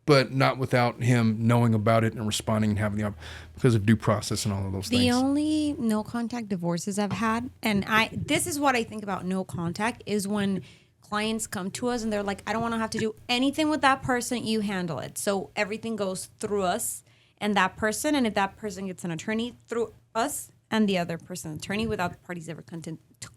but not without him knowing about it and responding and having because of due process and all of those things. The only no contact divorces I've had, and this is what I think about no contact, is when clients come to us and they're like, I don't want to have to do anything with that person, you handle it. So everything goes through us and that person, and if that person gets an attorney, through us and the other person's attorney, without the parties ever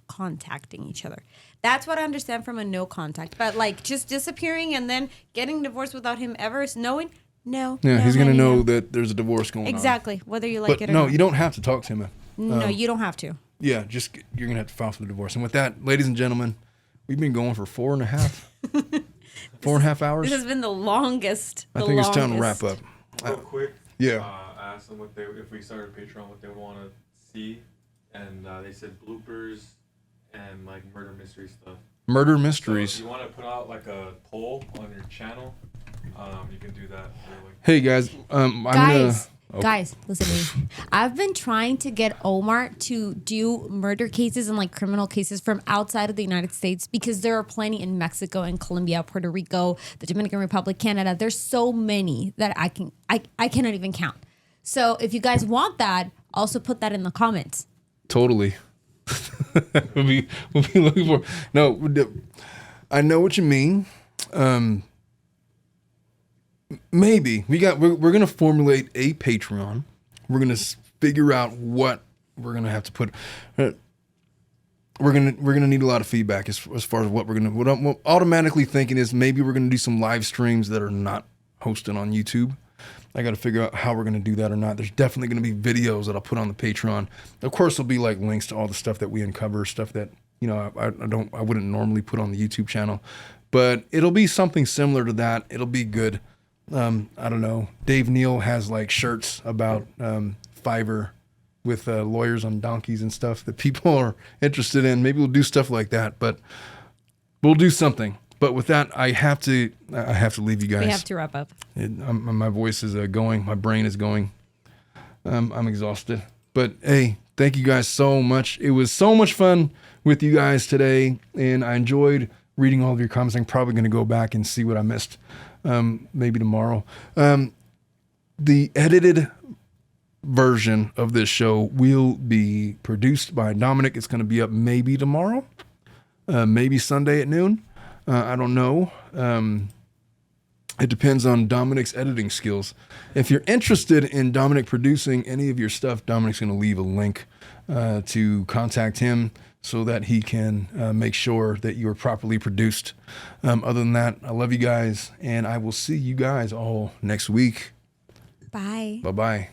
contacting each other. That's what I understand from a no contact. But like just disappearing and then getting divorced without him ever knowing, no. Yeah, no, he's going to honey, know no. that there's a divorce going on. Exactly, whether you like But it or no, not. you don't have to talk to him. No, you don't have to. Yeah, just you're going to have to file for the divorce. And with that, ladies and gentlemen, we've been going for 4.5 hours. This has been the longest. I think it's time to wrap up. Real quick. Yeah. I asked them if we started Patreon, what they would want to see, and they said bloopers and like murder mystery stuff. Murder So mysteries. if you want to put out like a poll on your channel, you can do that. Really. Hey guys, I'm Guys, listen to me. I've been trying to get Omar to do murder cases and like criminal cases from outside of the United States because there are plenty in Mexico and Colombia, Puerto Rico, the Dominican Republic, Canada. There's so many that I cannot even count. So if you guys want that, also put that in the comments. Totally. we'll be looking for. No, I know what you mean. Maybe we're gonna formulate a Patreon. We're gonna figure out what we're gonna have to put. We're gonna need a lot of feedback as far as what I'm automatically thinking is maybe we're gonna do some live streams that are not hosted on YouTube. I got to figure out how we're going to do that or not. There's definitely going to be videos that I'll put on the Patreon. Of course, there'll be like links to all the stuff that we uncover, stuff that, you know, I wouldn't normally put on the YouTube channel, but it'll be something similar to that. It'll be good. I don't know. Dave Neal has like shirts about Fiverr with lawyers on donkeys and stuff that people are interested in. Maybe we'll do stuff like that, but we'll do something. But with that, I have to leave you guys. We have to wrap up. My voice is going. My brain is going. I'm exhausted. But hey, thank you guys so much. It was so much fun with you guys today, and I enjoyed reading all of your comments. I'm probably going to go back and see what I missed, maybe tomorrow. The edited version of this show will be produced by Dominic. It's going to be up maybe tomorrow, maybe Sunday at noon. I don't know. It depends on Dominic's editing skills. If you're interested in Dominic producing any of your stuff, Dominic's going to leave a link to contact him so that he can make sure that you are properly produced. Other than that, I love you guys, and I will see you guys all next week. Bye. Bye-bye.